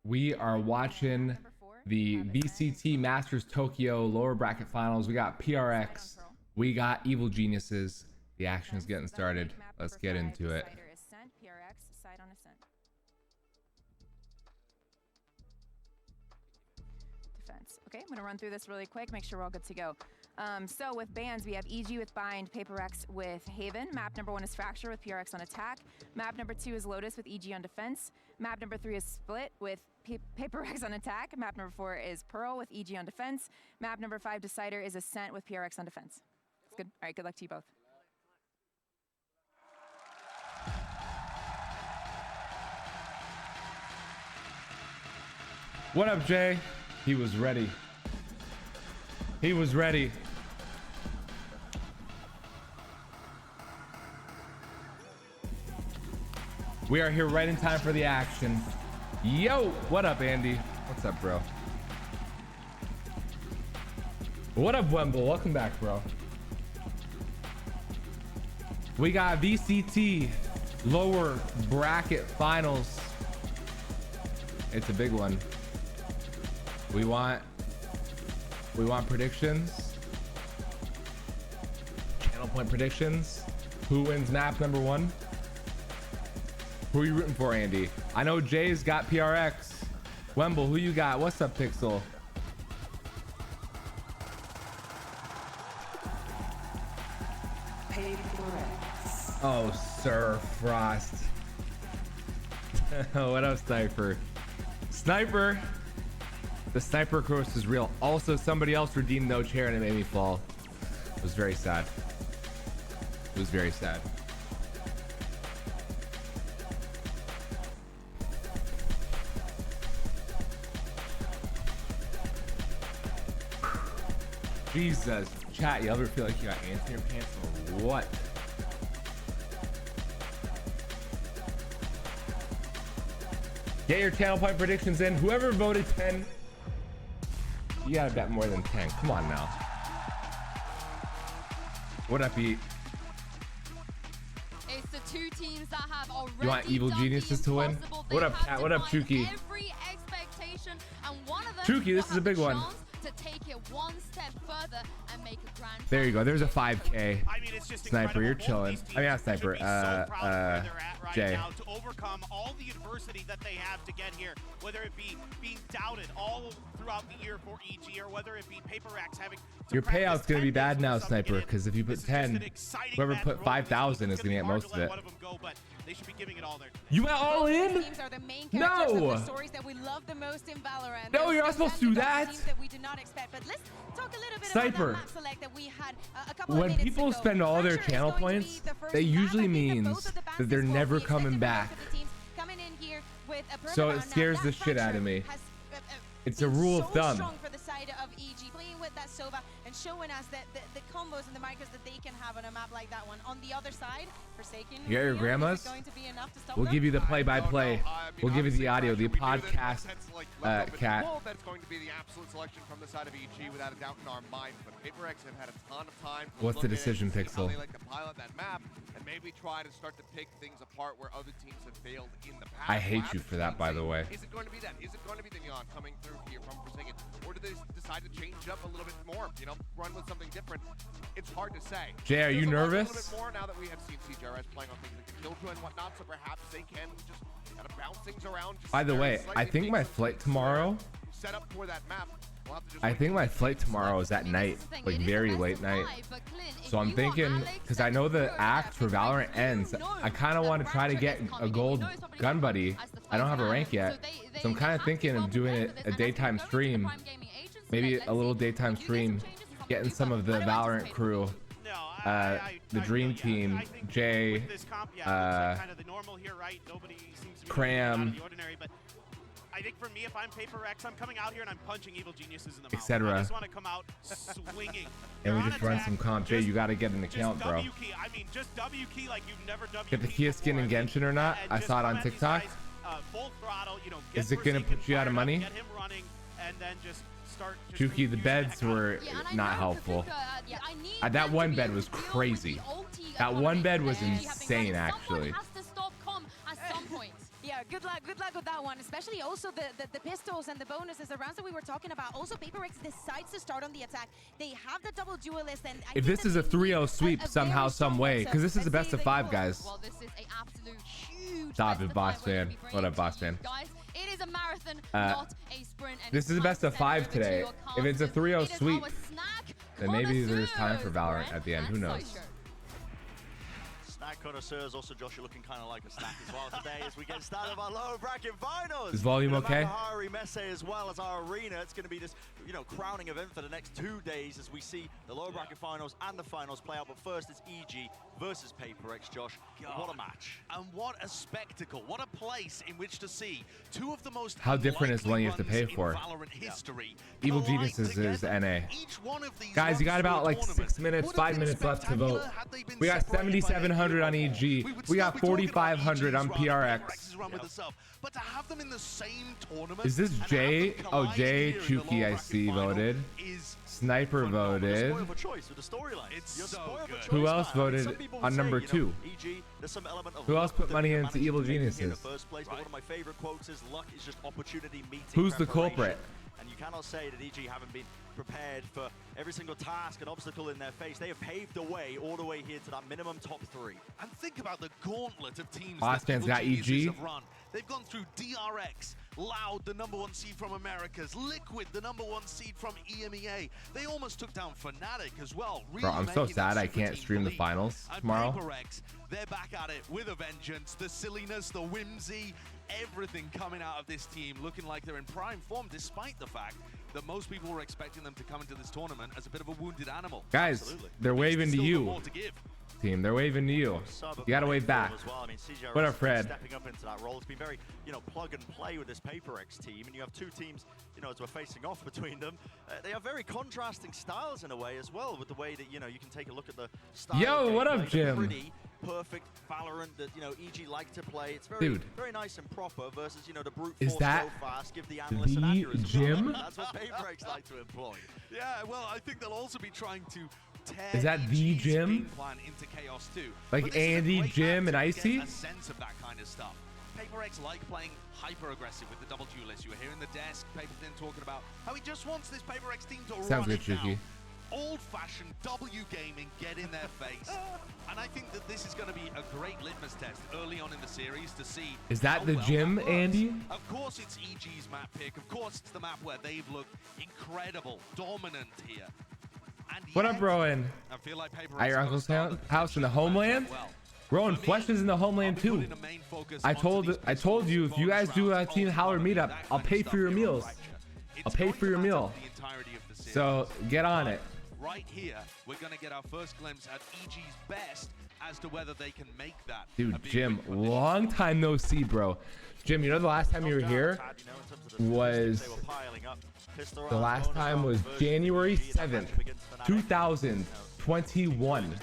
We are watching the VCT Masters Tokyo lower bracket finals. We got PRX. We got Evil Geniuses. The action is getting started. Let's get into it. Okay, I'm gonna run through this really quick, make sure we're all good to go. So with bans, we have EG with Bind, PRX with Haven. Map number 1 is Fracture with PRX on attack. Map number 2 is Lotus with EG on defense. Map number 3 is Split with PRX on attack. Map number 4 is Pearl with EG on defense. Map number 5, Decider, is Ascent with PRX on defense. That's good. All right, good luck to you both. What up, Jay? He was ready. He was ready. We are here right in time for the action. Yo, what up, Andy? What's up, bro? What up, Wemble? Welcome back, bro. We got VCT lower bracket finals. It's a big one. We want predictions. Channel point predictions. Who wins map number 1? Who are you rooting for, Andy? I know Jay's got PRX. Wemble, who you got? What's up, Pixel? Oh, Sir Frost. What up, Sniper? Sniper! The sniper curse is real. Also, somebody else redeemed no chair and it made me fall. It was very sad. It was very sad. Jesus. Chat, you ever feel like you got ants in your pants or what? Get your channel point predictions in. Whoever voted 10, you gotta bet more than 10. Come on now. What up, Pete? It's the two teams that have already. You want Evil Geniuses to win? What up, Cat? What up, Chuki? Chuki, this is a big one. To take it one step further and make a grand. There you go. There's a 5K. I mean, it's just Sniper, you're chilling. I mean, not Sniper. Jay. Now to overcome all the adversity that they have to get here, whether it be being doubted all throughout the year for EG, or whether it be PRX having. Your payout's gonna be bad now, Sniper, because if you put 10, whoever put 5,000 is gonna get most of it. They should be giving it all there. You went all in? No! No, you're not supposed to do that. Sniper. When people spend all their channel points, that usually means that they're never coming back. So it scares the shit out of me. It's a rule of thumb. And showing us that the combos and the micros that they can have on a map like that one. On the other side, Forsaken. You got your grandmas? We'll give you the play-by-play. We'll give you the audio, the podcast, Cat. That's going to be the absolute selection from the side of EG without a doubt in our mind. But PRX have had a ton of time. What's the decision, Pixel? They like to pilot that map and maybe try to start to pick things apart where other teams have failed in the past. I hate you for that, by the way. Is it going to be that? Is it going to be the Neon coming through here from Forsaken? Or do they decide to change up a little bit more? You know, run with something different. It's hard to say. Jay, are you nervous? A little bit more now that we have seen CJRS playing on things like the Killjoy and whatnot, so perhaps they can just kind of bounce things around. By the way, I think my flight tomorrow. Set up for that map. I think my flight tomorrow is at night, like very late night. So I'm thinking, because I know the act for Valorant ends, I kind of want to try to get a gold gun buddy. I don't have a rank yet, so I'm kind of thinking of doing a daytime stream, maybe a little daytime stream, getting some of the Valorant crew, the dream team, Jay, Cram, I think for me, if I'm PRX, I'm coming out here and I'm punching Evil Geniuses in the mouth. etc. I just want to come out swinging. And we just run some comp. Jay, you got to get an account, bro. I mean, just W key like you've never W. Get the Kia skin in Genshin or not? I saw it on TikTok. Full throttle, you know, is it gonna put you out of money? Get him running, and then just start. Chuki, the beds were not helpful. That one bed was crazy. That one bed was insane, actually. Yeah, Good luck with that one. Especially also the pistols and the bonuses, the rounds that we were talking about. Also, PRX decides to start on the attack. They have the double duelist, and If this is a 3-0 sweep somehow, some way, because this is the best of 5, guys. Well, this is an absolute huge Stop best it, of boss 5 win fan. for What up, each boss team. fan? Guys, it is a marathon, not a sprint. And This is the best of 5 today. If it's a 3-0 sweep, then maybe there's time for Valorant at the end. Who knows? Snack connoisseurs, also Josh, you're looking kind of like a snack as well today as we get started with our lower bracket finals. Is volume okay? Howlyr Messe as well as our arena. It's going to be this, crowning event for the next 2 days as we see the lower bracket finals and the finals play out. But first, it's EG versus PRX. Josh, what a match. And what a spectacle. What a place in which to see two of the most How different is the one you have to pay for? VALORANT history. Evil Genuises is NA. Guys, you got about like 6 minutes, 5 minutes left to vote. We got 7,700 on EG. We got 4,500 on PRX. But to have them in the same tournament. Is this Jay? Oh, Jay Chuki, I see, voted. Sniper voted. Who else voted on number 2? Who else put money into Evil Genuises? Who's the culprit? And you cannot say that EG haven't been prepared for every single task and obstacle in their face. They have paved the way all the way here to that minimum top 3. And think about the gauntlet of teams Boss that Man's got EG. have run. They've gone through DRX, Loud, the #1 seed from Americas, Liquid, the #1 seed from EMEA. They almost took down Fnatic as well. Really Bro, I'm so sad I can't stream the finals tomorrow. PRX, they're back at it with a vengeance. The silliness, the whimsy, everything coming out of this team looking like they're in prime form, despite the fact that most people were expecting them to come into this tournament as a bit of a wounded animal. Guys, Absolutely. they're waving to Still you. more to give. Team, they're waving to you. You gotta wave back. What up, Fred? Stepping up into that role. It's been very, plug and play with this PRX team, and you have 2 teams, as we're facing off between them. They have very contrasting styles in a way as well, with the way that, you can take a look at the style. Yo, what up, Jim? Pretty perfect Valorant that, EG like to play. It's very, very nice and proper versus, the brute force go fast, give the analyst an accuracy. Jim? That's what PRX like to employ. Yeah, well, I think they'll also be trying to tear Is that the EG's Jim? game plan into chaos too. Like But this is a Andy, great Jim, match and to Icy? get a sense of that kind of stuff. PRX like playing hyper aggressive with the double duelist. You were hearing the desk, Paperton talking about how he just wants this PRX team to Sounds run good, it Chuki. down. Old-fashioned W gaming, get in their face. And I think that this is going to be a great litmus test early on in the series to see. Is that how the well gym, that works. Andy? Of course it's EG's map pick. Of course it's the map where they've looked incredible, dominant here. And What up, yet, Rowan? I feel like PRX At your uncle's house in the homeland? Rowan, Flesh is in the homeland too. I told you, if you guys do a Team Howlyr meetup, I'll pay for your meals. I'll pay for your meal. So get on it. Right here, we're going to get our first glimpse at EG's best as to whether they can make that. Dude, Jim, long time no see, bro. Jim, the last time you were here was January 7th, 2021.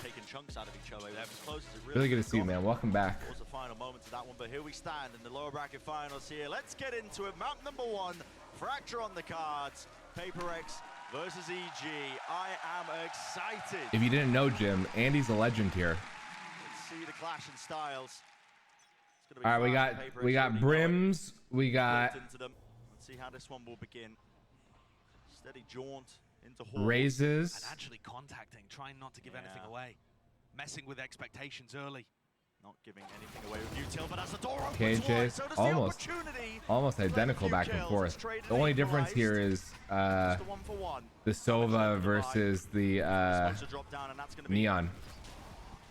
Really good to see you, man. Welcome back. Was the final moments of that one, but here we stand in the lower bracket finals here. Let's get into it. Map #1, Fracture on the cards. PRX versus EG. I am excited. If you didn't know, Jim, Andy's a legend here. Let's see the clash in styles. All right, we got brims. We got into them. Let's see how this one will begin. Steady jaunt into Hall. raises. And actually contacting, trying not to give anything away. Messing with expectations early. Not giving anything away with Util, but as the door opens KJ, wide, so does the opportunity. almost identical back and forth. The only difference here is the Sova versus the Neon.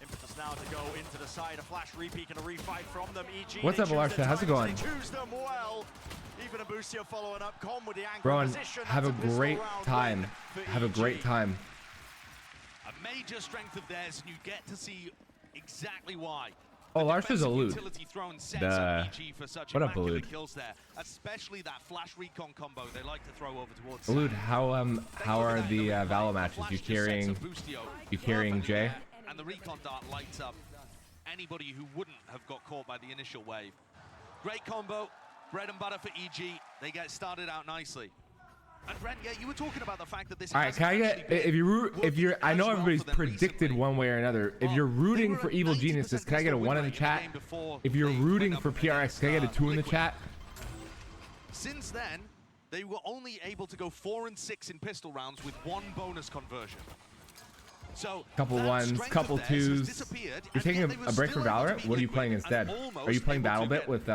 Impetus now to go into the side, a flash repeat and a refight from them. EG, What's up, Alarsha? How's it going? They choose them well. Even Abusio following up, Com with the anchor Bro, position. have a great time. Have a great time. A major strength of theirs, and you get to see exactly why. Oh, Larsha's a loot. What up, Elude? Kills there, especially that flash recon combo they like to throw over towards. Elude, how are the Valo matches? You carrying Jay? And the recon dart lights up anybody who wouldn't have got caught by the initial wave. Great combo, bread and butter for EG. They get started out nicely. And Brent, yeah, you were talking about the fact that this. All right, can I get if you're I know everybody's predicted one way or another. If you're rooting for Evil Geniuses, can I get a 1 in the chat? If you're rooting for PRX, can I get a 2 in the chat? Since then, they were only able to go 4 and 6 in pistol rounds with 1 bonus conversion. So Couple ones, couple twos. You're taking a break from Valorant? What are you playing instead? Are you playing BattleBit with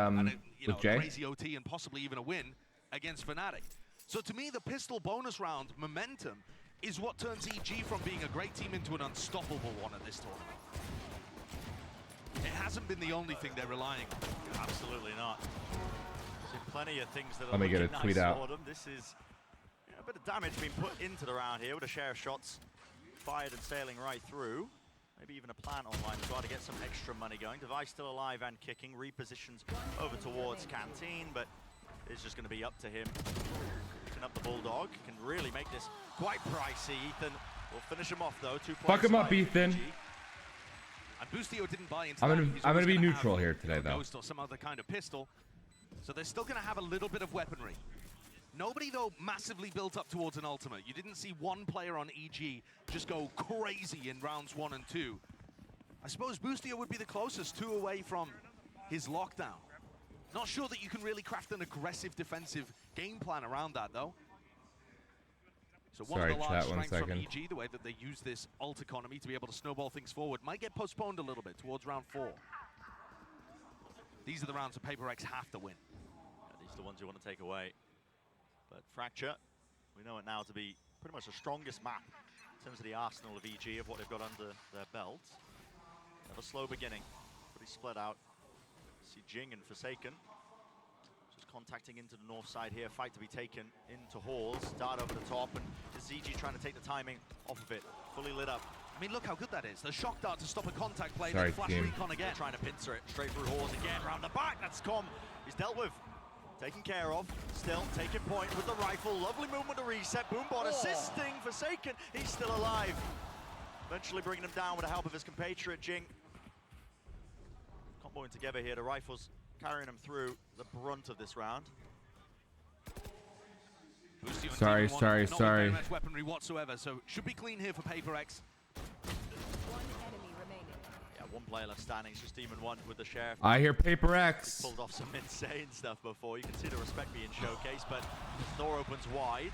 Jay? Crazy OT and possibly even a win against Fnatic. So to me, the pistol bonus round momentum is what turns EG from being a great team into an unstoppable one at this tournament. It hasn't been the only thing they're relying on. Absolutely not. There's plenty of things that are Let me get a tweet nice out. for them. This is a bit of damage being put into the round here with a share of shots fired and sailing right through. Maybe even a plant online as well to get some extra money going. Device still alive and kicking. Repositions over towards Canteen, but it's just going to be up to him. Picking up the Bulldog. Can really make this quite pricey. Ethan will finish him off though. 2 points. Fuck him up, Ethan. And Boostio didn't buy into I'm gonna be neutral here today, though. Ghost or some other kind of pistol. So they're still going to have a little bit of weaponry. Nobody, though, massively built up towards an ultimate. You didn't see one player on EG just go crazy in rounds 1 and 2. I suppose Boostio would be the closest, 2 away from his lockdown. Not sure that you can really craft an aggressive defensive game plan around that, though. So one Sorry, of the large chat, 1 strengths from second. EG, the way that they use this ult economy to be able to snowball things forward, might get postponed a little bit towards round 4. These are the rounds that PRX have to win. Yeah, these are the ones you want to take away. But Fracture, we know it now to be pretty much the strongest map in terms of the arsenal of EG, of what they've got under their belt. They have a slow beginning, pretty split out. See Jing and Forsaken just contacting into the north side here. Fight to be taken into halls. Dart over the top, and ZG trying to take the timing off of it. Fully lit up. I mean, look how good that is. The shock dart to stop a contact play, Sorry, then flash team. recon again. Trying to pincer it straight through halls again, round the back. That's Com. He's dealt with. Taken care of, still taking point with the rifle. Lovely movement to reset. Boombot assisting Forsaken. He's still alive. Eventually bringing him down with the help of his compatriot Jing. Comboing together here. The rifles carrying him through the brunt of this round. Sorry. Not with very much weaponry whatsoever, so should be clean here for PRX. Yeah, 1 player left standing. It's just Demon 1 with the sheriff. I hear PRX. Pulled off some insane stuff before. You can see the respect being showcased, but the door opens wide.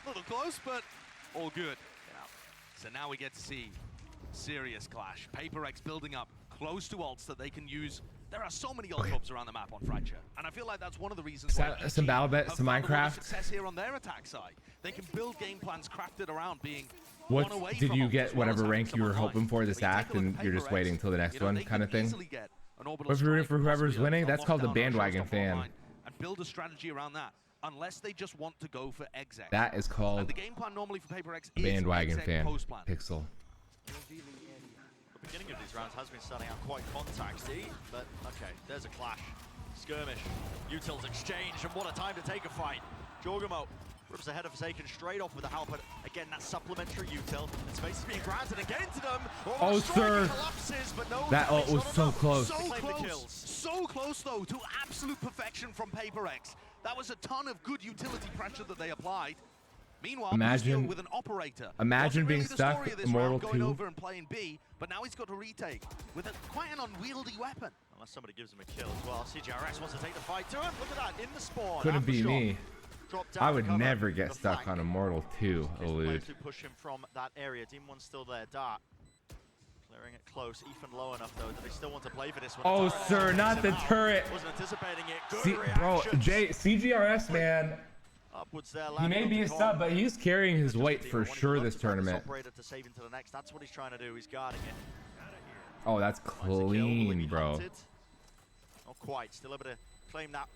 A little close, but all good. So now we get to see serious clash. PRX building up close to ults that they can use. There are so many ult hubs around the map on Fracture, and I feel like that's one of the reasons why Some BattleBit, some Minecraft. Success here on their attack side. They can build game plans crafted around being What one away did from you ults get? as well Whatever as rank having you were someone hoping for this But you take act, a look and at you're just PRX, waiting until the next you know, one, they kind of can thing. easily get an orbital If you're rooting strike, for whoever's possibly winning, a that's called the lockdown or a bandwagon showstopper fan. online, and build a strategy around that. Unless they just want to go for exec. That is And called the game plan normally for PRX is bandwagon exec fan. post plan. Pixel. The beginning of these rounds has been starting out quite contacty, but okay, there's a clash. Skirmish, Utils exchange, and what a time to take a fight. Jorgamo rips ahead of Forsaken straight off with the help, but again, that supplementary Util. And space is being granted again to them. Oh, Strike sir. collapses, but no, That ult it's was not so enough. close. So Claim the close, kills. so close though to absolute perfection from PRX. That was a ton of good utility pressure that they applied. Meanwhile, Imagine- Boostio with an operator. imagine Wasn't being really the stuck story of this Immortal round, going 2. over and playing B, but now he's got to retake with quite an unwieldy weapon. Unless somebody gives him a kill as well. CGRS wants to take the fight to him. Look at that, in the spawn. Couldn't After be shot. me. Drop down I to would cover never get the stuck flank. on Immortal 2, Players elude. to push him from that area. Demon 1's still there. Dart clearing it close. Ethan low enough though. Do they still want to play for this one? Oh, The turret sir, takes not him the out. turret. Wasn't anticipating it. Good See, bro, reaction. CGRS, man. Upwards there. He may be a sub, but he's carrying his Just weight Demon for One, he's sure got this to grab this tournament. operator to save into the next. That's what he's trying to do. He's guarding it. Oh, that's Finds a kill. Will he clean, be bro. hunted? Not quite. Still able to claim that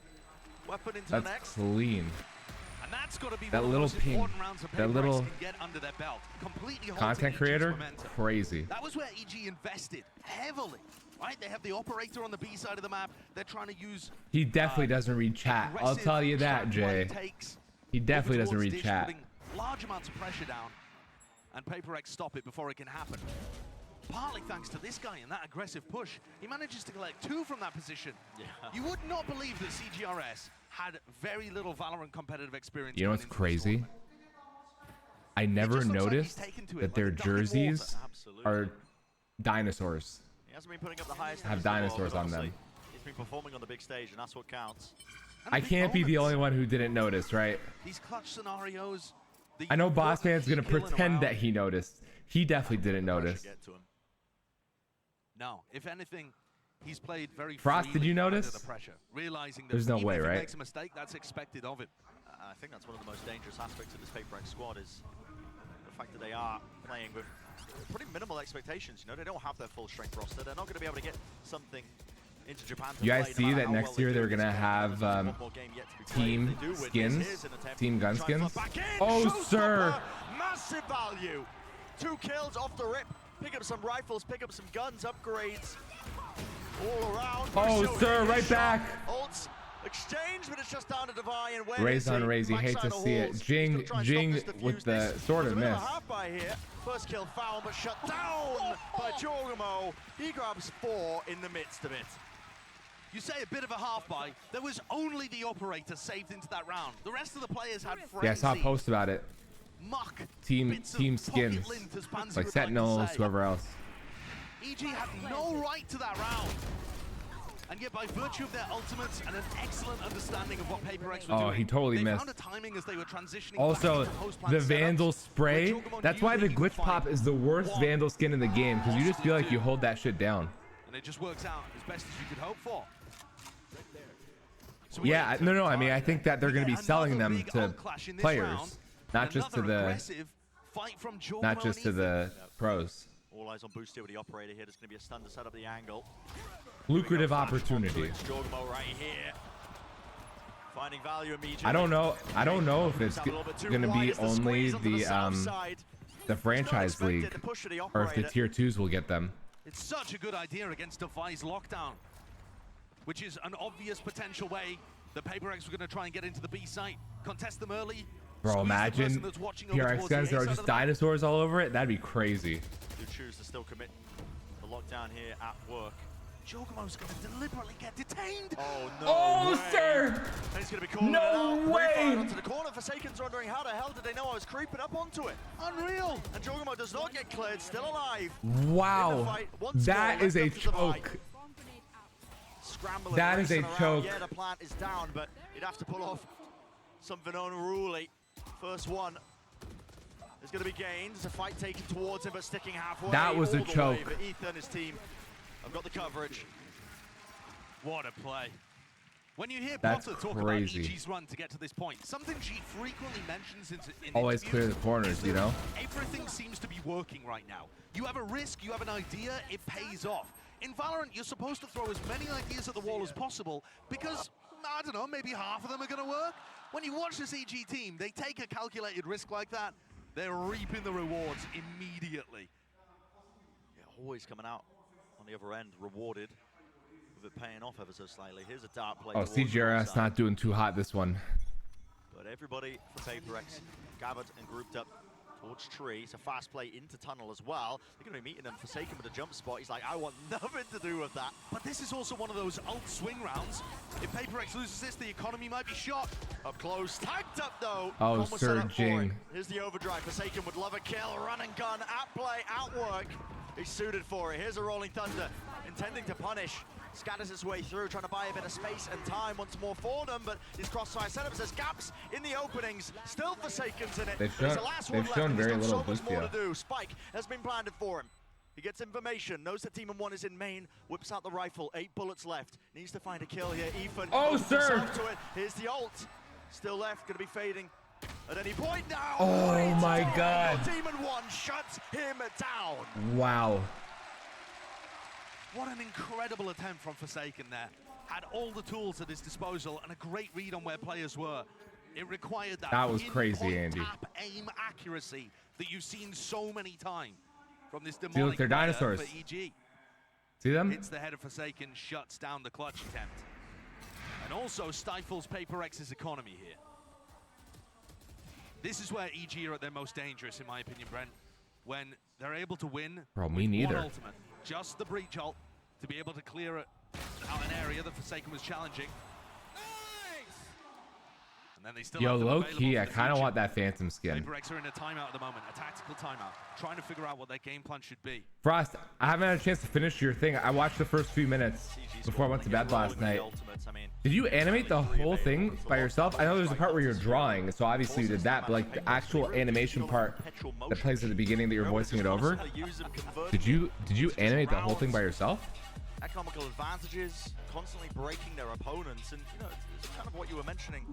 weapon into That's the next. clean. And that's got to be That one of the little most ping, important rounds that that PRX little can get under their belt. Completely halting Content EG's creator, momentum. crazy. That was where EG invested heavily, right? They have the operator on the B side of the map. They're trying to use He definitely doesn't read chat. I'll tell you that, Jay. He definitely doesn't read chat. Putting large amounts of pressure down, and PRX stop it before it can happen. Partly thanks to this guy and that aggressive push, he manages to collect 2 from that position. Yeah. You would not believe that CGRS had very little Valorant competitive experience. You know what's crazy? I never noticed that their jerseys are dinosaurs. He hasn't been putting up the highest Have numbers in the world, dinosaurs but on them. honestly, he's been performing on the big stage, and that's what counts. I can't be the only one who didn't notice, right? These clutch scenarios. I know Boss Man's gonna pretend that he noticed. He definitely didn't notice. Get to him. No, if anything, he's played very Frost, did you notice? under the pressure, realizing that There's no even way, if he right? makes a mistake, that's expected of him. I think that's one of the most dangerous aspects of this PaperX squad is the fact that they are playing with pretty minimal expectations. You know, they don't have their full strength roster. They're not going to be able to get something into Japan. You guys see that next year they're gonna have team skins, team gun skins. Oh, sir! Massive value. 2 kills off the rip. Pick up some rifles, pick up some guns, upgrades all around. Oh, sir, right back. Ults exchange, but it's just down to Divine. Raise on Raise, you hate to see it. Jing with the sort of miss. First kill foul, but shut down by Jorgamo. He grabs 4 in the midst of it. You say a bit of a half buy. There was only the operator saved into that round. The rest of the players had frenzy. Yeah, I saw a post about it. Muck, Team skins, like Sentinels, whoever else. EG had no right to that round. And yet by virtue of their ultimates and an excellent understanding of what PaperX were doing, he totally missed. found a timing as they were transitioning Also, back into post-plant the setups, Vandal spray, where Jogomon that's why the usually glitch can pop find is the worst one Vandal skin in the game, because you just feel like possibly you hold that shit down. and it just works out as best as you could hope for. So Yeah, no, I mean, I think that they're going to be selling them to players, not just to the pros. All eyes on Boosted with the operator here. There's going to be a stun to set up the angle. Lucrative opportunity. Jorgamo right here. Finding value immediately. I don't know if it's going to be only the franchise league, or if the tier 2s will get them. It's such a good idea against Device Lockdown, which is an obvious potential way the PaperX were going to try and get into the B site, contest them early. Bro, imagine PRX guns that are just dinosaurs all over it. That'd be crazy. You choose to still commit the lockdown here at work. Jogamo's going to deliberately get detained. Oh, no Oh, way. sir! And he's going to be calling No it out. way! Onto the corner. Forsaken's wondering how the hell did they know I was creeping up onto it? Unreal. And Jogamo does not get cleared, still alive. Wow, that is a choke. Scrambling. That is a choke. Yeah, the plant is down, but he'd have to pull off something unruly. First one is going to be gained. There's a fight taken towards him, but sticking halfway. That was a choke. But Ethan and his team have got the coverage. What a play. When you hear That's Potter talk crazy. about EG's run to get to this point, something she frequently mentions in Always interviews clear the corners, is that you know? everything seems to be working right now. You have a risk, you have an idea, it pays off. In Valorant, you're supposed to throw as many ideas at the wall as possible because, I don't know, maybe half of them are going to work. When you watch this EG team, they take a calculated risk like that, they're reaping the rewards immediately. Yeah, always coming out on the other end, rewarded with it paying off ever so slightly. Here's a dart play. Oh, CGRS not doing too hot this one. But everybody for PaperX gathered and grouped up towards tree. It's a fast play into tunnel as well. They're going to be meeting them. Forsaken with a jump spot. He's like, I want nothing to do with that. But this is also one of those ult swing rounds. If PaperX loses this, the economy might be shot. Up close, tagged up though. Oh, Almost set up for it. surging. Here's the overdrive. Forsaken would love a kill. Run and gun, at play, at work. He's suited for it. Here's a Rolling Thunder, intending to punish. Scatters his way through, trying to buy a bit of space and time once more for them, but his crossfire setups, there's gaps in the openings. Still Forsaken's in it. They've There's shown- the last they've one shown left, and very he's got little so much more to boost, yeah. do. Spike has been planted for him. He gets information, knows that Team 1 is in main, whips out the rifle, 8 bullets left. Needs to find a kill here. Ethan. Oh, sir! To it. Here's the ult. Still left, gonna be fading at any point now. Oh my God. Team 1 shuts him down. Wow. What an incredible attempt from Forsaken there. Had all the tools at his disposal and a great read on where players were. It required that was crazy, pinpoint Andy. tap aim accuracy that you've seen so many times from this look, demonic they're player dinosaurs. for EG. See them? Hits the head of Forsaken, shuts down the clutch attempt. And also stifles PaperX's economy here. This is where EG are at their most dangerous, in my opinion, Brent. When they're able to win Bro, me with neither. one ultimate. Just the breach ult to be able to clear it out an area that Forsaken was challenging. And then they still Yo, have them low available key, for I the kind of future. want that Phantom skin. PRX are in a timeout at the moment, a tactical timeout, trying to figure out what their game plan should be. Frost, I haven't had a chance to finish your thing. I watched the first few minutes before I went to bed last night. Did you animate the whole thing by yourself? I know there's a part where you're drawing, so obviously you did that, but like the actual animation part that plays at the beginning that you're voicing it over, did you animate the whole thing by yourself? Economical advantages, constantly breaking their opponents, and you know, it's kind of what you were mentioning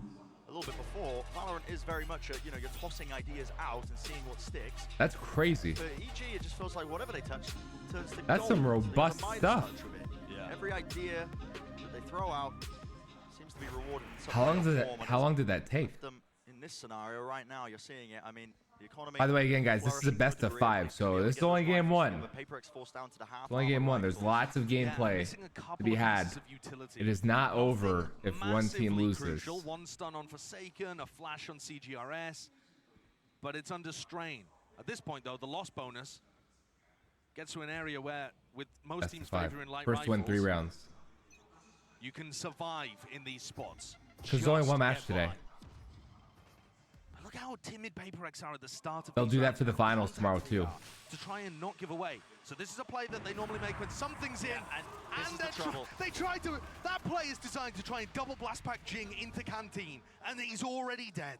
a little bit before. Valorant is very much a, you know, you're tossing ideas out and seeing what sticks. That's crazy. For EG, it just feels like whatever they touch turns to That's gold. some robust They stuff. touch with it. Yeah. Every idea that they throw out seems to be rewarded in some How long way or did that? form, and How it's long did that take? them in this scenario right now. You're seeing it. I mean, the economy. By the way, again, guys, this is a best of 5, so this is only game 1. It's only game 1. There's lots of gameplay to be had. It is not over if one team loses. Crucial. One stun on Forsaken, a flash on CGRS, but it's under strain. At this point, though, the loss bonus gets to an area where, with most Best teams of 5. favoring light First win 3 rifles, rounds. you can survive in these spots. Because there's only just one to match get today. by. Look how timid PRX are at the start of They'll these do that rounds, for the how finals contact tomorrow, they too. are to try and not give away. So this is a play that they normally make when something's in, this is the trouble. they try to. That play is designed to try and double blast pack Jing into Canteen, and he's already dead.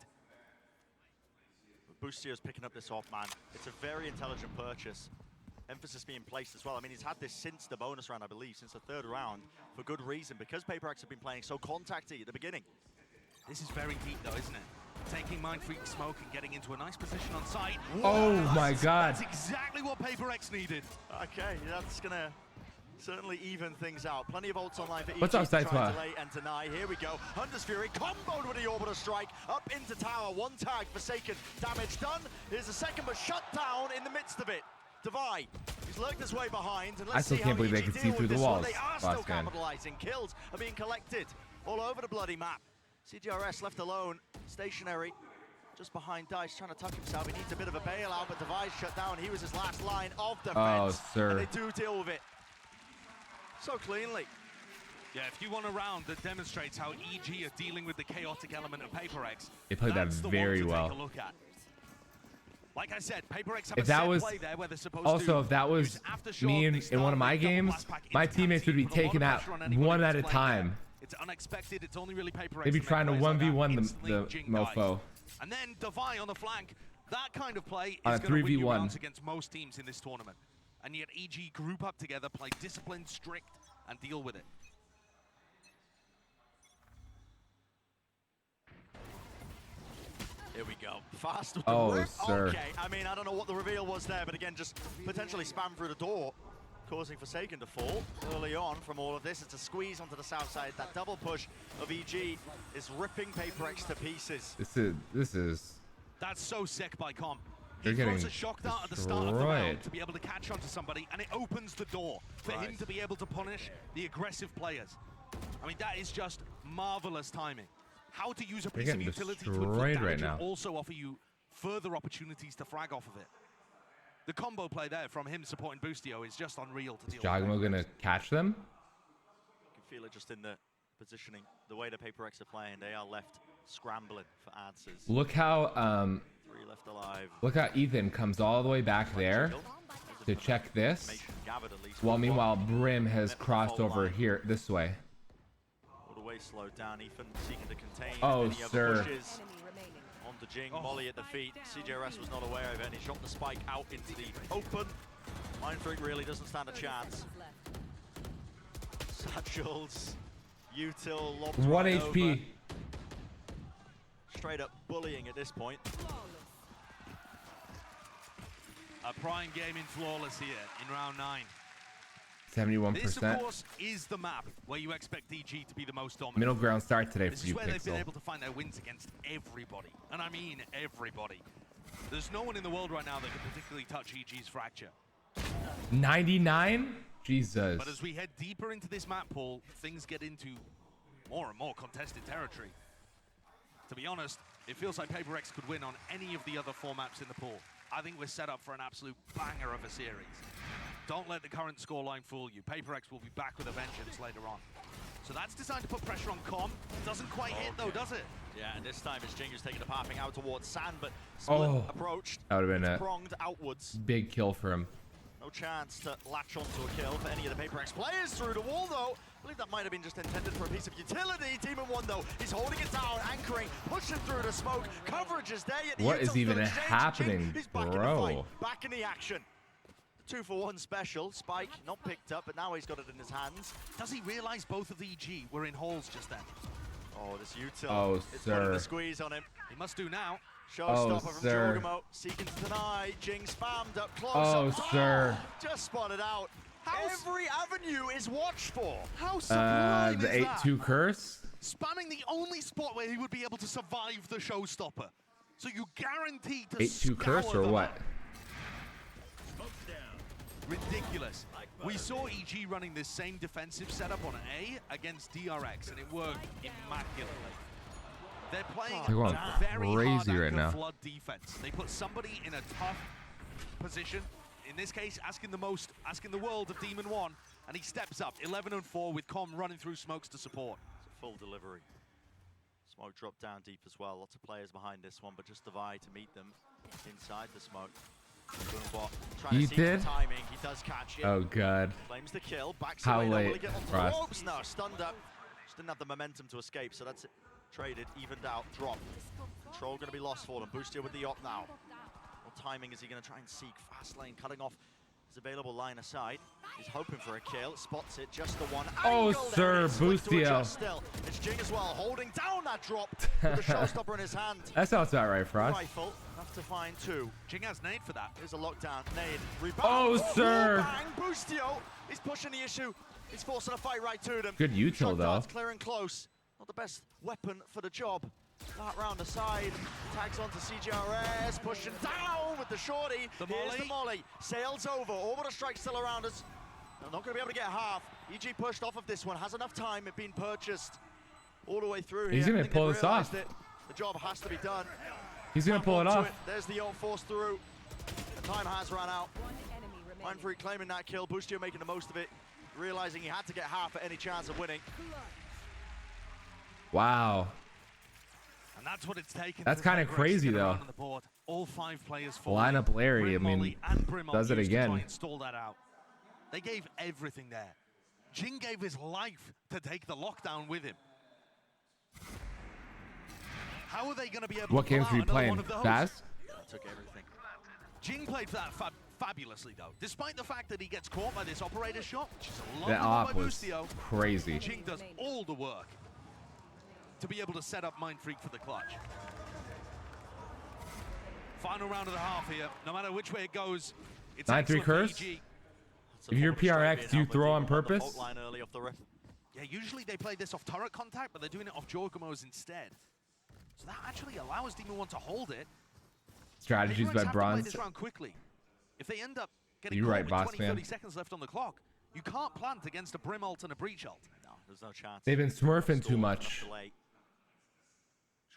Boostio's picking up this off, man. It's a very intelligent purchase. Emphasis being placed as well. I mean, he's had this since the bonus round, I believe, since the 3rd round, for good reason, because PRX have been playing so contacty at the beginning. This is very deep, though, isn't it? Taking Mind Freak smoke and getting into a nice position on site. Oh my God. That's exactly what PRX needed. Okay, that's gonna certainly even things out. Plenty of ults online for EG. What's up, to try Saitwa? and delay and deny. Here we go. Hunter's Fury comboed with the Orbiter Strike up into tower. One tag, Forsaken. Damage done. Here's the second, but shut down in the midst of it. Devi, he's lurked his way behind, and let's I still see can't how believe they EG can see deal through with the this one. walls, They are boss still man. capitalizing. Kills are being collected all over the bloody map. CGRS left alone, stationary, just behind Dice, trying to tuck himself. He needs a bit of a bailout, but Devi's shut down. He was his last line of defense. Oh, sir. And they do deal with it so cleanly. Yeah, if you want a round that demonstrates how EG are dealing with the chaotic element of PRX, They played that that's the very one to well. take a look at. Like I said, PRX have If a that set was play there where they're supposed also to if that was use aftershock, me they in start one of my with double games, blast pack my into teammates would be Canteen, put a lot taken of out pressure on anybody one at who's a playing there. time. It's unexpected. It's only really PRX. They'd be that make trying to plays like that. 1v1 Instantly, the Jing dies. mofo. And then Devi on the flank. That kind of play On is a going to win you 3v1. rounds against most teams in this tournament. And yet EG group up together, play disciplined, strict, and deal with it. Here we go. Fast with the Oh, rip. sir. Okay, I mean, I don't know what the reveal was there, but again, just potentially spam through the door, causing Forsaken to fall early on from all of this. It's a squeeze onto the south side. That double push of EG is ripping PRX to pieces. This is That's so sick by Com. They're He throws getting a shock dart at the start of the round destroyed. to be able to catch onto somebody, and it opens the door for him to be able to punish the aggressive players. I mean, that is just marvelous timing. How to use a piece of getting utility to destroyed inflict right damage now. and also offer you further opportunities to frag off of it. The combo play there from him supporting Boostio is just unreal to deal with. Jogamo gonna catch them? You can feel it just in the positioning. The way the PRX are playing, they are left scrambling for answers. Look how 3 left alive. look how Ethan comes all the way back there to check this. Information gathered at least. While One meanwhile Brim has Met the crossed fault over line. here this way. All the way slowed down. Ethan seeking to contain Oh, any other sir. pushes. Onto Jing, Molly at the feet. CJRS was not aware of it, and he shot the spike out into the open. Mind Freak really doesn't stand a chance. Satchels, Util, lobbed 1 right HP. over. Straight up bullying at this point. A prime gaming flawless here in round 9. 71%. This, of course, is the map where you expect EG to be the most dominant. Middle ground start today This for is you, where they've been Pixel. able to find their wins against everybody. And I mean everybody. There's no one in the world right now that can particularly touch EG's fracture. 99? Jesus. But as we head deeper into this map pool, things get into more and more contested territory. To be honest, it feels like PRX could win on any of the other 4 maps in the pool. I think we're set up for an absolute banger of a series. Don't let the current scoreline fool you. PRX will be back with a vengeance later on. So that's designed to put pressure on Com. Doesn't quite hit though, does it? Yeah, and this time it's Jing who's taking the popping out towards Sand, but Split approached. That would have been it's a pronged outwards. big kill for him. No chance to latch onto a kill for any of the PaperX players through the wall, though. I believe that might have been just intended for a piece of utility. Demon 1, though, he's holding it down, anchoring, pushing through the smoke. Coverage is there. Yet What is even happening, he's back bro? in the fight, back in the action. The 2-for-1 special. Spike not picked up, but now he's got it in his hands. Does he realize both of the EG were in halls just then? Oh, this util. Oh, it's sir. putting the squeeze on him. He must do now. Showstopper from sir. Jorgamo, seeking to deny. Jing spammed up close. Oh, sir. Just spotted out. Every avenue is watched for. How sublime The is that? 8-2 curse. Spamming the only spot where he would be able to survive the showstopper. So you guarantee to 8-2 curse or what? Ridiculous. We saw EG running this same defensive setup on A against DRX, and it worked immaculately. They're playing They're going very crazy hard right now. flood defense. They put somebody in a tough position. In this case, asking the world of Demon 1, and he steps up. 11-4 with Com running through smokes to support. It's a full delivery. Smoke dropped down deep as well. Lots of players behind this one, but just Divide to meet them inside the smoke. Boombot trying to see the timing. He does catch it. Oh god. Claims the kill. Backs How away. late, Will he get onto the Frost? ropes? No, stunned up. Just didn't have the momentum to escape, so that's it. Traded, evened out, drop. Control going to be lost for them. Boostia with the op now. What timing is he going to try and seek? Fast lane cutting off his available line aside. He's hoping for a kill. Spots it, just the one. Oh, Angle sir, there. Slick to Boostio. adjust still. It's Jing as well, holding down that drop with the showstopper in his hand. That sounds about right, Frost. Rifle, enough to find two. Jing has nade for that. Here's a lockdown. Nade. Rebound. Oh, sir. Bang. Boostio. He's pushing the issue. He's forcing a fight right to them. Good util, Shot though. darts clearing close. Not the best weapon for the job. That round aside. Tags onto CGRS. Pushing down with the shorty. Here's the molly. Sails over. Orbital strike still around us. They're not going to be able to get half. EG pushed off of this one. Has enough time. It being purchased all the way through here. He's going to pull this off. The job has to be done. He's going to pull it off. There's the ult force through. The time has run out. Mindfreak claiming that kill. Boostio making the most of it. Realizing he had to get half at any chance of winning. Wow. And that's what it's taken. That's to kind of PaperX crazy, get though. around on the board. All 5 players for Lineup Larry, I mean, Molly and Brimol does it used to try again. and stall that out. They gave everything there. Jing gave his life to take the lockdown with him. How are they going to be able What to pull games out were you another playing? one of those? Fast? Took everything. Jing played for that fabulously, though. Despite the fact that he gets caught by this operator shot, which is a That lot op by was Boostio, crazy. Jing does all the work to be able to set up Mindfreak for the clutch. Final round of the half here. No matter which way it goes, it's 9-3 excellent curse? for EG. If you're PRX, do you throw on purpose? Early off the rip. Yeah, usually they play this off turret contact, but they're doing it off Jorgamo's instead. So that actually allows Demon 1 to hold it. Strategies PaperX by have to play Bronze. this round quickly. If they end up getting You're caught right, with boss 20, man. 30 seconds left on the clock, you can't plant against a Brim ult and a Breach ult. No, there's no chance. They've been smurfing too Stall, much. enough delay.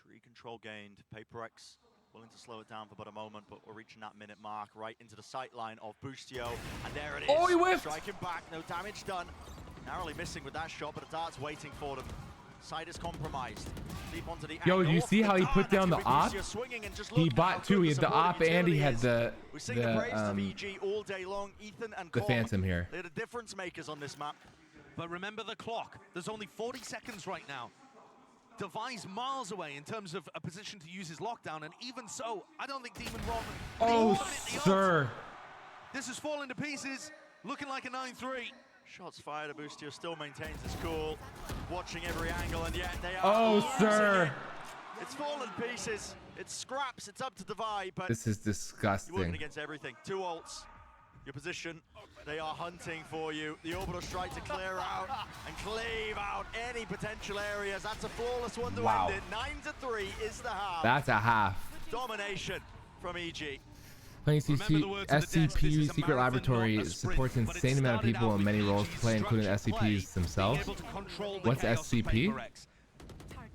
Tree control gained. PaperX willing to slow it down for but a moment, but we're reaching that minute mark right into the sight line of Boostio. And there it is. Oh, he whiffed! Striking back, no damage done. Narrowly missing with that shot, but the dart's waiting for them. Side is compromised. Deep onto the Yo, angle. you see how he put down the op? Boostio swinging and just He look bought how two. good He had the support op and he utility had is. the We sing the praises of EG all day long. Ethan and the Com, Phantom here. they're the difference makers on this map. But remember the clock. There's only 40 seconds right now. Device miles away in terms of a position to use his lockdown, and even so, I don't think Demon 1... Oh, sir. This is falling to pieces, looking like a 9-3. Shots fired, Boostio still maintains his cool, watching every angle, and yet they are... Oh, losing sir. it. It's fallen to pieces. It's scraps. It's up to Divide, but This is you're working disgusting. against everything. 2 ults. Your position. They are hunting for you. The orbital strike to clear out and cleave out any potential areas. That's a flawless one to Wow. end it. 9-3 is the half. That's a half. Domination from EG. Playing Remember the words of the desk, this SCP is a Secret marathon, Laboratory not a sprint, supports an but it insane amount of started people out in many with roles to EG's play, including structured play, SCPs themselves. being able to control the What's chaos of SCP? PaperX.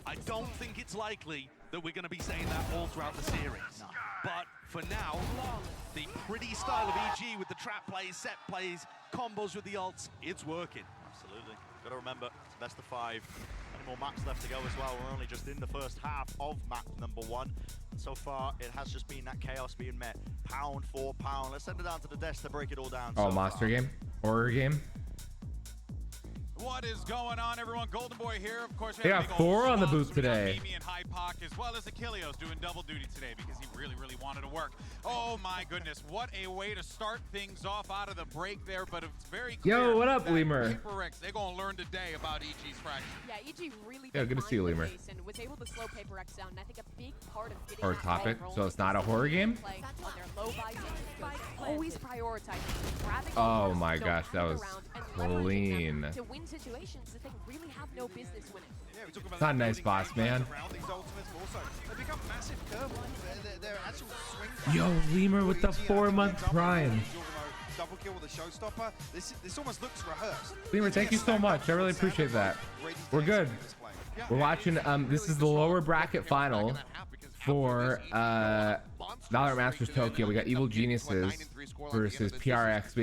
I don't think it's likely that we're going to be saying that all throughout the series. But for now, the pretty style of EG with the trap plays, set plays, combos with the ults, it's working. Absolutely. Got to remember, it's best of 5. Any more maps left to go as well. We're only just in the first half of map number 1. And so far, it has just been that chaos being met. Pound for pound. Let's send it down to the desk to break it all down. Oh, monster game? Horror game? What is going on, everyone? Golden Boy here. Of course, we They have got big old 4 on the swabs. booth We got today. Mimi and Hypoc, as well as Achilleos doing double duty today because he really wanted to work. Oh my goodness, what a way to start things off out of the break there, but it's very clear. Yo, what up, that Lemur? PRX, they're going to learn today about EG's fracture. Yeah, EG really Yeah, good to see you, Lemur. and was able to slow PRX down. And I think a big part of getting Or that topic, ball so it's not a rolling horror is game? play on their low buy always prioritizing grabbing Oh the my ball, gosh, that was around and leveraging clean. them to win situations that they really have no business winning. Yeah, we talk about Not a nice boss, man. around these ultimates, but also they become massive curve lines. Their actual swing. Yo, Lemur with the 4-month prime. Double kill with a showstopper. This almost looks rehearsed. Lemur, thank you so much. I really appreciate that. We're good. We're watching, this is the lower bracket final for VALORANT Masters Tokyo. We got Evil Geniuses versus PRX.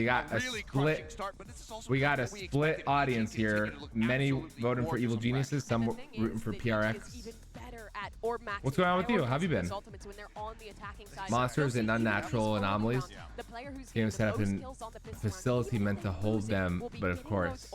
We got a split audience here. Many voting for Evil Geniuses, some rooting for PRX. What's going on with you? How have you been? Monsters and unnatural anomalies. Game set up in a facility meant to hold them, but of course.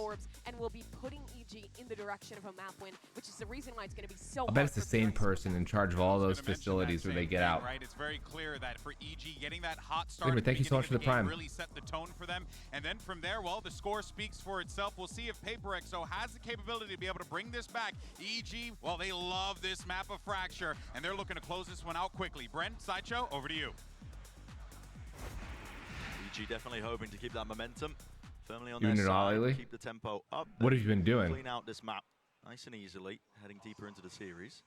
And we'll be putting EG in the direction of a map win, which is the reason why it's going to be so I bet it's the same person in charge of all those facilities where they get out. Right, it's very clear that for EG getting that hot start, Lemur, thank you so much for the prime. really set the tone for them, and then from there, well, the score speaks for itself. We'll see if PaperXO has the capability to be able to bring this back. EG, well, they love this map of Fracture, and they're looking to close this one out quickly. Brent, Sideshow, over to you. EG definitely hoping to keep that momentum firmly on You their been doing all side, lately? keep the tempo up. What have you been doing? Clean out this map nice and easily, heading deeper into the series.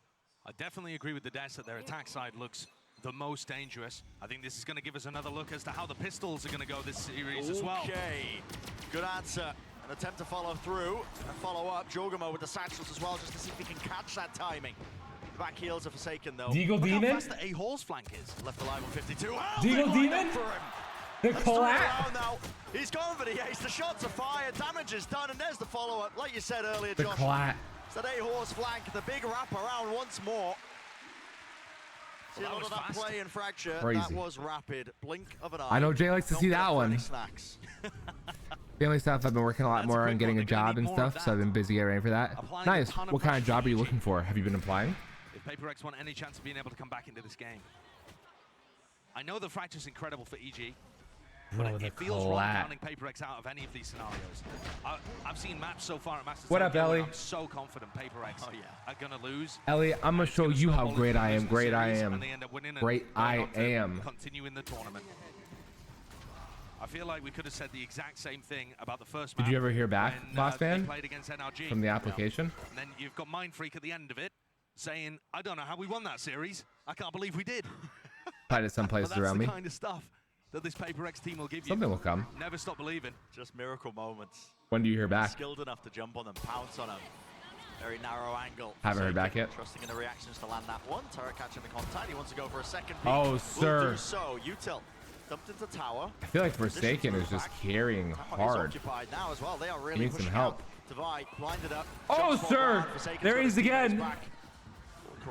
I definitely agree with the Des that their attack side looks the most dangerous. I think this is going to give us another look as to how the pistols are going to go this series as well. Okay, good answer. An attempt to follow through and follow up. Jorgamo with the satchels as well, just to see if he can catch that timing. The back heels are forsaken though. Deagle Look Demon? how fast the A-Hall's flank is. Left alive on 52. Oh, Deagle they Demon? went for him. The Let's collapse. turn around now. He's gone for the ace. The shots are fired. Damage is done, and there's the follow-up. Like you said earlier, The Josh. clat. It's that A-Horse flank. The big wrap around once more. See a lot of that play in Fracture. Crazy. That was rapid. Blink of an eye. I know Jay likes to Don't see get that for one. any snacks. Family stuff, I've been working a lot more on getting a job and stuff, so I've been busy getting ready for that. Nice. What kind of job are you looking for? Have you been applying? If PaperX want any chance of being able to come back into this game. I know the Fracture's incredible for EG, but Bro, the it feels wrong clat. counting PaperX out of any of these scenarios. I've seen maps so far at Masters What up, Tokyo where Ellie? I'm so confident PaperX are going to lose. Ellie, I'm going to show you how great I am. Great I And am. they end up winning and Great going I on to am. Continue in the tournament. I feel like we could have said the exact same thing about the first Did map you ever hear back, when, Boss they Fan, played against NRG. from the application? And then you've got Mind Freak at the end of it saying, I don't know how we won that series. I can't believe we did. Applied it some But places that's around the me. kind of stuff that this PaperX team will give you. Something will come. Never stop believing. Just miracle moments. When do you hear back? Skilled enough to jump on them, pounce on them. Very narrow angle. Haven't heard back yet. Trusting in the reactions to land that one. Turret catching the contact. He wants to go for a second peek. Oh, Will sir. do so. Util dumped into tower. I feel like Forsaken is just carrying Tower is hard. occupied now as well. They are really He needs some pushing help. out. Divide, blinded up. Oh, Shots sir. forward. Forsaken's There got he is his teammates again. back.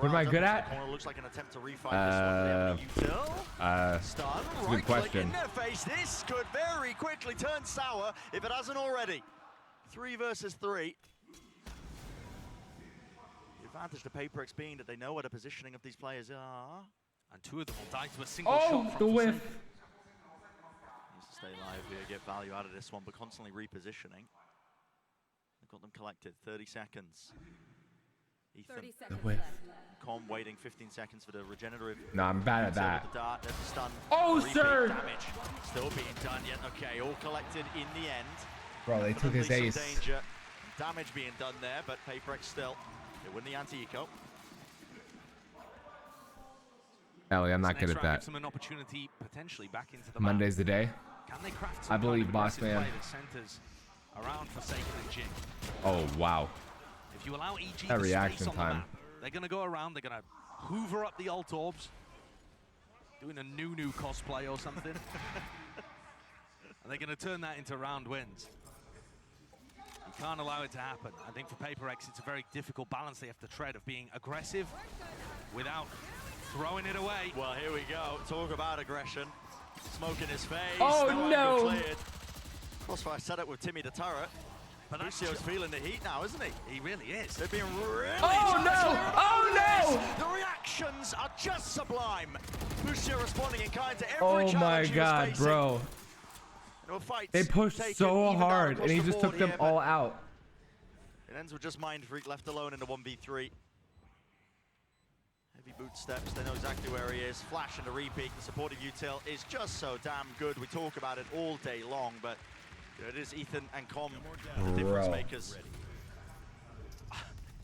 What am I good at? Corner looks like an attempt to refight this one. Util. Stun. a good Right click question. in their face. This could very quickly turn sour if it hasn't already. 3 versus 3. The advantage to PaperX being that they know where the positioning of these players are. And 2 of them will die to a single shot Oh, from the whiff. Forsaken. Needs to stay alive here, get value out of this one, but constantly repositioning. They've got them collected. 30 seconds. Ethan. The whiff. Com waiting 15 seconds for the regenerative. No, I'm bad at So that. with the dart, there's the stun. Oh, Repeat sir. Damage still being done yet. Okay, all collected in the end. Bro, they took his Definitely some ace. danger. Damage being done there, but PaperX still. They win the anti-eco. Ellie, I'm not This good next at round that. gives them an opportunity potentially back into the Monday's the day. map. Can they craft I believe, some boss aggressive man. play that centers around Forsaken and Jing? Oh, wow. If you allow EG That the reaction space on time. the map, they're going to go around, they're going to hoover up the alt orbs, doing a new cosplay or something. And they're going to turn that into round wins. can't allow it to happen. I think for PRX, it's a very difficult balance they have to tread of being aggressive without throwing it away. Well, here we go. Talk about aggression. Smoke in his face. Oh, no. Cleared. Crossfire set up with Timmy the turret. But Lucio's feeling the heat now, isn't he? He really is. They've been really Oh, no. Oh, no. The reactions are just sublime. Lucio responding in kind to every Oh, challenge my he was God, facing. bro. No fights They pushed taken so even down hard, across and he the just board took them here, all but out. It ends with just Mind Freak left alone in the 1v3. Heavy boot steps, they know exactly where he is. Flash and the repeat, the supportive util is just so damn good. We talk about it all day long, but you know, it is Ethan and Com, the difference makers.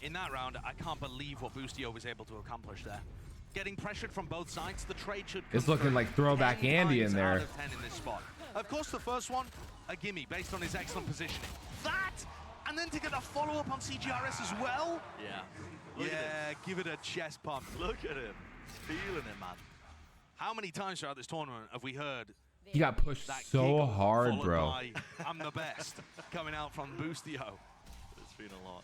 In that round, I can't believe what Boostio was able to accomplish there. Getting pressured from both sides, the trade should It's looking like throwback Andy in there. Out of 10 in this spot. Of course, the first one, a gimme based on his excellent positioning. That, and then to get a follow-up on CGRS as well. Yeah. Yeah, give it a chest pump. Look at him. He's feeling it, man. How many times throughout this tournament have we heard He got pushed that so giggle hard, followed bro. by, I'm the best, coming out from Boostio? It's been a lot.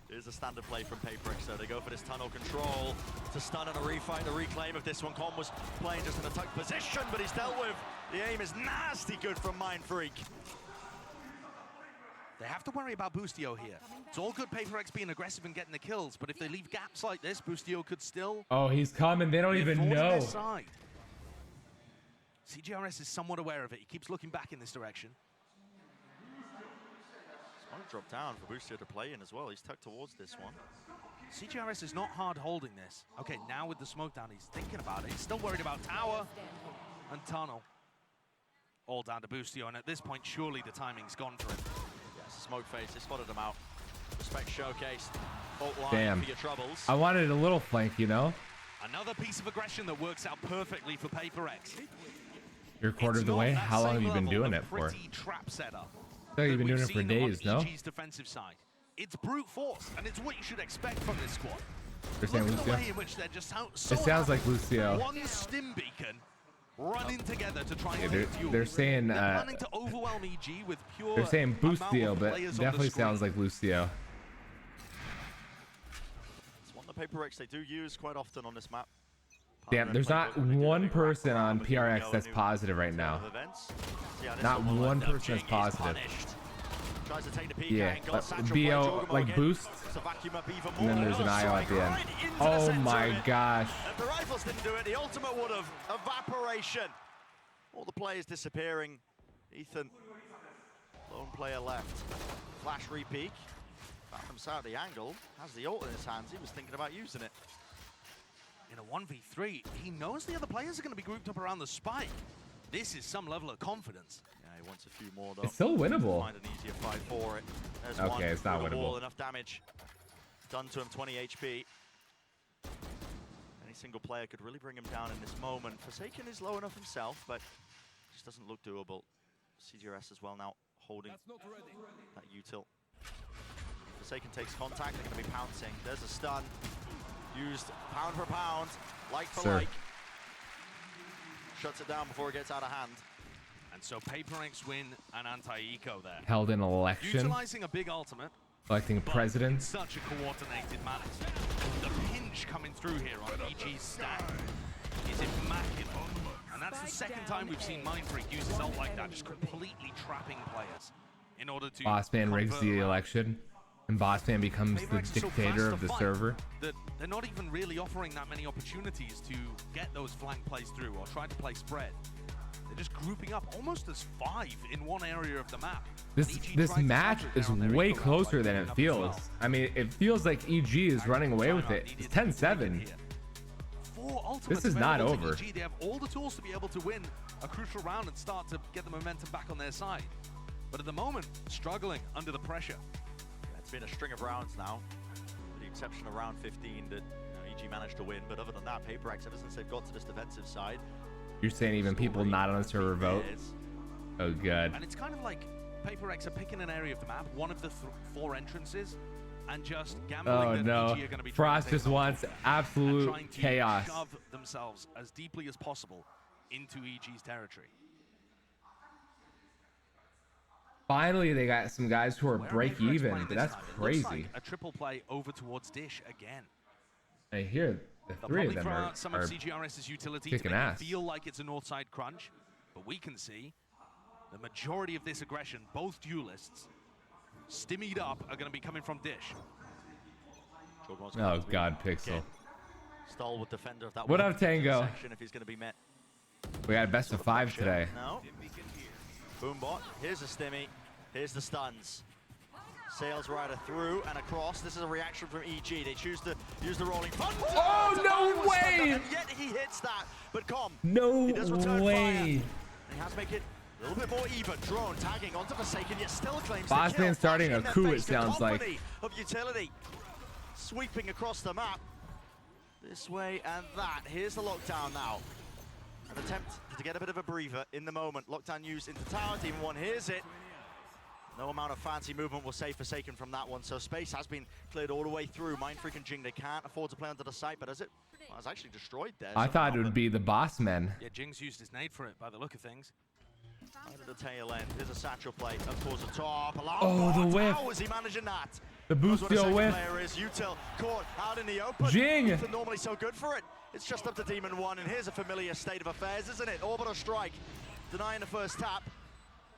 Here's a standard play from PRX, so they go for this tunnel control to stun and a refight, the reclaim of this one. Com was playing just in a tuck position, but he's dealt with. The aim is nasty good from Mind Freak. They have to worry about Boostio here. It's all good PRX being aggressive and getting the kills, but if they leave gaps like this, Boostio could still... Oh, he's coming. They don't even know. Side. CGRS is somewhat aware of it. He keeps looking back in this direction. Smoke drop down for Boostio to play in as well. He's tucked towards this one. CGRS is not hard holding this. Okay, now with the smoke down, he's thinking about it. He's still worried about tower and tunnel. All down to Boostio, and at this point, surely the timing's gone for him. Yes, smoke face. They spotted him out. Respect showcased. Fault line Damn. for your troubles. I wanted a little flank, you know? Another piece of aggression that works out perfectly for PRX. You're a quarter of the way. How long have you been doing it for? Trap setup. I feel like you've been doing it for days, no? EG's defensive side. It's brute force, and it's what you should expect from this squad. They're saying Look at the Lucio? way in which they're just so It sounds like Lucio. One stim beacon running together to try and Yeah, they're saying they're planning to overwhelm EG with pure they're saying Boostio, amount of but players on the definitely screen. sounds like Lucio. It's one of the PRX they do use quite often on this map. Damn, there's not one person on PRX that's positive right now. Not one person that's positive. Tries to take the peak Yeah, angle. Satchel BO, play, like again. boost, To vacuum up even and then more. there's an IO at the end. Right into the Oh center my of it. gosh. If the rifles didn't do it, the ultimate would have. Evaporation. All the players disappearing. Ethan, lone player left. Flash re-peek. Found himself at the angle. Has the ult in his hands. He was thinking about using it. In a 1v3, he knows the other players are going to be grouped up around the spike. This is some level of confidence. Yeah, he wants a few more though. It's still winnable. Find an easier fight for it. There's Okay, one. it's not Through the wall, winnable. enough damage done to him, 20 HP. Any single player could really bring him down in this moment. Forsaken is low enough himself, but just doesn't look doable. CGRS as well now holding that util. Forsaken takes contact, they're going to be pouncing. There's a stun. Used pound for pound, like for like. Shuts it down before it gets out of hand. And so PRX win an anti-eco there. Held an election, Utilizing a big ultimate, electing but in presidents. such a coordinated manner. The pinch coming through here on EG's stack is immaculate. And that's the second time we've seen Mind Freak use his ult like that, just completely trapping players in order to Bossman rigs convert the around. election, and Bossman becomes the PRX are so dictator fast of to the fight server. that they're not even really offering that many opportunities to get those flank plays through or try to play spread. They're just grouping up almost as 5 in one area of the map. This match is way closer than it feels. I mean, it feels like EG is running away with it. It's 10-7. This is not over. EG. They have all the tools to be able to win a crucial round and start to get the momentum back on their side. But at the moment, struggling under the pressure. It's been a string of rounds now, with the exception of round 15 that EG managed to win. But other than that, PRX, ever since they've got to this defensive side, You're saying even people not on the server vote? Oh, good. And it's kind of like PRX are picking an area of the map, one of the 4 entrances, and just gambling Oh that no. EG are going to be Frost trying to just take wants and absolute trying to chaos. shove themselves as deeply as possible into EG's territory. Finally, they got some guys who are Where break PRX even, playing but this that's time? It looks crazy. like a triple play over towards Dish again. I hear the They'll three of probably them throw are out some of CGRS's utility to kicking make ass. it feel like it's a north side crunch, but we can see the majority of this aggression, both duelists, stimmied up, are going to be coming from Dish. Oh God, Pixel. Stalwart defender of that. What up, Tango? If he's going to be met. We got best of 5 today. No. Boombot. Here's a stimmy. Here's the stuns. Sails Rider through and across. This is a reaction from EG. They choose to use the rolling thunder. Oh, no way! And yet he hits that. But Com. No he does return way. Fire. He has to make it a little bit more even. Drone tagging onto Forsaken, yet still claims the Bossman kill. starting a In their coup, face, it sounds like. cacophony of utility. Sweeping across the map. This way and that. Here's the lockdown now. An attempt to get a bit of a breather in the moment. Lockdown used into tower. Team 1 hears it. No amount of fancy movement will save Forsaken from that one. So space has been cleared all the way through. Mindfreak and Jing, they can't afford to play under the site, but as it was actually destroyed there. I thought it would be the boss men. Yeah, Jing's used his nade for it by the look of things. Right at the tail end. Here's a satchel play. Of course, the top. Oh, the whiff. How is he managing that? The boost deal whiff. Player is Util caught out in the open. Jing. Ethan normally so good for it. It's just up to Demon 1, and here's a familiar state of affairs, isn't it? Orbital strike, denying the first tap.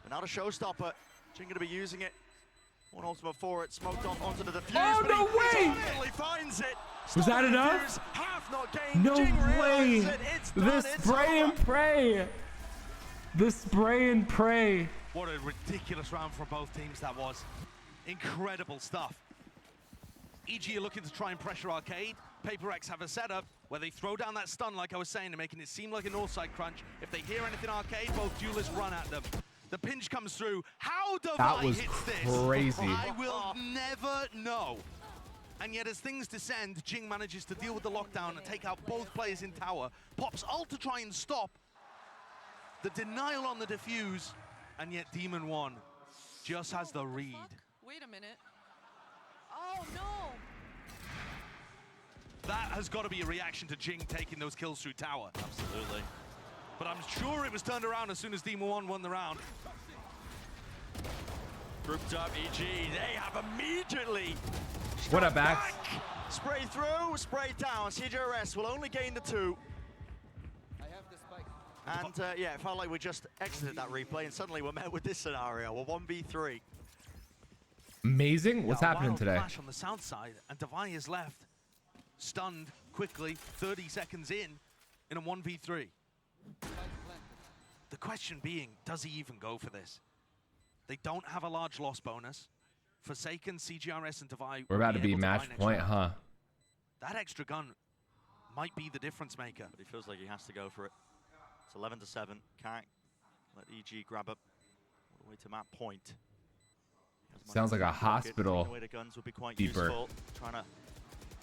But now the showstopper. Jing going to be using it. One ultimate for it, smoked on onto the defuse. Oh, but no he way! finally finds it. Was that Stop the enough? defuse, half not gained. No Jing way! realizes it. It's done, The it's spray over. and pray. The spray and pray. What a ridiculous round for both teams that was. Incredible stuff. EG are looking to try and pressure Arcade. PRX have a setup where they throw down that stun, like I was saying, and making it seem like a northside crunch. If they hear anything Arcade, both duelists run at them. The pinch comes through. How That was hits this? crazy. I will never know. And yet as things descend, Jing manages to deal with the lockdown and take out both players in tower. Pops ult to try and stop the denial on the defuse, and yet Demon 1 just has the read. Wait a minute. Oh no! That has got to be a reaction to Jing taking those kills through tower. Absolutely. But I'm sure it was turned around as soon as Demon 1 won the round. Grouped up, EG, they have immediately. What up, Axe? Back. Spray through, spray down. CJRS will only gain the 2. And yeah, it felt like we just exited that replay and suddenly we're met with this scenario. We're 1v3. Amazing. What's Yeah, happening wild today? Flash on the south side, and Devi is left, stunned quickly, 30 seconds in a 1v3. The question being, does he even go for this? They don't have a large loss bonus. Forsaken, CGRS, and Devi. We're about to be able match buy next point, round. huh? That extra gun might be the difference maker. But he feels like he has to go for it. It's 11-7. Can't let EG grab up all the way to map point. Sounds like a hospital Away the guns would be quite beeper. useful. Trying to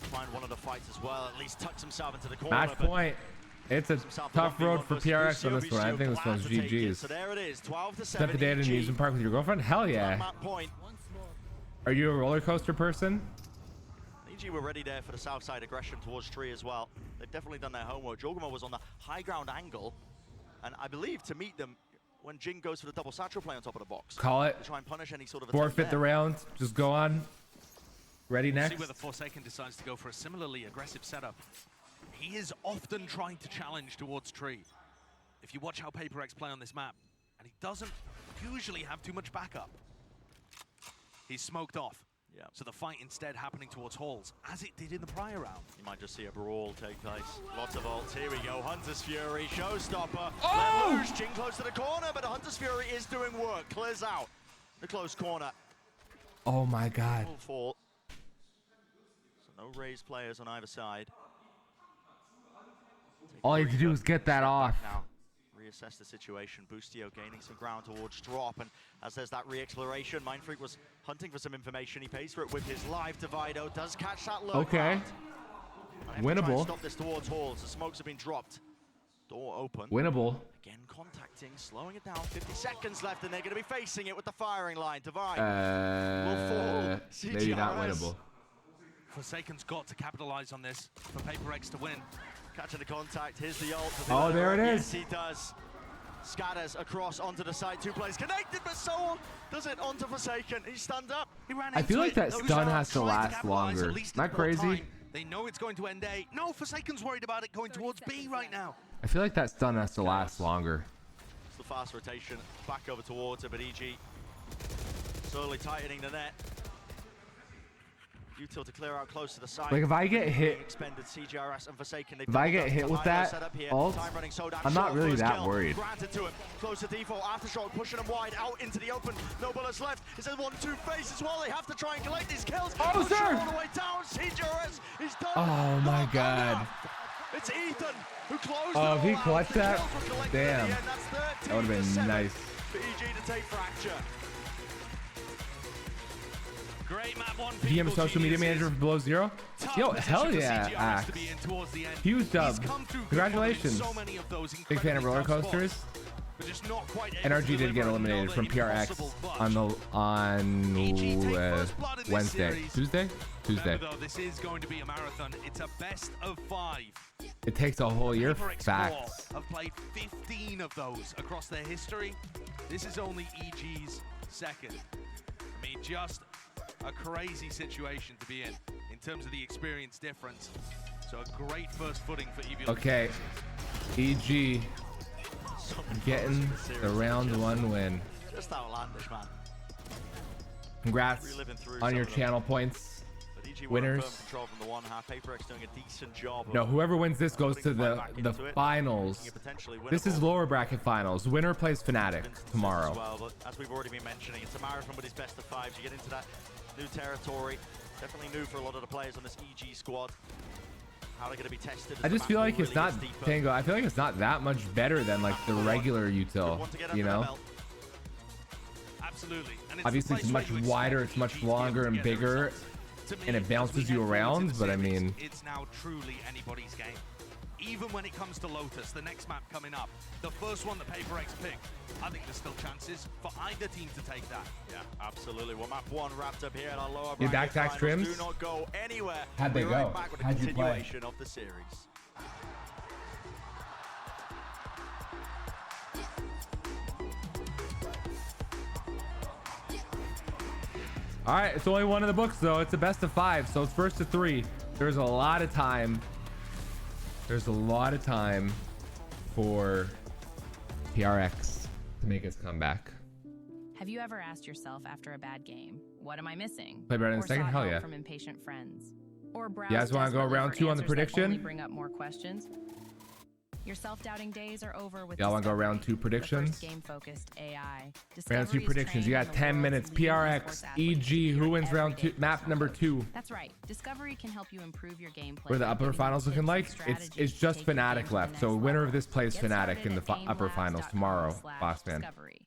find one of the fights as well. At least tucks himself into the corner. Match but point. It's a himself tough the 1v1 road for versus PRX on Lucio. this one. I Lucio think this glad one's to take it. GG's. So there it is, 12-7. Spent the day at an EG amusement park with your girlfriend? Hell on yeah. map point. Are you a roller coaster person? EG were ready there for the south side aggression towards Tree as well. They've definitely done their homework. Jorgamo was on the high ground angle, and I believe to meet them when Jing goes for the double satchel play on top of the box. Call it. To try and punish any sort of Forfeit the round. Just go on. Ready See next. whether Forsaken decides to go for a similarly aggressive setup. He is often trying to challenge towards Tree. If you watch how PRX play on this map, and he doesn't usually have too much backup. He's smoked off. Yeah. So the fight instead happening towards Halls, as it did in the prior round. You might just see a brawl take place. Lots of ults. Here we go. Hunter's Fury, showstopper. Oh! Let loose. Jing close to the corner, but Hunter's Fury is doing work. Clears out the close corner. Oh my God. Full fall. So no raised players on either side. All you have to do is get that off. Now, reassess the situation. Boostio gaining some ground towards drop, and as there's that re-exploration, Mindfreak was hunting for some information. He pays for it with his live. Divido does catch that low Okay. ground. And they have to try and Winnable. stop this towards Halls. The smokes have been dropped. Door open. Winnable. Again contacting, slowing it down. 50 seconds left, and they're going to be facing it with the firing line. Divide. Maybe not CGRS. winnable. Forsaken's got to capitalize on this for PRX to win. Catching the contact. Here's the ult. Oh, there it is. Yes, he does. Scatters across onto the side. 2 players connected, but so does it onto Forsaken. He stands up. He ran I feel into like it. that Those stun are has to trying last capitalize, longer. at least Not it's more crazy. time. They know it's going to end A. No, Forsaken's worried about it going towards B right now. I feel like that stun has to last longer. It's the fast rotation back over towards it, but EG slowly tightening the net. Util to clear out close to the side. Like if I get hit, Expended CGRS and Forsaken. if I get hit with that ult, I'm not really that worried. Granted to him. Close to default. Aftershock pushing him wide out into the open. No bullets left. It's a 1-2 face as well. They have to try and collect these kills. Oh, Push sir! all the way down. CGRS is done. Oh my god. It's Ethan who closed Oh, if he it all out. clutched The that, kills were collected damn. at the end. That's That would have 13-7 been nice. for EG to take Fracture. Great map one. DM social media manager for Below Zero. Yo, hell yeah, Axe. Huge dub. Congratulations. Big fan of roller coasters. NRG did get eliminated from PRX on Wednesday. Tuesday? Tuesday. Remember, though, this is going to be a marathon. It's a best of 5. It takes a whole year. PRX Facts. have played 15 of those across their history. This is only EG's second. I mean, just a crazy situation to be in terms of the experience difference. So a great first footing for Evil. Okay. EG getting the round 1 win. Just outlandish, man. Congrats on your channel points. Winners. Control from the one half. PRX doing a decent job. No, whoever wins this goes to the finals. This is lower bracket finals. Winner plays Fnatic tomorrow. Well, but as we've already been mentioning, it's a marathon, but it's best of 5. You get into that new territory. Definitely new for a lot of the players on this EG squad. How they're going to be tested. I just feel like it's not Tango. I feel like it's not that much better than like the regular util, you know? Absolutely. Obviously, it's much wider, it's much longer and bigger, and it bounces you around. But I mean, it's now truly anybody's game. Even when it comes to Lotus, the next map coming up, the first one that PRX picked, I think there's still chances for either team to take that. Yeah, absolutely. Well, map 1 wrapped up here at our lower your bracket backpack finals. trims. Do not go anywhere. How'd they We're go? right back with a How'd you play? continuation of the series. All right, it's only one of the books though. It's a best of 5, so it's first to 3. There's a lot of time. There's a lot of time for PRX to make its comeback. Have you ever asked yourself after a bad game, what am I missing? Play better in a Or second? sought Hell help yeah. from impatient friends? Or browse You guys want to go desperately round for 2 on the answers that prediction? only bring up more questions? Your self-doubting days are over with Y'all want to go Discovery, round 2 the predictions? first game-focused AI. Round 2 Discovery is predictions. You trained got on the 10 world's minutes. leading PRX, esports athletes EG. Who for wins round everyday 2? Map number 2. That's right. Discovery can help you improve your gameplay. Where the by upper giving you finals tips looking and like? strategies It's to just take your game Fnatic to the left. next So winner of level. this plays Get Fnatic started in the at upper finals tomorrow. Boss man. gamelabs.com/discovery.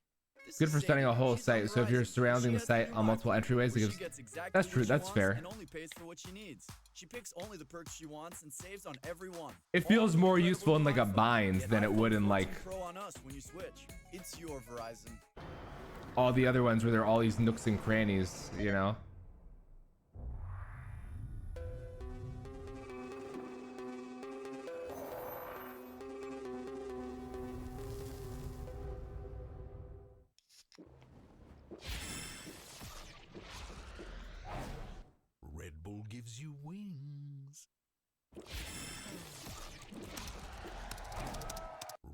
Good for studying a whole site. So if you're surrounding the site on multiple entryways, it gives. That's true. That's fair. And only pays for what she needs. She picks only the perks she wants and saves on every one. It feels more useful in like a binds than it would in like Pro on us when you switch. It's your Verizon. all the other ones where there are all these nooks and crannies, you know? Red Bull gives you wings.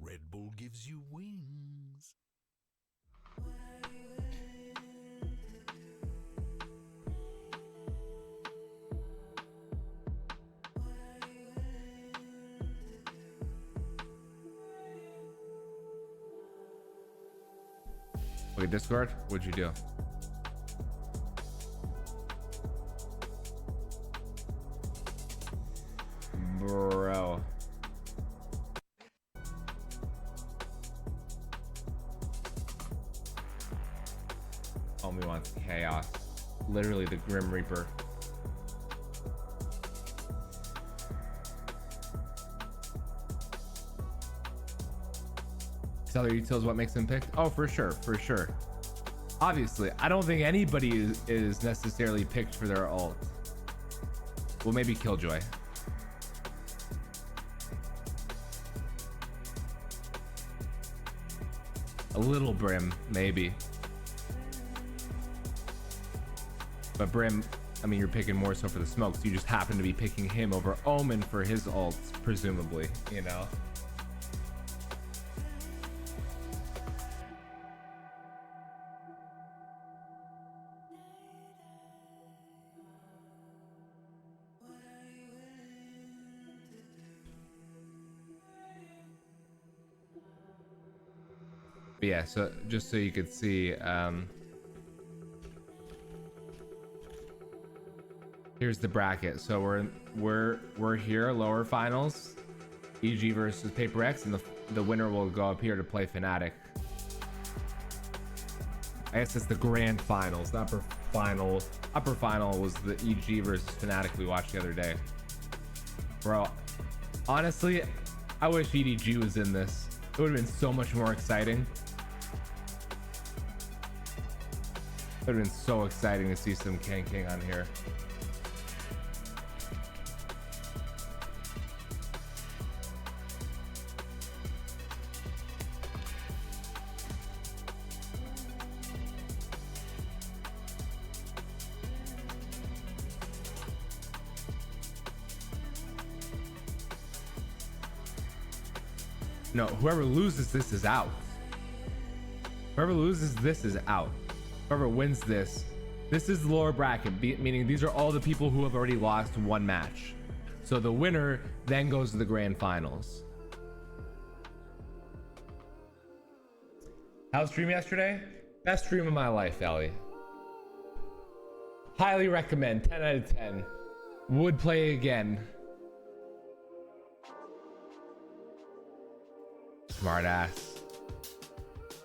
Red Bull gives you wings. Wait, Discord? What'd you do? Bro. Homie wants chaos. Literally the Grim Reaper. Seller utils what makes him picked? Oh, for sure, for sure. Obviously, I don't think anybody is necessarily picked for their ult. Well, maybe Killjoy. A little Brim, maybe. But Brim, I mean, you're picking more so for the smokes. You just happen to be picking him over Omen for his ults, presumably, you know? But yeah, so just so you could see, here's the bracket. So we're here, lower finals, EG versus PRX, and the winner will go up here to play Fnatic. I guess it's the grand finals. The upper final was the EG versus Fnatic we watched the other day. Bro, honestly, I wish EDG was in this. It would have been so much more exciting. It would have been so exciting to see some King on here. No, whoever loses this is out. Whoever loses this is out. Whoever wins this is the lower bracket, meaning these are all the people who have already lost one match. So the winner then goes to the grand finals. How's stream yesterday? Best stream of my life, Ellie. Highly recommend, 10 out of 10. Would play again. Smart ass.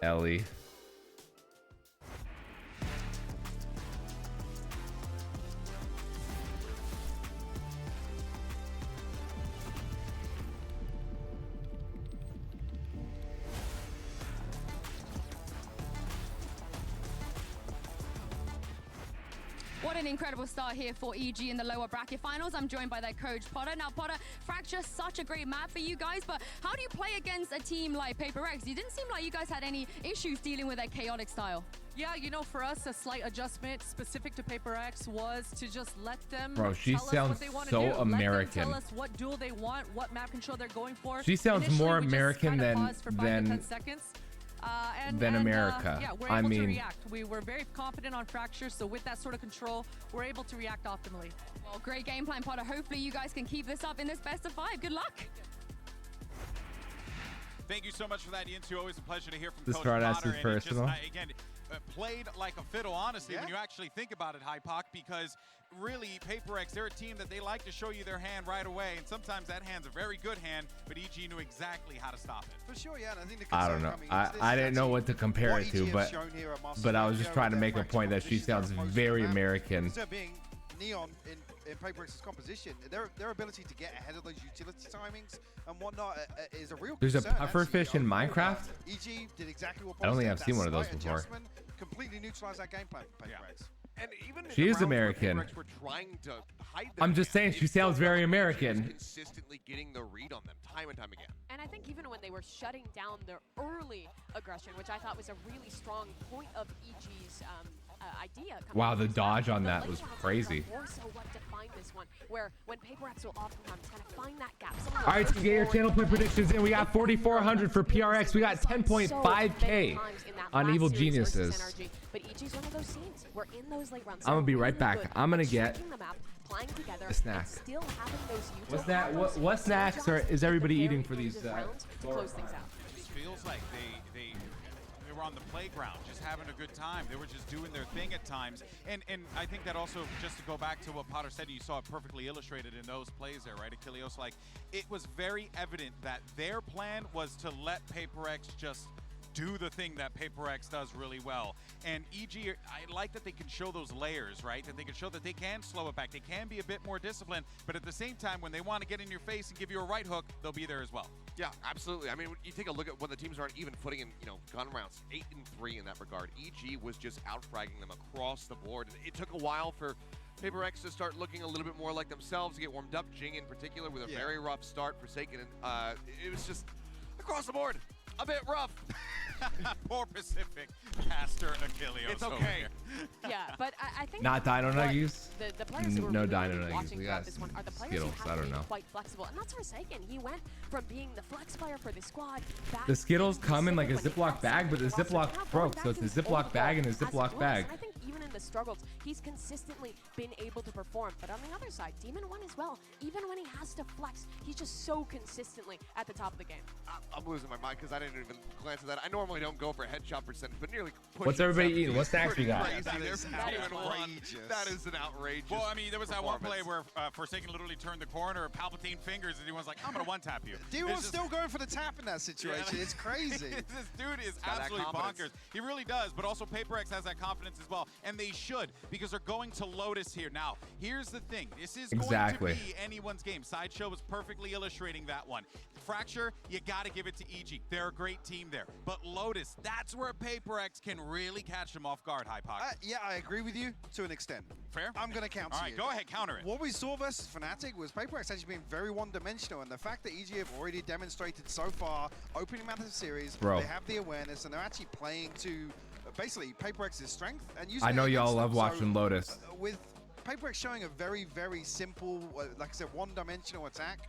Ellie. What an incredible start here for EG in the lower bracket finals. I'm joined by their coach, Potter. Now, Potter, Fracture, such a great map for you guys, but how do you play against a team like PRX? You didn't seem like you guys had any issues dealing with their chaotic style. Yeah, you know, for us, a slight adjustment specific to PRX was to just let them Bro, she tell us sounds what they want so to do. American. Let them tell us what duel they want, what map control they're going for. She sounds Initially, more we just American kinda paused for 5 to 10 seconds. Than America. Yeah, we're able to react. We were very confident on Fracture, so with that sort of control, we're able to react optimally. Well, great game plan, Potter. Hopefully you guys can keep this up in this best of 5. Good luck. Thank you so much for that, Yinsu. Always a pleasure to hear from This Coach Potter. Potter. And Personal. Again, played like a fiddle, honestly, when you actually think about it, Hypoc, because really, PRX, they're a team that they like to show you their hand right away, and sometimes that hand's a very good hand, but EG knew exactly how to stop it. For sure, yeah, and I think I don't know. I didn't know what to compare it to, but I was just trying to make a point that she sounds very American. Instead of being Neon in PRX's composition, their ability to get ahead of those utility timings and whatnot is a real There's a concern, pufferfish in Minecraft? EG did exactly what I don't think I've that seen one of those slight before. adjustment completely neutralized that game plan for PRX. And even She is American. Were trying to hide I'm just saying she sounds very American. Consistently getting the read on them time and time again. And I think even when they were shutting down their early aggression, which I thought was a really strong point of EG's idea. Wow, the dodge on that was crazy. Also what defined this one, where when PRX will oftentimes kind of find that gap. All right, to get your channel play predictions in, we got 4,400 for PRX. We got 10.5K on Evil Genuises. But EG's one of those scenes. We're in those late rounds. I'm gonna be right back. I'm gonna get playing together, a snack. still having those What's that? What snacks is everybody eating for these? to close things out. It just feels like they were on the playground, just having a good time. They were just doing their thing at times. And I think that also, just to go back to what Potter said, you saw it perfectly illustrated in those plays there, right, Achilleos? Like, it was very evident that their plan was to let PRX just do the thing that PRX does really well. And EG, I like that they can show those layers, right? That they can show that they can slow it back. They can be a bit more disciplined, but at the same time, when they want to get in your face and give you a right hook, they'll be there as well. Yeah, absolutely. I mean, you take a look at when the teams aren't even putting in, gun rounds, 8-3 in that regard. EG was just out-fragging them across the board. It took a while for PRX to start looking a little bit more like themselves, to get warmed up. Jing in particular with a very rough start. Forsaken, it was just across the board. a bit rough. Poor Pacific Pastor Achilles. It's okay. Yeah, but I think Not Dino Nuggies? The players who were No really Dino Nuggies. watching We throughout got this one are the players Skittles. who have I don't been know. quite flexible. And not forsaken. He went from being the flex player for the squad back The Skittles to come in like a Pacific when he Ziploc bag, but the absolutely lost it. Ziploc Now going broke, back so it's to a his old Ziploc bag and a role as Ziploc it was. bag. And I think even in the struggles, he's consistently been able to perform. But on the other side, Demon 1 as well. Even when he has to flex, he's just so consistently at the top of the game. I'm losing my mind because I didn't even glance at that. I normally don't go for headshot percentage, but nearly pushing What's everybody 70 eating? What is snacks we pretty got? crazy. That There's is not even one. outrageous. That is an outrageous. Well, I mean, there was that one play performance. where Forsaken literally turned the corner, Palpatine fingers, and he was like, I'm going to one-tap you. D1's It's still going for the tap in that situation. It's crazy. This dude is got that absolutely confidence. bonkers. He really does, but also PaperX has that confidence as well, and they should, because they're going to Lotus here. Now, here's the thing. This is Exactly. going to be anyone's game. Sideshow was perfectly illustrating that one. Fracture, you got to give it to EG. They're a great team there. But Lotus, that's where PaperX can really catch them off guard, Hypox. Yeah, I agree with you to an extent. Fair? I'm going to counter All right, you. go ahead, counter it. What we saw versus Fnatic was PaperX actually being very one-dimensional, and the fact that EG have already demonstrated so far, opening map of the series, Bro. they have the awareness, and they're actually playing to basically PaperX's strength. And using I know it y'all against love them. watching So, Lotus. with PaperX showing a very, very simple, like I said, one-dimensional attack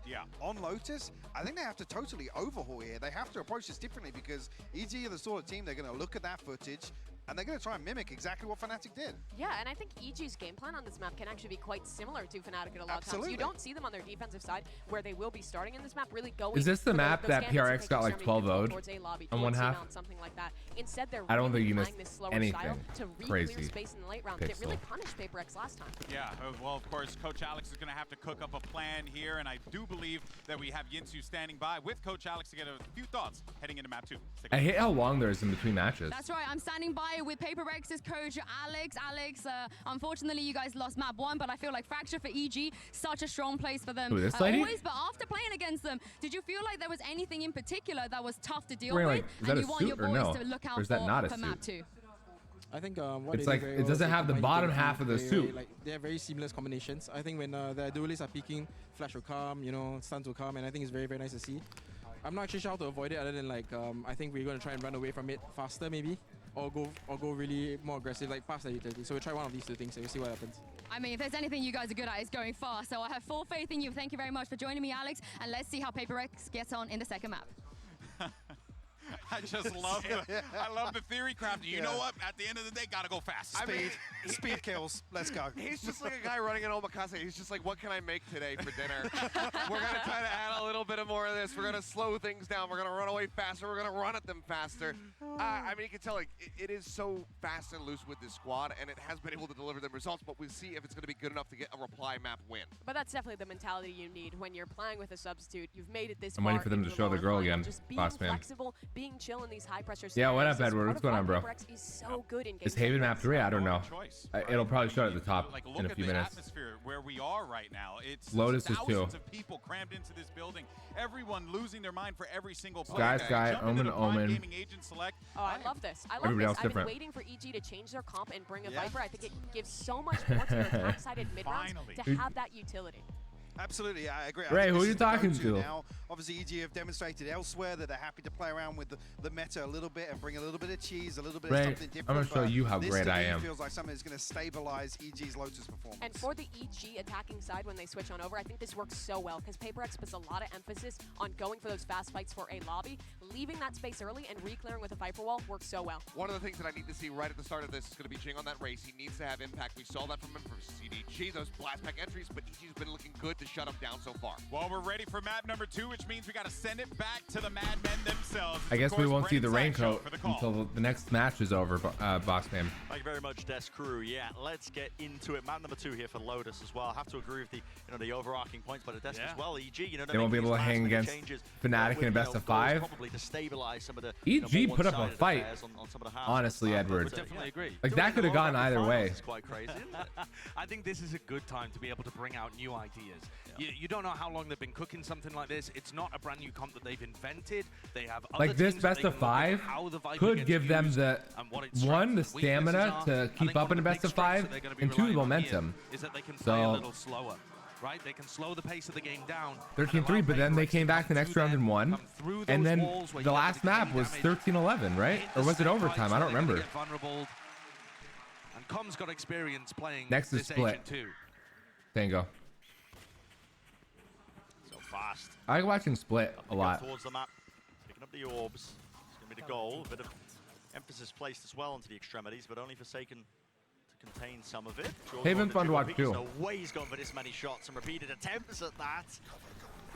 on Lotus, I think they have to totally overhaul here. They have to approach this differently because EG are the sort of team they're going to look at that footage and they're going to try and mimic exactly what Fnatic did. Yeah, and I think EG's game plan on this map can actually be quite similar to Fnatic at a lot of times. Absolutely. You don't see them on their defensive side, where they will be starting in this map, really going. Is this the for map those that gambits PRX take got like extremely 12 control owed towards A lobby, on one towards half? C-mount, something like that. Instead, they're I don't really think you playing missed this slower anything style to re-clear crazy. space in the late round. That Pixel. really punished PaperX last time. Yeah, well, of course, Coach Alex is going to have to cook up a plan here, and I do believe that we have Yinsu standing by with Coach Alex to get a few thoughts heading into map 2. I hate how long there is in between matches. That's right. I'm standing by with PaperX's coach, Alex. Unfortunately, you guys lost map 1, but I feel like Fracture for EG, such a strong place for them. Who, this lady? Always, but after playing against them, did you feel like there was anything in particular that was tough to deal Wearing, with? like, is that and a you want suit your or boys no? to look out Or is that not a for map suit? 2? I think what It's they like, do very it well is doesn't they have the combine bottom different half of the very, suit. Like, they have very seamless combinations. I think when the duelists are peeking, Flash will come, you know, stuns will come, and I think it's very, very nice to see. I'm not actually sure how to avoid it other than like, I think we're going to try and run away from it faster maybe, or go really more aggressive, like past the utility. So we'll try one of these two things and we'll see what happens. I mean, if there's anything you guys are good at, it's going fast. So I have full faith in you. Thank you very much for joining me, Alex. And let's see how PaperX gets on in the second map. I just love the theory crafting. You know what? At the end of the day, gotta go fast. Speed kills. Let's go. He's just like a guy running an omakase. He's just like, what can I make today for dinner? We're going to try to add a little bit of more of this. We're going to slow things down. We're going to run away faster. We're going to run at them faster. I mean, you can tell like it is so fast and loose with this squad, and it has been able to deliver them results, but we'll see if it's going to be good enough to get a reply map win. But that's definitely the mentality you need when you're playing with a substitute. You've made it this I'm far waiting for them into to the show the lower girl final. again, Just being boss man. flexible, being chill in these high pressure Yeah, what up, scenarios is Edward? part What's of going why on, bro? PaperX is so good in Is games Haven like map this. 3? I don't know. Choice, It'll probably show it at the top Like, in look a at few the minutes. atmosphere where we are right now. It's Lotus is thousands too. of people crammed into this building. Everyone losing their mind for every single play. Sky, Sky, Jump into Omen, the Prime Omen. Gaming Agent Select. Oh, I love this. I love Everybody this. else I've different. been waiting for EG to change their comp and bring a Viper. I think it gives so much more to their attack-sided mid-rounds to have that utility. Absolutely, I agree. Ray, I think who this are you is the talking go-to to? Now, obviously, EG have demonstrated elsewhere that they're happy to play around with the meta a little bit and bring a little bit of cheese, a little bit Ray, of something different. I'm gonna show but you how this great to I me am. feels like something that's going to stabilize EG's Lotus performance. And for the EG attacking side when they switch on over, I think this works so well because PaperX puts a lot of emphasis on going for those fast fights for a lobby. Leaving that space early and re-clearing with a Viper wall works so well. One of the things that I need to see right at the start of this is going to be Jing on that race. He needs to have impact. We saw that from him for CDG, those blast pack entries, but EG's been looking good to shut him down so far. Well, we're ready for map number 2, which means we got to send it back to the madmen themselves. I guess Of we course, won't see the Brendan Sideshow raincoat for the call. until the next match is over, boss man. Thank you very much, Des Crew. Yeah, let's get into it. Map number 2 here for Lotus as well. I have to agree with the overarching points, but Des as well. EG, They won't be able to hang against Fnatic in a best of 5. Probably to stabilize some of the EG put up a fight. On some of the halves. Honestly, Edward. Definitely agree. Like that could have gone either way. It's quite crazy, isn't it? I think this is a good time to be able to bring out new ideas. You don't know how long they've been cooking something like this. It's not a brand new comp that they've invented. They have other Like this teams that best they of can look at 5 how the Viper could gets give them used the and what its one, the strengths and weaknesses stamina are. to I keep think up one in of the the best big of 5, strengths that they're gonna be and 2, the relying on here momentum. is that they can play a So little slower. right? They can slow the pace of the game down. 13-3, but then they came back the next round and won. And then the last map was 13-11, right? Or was it overtime? I don't remember. Vulnerable. And Com's got experience playing Next is this Split. agent too. Tango. So fast. I like watching Split a lot. Towards the map, picking up the orbs. It's going to be the goal. A bit of emphasis placed as well onto the extremities, but only Forsaken to contain some of it. Haven fun to watch too. No way he's gone for this many shots and repeated attempts at that.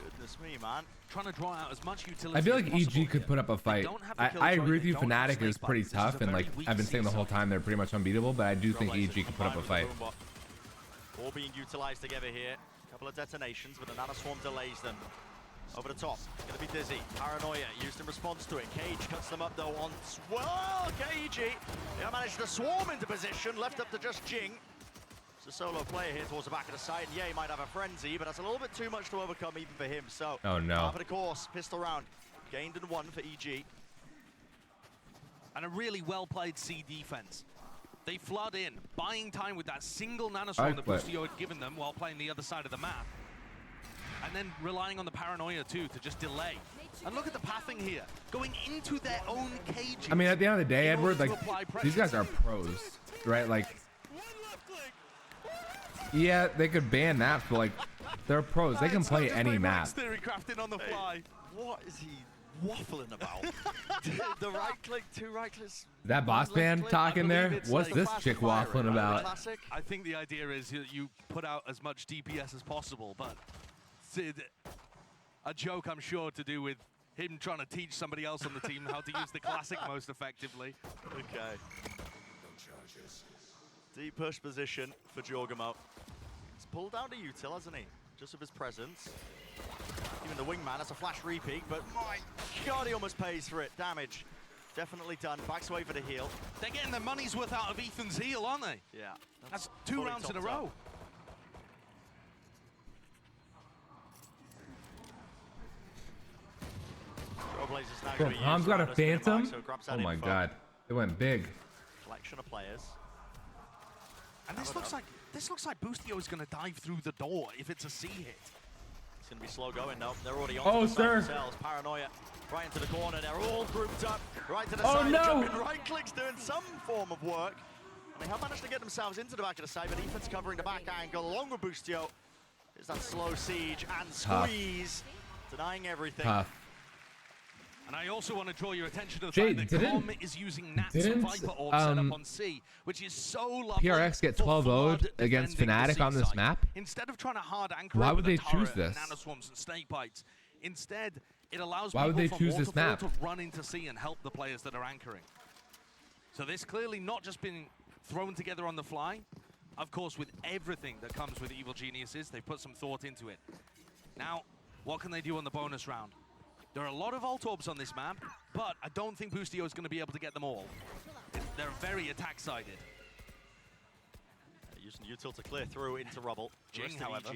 Goodness me, man. Trying to draw out as much utility. I feel like EG could put up a fight. I agree with you. Fnatic is pretty tough, and like I've been saying the whole time, they're pretty much unbeatable. But I do think EG could put up a fight. All being utilized together here. A couple of detonations, but the Nanoswarm delays them. Over the top, gonna be Dizzy. Paranoia used in response to it. Cage cuts them up though on well, KG. They managed to swarm into position, left up to just Jing. It's a solo player here towards the back of the site, and yeah, he might have a frenzy, but that's a little bit too much to overcome even for him. So, oh no. Half of the course, pistol round, gained and won for EG. And a really well-played C defense. They flood in, buying time with that single Nanoswarm that Boostio had given them while playing the other side of the map. And then relying on the Paranoia too to just delay. And look at the pathing here, going into their own cages. I mean, at the end of the day, Edward, like these guys are pros, right? Like, yeah, they could ban maps, but like they're pros. They can play any map. Theory crafting on the fly. What is he waffling about? The right click, two right clicks. That boss man talking there? What's like this chick waffling about? I think the idea is you put out as much DPS as possible, but a joke I'm sure to do with him trying to teach somebody else on the team how to use the classic most effectively. Okay. Deep push position for Jorgamo. He's pulled down to util, hasn't he? Just with his presence. Even the wingman has a flash repeat, but my God, he almost pays for it. Damage definitely done. Backs away for the heal. They're getting their money's worth out of Ethan's heal, aren't they? Yeah. That's 2 rounds in a row. Bro, Palm's got a Phantom? Oh my God. It went big. Collection of players. And this looks like Boostio is going to dive through the door if it's a C hit. It's going to be slow going though. They're already on themselves. Paranoia right into the corner. They're all grouped up right to the side. No. Right clicks doing some form of work. And they have managed to get themselves into the back of the side, but Ethan's covering the back angle along with Boostio. There's that slow siege and squeeze, denying everything. Tough. And I also want to draw your attention to the fact that Com is using Nats and Viper Orb set up on C, which is so lovely. PRX get 12-0'd against Fnatic on this map? Instead of trying to hard anchor Why would the they choose turret this? and Nanoswarms and Snake Bites, instead it allows Why would people they from choose this waterfall map? to run into C and help the players that are anchoring. So this clearly not just been thrown together on the fly. Of course, with everything that comes with Evil Genuises, they've put some thought into it. Now, what can they do on the bonus round? There are a lot of ult orbs on this map, but I don't think Boostio is going to be able to get them all. They're very attack-sided. Using util to clear through into rubble. Jing, however.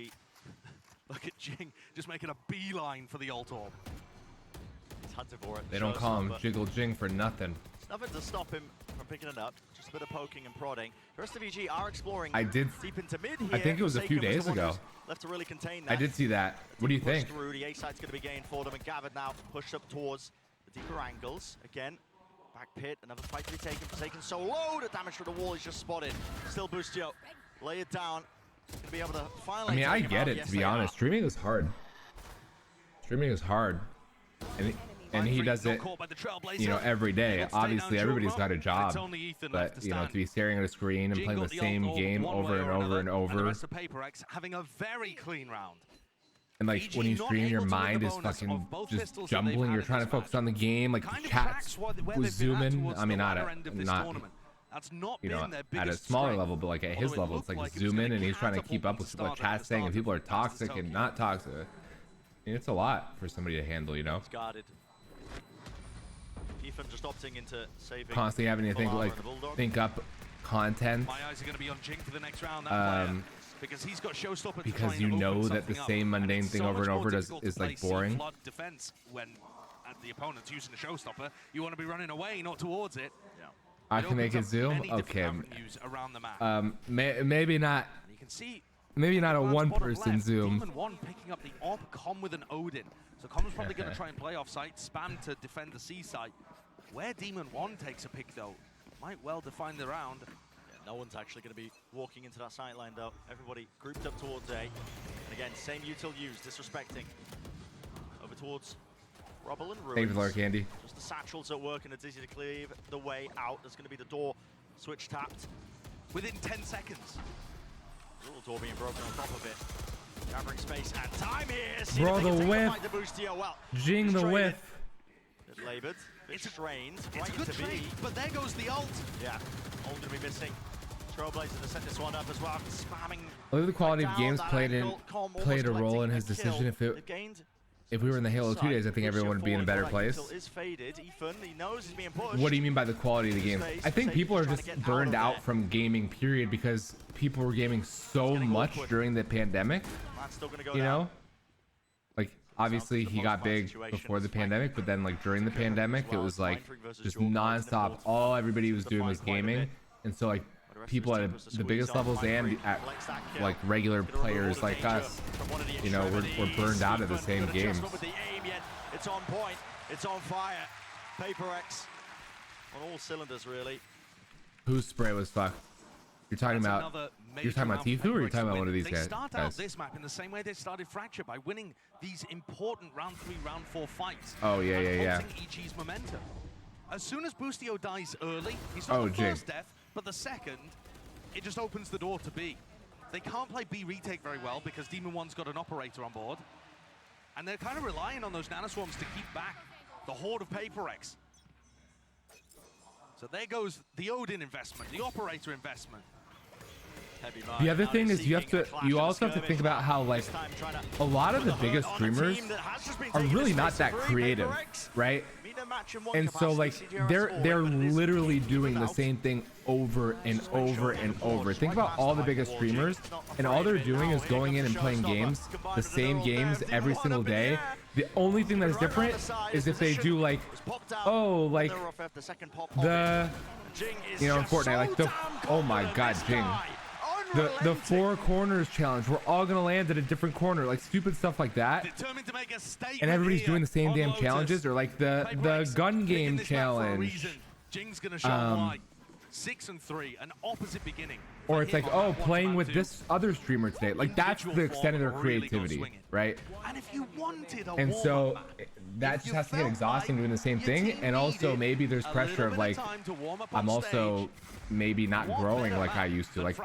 Look at Jing just making a beeline for the ult orb. He's hunting for it. They don't call him Jiggle Jing for nothing. It's nothing to stop him from picking it up. Just a bit of poking and prodding. The rest of EG are exploring deep into mid here. I think it was a few days ago. Left to really contain that. I did see that. What do you think? Through, the A side's going to be gained for them, and Gavid now pushed up towards the deeper angles. Again, back pit, another fight to be taken. Forsaken so low, the damage to the wall is just spotted. Still Boostio, lay it down. Gonna be able to finally. I mean, I get it, to be honest. Streaming is hard. Streaming is hard. And he does it, you know, every day. Obviously, everybody's got a job, but you know, to be staring at a screen and playing the same game over and over and over. The rest of PaperX having a very clean round. And like when you stream, your mind is fucking just jumbling. You're trying to focus on the game. Like the chat was zooming. I mean, not you know, at a smaller level, but like at his level, it's like zooming, and he's trying to keep up with what chat's saying, and people are toxic and not toxic. I mean, it's a lot for somebody to handle, you know. Ethan just opting into saving. Constantly having to think up content. My eyes are going to be on Jing for the next round. Because he's got showstopper. Because you know that the same mundane thing over and over is like boring. Defense when the opponent's using a showstopper, you want to be running away, not towards it. Yeah. I can make it zoom. Okay. Around the map. Maybe not. You can see Maybe not a one-person zoom. Demon 1 picking up the op, Com with an Odin. So Com's probably going to try and play off site, spam to defend the C site. Where Demon 1 takes a pick though, might well define the round. Yeah, no one's actually going to be walking into that sight line though. Everybody grouped up towards A. And again, same util use, disrespecting. Over towards Rubble and Ruins. Thank you, Lord Candy. Just the satchels at work and it's easy to clear the way out. There's going to be the door switch tapped. Within 10 seconds. Little door being broken on top of it. Gathering space and time here. Bro, the whiff. Jing the whiff. Bit labored, bit strained. It's Right a good into trade, B. but there goes the ult. Yeah, ult gonna be missing. Trailblazer to set this one up as well. Spamming. I believe the quality of down games that played angle. Com played a almost role in collecting his a kill. decision. They've gained If we were in the Halo 2 days, I think everyone would be in a better place. Is faded. Ethan, he knows he's being pushed. What do you mean by the quality of the game? I think people are just burned out from gaming, period, because people were gaming so much during the pandemic. You know? Like, obviously, he got big before the pandemic, but then, like, during the pandemic, it was, like, just non-stop. All everybody was doing was gaming. And so, like, people at the biggest levels and at, like, regular players like us, you know, we're burned out of the same games. It's on point. It's on fire. PaperX on all cylinders, really. Whose spray was fucked? You're talking about Tfue, or you're talking about one of these guys? They start out this map in the same way they started Fracture, by winning these important round 3, round 4 fights. Oh, yeah, yeah. EG's momentum. As soon as Boostio dies early, he's not the first death, but the second, it just opens the door to B. They can't play B retake very well because Demon 1's got an operator on board. And they're kind of relying on those nanoswarms to keep back the horde of PaperX. So there goes the Odin investment, the operator investment. The other thing is you also have to think about how, like, a lot of the biggest streamers are really not that creative, right? And so, like, they're literally doing the same thing over and over and over. Think about all the biggest streamers, and all they're doing is going in and playing games, the same games every single day. The only thing that is different is if they do, like, oh, like the, you know, in Fortnite, like the, oh my god, Jing. The 4 corners challenge. We're all gonna land at a different corner, like stupid stuff like that. And everybody's doing the same damn challenges, or like the gun game challenge. Jing's gonna show why. 6 and 3, an opposite beginning. Or it's like, oh, playing with this other streamer today. Like, that's the extent of their creativity, right? And if you wanted a and so that just has to get exhausting doing the same thing. And also maybe there's pressure of like, I'm also maybe not growing like I used to. Like,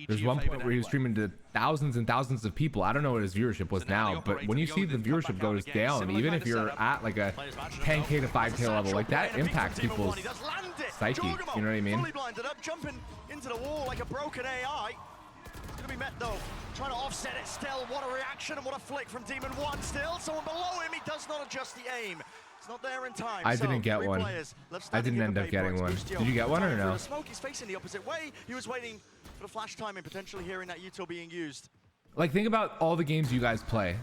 there's one point where he was streaming to thousands and thousands of people. I don't know what his viewership was now, but when you see the viewership goes down, even if you're at like a 10K to 5K level, like that impacts people's psyche. You know what I mean? Blinded up, jumping into the wall like a broken AI. It's gonna be met though, trying to offset it still. What a reaction and what a flick from Demon 1 still. Someone below him, he does not adjust the aim. It's not there in time. I didn't get one. I didn't end up getting one. Did you get one or no? Smoke is facing the opposite way. He was waiting for the flash time and potentially hearing that util being used. Like, think about all the games you guys play.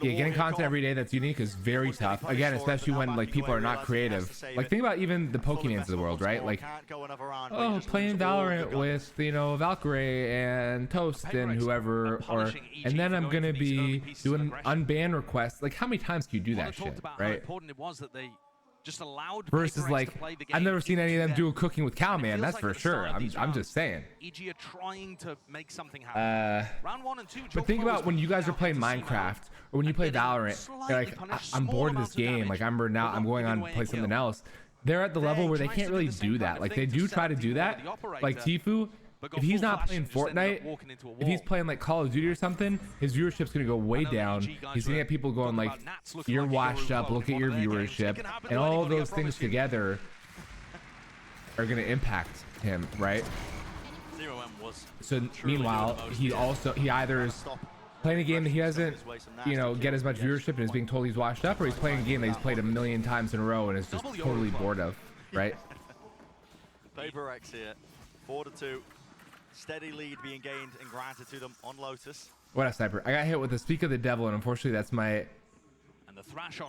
Yeah, getting content every day that's unique is very tough. Again, especially when like people are not creative. Like, think about even the Pokemans of the world, right? Like, oh, playing Valorant with, you know, Valkyrie and Toast and whoever, or and then I'm gonna be doing unban requests. Like, how many times can you do that shit, right? Important it was that they just allowed versus like, I've never seen any of them do cooking with Cowman. That's for sure. I'm just saying. EG are trying to make something happen. Round 1 and 2. But think about when you guys are playing Minecraft or when you play Valorant. You're like, I'm bored of this game. Like, I'm bored now. I'm going on to play something else. They're at the level where they can't really do that. Like, they do try to do that. Like Tfue, if he's not playing Fortnite, if he's playing like Call of Duty or something, his viewership's gonna go way down. He's gonna get people going like, you're washed up, look at your viewership, and all those things together are gonna impact him, right? So meanwhile, he either is playing a game that he doesn't, you know, get as much viewership and is being told he's washed up, or he's playing a game that he's played a million times in a row and is just totally bored of, right? PaperX here, 4-2. Steady lead being gained and granted to them on Lotus. What a sniper. I got hit with a Speak of the Devil, and unfortunately that's my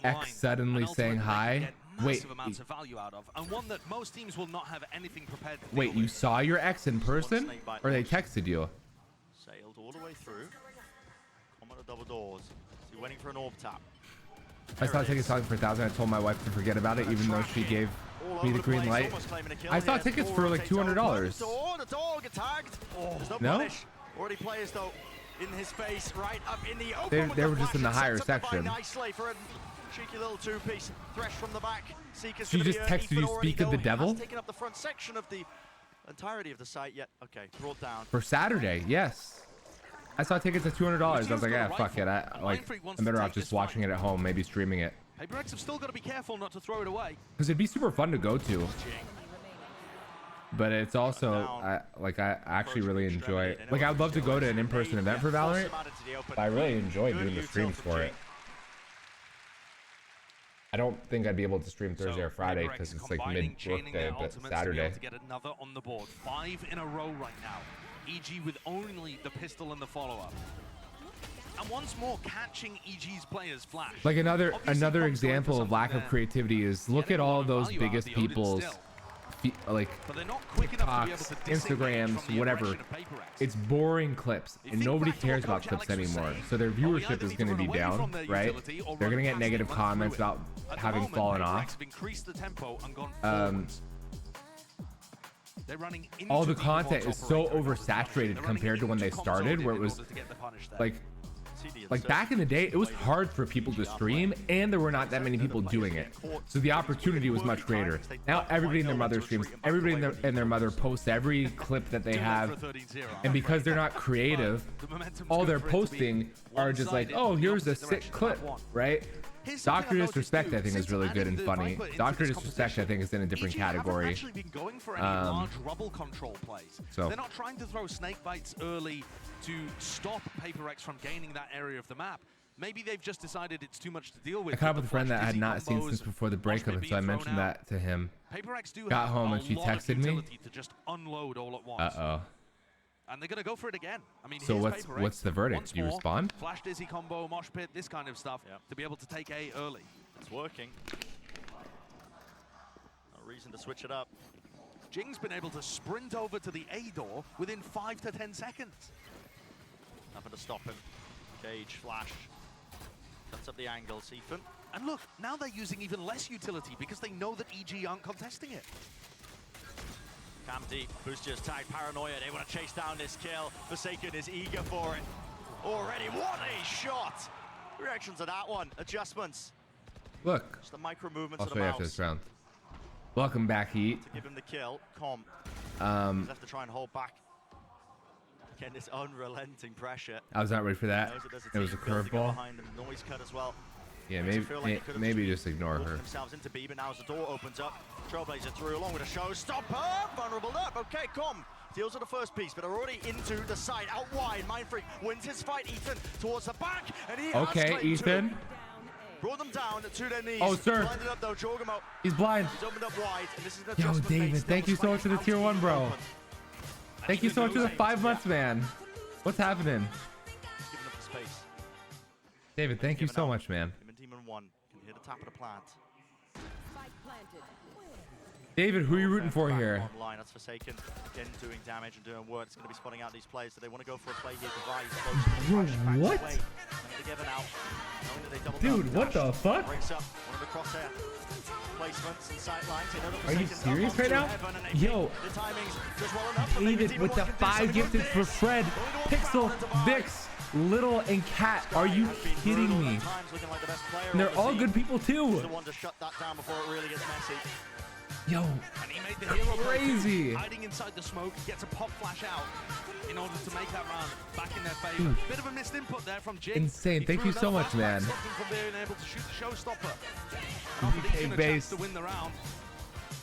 ex suddenly saying hi. Wait, amounts of value out of, and one that most teams will not have anything prepared to wait, you saw your ex in person, or they texted you? Sailed all the way through. Come on the double doors. Is he waiting for an orb tap? I saw tickets selling for 1,000. I told my wife to forget about it, even though she gave me the green light. I saw tickets for like $200. The dog attacked. There's no No? punish. Already players though in his face, right up in the open. They were just in the higher section. Nicely for a cheeky little two-piece thresh from the back. Seeker's She just texted you, speak of the devil? Taking up the front section of the entirety of the site yet. Okay, brought down. For Saturday, yes. I saw tickets at $200. I was like, yeah, fuck it. I'm better off just watching it at home, maybe streaming it. PaperX have still got to be careful not to throw it away. Because it'd be super fun to go to. But it's also, I actually really enjoy, like, I'd love to go to an in-person event for Valorant, but I really enjoy doing the streams for it. I don't think I'd be able to stream Thursday or Friday because it's like mid-work day, but Saturday. To get another on the board. 5 in a row right now. EG with only the pistol and the follow-up. And once more catching EG's players flash. Like another example of lack of creativity is look at all those biggest people's like TikToks, Instagrams, whatever. It's boring clips and nobody cares about clips anymore. So their viewership is going to be down, right? They're going to get negative comments about having fallen off. All the content is so oversaturated compared to when they started, where it was like back in the day, it was hard for people to stream and there were not that many people doing it. So the opportunity was much greater. Now everybody and their mother streams, everybody and their mother posts every clip that they have. And because they're not creative, all they're posting are just like, oh, here's a sick clip, right? Dr. Disrespect, I think, is really good and funny. Dr. Disrespect, I think, is in a different category. Actually been going for any large rubble control plays. So they're not trying to throw snake bites early to stop PaperX from gaining that area of the map. Maybe they've just decided it's too much to deal with. I caught up with a friend that I had not seen since before the breakup, and so I mentioned that to him. Got home and she texted me. To just unload all at once. Uh-oh. And they're gonna go for it again. I mean, so what's the verdict? Do you respond? Flash dizzy combo, mosh pit, this kind of stuff to be able to take A early. It's working. No reason to switch it up. Jing's been able to sprint over to the A door within 5 to 10 seconds. Nothing to stop him. Cage, flash. Cuts up the angle, Seafen. And look, now they're using even less utility because they know that EG aren't contesting it. Cam deep, boosters tag Paranoia. They want to chase down this kill. Forsaken is eager for it. Already, what a shot! Reaction to that one. Adjustments. Look. Just the micro movements I'll of show the you mouse. after this round. Welcome back, Heat. To give him the kill. He's have to try and hold back. Again, this unrelenting pressure. I was not ready for that. It was a curveball. Noise cut as well. Yeah, maybe just ignore her. Themselves into B, but now as the door opens up, Trailblazer through along with a showstopper. Vulnerable up. Okay, Com deals with the first piece, but are already into the side out wide. Mindfreak wins his fight. Ethan towards the back, and he okay, has Ethan. Two. Brought them down to their knees. Oh, sir. Blinded up though. Jorgamo. He's blind. He's opened up wide, and this is an Yo, adjustment David, base. thank you so much for the tier 1, bro. Thank you so much for the 5 months, man. What's happening? Giving up the space. David, thank you so much, man. Him and Demon 1 can hear the tap of the plant. David, who are you rooting for here? Online, that's Forsaken. Again, doing damage and doing work. It's going to be spotting out these players. So they want to go for a play here. Device. What? Together now. Dude, what the fuck? Breaks up one of the crosshair placements and sightlines. Are you serious right now? Yo, David with the 5 gifted for Fred, Pixel, Vix, Little, and Cat. Are you kidding me? And they're all good people too. The one to shut that down before it really gets messy. Yo, and he made the hero crazy. Hiding inside the smoke, gets a pop flash out in order to make that round back in their favor. Bit of a missed input there from Jing. Insane. Thank you so much, man. Stopped him from being able to shoot the showstopper. And offered Ethan a chance to win the round.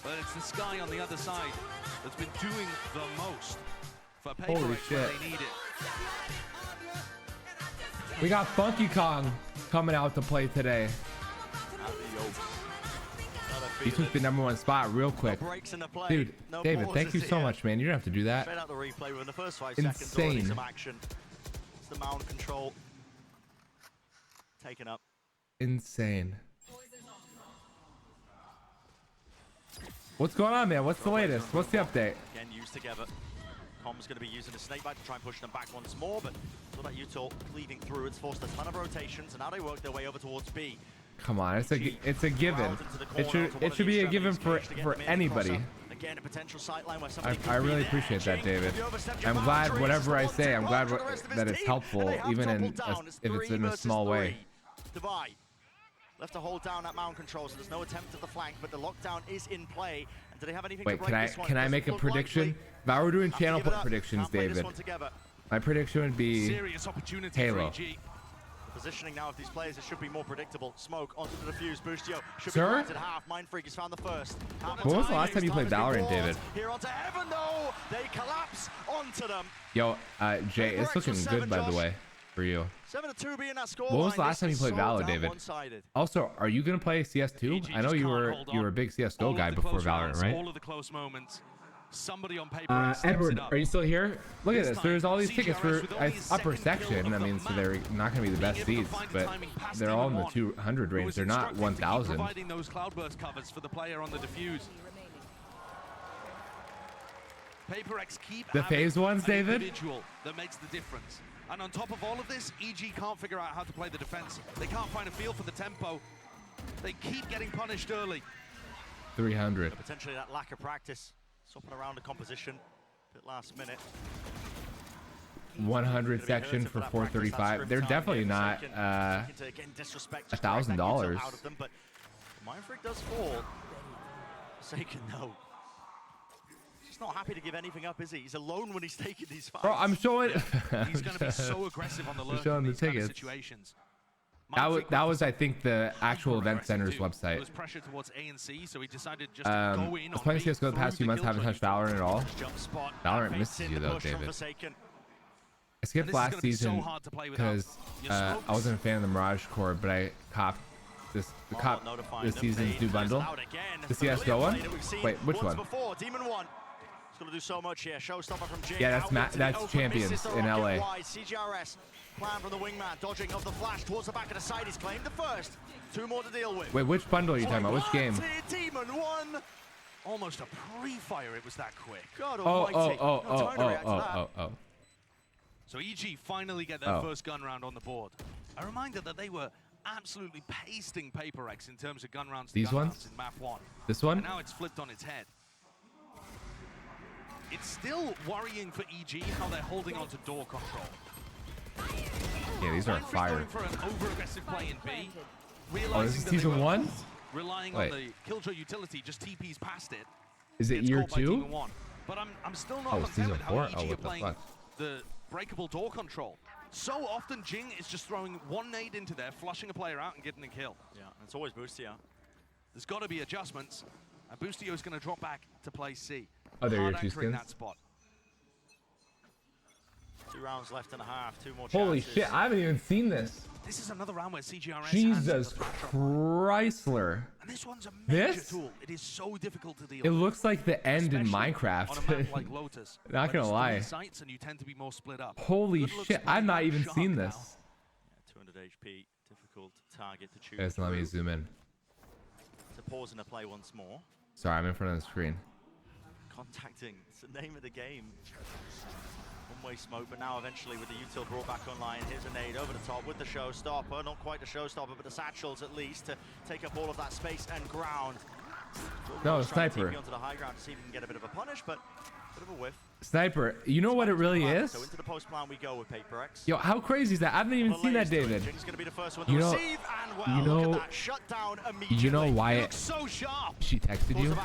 But it's the Sky on the other side that's been doing the most for PaperX when they need it. We got Funky Kong coming out to play today. He took the #1 spot real quick. Dude, David, thank you so much, man. You don't have to do that. Straight out the replay within the first 5 Insane. seconds. Already some action. It's the mound control. Taken up. Insane. What's going on, man? What's the latest? What's the update? Again, used together. Com's going to be using the snakebite to try and push them back once more, but saw that util leading through. It's forced a ton of rotations, and now they work their way over towards B. Come on, it's a given. It should be a given for anybody. Again, a potential sightline where I really appreciate that, David. I'm glad whatever I say, I'm glad that it's helpful, even if it's in a small way. Divide. Left to hold down that mountain control, so there's no attempt at the flank, but the lockdown is in play. And do they have anything Wait, to break this one? can I make a prediction? If I were doing channel predictions, David, my prediction would be serious opportunity Halo. The positioning now of these players, it should be more predictable. Smoke onto the defuse. Boostio should Sir? be right at half. Mind Freak has found the first. When was the last time you played Valorant, David? Here onto Heaven, though. They collapse onto them. Yo, Jay, it's looking good, by the way, for you. 7-2 being that score. When was the last time you played Valorant, David? Also, are you gonna play CS2? I know you were a big CS:GO guy before Valorant, right? All of the close moments. Somebody on paper. Edward, are you still here? Look at this. There's all these tickets for upper section. I mean, so they're not going to be the best seats, but they're all in the 200 range. They're not 1,000. Providing those cloudburst covers for the player on the defuse. PaperX keep the phase ones, David. Individual that makes the difference. And on top of all of this, EG can't figure out how to play the defense. They can't find a feel for the tempo. They keep getting punished early. 300. Potentially that lack of practice. Swapping around the composition. Bit last minute. 100 section for 435. They're definitely not $1,000. But Mind Freak does fall. Forsaken, no. He's not happy to give anything up, is he? He's alone when he's taking these fights. Bro, I'm showing. He's going to be so aggressive on the lurk showing in the these kind of tickets. situations. That was, I think, the actual event center's website. There was pressure towards A and C, so he decided just to go in. I was playing CS:GO the past few months, haven't touched Valorant at all. Valorant misses you though, David. I skipped last season because I wasn't a fan of the Mirage Core, but I copped this season's new bundle. The CS:GO one? Wait, which one? Demon 1. He's going to do so much here. Showstopper from Jing. Yeah, that's Champions in LA. CGRS. Plan from the wingman, dodging of the flash towards the back of the side. He's claimed the first. 2 more to deal with. Wait, which bundle are you talking about? Which game? Demon 1. Almost a pre-fire. It was that quick. God almighty. Oh. So EG finally get their first gun round on the board. A reminder that they were absolutely pasting PaperX in terms of gun rounds. These ones? In map 1. This one? And now it's flipped on its head. It's still worrying for EG how they're holding on to door control. Yeah, these are fire. Going for an over-aggressive play in B. Oh, this is season 1? Relying on the Killjoy utility, just TPs past it. Is it year 2? But I'm still not season 4? how EG are playing the breakable door control. So often Jing is just throwing one nade into there, flushing a player out and getting a kill. Yeah, it's always Boostio. There's got to be adjustments, and Boostio is going to drop back to play C. Oh, there are your 2 skins. That spot. 2 rounds left and a half, 2 more chances. Holy shit, I haven't even seen this. This is another round where CGRS Jesus Chrysler. And this one's a major tool. It is so difficult to deal with. It looks like the end in Minecraft. On a map like Lotus, not gonna lie. Sites and you tend to be more split up. Holy shit, I've not even seen this. Yeah, 200 HP, difficult target to choose. Guys, let me zoom in. So pause and a play once more. Sorry, I'm in front of the screen. Contacting, it's the name of the game. One-way smoke, but now eventually with the util brought back online, here's a nade over the top with the showstopper. Not quite the showstopper, but the satchels at least to take up all of that space and ground. No, sniper. Onto the high ground to see if we can get a bit of a punish, but bit of a whiff. Sniper, you know what it really is? So into the post plan we go with PaperX. Yo, how crazy is that? I haven't even seen that, David. You know why she texted you?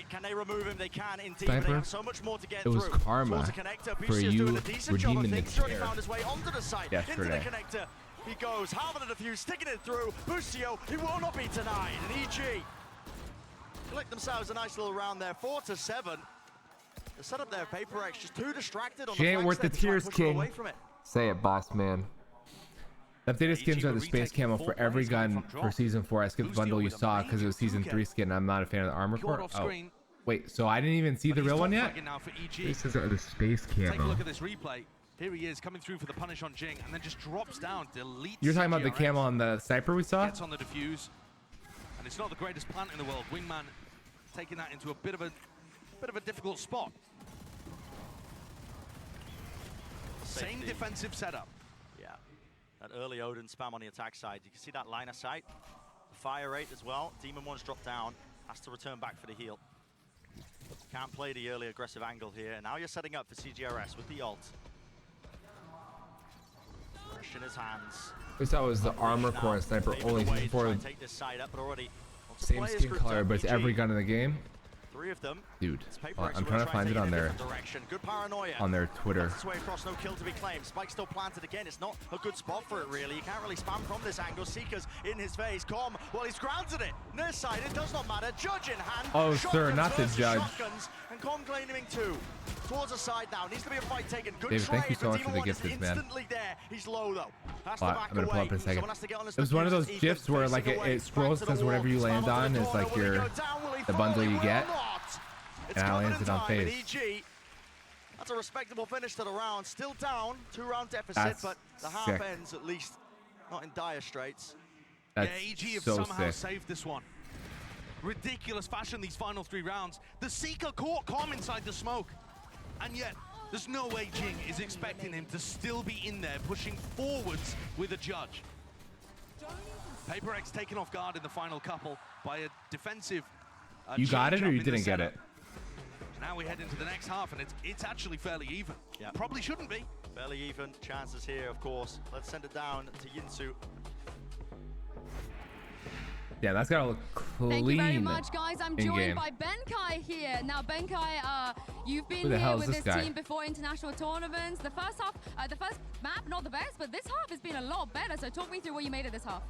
Can they remove him? They can indeed. Sniper, they have so much more to get it was karma for you redeeming the chair yesterday. He goes, half of the defuse, sticking it through. Boostio, he will not be denied. And EG collect themselves a nice little round there, 4-7. The setup there, PaperX just too distracted on she ain't worth the tears, King. From it. Say it, boss man. Updated skins are the space camo for every gun for season 4. I skipped the bundle you saw because it was season 3 skin. I'm not a fan of the armor core. Oh, wait, so I didn't even see the real one yet? This is the space camo. Take a look at this replay. Here he is coming through for the punish on Jing, and then just drops down, deletes. You're talking about the camo on the sniper we saw? Gets on the defuse, and it's not the greatest plant in the world. Wingman taking that into a bit of a difficult spot. Same defensive setup. Yeah, that early Odin spam on the attack side. You can see that line of sight. Fire rate as well. Demon One's dropped down. Has to return back for the heal. Can't play the early aggressive angle here. And now you're setting up for CGRS with the ult. Fresh in his hands. This was the armor core sniper only for take this side up, but already same skin color, but it's every gun in the game. 3 of them. Dude, I'm trying to find it on their Twitter. That's way across, no kill to be claimed. Spike still planted again. It's not a good spot for it, really. You can't really spam from this angle. Seeker's in his face. Com, well, he's grounded it. Near side, it does not matter. Judge in hand. Oh, sir, not the judge. Shotguns, and Com claiming 2. Towards the side now. Needs to be a fight taken. Good David, trade, thank you so much for the gifted, man. Instantly there. He's low, though. Has to I'm back gonna pull away. up in a second. Someone has to get on his It was one of those gifs where like it scrolls because whatever you land on is like the bundle you get. And I landed on face. EG, that's a respectable finish to the round. Still down, 2-round deficit, but the half sick. ends at least not in dire straits. That's yeah, EG have so somehow sick. saved this one. Ridiculous fashion these final 3 rounds. The Seeker caught Com inside the smoke. And yet, there's no way Jing is expecting him to still be in there, pushing forwards with a judge. PaperX taken off guard in the final couple by a defensive You got it or you change-up in the didn't get setup. it? Now we head into the next half, and it's actually fairly even. Yeah. Probably shouldn't be. Fairly even. Chances here, of course. Let's send it down to Yinsu. Yeah, that's gotta look clean. Thank you very much, guys. I'm joined in-game. by Benkai here. Now, Benkai, you've been Who the hell here is with this this guy? team before international tournaments. The first half, the first map, not the best, but this half has been a lot better. So talk me through what you made of this half.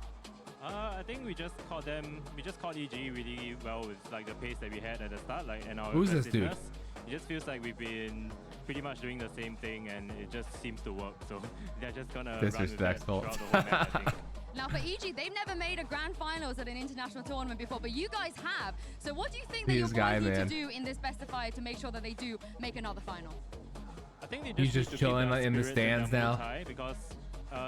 I think we just caught EG really well with like the pace that we had at the start, like and our Who's this dude? aggressiveness. It just feels like we've been pretty much doing the same thing, and it just seems to work. So they're just gonna run with that Disrespectful. throughout the whole map, I think. Now, for EG, they've never made a grand finals at an international tournament before, but you guys have. So what do you think that your This boys guy, need man. to do in this best of 5 to make sure that they do make another final? I think they He's need just to chilling keep in the spirits and stands their now. mood high, because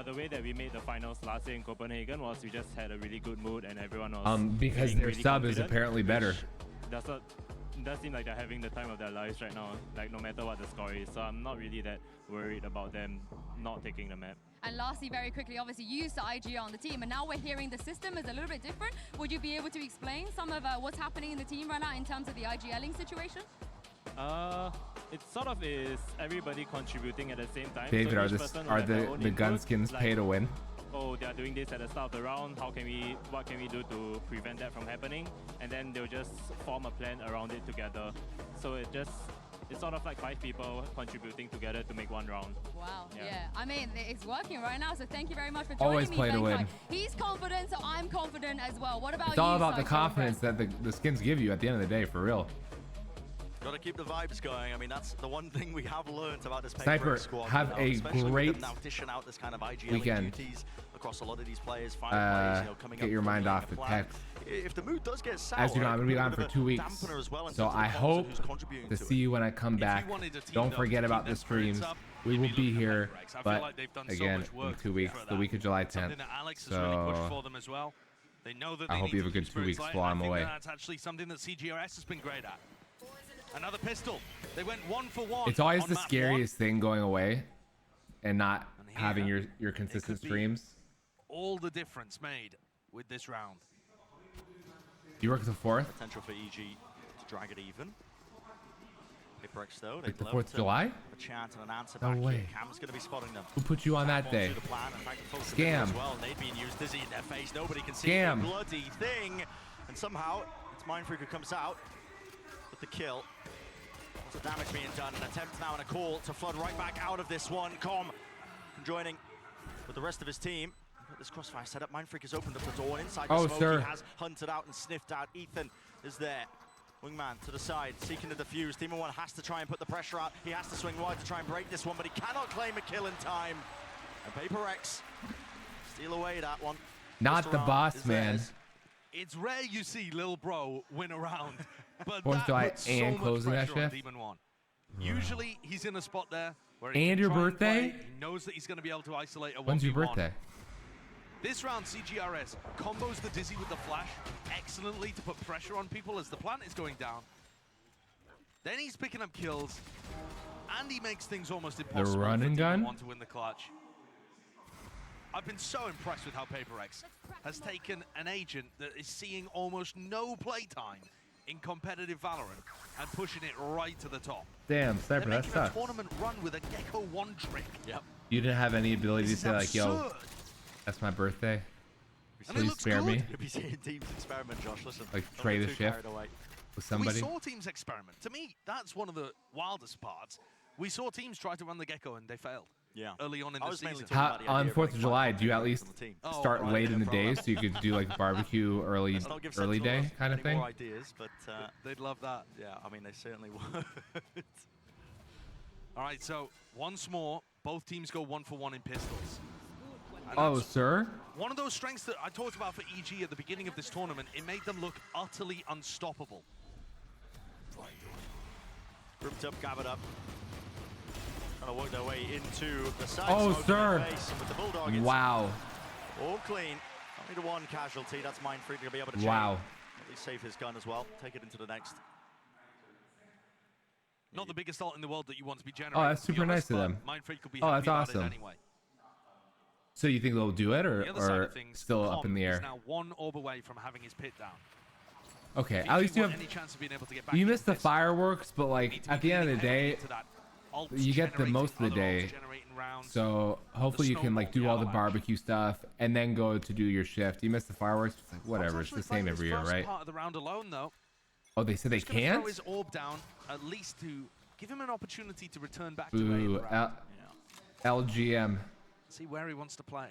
the way that we made the finals last year in Copenhagen was we just had a really good mood and everyone was Because feeling their really sub is confident, apparently better. which does seem like they're having the time of their lives right now, like no matter what the score is. So I'm not really that worried about them not taking the map. And lastly, very quickly, obviously you used the IG on the team, and now we're hearing the system is a little bit different. Would you be able to explain some of what's happening in the team right now in terms of the IGLing situation? It sort of is everybody contributing at the same time. David, so are each this person will are have their the own the gun input, skins like, pay to win? oh, they are doing this at the start of the round. What can we do to prevent that from happening? And then they'll just form a plan around it together. So it's sort of like 5 people contributing together to make one round. Wow, yeah. I mean, it's working right now, so thank you very much for joining Always me, play to Benkai. win. He's confident, so I'm confident as well. What about It's all you, about the Cyclone confidence that the skins give you at the end of the day, for real. Got to keep the vibes going. I mean, that's the one thing we have learned about this Sniper, PaperX squad. have a especially with great them now dishing out this kind of IGL weekend. duties across a lot of these players. Players, coming Get up your mind formulating off a the plan. text. If the mood does get sour, As you know, I'm gonna be it could gone put for a bit 2 of weeks, dampener as well in so terms of I the hope who's contributing to to see it. you when I come back. wanted a team, Don't though, forget to about keep the their spirits streams. up, We will be here, I feel but like they've done so again, much work in 2 weeks, for the that. week of July 10th. Something that Alex has really pushed for them as well. They know that I they hope need you have a to good keep 2 weeks spirits while light. I'm I think away. that's actually something that CGRS has been great at. Another pistol. They went 1 for 1. It's always on the map scariest thing going away and not having here, your consistent could be streams. All the difference made with this round. You work the 4th? Potential for EG to drag it even. PaperX though, Like the they'd 4th love of to July? have a chance and an answer No back way. here. Cam's going to be spotting them. Who put you on that Tap day? onto the plan. In fact, folks in the middle Scam. as well. They'd been used dizzy in their face. Nobody can see Scam. the bloody thing. And somehow, it's Mindfreak who comes out with the kill. Lots of damage being done. An attempt now and a call to flood right back out of this one. Com joining with the rest of his team. This crossfire setup. Mindfreak has opened up the door, and inside the smoke sir. he has hunted out and sniffed out. Ethan is there. Wingman to the side, seeking the defuse. Demon One has to try and put the pressure out. He has to swing wide to try and break this one, but he cannot claim a kill in time. And PaperX steal away that one. Not First the round boss, is man. theirs. It's rare you see Lil Bro win a round, but 4th of that July puts so and much closing that pressure on shift? Demon One. Usually he's in a spot there where he And can your try birthday? play. He knows that he's going to be able to isolate a 1v1. When's your birthday? This round, CGRS combos the Dizzy with the Flash excellently to put pressure on people as the plant is going down. Then he's picking up kills. And he makes things almost impossible The run and gun? to win the clutch. I've been so impressed with how PaperX has taken an agent that is seeing almost no playtime in competitive Valorant and pushing it right to the top. Damn, Sniper, They're that making a sucks. tournament run with a Gecko 1 trick. Yep. You didn't have any ability to This is say like, yo, absurd. that's my birthday. And it Please looks spare good. me. You'll be seeing teams experiment, Josh. Listen. Like don't trade get a too shift carried away. with somebody. We saw teams experiment. To me, that's one of the wildest parts. We saw teams try to run the Gecko and they failed. Yeah. Early on in the season. On 4th of July, do you at least start right, late yeah, in the day so you could do like barbecue early day kind of thing? More ideas, but they'd love that. Yeah, I mean they certainly would. All right, so once more, both teams go 1 for 1 in pistols. And Oh, that's sir. one of those strengths that I talked about for EG at the beginning of this tournament. It made them look utterly unstoppable. Grouped up, gathered up. Trying to work their way into the side. Oh, smoke in sir. the face, and with the Bulldog, it's Wow. all clean. Only the one casualty. That's Mindfreak to be able to Wow. at least save his gun as well. Take it into the next. Not the biggest ult in the world that you want to be generating. Oh, that's super nice of them. Mindfreak could be Oh, happy that's about it awesome. anyway. So you think they'll do it The other side or of things, still up Com in the is air? now 1 orb away from having his pit down. Okay, If at least you want have. any chance of being able to get back You into missed the this, fireworks, but you need like to at be the end of the leaning heavily day, into that ult you get the generating, most of the other day. ults generating rounds. So hopefully you can like do all the barbecue stuff and then go to do your shift. You missed the fireworks, it's like whatever. It's the same every year, right? Part of the round alone, though. Oh, they said they He's gonna can't. throw his orb down at least to give him an opportunity to return back to Boo. A round. LGM. See where he wants to play.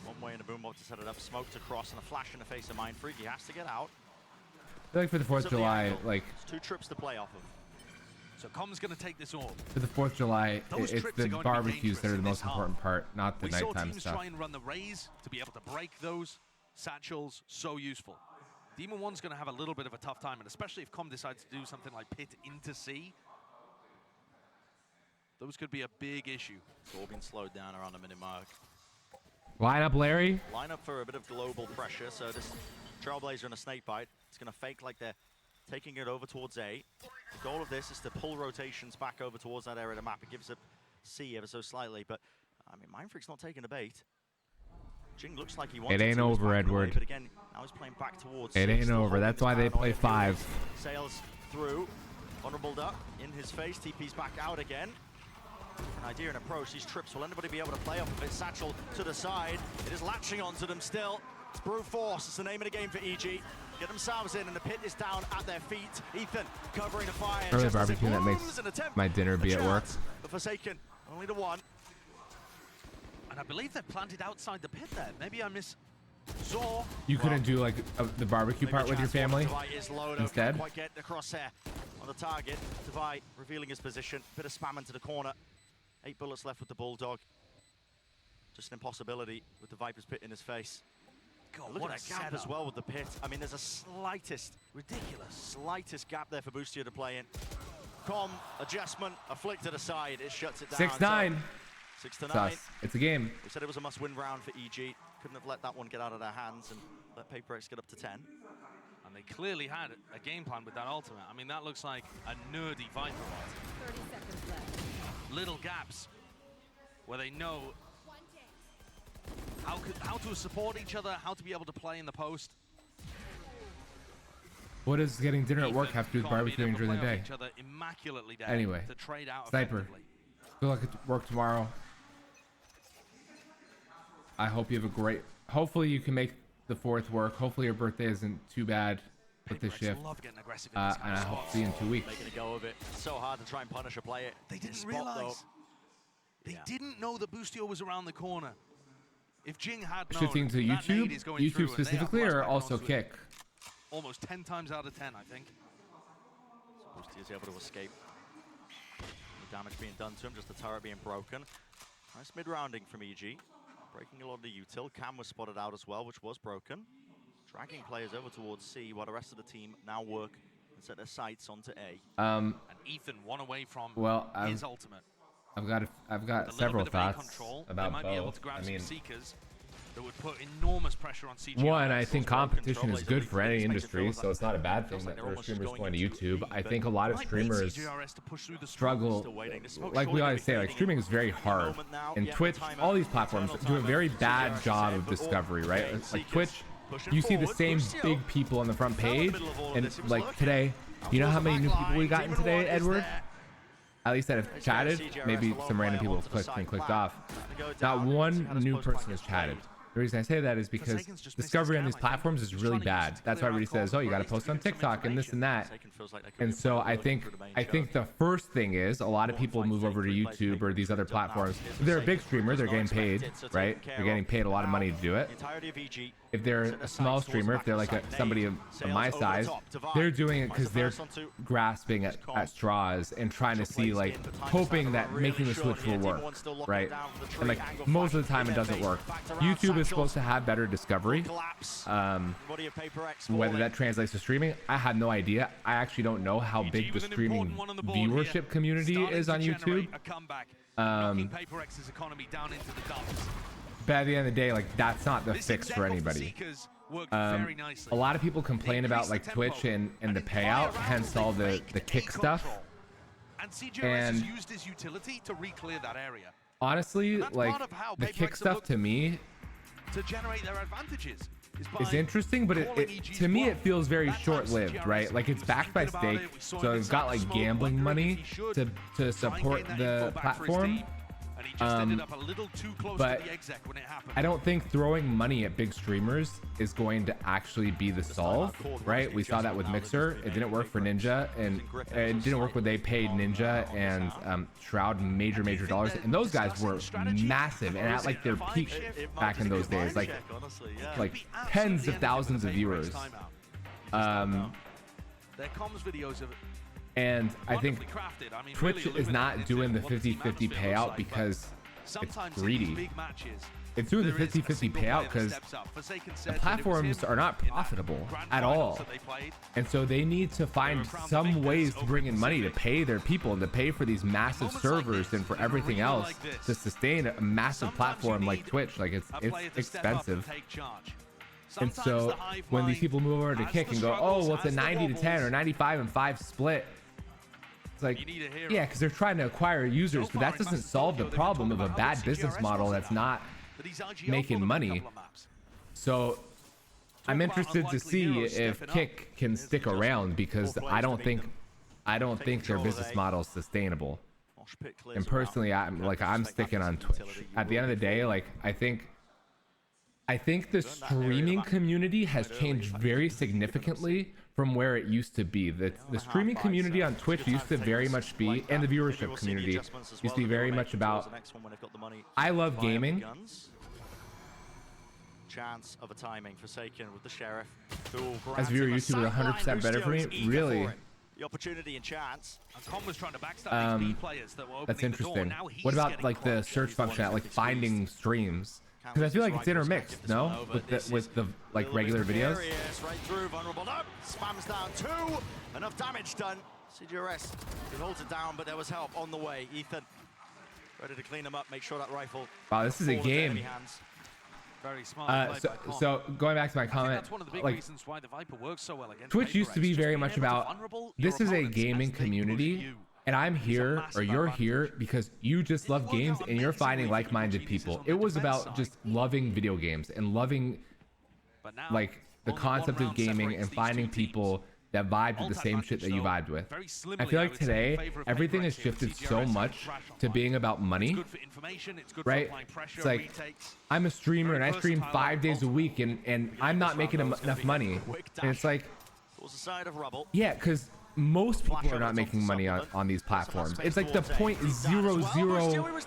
One way in a boombox to set it up. Smoked across and a flash in the face of Mindfreak. He has to get out. I feel like for the 4th of July, like It's 2 trips to play off of. So Com's going to take this orb. for the 4th of July, Those it's trips the are going to be barbecues dangerous that are the in most this half. important part, not the We saw nighttime teams stuff. try and run the raise to be able to break those satchels. So useful. Demon 1's going to have a little bit of a tough time, and especially if Com decides to do something like pit into C. Those could be a big issue. It's all been slowed down around the minute mark. Line up, Larry. Line up for a bit of global pressure. So this Trailblazer and a snake bite. It's going to fake like they're taking it over towards A. The goal of this is to pull rotations back over towards that area of the map. It gives up C ever so slightly, but I mean, Mindfreak's not taking the bait. Jing looks like he wants It ain't to. He's over, backing away, Edward. but again, now he's playing back towards It C, ain't still over. holding That's his why they paranoia play feelings. 5. Sails through. Honorable duck in his face. TP's back out again. An idea and approach. These trips, will anybody be able to play off of it? Satchel to the side. It is latching onto them still. It's brute force. It's the name of the game for EG. Get themselves in, and the pit is down at their feet. Ethan covering the fire. Early just as it barbecue that booms, makes an attempt, my dinner a be at work. chance. The Forsaken, only the one. And I believe they're planted outside the pit there. Maybe I miss Zor. You couldn't do like the barbecue part with your family instead? Can't quite get the crosshair on the target. Devi revealing his position. Bit of spam into the corner. 8 bullets left with the Bulldog. Just an impossibility with the Viper's pit in his face. God, Look what at a that gap as setup. well with the pit. I mean, there's a slightest gap there for Boostia to play in. Com, adjustment, a flick to the side. It shuts it down. 6-9. 6-9. It's a game. We said it was a must-win round for EG. Couldn't have let that one get out of their hands and let PaperX get up to 10. And they clearly had a game plan with that ultimate. I mean, that looks like a nerdy Viper ult. 30 seconds left. Little gaps where they know how to support each other, how to be able to play in the post. What does getting dinner at work have to do with Com being barbecuing able to during the play off day? each other immaculately there Anyway, to trade out Sniper, effectively. good luck at work tomorrow. I hope you have a great. Hopefully you can make the 4th work. Hopefully your birthday isn't too bad with this shift. love getting aggressive in this And I kind of hope to see you in 2 weeks. Making a go of it. It's so hard to try and punish a player. They didn't Spot, realize. They didn't know that Boostio was around the corner. If Jing had known, Shifting to that YouTube, nade is going through YouTube and they have specifically, plus or back also onto it. kick? Almost 10 times out of 10, I think. Boostia is able to escape. No damage being done to him, just the turret being broken. Nice mid-rounding from EG. Breaking a lot of the util. Cam was spotted out as well, which was broken. Dragging players over towards C, while the rest of the team now work and set their sights onto A. And Ethan one away from his ultimate. I've got With a little several bit of A thoughts control, about they might be able both. to grab I some mean, Seekers. that would put enormous pressure on CGRS. One, I think competition is good for any industry, so it's not a bad thing that there are streamers going to YouTube. I think a lot of streamers struggle, like we always say, like streaming is very hard. And Twitch, all these platforms do a very bad job of discovery, right? Like Twitch, you see the same big people on the front page, and like today, you know how many new people we got in today, Edward? At least that have chatted. Maybe some random people have clicked and clicked off. Not one new person has chatted. The reason I say that is because discovery on these platforms is really bad. That's why everybody says, oh, you got to post on TikTok and this and that. And so I think the first thing is a lot of people move over to YouTube or these other platforms. If they're a big streamer, they're getting paid, right? They're getting paid a lot of money to do it. If they're a small streamer, if they're like somebody of my size, they're doing it because they're grasping at straws and trying to see, like, hoping that making the switch will work, right? And like most of the time it doesn't work. YouTube is supposed to have better discovery. Whether that translates to streaming, I have no idea. I actually don't know how big the streaming viewership community is on YouTube. But at the end of the day, like, that's not the fix for anybody. A lot of people complain about like Twitch and the payout, hence all the kick stuff. And used his utility to re-clear that area. Honestly, like the kick stuff to me to generate their advantages is interesting, but to me it feels very short-lived, right? Like it's backed by stake, so it's got like gambling money to support the platform. But I don't think throwing money at big streamers is going to actually be the solve, right? We saw that with Mixer. It didn't work for Ninja, and it didn't work when they paid Ninja and Shroud major dollars, and those guys were massive and at like their peak back in those days, like tens of thousands of viewers. Their comms videos of and I think Twitch is not doing the 50-50 payout because it's greedy. It's doing the 50-50 payout because the platforms are not profitable at all. And so they need to find some ways to bring in money to pay their people and to pay for these massive servers and for everything else to sustain a massive platform like Twitch. Like it's expensive. And so when these people move over to Kick and go, oh, well, it's a 90-10 or 95-5 split. Like, yeah, because they're trying to acquire users, but that doesn't solve the problem of a bad business model that's not making money. So I'm interested to see if Kick can stick around, because I don't think their business model is sustainable. And personally, I'm sticking on Twitch. At the end of the day, like I think the streaming community has changed very significantly from where it used to be. The streaming community on Twitch used to very much be, and the viewership community used to be very much about, I love gaming. Chance of a timing Forsaken with the Sheriff. As a viewer, YouTube is 100% better for me. Really? The opportunity and chance. Was trying to backstab these players that were that's interesting. What about like the search function at like finding streams? Because I feel like it's intermixed, no? With the like regular videos. Right through, vulnerable up, spams down 2, enough damage done. CGRS holds it down, but there was help on the way. Ethan ready to clean him up, make sure that rifle. Wow, this is a game. Very smart. So going back to my comment, that's one of the big like reasons why the Viper works so well against Twitch used to be very much about, this is a gaming community. And I'm here, or you're here, because you just love games and you're finding like-minded people. It was about just loving video games and loving like the concept of gaming and finding people that vibed with the same shit that you vibed with. I feel like today everything has shifted so much to being about money, right? It's like I'm a streamer and I stream 5 days a week and I'm not making enough money, and it's like, yeah, because most people are not making money on these platforms. It's like the 0.00,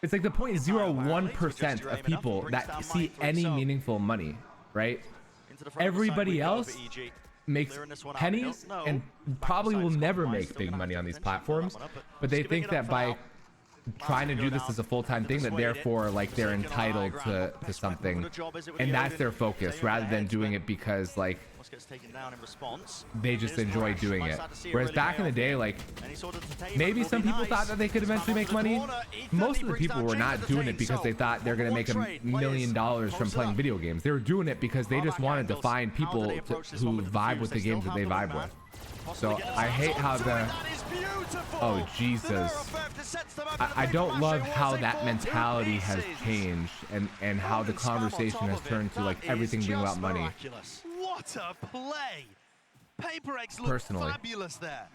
it's like the 0.01% of people that see any meaningful money, right? Everybody else makes pennies and probably will never make big money on these platforms, but they think that by trying to do this as a full-time thing, that therefore like they're entitled to something, and that's their focus, rather than doing it because like gets taken down in response. they just enjoy doing it. Whereas back in the day, like maybe some people thought that they could eventually make money. Most of the people were not doing it because they thought they're gonna make $1 million from playing video games. They were doing it because they just wanted to find people who vibe with the games that they vibe with. So I hate how the oh Jesus, I don't love how that mentality has changed and how the conversation has turned to like everything being about money. What a play! PaperX looked Personally. fabulous there.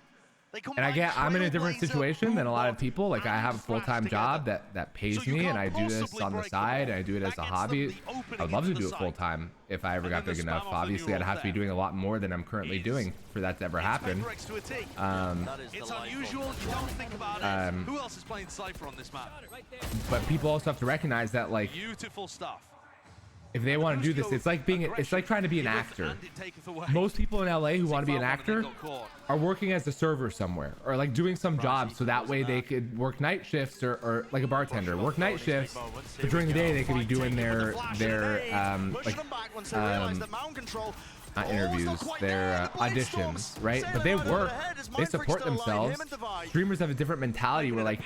And I'm in a different situation than a lot of people. Like I have a full-time job that pays me, and I do this on the side, and I do it as a hobby. I'd love to do it full-time if I ever got big enough. Obviously, I'd have to be doing a lot more than I'm currently doing for that to ever happen. It's unusual. You don't think about it. Who else is playing Cypher on this map? But people also have to recognize that, like, Beautiful stuff. if they want to do this, it's like trying to be an actor. Most people in LA who want to be an actor are working as a server somewhere, or like doing some job so that way they could work night shifts, or like a bartender work night shifts, but during the day they could be doing their not interviews, their auditions, right? But they work, they support themselves. Streamers have a different mentality where like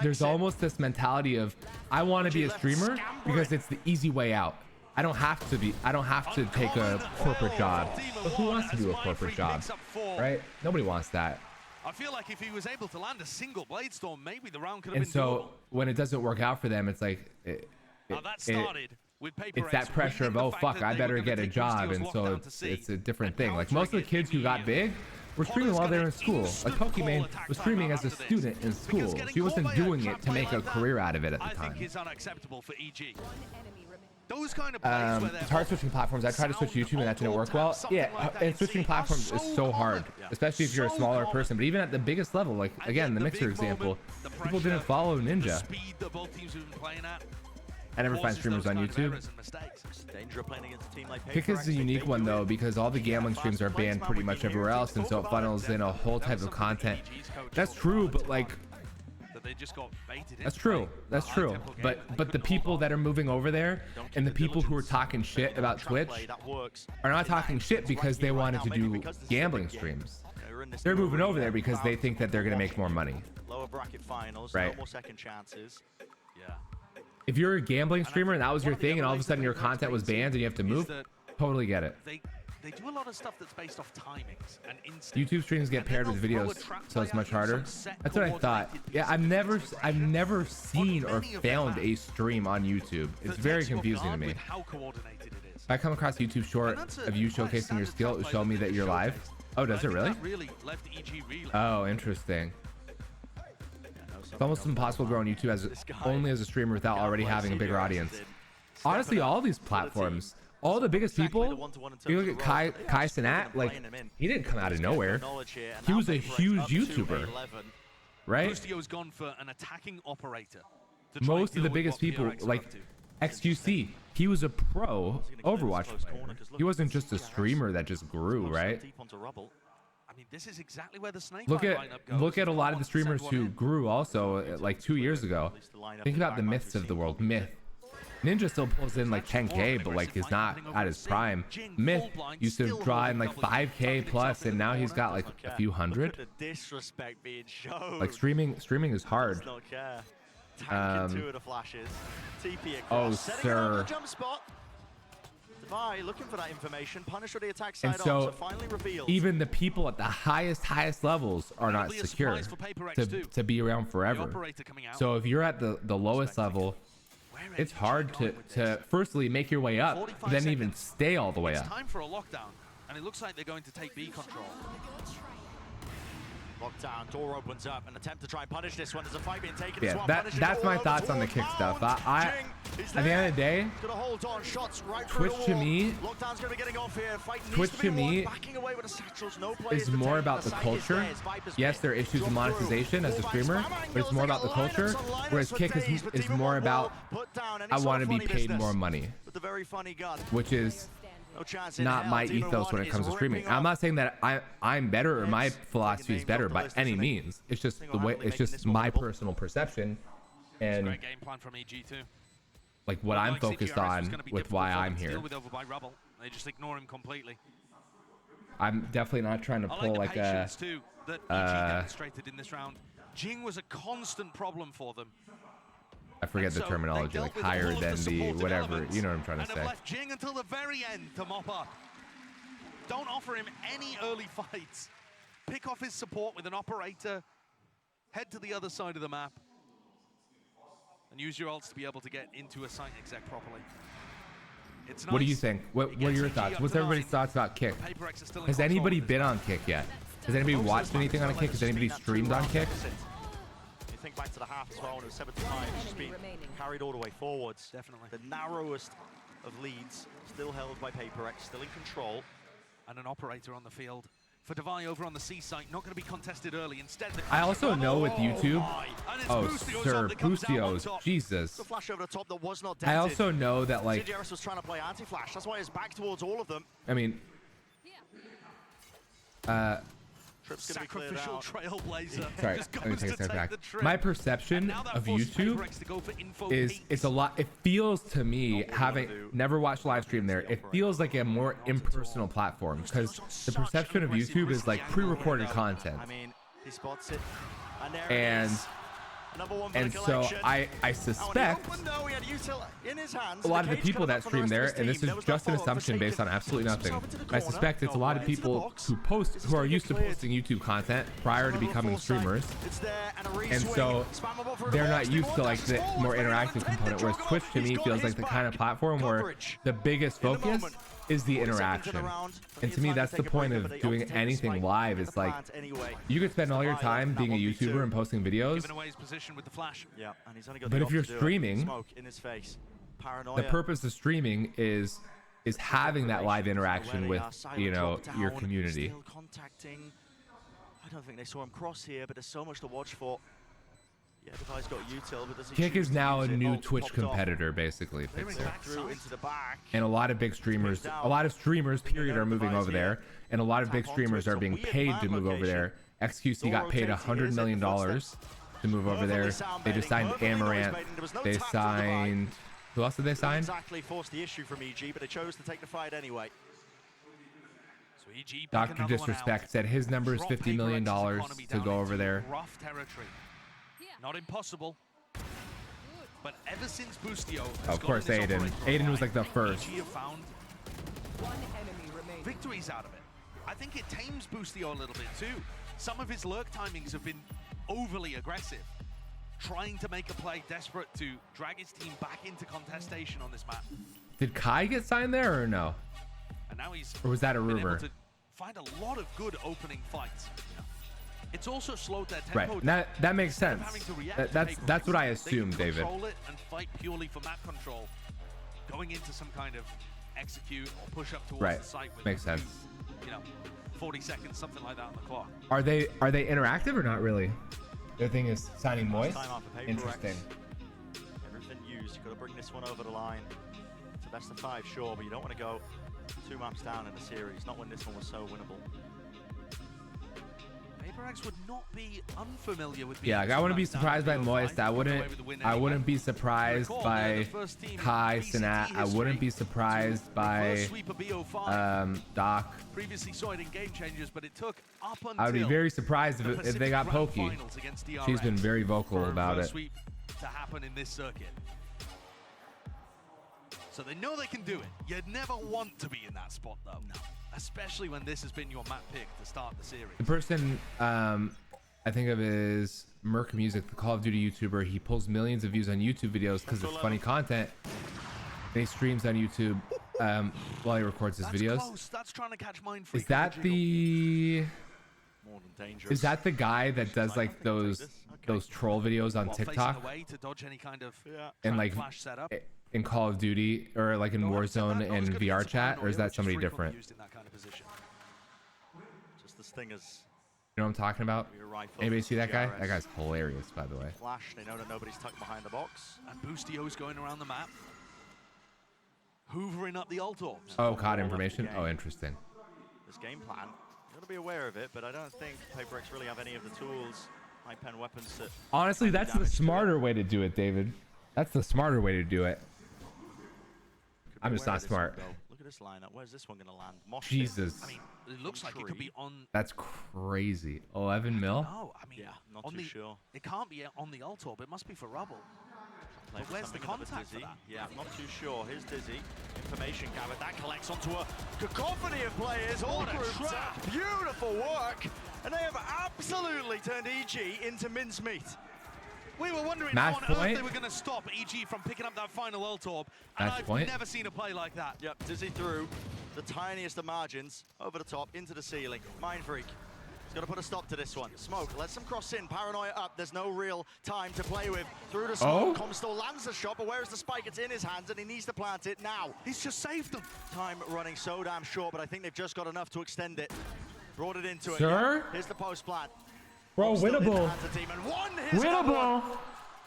there's almost this mentality of I want to be a streamer because it's the easy way out. I don't have to take a corporate job. But who wants to do a corporate job, right? Nobody wants that. I feel like if he was able to land a single blade storm, maybe the round could have And been so when it doesn't work out for them, it's like it's that pressure of, oh fuck, I better get a job. And so it's a different thing. Like most of the kids who got big were streaming while they were in school. Like Pokimane was streaming as a student in school. She wasn't doing it to make a career out of it at the time. It's unacceptable for EG. Those kind of plays where it's hard switching platforms. I tried to switch YouTube and that didn't work well. Yeah, and switching platforms is so hard, especially if you're a smaller person. But even at the biggest level, like again, the Mixer example, people didn't follow Ninja. I never find streamers on YouTube. Kick is a unique one though, because all the gambling streams are banned pretty much everywhere else, and so it funnels in a whole type of content. That's true, but like that's true. But the people that are moving over there and the people who are talking shit about Twitch are not talking shit because they wanted to do gambling streams. They're moving over there because they think that they're gonna make more money. Lower bracket finals, right? No more second chances. Yeah. If you're a gambling streamer and that was your thing, and all of a sudden your content was banned and you have to move, totally get it. They do a lot of stuff that's based off timings and instinct. YouTube streams get paired with videos, so it's much harder. That's what I thought. Yeah, I've never seen or found a stream on YouTube. It's very confusing to me. If I come across a YouTube short of you showcasing your skill, it will show me that you're live. Oh, does it really? Oh, interesting. It's almost impossible to grow on YouTube only as a streamer without already having a bigger audience. Honestly, all these platforms, all the biggest people, you look at Kai Cenat, like, he didn't come out of nowhere. He was a huge YouTuber, right? Bustio's gone for an attacking operator. Most of the biggest people, like XQC, he was a pro Overwatch player. He wasn't just a streamer that just grew, right? I mean, this is exactly where the snake look at a lot of the streamers who grew also like 2 years ago. Think about the Myths of the world. Myth. Ninja still pulls in like 10k, but like is not at his prime. Myth used to draw in like 5k plus, and now he's got like a few hundred. Like streaming is hard. Oh sir. Looking for that information. Punisher the attack side And so finally revealed. Even the people at the highest levels are not secure to be around forever. So if you're at the lowest level, it's hard to firstly make your way up, then even stay all the way up. It's time for a lockdown, and it looks like they're going to take B control. Lockdown, door opens up, an attempt to try and punish this one. There's a fight being taken. Yeah, that's my thoughts on the kick stuff. At the end of the day, Twitch to me is more about the culture. Yes, there are issues with monetization as a streamer, but it's more about the culture, whereas kick is more about I want to be paid more money, which is not my ethos when it comes to streaming. I'm not saying that I'm better or my philosophy is better by any means. It's just the way, it's just my personal perception and great game plan from EG too. Like what I'm focused on with why I'm here. They just ignore him completely. I'm definitely not trying to pull like a. Too, that EG demonstrated in this round. Jing was a constant problem for them. I forget the terminology, like higher than the whatever. You know what I'm trying to say. And have left Jing until the very end to mop up. Don't offer him any early fights. Pick off his support with an operator. Head to the other side of the map. And use your ults to be able to get into a site exec properly. It's nice. What do you think? What are your thoughts? What's everybody's thoughts about Kick? Has anybody been on Kick yet? Has anybody watched anything on a Kick? Has anybody streamed on Kick? You think back to the half as well, when it was 7-5, it's just been carried all the way forwards. Definitely. The narrowest of leads, still held by PRX, still in control. And an operator on the field. For Devi over on the C site, not going to be contested early. Instead, I also know with YouTube. Oh, sir, Bustios, Jesus. The flash over the top that was not I also know that like. DJRS was trying to play anti-flash. That's why it's back towards all of them. I mean. Sacrificial trailblazer. Sorry, let me take a step back. My perception of YouTube is it's a lot. It feels to me, having never watched live stream there, it feels like a more impersonal platform because the perception of YouTube is like pre-recorded content. I mean, he spots it, and so I suspect a lot of the people that stream there, and this is just an assumption based on absolutely nothing, I suspect it's a lot of people who are used to posting YouTube content prior to becoming streamers, and so they're not used to like the more interactive component, whereas Twitch to me feels like the kind of platform where the biggest focus is the interaction. And to me, that's the point of doing anything live. It's like you could spend all your time being a YouTuber and posting videos, but if you're streaming, the purpose of streaming is having that live interaction with, you know, your community. I don't think they saw him cross here, but there's so much to watch for. Yeah, Devi's got util, but Kick is now a new Twitch competitor, basically. And a lot of big streamers, period, are moving over there, and a lot of big streamers are being paid to move over there. XQC got paid $100 million to move over there. They just signed Amaranth. They signed. Who else did they sign? Exactly forced the issue from EG, but they chose to take the fight anyway. So EG Dr. Disrespect said his number is $50 million to go over there. Rough territory. Not impossible, but ever since Bustio, of course, Aiden was like the first. Have found victories out of it. I think it tames Bustio a little bit too. Some of his lurk timings have been overly aggressive, trying to make a play, desperate to drag his team back into contestation on this map. Did Kai get signed there or no? And now he's or was that a rumor? Able to find a lot of good opening fights. It's also slowed their tempo. Right, that makes sense. That's what I assumed, David. Control it and fight purely for map control, going into some kind of execute or push up towards the site. With makes sense. You know, 40 seconds, something like that on the clock. Are they interactive or not really? The thing is signing Moist. Interesting. Everything used. You've got to bring this one over the line. It's a best of 5, sure, but you don't want to go 2 maps down in the series. Not when this one was so winnable. PRX would not be unfamiliar with. Yeah, like I wouldn't be surprised by Moist. I wouldn't be surprised by Kai, Sinat. I wouldn't be surprised by Doc. Previously saw it in Game Changers, but it took up until I would be very surprised if they got Pokey. She's been very vocal about it. Sweep to happen in this circuit. So they know they can do it. You'd never want to be in that spot though. No. Especially when this has been your map pick to start the series. The person I think of is Merc Music, the Call of Duty YouTuber. He pulls millions of views on YouTube videos because it's funny content. And he streams on YouTube while he records his videos. Close. That's trying to catch Mind Freak. Is that the guy that does like those troll videos on TikTok? To dodge any kind of and like in Call of Duty or like in Warzone and VR chat, or is that somebody different? Just this thing is. You know what I'm talking about? Anybody see that guy? That guy's hilarious, by the way. Flash, they know that nobody's tucked behind the box. And Bustio's going around the map, hoovering up the ult orbs. Oh, COD information? Oh, interesting. This game plan, you got to be aware of it, but I don't think PRX really have any of the tools, high pen weapons to. Honestly, that's the smarter way to do it, David. That's the smarter way to do it. I'm just not smart. at this lineup. Where's this one going to land? Mosh Jesus. I mean, it looks like it could be on. That's crazy. 11 mil? No, I mean, not on too sure. It can't be on the ult orb. It must be for rubble. But where's the contact for that? Yeah, I'm not too sure. Here's Dizzy. Information gathered. That collects onto a cacophony of players. All grouped up. Beautiful work. And they have absolutely turned EG into mincemeat. We were wondering Match how on point. earth they were going to stop EG from picking up that final ult orb. And Match I've point. never seen a play like that. Yep, Dizzy through the tiniest of margins. Over the top, into the ceiling. Mind Freak. He's got to put a stop to this one. Smoke lets them cross in. Paranoia up. There's no real time to play with. Through the smoke. Comstall lands the shot, but where is the spike? It's in his hands, and he needs to plant it now. He's just saved them. Time running so damn short, but I think they've just got enough to extend it. Brought it into it. Sir? Yeah. Here's the post plant. Bro, winnable. Winnable.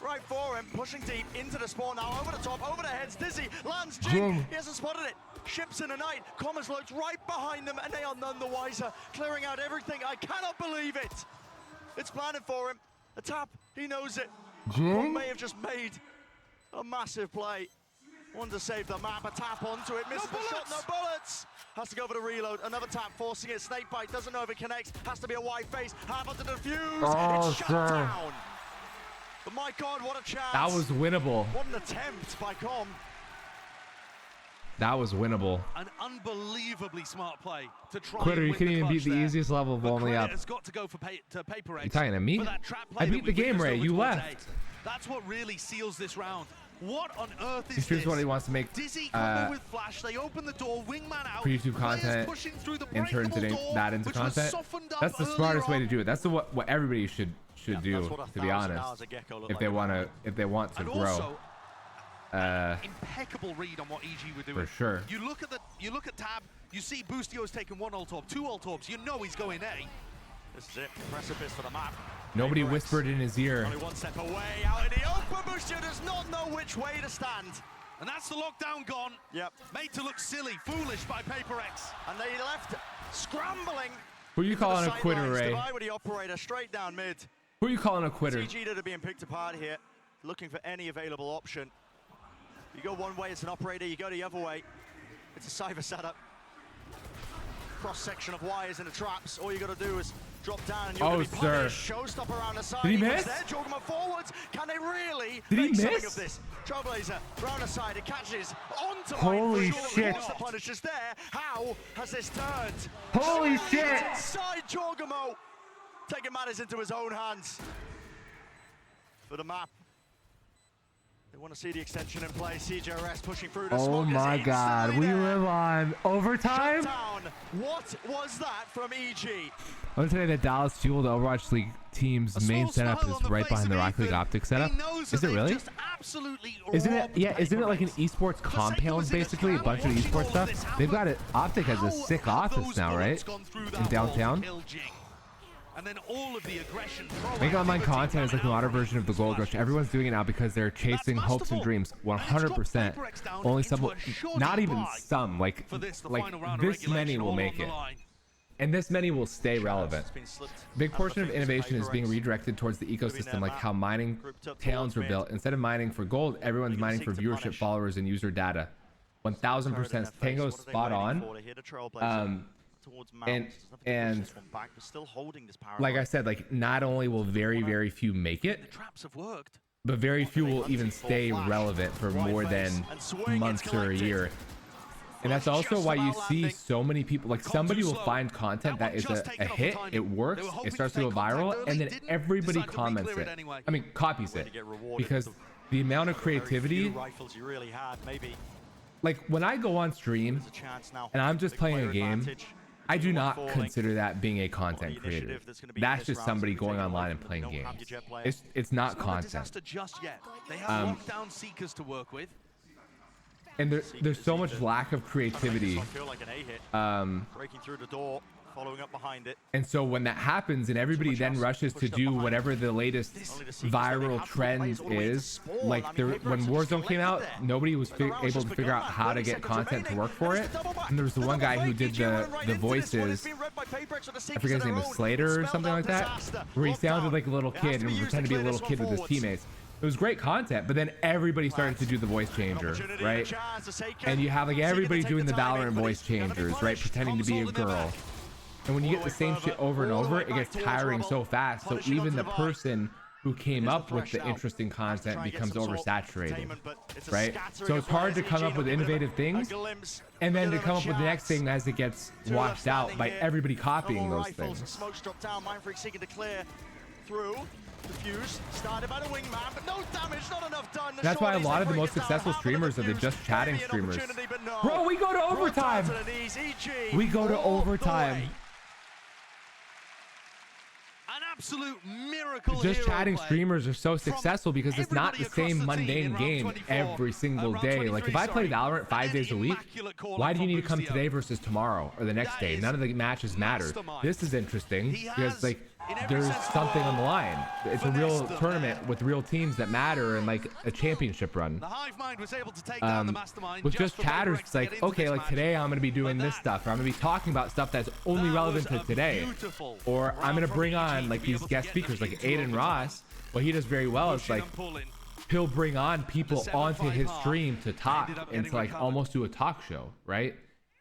Right for him, pushing deep into the spawn now, over the top, over the heads, Dizzy lands Jing, he hasn't spotted it. Ships in the night, Commerce lurks right behind them, and they are none the wiser, clearing out everything. I cannot believe it. It's planning for him. A tap, he knows it. One may have just made a massive play. One to save the map, a tap onto it, misses the shot, no bullets. Has to go for the reload, another tap, forcing it, snake bite, doesn't know if it connects, has to be a wide face, half onto the defuse, it's shut down. But my God, what a chance. That was winnable. What an attempt by Com. That was winnable. An unbelievably smart play to try Quitter, and you win couldn't the even beat clutch the there. easiest level of only up. It's got to go for Paper X. You talking to me? for that trap I play beat that the we game, witnessed Ray. over You towards left. eight. That's what really seals this round. What on earth is He's this? what he wants to make Dizzy combo with flash. They open the door, wingman out. for YouTube players content pushing through the and turn breakable door, that into which was content. softened up That's the earlier smartest way on. to do it. That's what everybody should do, to be honest. If they want to And grow. also, impeccable read on what EG were doing. For sure. You look at Tab. You see Boostio's taken one ult orb, two ult orbs. You know he's going A. This is it. Precipice for the map. Nobody whispered in his ear. Only one step away, out in the open. Boostio does not know which way to stand. And that's the lockdown gone. Yep. Made to look silly, foolish by Paper X. And they left scrambling. Who are you calling a quitter, Ray? Divide with the operator straight down mid. Who are you calling a quitter? TG that are being picked apart here, looking for any available option. You go one way, it's an operator. You go the other way, it's a cyber setup. Cross section of wires and the traps. All you got to do is drop down and you're going to be punished. Showstopper around the side. Did he miss? There, Jorgman forwards. Can they really Did he make something miss? of this? Trailblazer round the side. It catches onto Holy Jorgman. shit. The punish is there. How has this turned? Holy shit. It's inside Jorgamo. Taking matters into his own hands. For the map. They want to see the extension in play. CJRS pushing through the Oh smoke. my God, we live on overtime. Down. What was that from EG? I'm gonna tell you that Dallas Fuel, the Overwatch League team's main setup, is right behind the Rocket League Optic setup. Is it really? Isn't it? Yeah, isn't it like an esports compound basically? A bunch of esports stuff. They've got it. Optic has a sick office now, right? In downtown. And then all of the aggression. Make online content is like the modern version of the Gold Rush. Everyone's doing it now because they're chasing hopes and dreams. 100%. Only some, not even some. Like this many will make it, and this many will stay relevant. Big portion of innovation is being redirected towards the ecosystem, like how mining towns were built. Instead of mining for gold, everyone's mining for viewership, followers, and user data. 1000%. Tango's spot on. And like I said, like not only will very few make it, but very few will even stay relevant for more than months or a year. And that's also why you see so many people, like somebody will find content that is a hit, it works, it starts to go viral, and then everybody comments it. I mean, copies it. Because the amount of creativity, like when I go on stream and I'm just playing a game, I do not consider that being a content creator. That's just somebody going online and playing games. It's not content. They have lockdown seekers to work with. And there's so much lack of creativity. Breaking through the door, following up behind it. And so when that happens and everybody then rushes to do whatever the latest viral trend is, like when Warzone came out, nobody was able to figure out how to get content to work for it. And there was the one guy who did the voices, I forget his name, was Slater or something like that, where he sounded like a little kid and pretended to be a little kid with his teammates. It was great content, but then everybody started to do the voice changer, right? And you have like everybody doing the Valorant voice changers, right? Pretending to be a girl. And when you get the same shit over and over, it gets tiring so fast. So even the person who came up with the interesting content becomes oversaturated, right? So it's hard to come up with innovative things and then to come up with the next thing as it gets washed out by everybody copying those things. Smoke's dropped down. Mindfreak seeking to clear through. Defuse started by the wingman, but no damage, not enough done. That's why a lot of the most successful streamers are the just chatting streamers. Bro, we go to overtime. We go to overtime. An absolute miracle. Just chatting streamers are so successful because it's not the same mundane game every single day. Like if I play Valorant 5 days a week, why do you need to come today versus tomorrow or the next day? None of the matches matter. This is interesting because like there's something on the line. It's a real tournament with real teams that matter and like a championship run. With just chatters, it's like, okay, like today I'm going to be doing this stuff, or I'm going to be talking about stuff that's only relevant to today, or I'm going to bring on like these guest speakers like Aiden Ross. What he does very well is like he'll bring on people onto his stream to talk and to like almost do a talk show, right?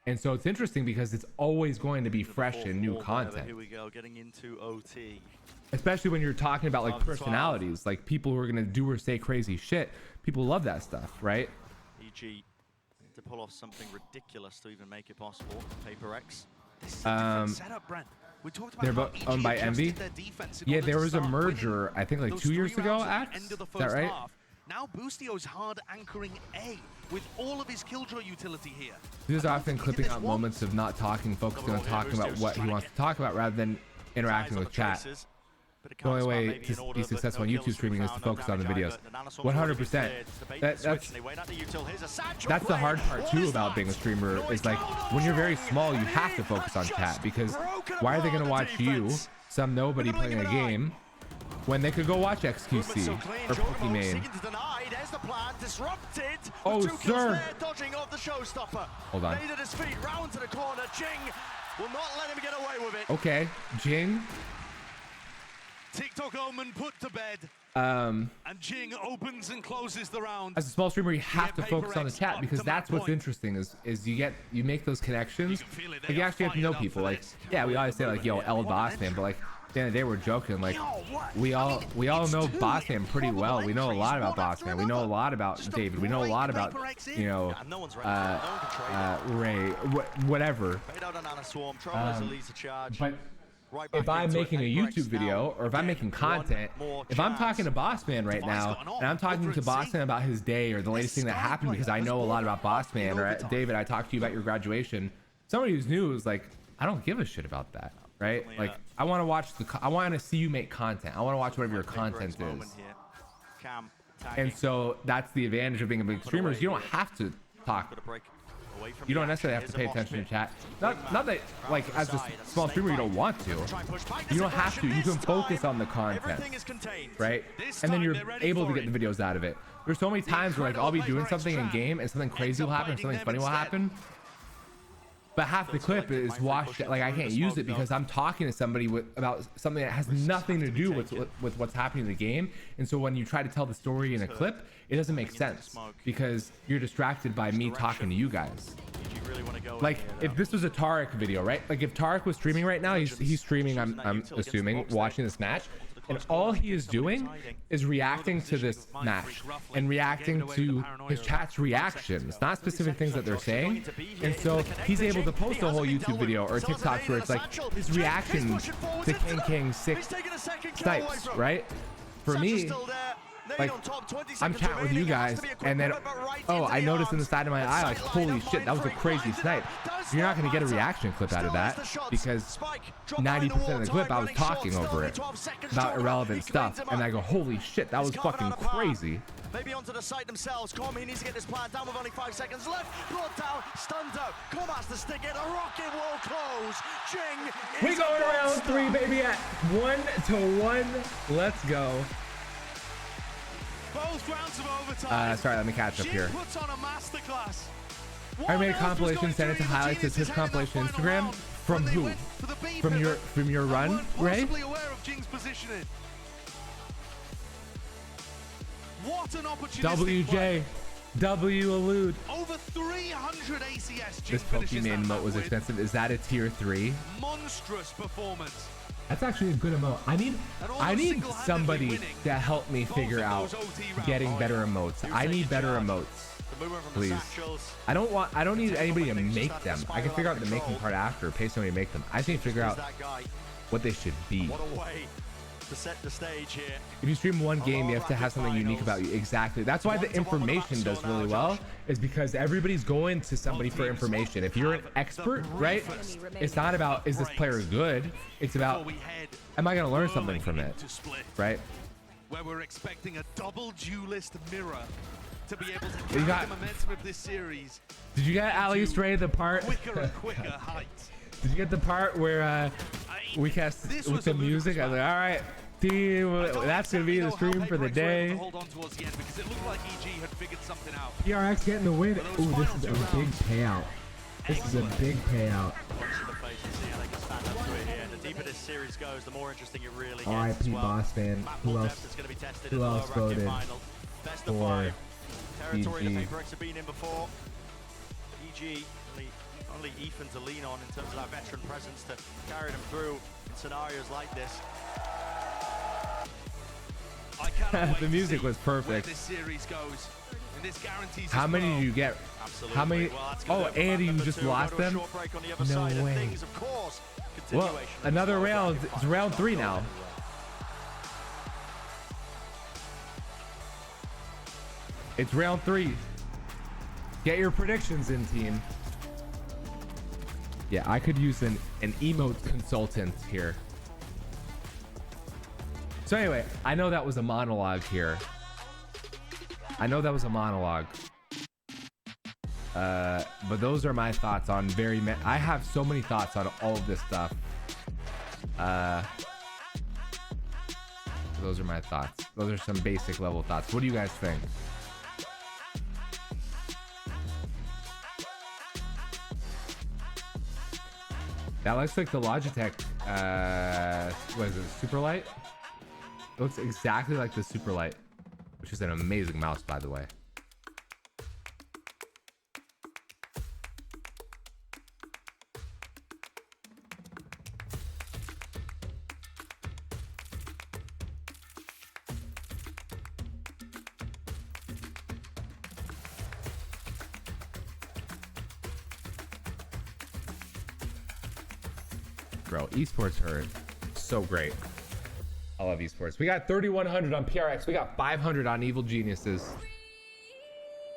And so it's interesting because it's always going to be fresh and new content. Here we go, getting into OT. Especially when you're talking about like personalities, like people who are going to do or say crazy shit. People love that stuff, right? EG to pull off something ridiculous to even make it possible. PRX. They're both owned by Envy. Yeah, there was a merger, I think like 2 years ago, Axe? Is that right? Now Boostio's hard anchoring A with all of his killjoy utility here. He's often clipping out moments of not talking, focusing on talking about what he wants to talk about rather than interacting with chat. The only way to be successful on YouTube streaming is to focus on the videos. 100%. That's the hard part too about being a streamer, is like when you're very small, you have to focus on chat because why are they going to watch you, some nobody playing a game, when they could go watch XQC or Pokimane? Oh, sir. Hold on. Okay, Jing. TikTok Omen put to bed. And Jing opens and closes the round. As a small streamer, you have to focus on the chat because that's what's interesting is you make those connections. Like you actually have to know people. Like, yeah, we always say like, yo, L Bossman, but like at the end of the day, we're joking. Like we all know Bossman pretty well. We know a lot about Bossman. We know a lot about David. We know a lot about, you know, Ray, whatever. But if I'm making a YouTube video or if I'm making content, if I'm talking to Bossman right now and I'm talking to Bossman about his day or the latest thing that happened because I know a lot about Bossman, or David, I talked to you about your graduation, somebody who's new is like, I don't give a shit about that, right? Like I want to watch I want to see you make content. I want to watch whatever your content is. And so that's the advantage of being a big streamer, is you don't have to talk. You don't necessarily have to pay attention to chat. Not that, like, as a small streamer, you don't want to. You don't have to. You can focus on the content, right? And then you're able to get the videos out of it. There's so many times where, like, I'll be doing something in game and something crazy will happen, something funny will happen, but half the clip is washed. Like, I can't use it because I'm talking to somebody about something that has nothing to do with what's happening in the game. And so when you try to tell the story in a clip, it doesn't make sense because you're distracted by me talking to you guys. Like if this was a Tarek video, right? Like if Tarek was streaming right now, he's streaming, I'm assuming, watching this match, and all he is doing is reacting to this match and reacting to his chat's reactions, not specific things that they're saying. And so he's able to post a whole YouTube video or TikTok where it's like his reaction to King 6 snipes, right? For me, like I'm chatting with you guys and then, oh, I noticed in the side of my eye, like, holy shit, that was a crazy snipe. You're not going to get a reaction clip out of that because 90% of the clip I was talking over it about irrelevant stuff, and I go, holy shit, that was fucking crazy. Maybe onto the site themselves. Com, he needs to get this plan down with only 5 seconds left. Brought down, stunned out. Com has to stick it. A rocket wall close. Jing. We going around 3, baby, at 1-1. Let's go. Both rounds of overtime. Sorry, let me catch up here. Puts on a masterclass. I made a compilation, sent it to highlights as his compilation Instagram. From who? From your run, Ray? What an opportunity. WJ. W elude. Over 300 ACS. This Pokemon emote was expensive. Is that a tier 3? Monstrous performance. That's actually a good emote. I need somebody to help me figure out getting better emotes. I need better emotes. Please. I don't need anybody to make them. I can figure out the making part after, pay somebody to make them. I just need to figure out what they should be. What a way to set the stage here. If you stream one game, you have to have something unique about you. Exactly. That's why the information does really well, is because everybody's going to somebody for information. If you're an expert, right? It's not about, is this player good? It's about, am I going to learn something from it? Right? Where we're expecting a double duelist mirror to be able to You carry got- the momentum of this series. Did you get at least Ray the part? Quicker and quicker heights. Did you get the part where we cast with the music? I was like, all right, team, that's gonna be the stream for the day. Hold on towards the end because it looked like EG had figured something out. PRX getting the win. Ooh, this is a big payout. This is a big payout. The deeper this series goes, the more interesting it really gets. R.I.P. Boss man. Who else voted for Territory EG? that PaperX have been in before. EG, only Ethan to lean on in terms of that veteran presence to carry them through in scenarios like this. I cannot wait The music was where perfect. this series goes. And this guarantees How as many well. did you get? Absolutely. How many? Well, that's Oh, gonna be Andy, you number just two. lost Go to a them? short break on the other No side of way. things, of course. Well, Continuation of another the round. bracket It's round 3 now. It's round 3. Get your predictions in, team. Yeah, I could use an emote consultant here. So anyway, I know that was a monologue here. I know that was a monologue. But those are my thoughts on I have so many thoughts on all of this stuff. Those are my thoughts. Those are some basic level thoughts. What do you guys think? That looks like the Logitech, what is it, Superlight? It looks exactly like the Superlight, which is an amazing mouse, by the way. Bro, esports hurt. So great. I love esports. We got 3,100 on PRX. We got 500 on Evil Geniuses.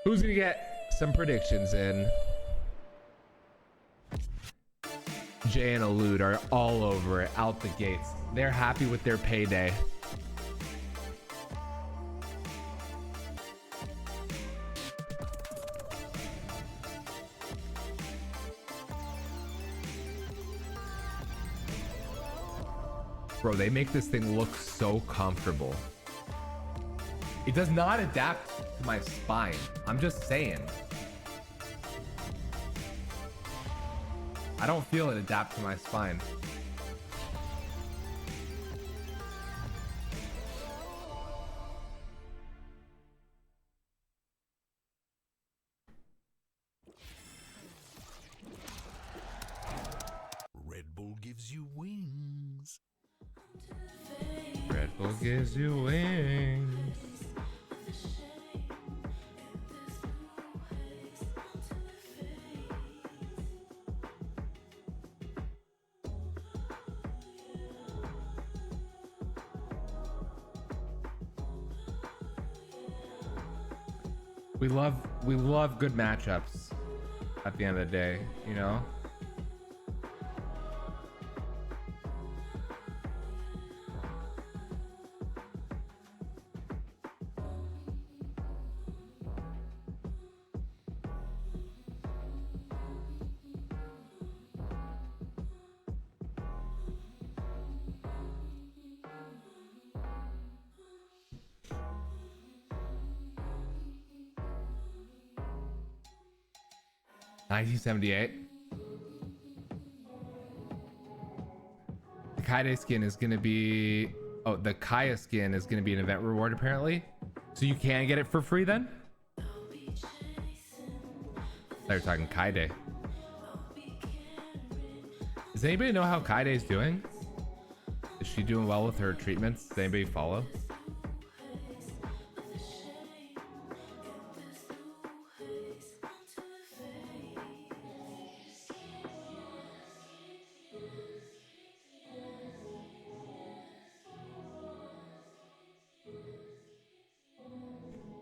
Who's gonna get some predictions in? Jay and Elude are all over it, out the gates. They're happy with their payday. Bro, they make this thing look so comfortable. It does not adapt to my spine. I'm just saying. I don't feel it adapt to my spine. Red Bull gives you wings. Red Bull gives you wings. We love good matchups at the end of the day, you know? $1978. The Kaide skin is gonna be the Kaya skin is gonna be an event reward apparently. So you can get it for free then? They're talking Kaide. Does anybody know how Kaide's doing? Is she doing well with her treatments? Does anybody follow?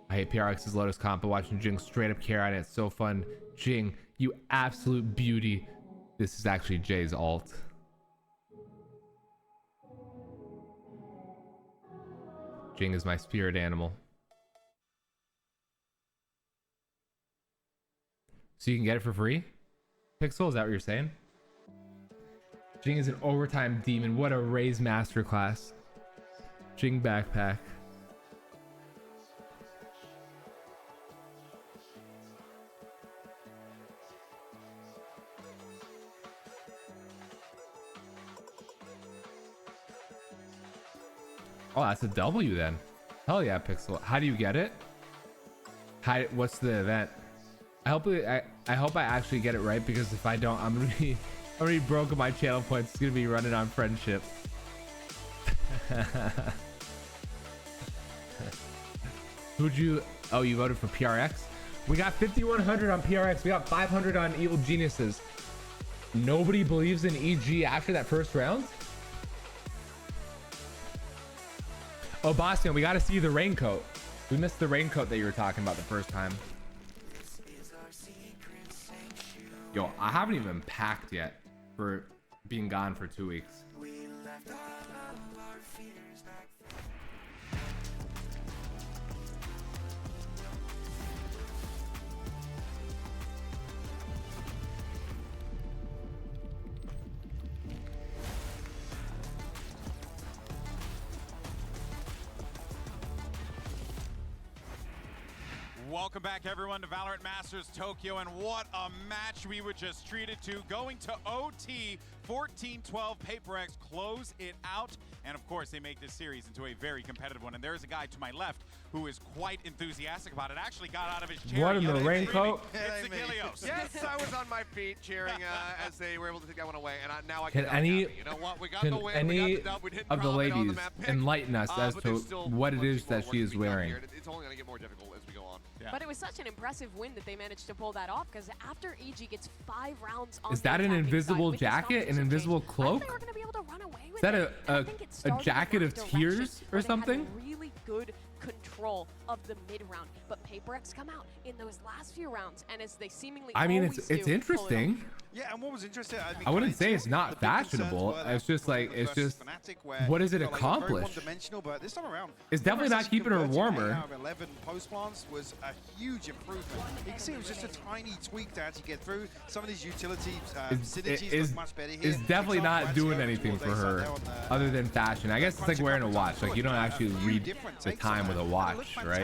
I hate PRX's Lotus comp, but watching Jing straight up care on it. It's so fun. Jing, you absolute beauty. This is actually Jay's alt. Jing is my spirit animal. So you can get it for free? Pixel, is that what you're saying? Jing is an overtime demon. What a Raise masterclass. Jing backpack. Oh, that's a W then. Hell yeah, Pixel. How do you get it? What's the event? I hope I actually get it right, because if I don't, I'm gonna be broke on my channel points. It's gonna be running on friendship. Who'd you? Oh, you voted for PRX. We got 5,100 on PRX. We got 500 on Evil Genuises. Nobody believes in EG after that first round. Oh, Bastian, we got to see the raincoat. We missed the raincoat that you were talking about the first time. Yo, I haven't even packed yet for being gone for 2 weeks. Welcome back, everyone, to VALORANT Masters Tokyo, and what a match we were just treated to. Going to OT, 14-12, PaperX close it out, and of course, they make this series into a very competitive one. And there is a guy to my left who is quite enthusiastic about it. Actually got out of his chair. What in the raincoat? It's Achilles. Yes, I was on my feet cheering as they were able to take that one away, and now I Can any, you know what? We got can the win. any we got the dub. We didn't of the drop it on ladies map pick. enlighten us as But to there's still what it much is more that work she to is be done wearing? here. It's only going to get more difficult as we go on. Yeah. But it was such an impressive win that they managed to pull that off, because after EG gets 5 rounds on Is the that an attacking invisible side with the jacket? An composition invisible change, cloak? they were going to be able to run away with Is that it. And I think it a started jacket in of that tears direction or where they had something? really good control of the mid round, but PaperX come out in those last few rounds, and as they seemingly I mean, always it's do, pull it interesting. off. Yeah, and what was interesting, I wouldn't say it's not fashionable. It's just like, it's just, what does it accomplish? But this time around, It's definitely not keeping her warmer. 8 out of 11 post plants was a huge improvement. You can see it was just a tiny tweak to actually get through. Some of these utility synergies look much better here. Is definitely not doing anything for her other than fashion. I guess it's like wearing a watch. Like, you don't actually read the time with a watch, right?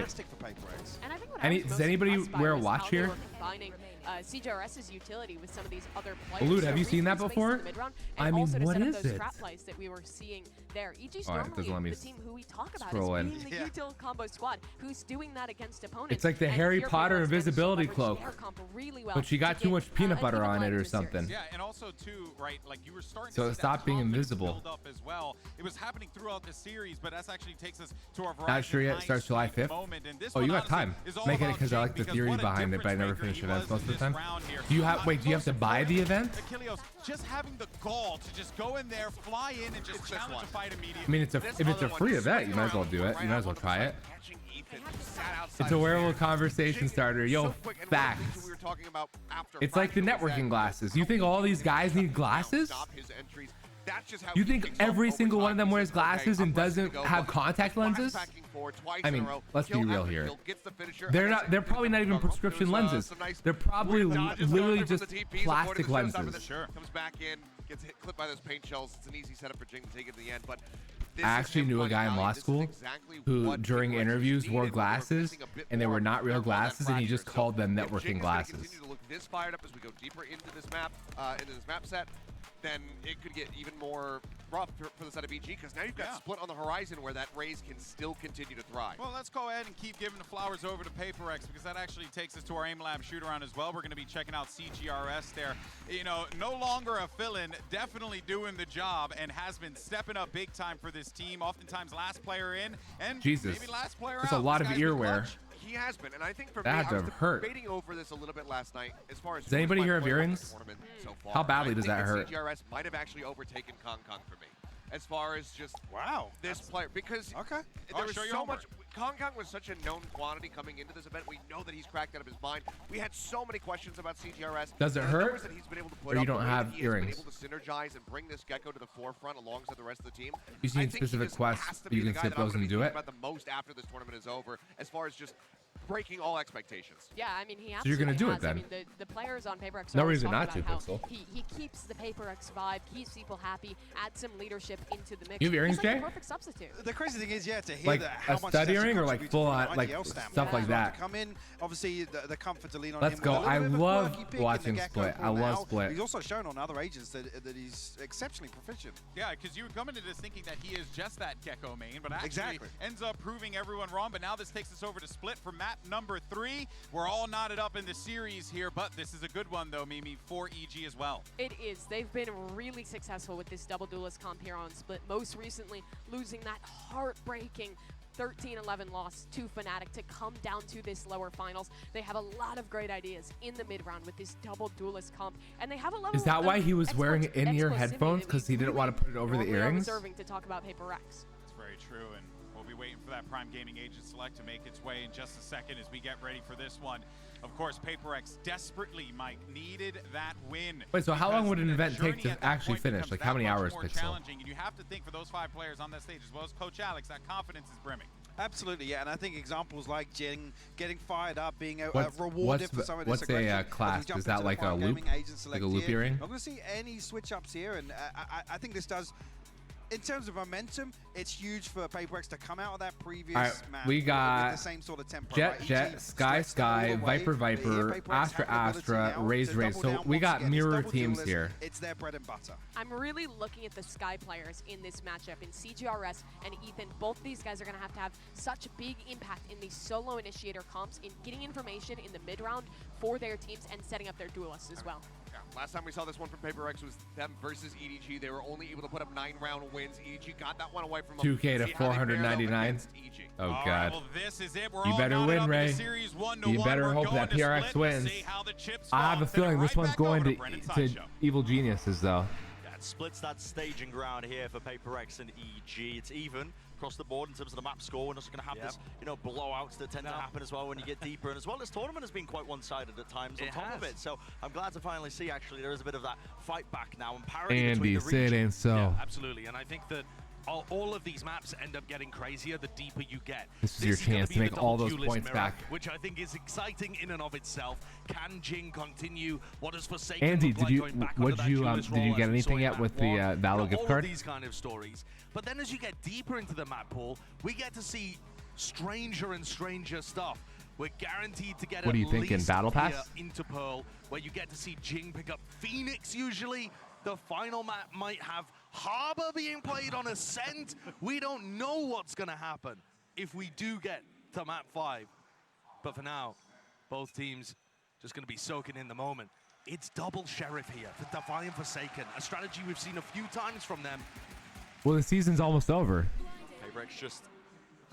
And I think what I was Does most anybody impressed by wear a was watch how they here? were combining CJRS's utility with some of these other players. Lude, have you seen that space in before? the mid-round, I and mean, also to what set up is those it? trap plays that we were seeing there. EG's All right, it doesn't let normally me the team who we talk about scroll as in. being the util combo squad, who's doing that against opponents. It's like the And Harry here Potter PaperX managed to invisibility leverage cloak. their comp really well But she got to too get, much peanut an butter even on it line or in the series. something. Yeah, and also too, right? Like you were starting So to it see stopped that being confidence invisible. build up as well. It was happening throughout the series, but that actually takes us to our Not sure yet. It starts July 5th. Oh, you got time. Making it because I like the theory behind it, but I never finish events most of the time. Do you have? Wait, do you have to buy the event? Achilles, just having the gall to just go in there, fly in, and just challenge a fight immediately. I mean, if it's a free event, you might as well do it. You might as well try it. It's a wearable conversation starter. Yo, facts. It's like the networking glasses. You think all these guys need glasses? You think every single one of them wears glasses and doesn't have contact lenses? I mean, let's be real here. They're probably not even prescription lenses. They're probably literally just plastic lenses. Comes back in, gets hit, clipped by those paint shells. It's an easy setup for Jing to take it to the end, but I actually knew a guy in law school who, during interviews, wore glasses, and they were not real glasses, and he just called them networking glasses. Continue to look this fired up as we go deeper into this map set, then it could get even more rough for the side of EG, because now you've got Split on the horizon where that Raze can still continue to thrive. Well, let's go ahead and keep giving the flowers over to PaperX, because that actually takes us to our Aim Lab shoot-around as well. We're going to be checking out CGRS there. You know, no longer a fill-in, definitely doing the job, and has been stepping up big time for this team. Oftentimes last player in, and maybe last player out. There's a lot of earwear. He has been, and I think for that me, I was hurt. debating over this a little bit last night as far as. Does anybody here have earrings? So far. How badly does that hurt? CGRS might have actually overtaken Kong Kong for me, as far as just this player, because there was so much. Kong Kong was such a known quantity coming into this event. We know that he's cracked out of his mind. We had so many questions about CGRS. Does it hurt? That he's been able to put or you up, don't have earrings? He's been able to synergize and bring this Gecko to the forefront alongside the rest of the team. You see specific quests, you can skip those and do it. About the most after this tournament is over, as far as just breaking all expectations. Yeah, I mean, he So you're gonna do it has. then? I mean, the players on PaperX No always reason talk not to, about how Pixel. he keeps the PaperX vibe, keeps people happy, adds some leadership into the mix. You have earrings, He's like Jay? the perfect substitute. The crazy thing is, to hear Like that a how much stud Stetson earring or like contributed full from on, an like IGL standpoint. stuff like that? To come in, obviously the comfort to lean on Let's him. go. With a little I bit of a love quirky pick in the watching Gecko Split. I pool love now. Split. He's also shown on other agents that he's exceptionally proficient. Yeah, because you would come into this thinking that he is just that Gecko main, but actually Exactly. ends up proving everyone wrong. But now this takes us over to Split for map number 3. We're all knotted up in the series here, but this is a good one though, Mimi, for EG as well. It is. They've been really successful with this double duelist comp here on Split, most recently losing that heartbreaking 13-11 loss to Fnatic to come down to this lower finals. They have a lot of great ideas in the mid-round with this double duelist comp, and they have a level Is that why he was wearing export in-ear exclusivity headphones? that Because we he didn't want to put it over the normally are earrings? reserving to talk about PaperX. It's very true, and we'll be waiting for that Prime Gaming Agent Select to make its way in just a second as we get ready for this one. Of course, PaperX desperately, Mike, needed that win. Wait, so how long would an the event take journey to at that actually point finish? becomes Like how that many much hours, more Pixel? challenging, and you have to think for those 5 players on that stage, as well as Coach Alex, that confidence is brimming. Absolutely, yeah, and I think examples like Jing getting fired up, being What's- rewarded for some of this what's a, aggression. As we class? jump Is that into the like a Prime loop? Gaming Agent Like Select a loop here, earring? I'm going to see any switch ups here, and I think this does. In terms of momentum, it's huge for PaperX to come out of that previous All right, map we with got the same sort of tempo. Jet, right? Jet, EG Sky, stretched all Sky, the way, Viper, but here Viper, PaperX Astra, have the ability Astra, now Raze, to Raze. double So down we once got again. It's mirror double teams duelist. here. It's their bread and butter. I'm really looking at the Sky players in this matchup, in CGRS and Ethan. Both these guys are going to have such a big impact in these solo initiator comps, in getting information in the mid-round for their teams and setting up their duelists as well. Yeah, last time we saw this one from PaperX was them versus EDG. They were only able to put up 9-round wins. EDG got that one away from them. 2K to 499. Oh All right, God. well, this is it. We're You all better knotted win, up in Ray. the series 1-1. You better We're hope going that to PRX Split. We'll wins. see how the chips I have fall. a feeling Send it this one's right back going over to Brennan to Sideshow. Evil Geniuses, though. Yeah, it splits that staging ground here for PaperX and EG. It's even across the board in terms of the map score. We're also going to have this, blowouts that tend to happen as well when you get deeper. And as well, this tournament has been quite one-sided at times on top of it. So I'm glad to finally see, actually, there is a bit of that fight back now and parity Andy, between the say it regions. ain't so. Yeah, absolutely, and I think that all of these maps end up getting crazier the deeper you get. This is your gonna chance be to the make all double those duelist points mirror, back. which I think is exciting in and of itself. Can Jing continue? What does Forsaken Andy, look did like you going back would onto that you duelist did you role get as we saw anything in yet map with the one? Valo gift all card? of these kind of stories. But then as you get deeper into the map pool, we get to see stranger and stranger stuff. We're guaranteed to get What at do you think in least Battle here Pass? into Pearl, where you get to see Jing pick up Phoenix usually. The final map might have Harbor being played on Ascent. We don't know what's going to happen if we do get to map 5. But for now, both teams just going to be soaking in the moment. It's double Sheriff here for Defy and Forsaken, a strategy we've seen a few times from them. Well, the season's almost over. PaperX just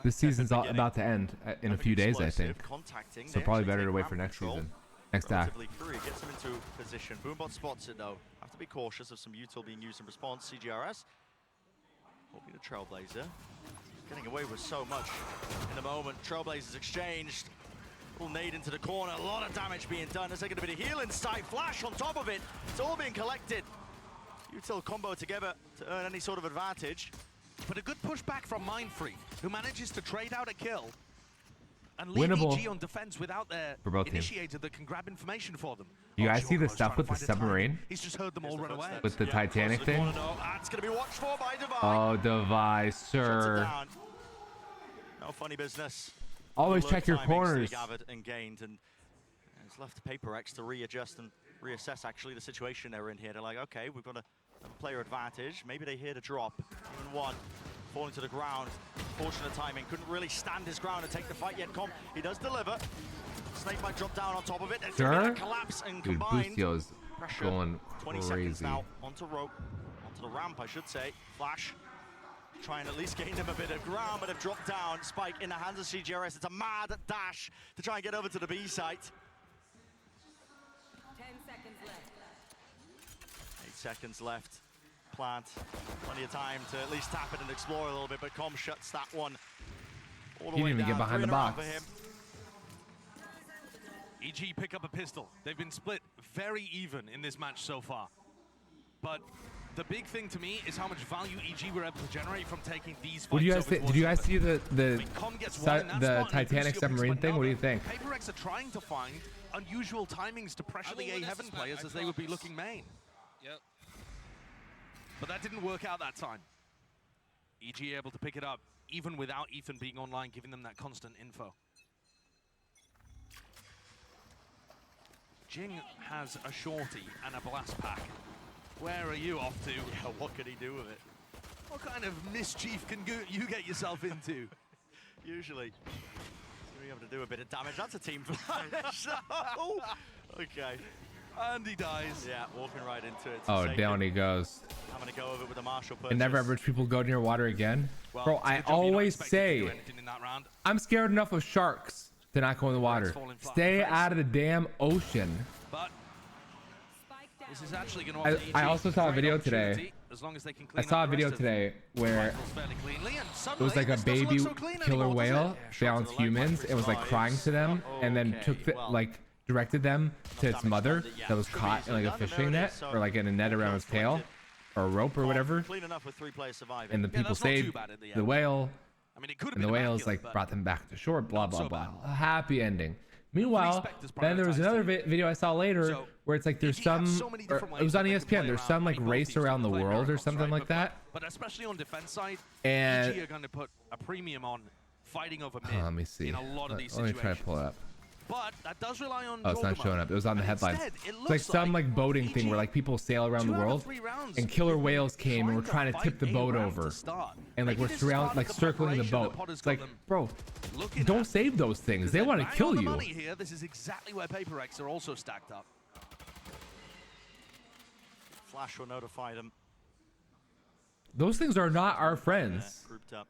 This season's about to end in a few days, I think. contacting. So They probably actually better to take wait map for next control season. Next act. relatively free, gets them into position. Boombot spots it though. Have to be cautious of some util being used in response. CGRS hoping the Trailblazer getting away with so much in the moment. Trailblazers exchanged. Little nade into the corner. A lot of damage being done. There's going to be a heal in sight. Flash on top of it. It's all being collected. Util combo together to earn any sort of advantage. But a good pushback from Mindfree, who manages to trade out a kill and leave Winnable EG on defense without their for both teams. initiator that can grab information for them. You guys see the Giorno's stuff trying with to the find a timing. submarine? He's just heard them all run away. With the Titanic thing? That's going to be watched for by Devi. Oh, Device, Shuts it sir. down. No funny business. Always Alert check your timings corners. they gathered and gained, and it's left to PaperX to readjust and reassess actually the situation they're in here. They're like, okay, we've got to Player advantage. Maybe they hear the drop. Even one falling to the ground. Fortunate timing. Couldn't really stand his ground and take the fight yet. Com, he does deliver. Snake might drop down on top of it. There's gonna be a collapse and Dude, combined. Boostio's Pressure. going 20 crazy. seconds now onto rope, onto the ramp, I should say. Flash. Try and at least gain them a bit of ground, but have dropped down. Spike in the hands of CGRS. It's a mad dash to try and get over to the B site. 10 seconds left. 8 seconds left. Plant. Plenty of time to at least tap it and explore a little bit, but Com shuts that one all the He way didn't even down. get behind the 3 in a row box. for him. EG pick up a pistol. They've been split very even in this match so far. But the big thing to me is how much value EG were able to generate from taking these fights. What do you guys think? Did you guys see the Titanic submarine thing? What do you think? PRX are trying to find unusual timings to pressure the A Heaven players as they would be looking main. Yep. But that didn't work out that time. EG able to pick it up, even without Ethan being online, giving them that constant info. Jing has a shorty and a blast pack. Where are you off to? Yeah, what could he do with it? What kind of mischief can you get yourself into? Usually, he's going to be able to do a bit of damage. That's a team flash. Oh, okay. And he dies. Yeah, walking right into it. Oh, down he goes. I'm going to go over with a Marshall purchase. And never ever people go near water again. Well, Bro, I always say I'm scared enough of sharks to not go in the water. Stay out of the damn ocean. But this is actually going to I also saw a video today. As long as they can I saw a video today where it was like a baby killer whale found humans. It was like crying to them and then took the, like directed them to its mother that was caught in like a fishing net or like in a net around its tail or a rope or whatever. Clean enough with 3 players surviving. And the people saved the whale. I mean, it could have And the whales like brought them back to shore. Blah blah blah. A happy ending. Meanwhile, then there was another video I saw later where it's like there's some, or it was on ESPN. There's some like race around the world or something like that. But especially on defense side, And EG are going to put a premium on fighting over mid let me see. in a lot of these Let me situations. try to pull it up. But that does rely on Oh, it's not showing up. It was on the headlines. It's like some like boating thing where like people sail around the world, and killer whales came and were trying to tip the boat over, and like we're surrounded, like circling the boat. It's like, bro, don't save those things. They want to kill you. Here, this is exactly where PRX are also stacked up. Flash will notify them. Those things are not our friends. Grouped up.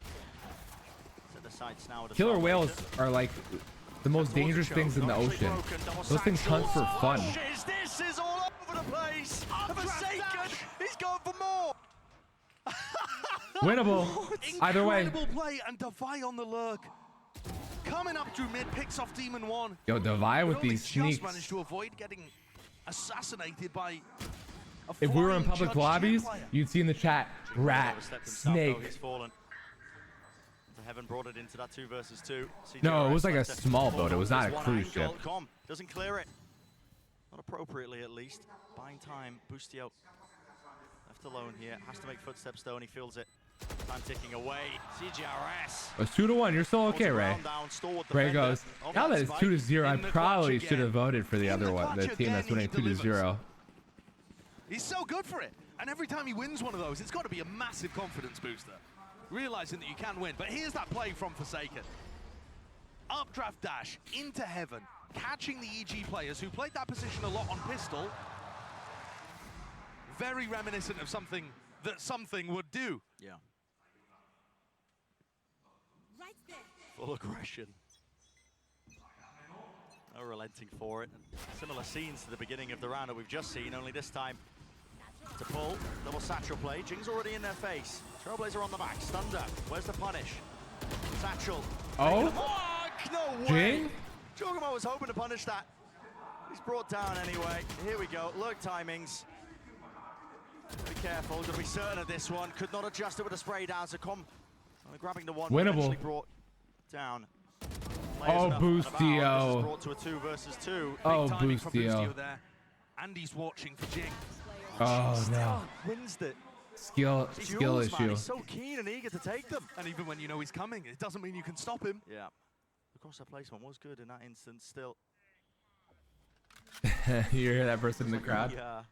Set the sights now with a Killer stop whales later. are like the most dangerous things in the ocean. Those things hunt for fun. This is all over the place. Forsaken. He's going for more. Winnable. Either way. Incredible play and Defy on the lurk. Coming up through mid, picks off Demon 1. Yo, Defy with these Just sneaks. managed to avoid getting assassinated by a If we were in flying public judge lobbies, player. you'd see in the chat, rat, snake. He's fallen. Heaven brought it into that 2 versus 2. No, it was CGRS like a left to small pull boat. It was down not a this cruise one angle. ship. Com doesn't clear it. Not appropriately, at least. Buying time. Boostio left alone here. Has to make footsteps though, and he feels it. Time ticking away. CGRS. It's 2-1. You're still okay, Ray. Ray goes, now that it's 2-0, I probably should have voted for the other one, the team that's winning 2-0. He's so good for it. And every time he wins one of those, it's got to be a massive confidence booster. Realizing that you can win. But here's that play from Forsaken. Updraft dash into Heaven, catching the EG players who played that position a lot on pistol. Very reminiscent of something that something would do. Yeah. Full aggression. No relenting for it. Similar scenes to the beginning of the round that we've just seen, only this time to pull. Double satchel play. Jing's already in their face. Trailblazer on the back. Stunder. Where's the punish? Satchel. Oh? No way. Jing? Jogamo was hoping to punish that. He's brought down anyway. Here we go. Lurk timings. Be careful. Got to be certain of this one. Could not adjust it with a spray down. So grabbing the one. Winnable. Eventually brought down. Oh, Boostio. Brought to a 2 versus 2. Oh, Big timing from Boostio. there. Andy's watching for Jing. Oh, no. Wins it. Skill Jules, man, issue. he's so keen and eager to take them. And even when you know he's coming, it doesn't mean you can stop him. Yeah. The cross placement was good in that instance still. You hear that person in the crowd? Yeah.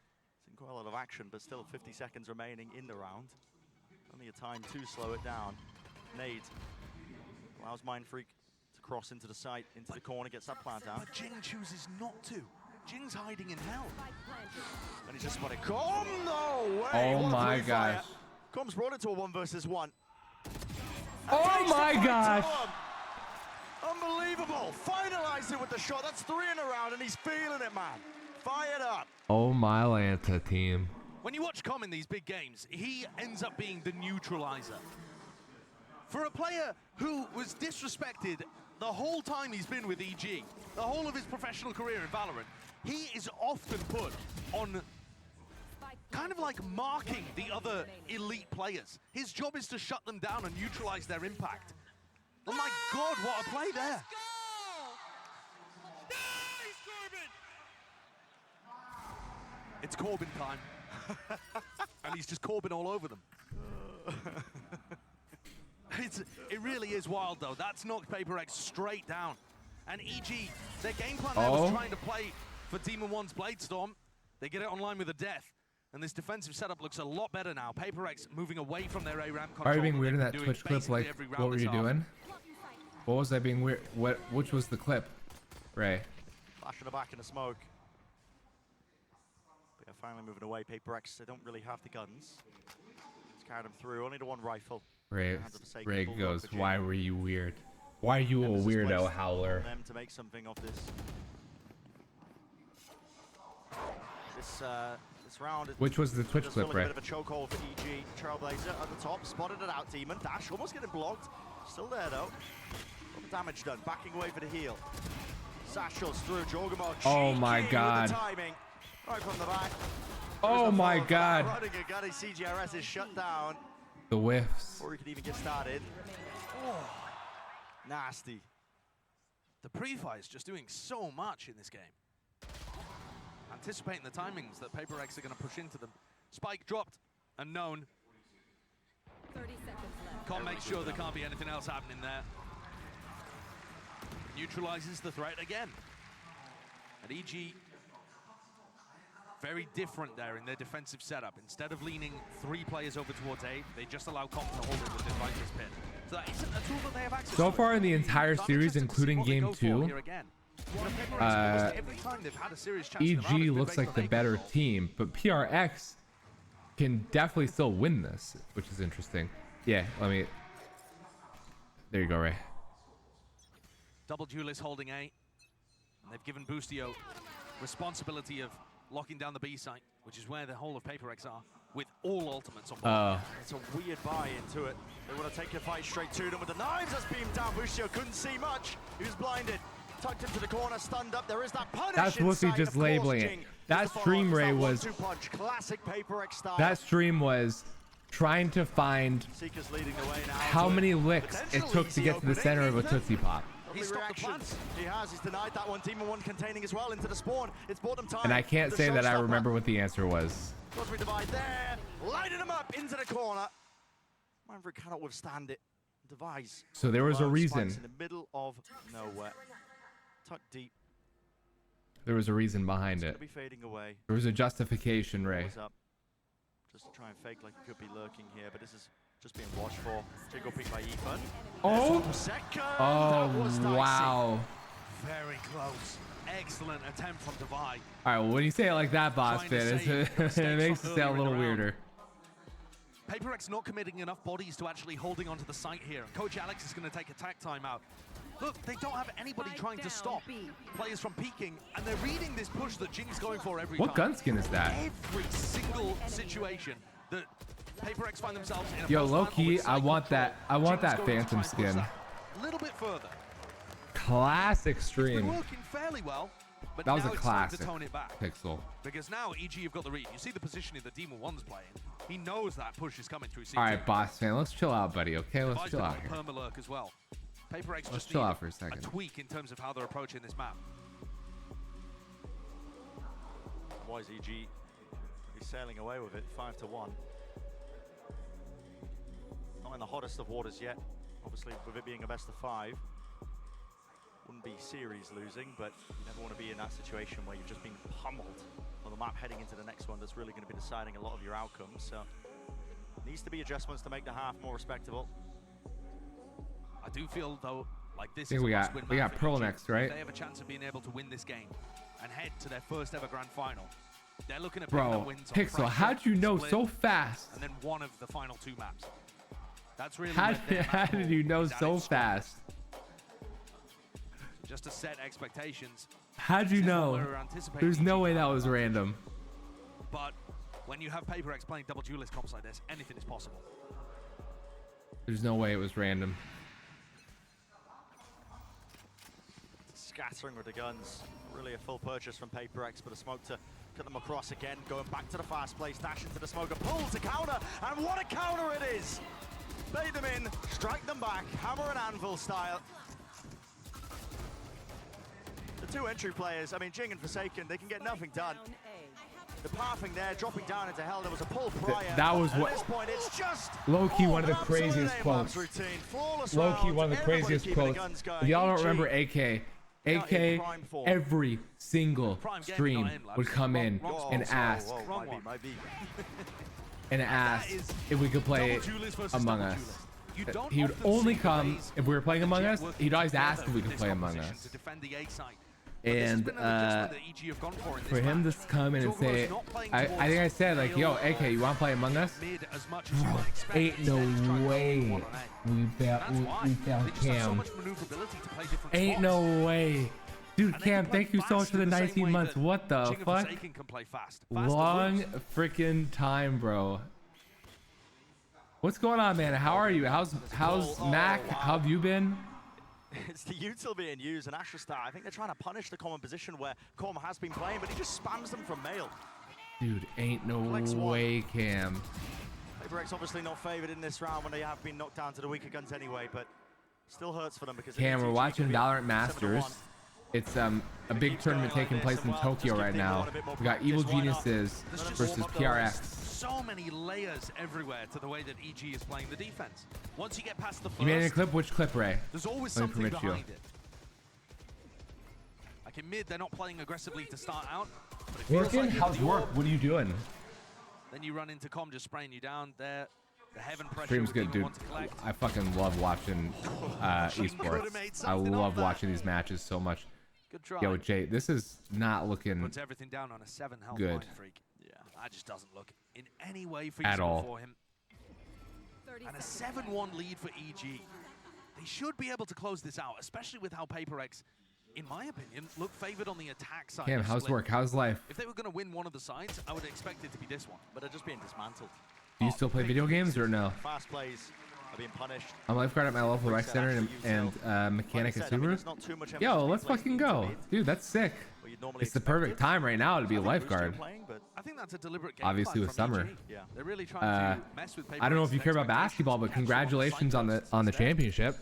Quite a lot of action, but still 50 seconds remaining in the round. Only a time to slow it down. Nade allows Mind Freak to cross into the site, into the corner, gets that plant out. But Jing chooses not to. Jing's hiding in hell. And he's just spotted. Com, no way! Oh What a my pre-fire. gosh. Com's brought it to a 1 versus 1. Oh my gosh. Unbelievable! Finalized it with the shot. That's 3 in a round, and he's feeling it, man. Fired up. Oh my Lanta team. When you watch Com in these big games, he ends up being the neutralizer. For a player who was disrespected the whole time he's been with EG, the whole of his professional career in Valorant, he is often put on kind of like marking the other elite players. His job is to shut them down and neutralize their impact. Oh my God, what a play there. It's Corbin time. And he's just Corbin all over them. It really is wild, though. That's knocked PaperX straight down. And EG, their game plan there was trying to play for Demon 1's Bladestorm. They get it online with a death. And this defensive setup looks a lot better now. PaperX moving away from their A-ramp control. Are you being weird in that Twitch clip? Like, what were you doing? What was I being weird? Which was the clip? Ray. Flash in the back in the smoke. But yeah, finally moving away. PaperX, they don't really have the guns. Let's carry them through. Only the 1 rifle. Ray goes, why were you weird? Why are you a weirdo, Howlyr? Them to make something of this. This round. Which was the Twitch clip, Ray? A bit of a chokehold for EG. Trailblazer at the top, spotted it out. Demon dash, almost getting blocked. Still there though. Got the damage done. Backing away for the heal. Satchels through Jorgamo. Oh my God. Timing. Right from the back. Oh my God. Running a gunny. CGRS is shut down. The whiffs. Before he can even get started. Oh, nasty. The pre-fire is just doing so much in this game. Anticipating the timings that PaperX are going to push into them. Spike dropped, unknown. 30 seconds left. Can't make sure there can't be anything else happening there. Neutralizes the threat again. And EG, very different there in their defensive setup. Instead of leaning 3 players over towards A, they just allow Com to hold it with the Viper's pin. So that isn't a tool that they have access to. So far in the entire series, including game 2, EG looks like the better team, but PRX can definitely still win this, which is interesting. Yeah, there you go, Ray. Double Duelist holding A, and they've given Boostio responsibility of locking down the B site, which is where the whole of PaperX are, with all ultimates on board. It's a weird buy into it. They want to take a fight straight to them with the knives. That's beamed down. Boostio couldn't see much. He was blinded. Tucked into the corner, stunned up. There is that punish. That's Woofy just labeling it. That stream, Ray, was classic PaperX style. that stream was trying to find how many licks it took to get to the center of a Tootsie Pop. He's stopped the plants. He has. He's denied that one. Demon 1 containing as well into the spawn. It's bought them time. And I can't say that I remember what the answer was. Cosby divide there. Lighting him up into the corner. Manfred cannot withstand it. Devise. So there was a reason. In the middle of nowhere. Tucked deep. There was a reason behind it. Be fading away. There was a justification, Ray. Up. Just to try and fake like he could be lurking here, but this is just being watched for. Jiggle pick by Ethan. Oh! Oh, wow. Very close. Excellent attempt from Divide. All right, well, when you say it like that, boss fan, it makes it sound a little weirder. PaperX not committing enough bodies to actually holding onto the site here. Coach Alex is going to take attack timeout. Look, they don't have anybody trying to stop players from peeking, and they're reading this push that Jing's going for every time. What gun skin is that? Every single situation that PaperX find themselves in. Yo, low-key, I want that Phantom skin. A little bit further. Classic stream. It's been working fairly well, but that was now a it's classic time to tone it back. Pixel. Because now EG have got the read. You see the positioning that Demon 1's playing. He knows that push is coming through. All right, boss fan, let's chill out, buddy. Okay, let's chill out here. Permalurk as well. PaperX Let's just chill out for a second. tweak in terms of how they're approaching this map. Why is EG? He's sailing away with it, 5-1. Not in the hottest of waters yet. Obviously, with it being a best of 5, wouldn't be series losing, but you never want to be in that situation where you've just been pummeled on the map heading into the next one that's really going to be deciding a lot of your outcomes. So needs to be adjustments to make the half more respectable. I do feel though like this I think is we got Pearl next, right? They have a chance of being able to win this game and head to their first ever grand final. They're looking at picking up Bro, wins on Pixel, Fracture, how'd you know Split, so fast? and then one of the final 2 maps. That's really How where did you know so fast? Just to set expectations. How'd you This is what know? we were anticipating There's no EG way that coming was up. random. But when you have PaperX playing double duelist comps like this, anything is possible. There's no way it was random. Scattering with the guns. Really a full purchase from PaperX, but a smoke to cut them across again. Going back to the fast place, dash into the smoker, pull to counter, and what a counter it is! Bait them in, strike them back, hammer and anvil style. The 2 entry players, I mean, Jing and Forsaken, they can get nothing done. The pathing there, dropping down into hell. There was a pull prior. That was At what. this point, it's just Low-key one of the craziest quotes. Low-key one of the craziest quotes. If y'all don't remember AK, every single stream would come in and ask if we could play Among Us. He would only come if we were playing Among Us. He'd always ask if we could play Among Us. And for him to come in and say, I think I said like, yo, AK, you want to play Among Us? Bro, ain't no way we found Cam. Ain't no way. Dude, Cam, thank you so much for the 19 months. What the fuck? Long freaking time, bro. What's going on, man? How are you? How's Mac? How have you been? It's the util being used, and Astrastar, I think they're trying to punish the common position where Corm has been playing, but he just spams them from mail. Dude, ain't no way, Cam. PaperX obviously not favored in this round when they have been knocked down to the weaker guns anyway, but still hurts for them because Cam, we're watching VALORANT Masters. It's a big tournament taking place in Tokyo right now. We got Evil Genuises versus PRX. So many layers everywhere to the way that EG is playing the defense. Once you get past the first, You made a clip? Which clip, Ray? there's always Let me something permit you. behind it. Like in mid, they're not playing aggressively to start out. But it Working? feels like How's work? What are you doing? Then you run into Com just spraying you down there. The heaven pressure. Stream's would good, even dude. want to collect. I fucking love watching esports. I love watching these matches so much. Good try. Yo, Jay, this is not looking Puts everything down on a 7 health good Mind Freak. Yeah, that just doesn't look in any way at feasible all. for him. And a 7-1 lead for EG. They should be able to close this out, especially with how PaperX, in my opinion, look favored on the attack side. Cam, of how's Split. work? How's life? If they were going to win one of the sides, I would expect it to be this one. But they're just being dismantled. Do you still play video games or no? Fast plays are being punished. I'm lifeguard at my local rec center and mechanic at Subaru. Yo, let's fucking go. Dude, that's sick. It's the perfect time right now to be a lifeguard. I think that's a deliberate game Obviously plan with from summer. EG. Yeah. They're really trying to mess with I don't know if you care about basketball, but congratulations on the championship.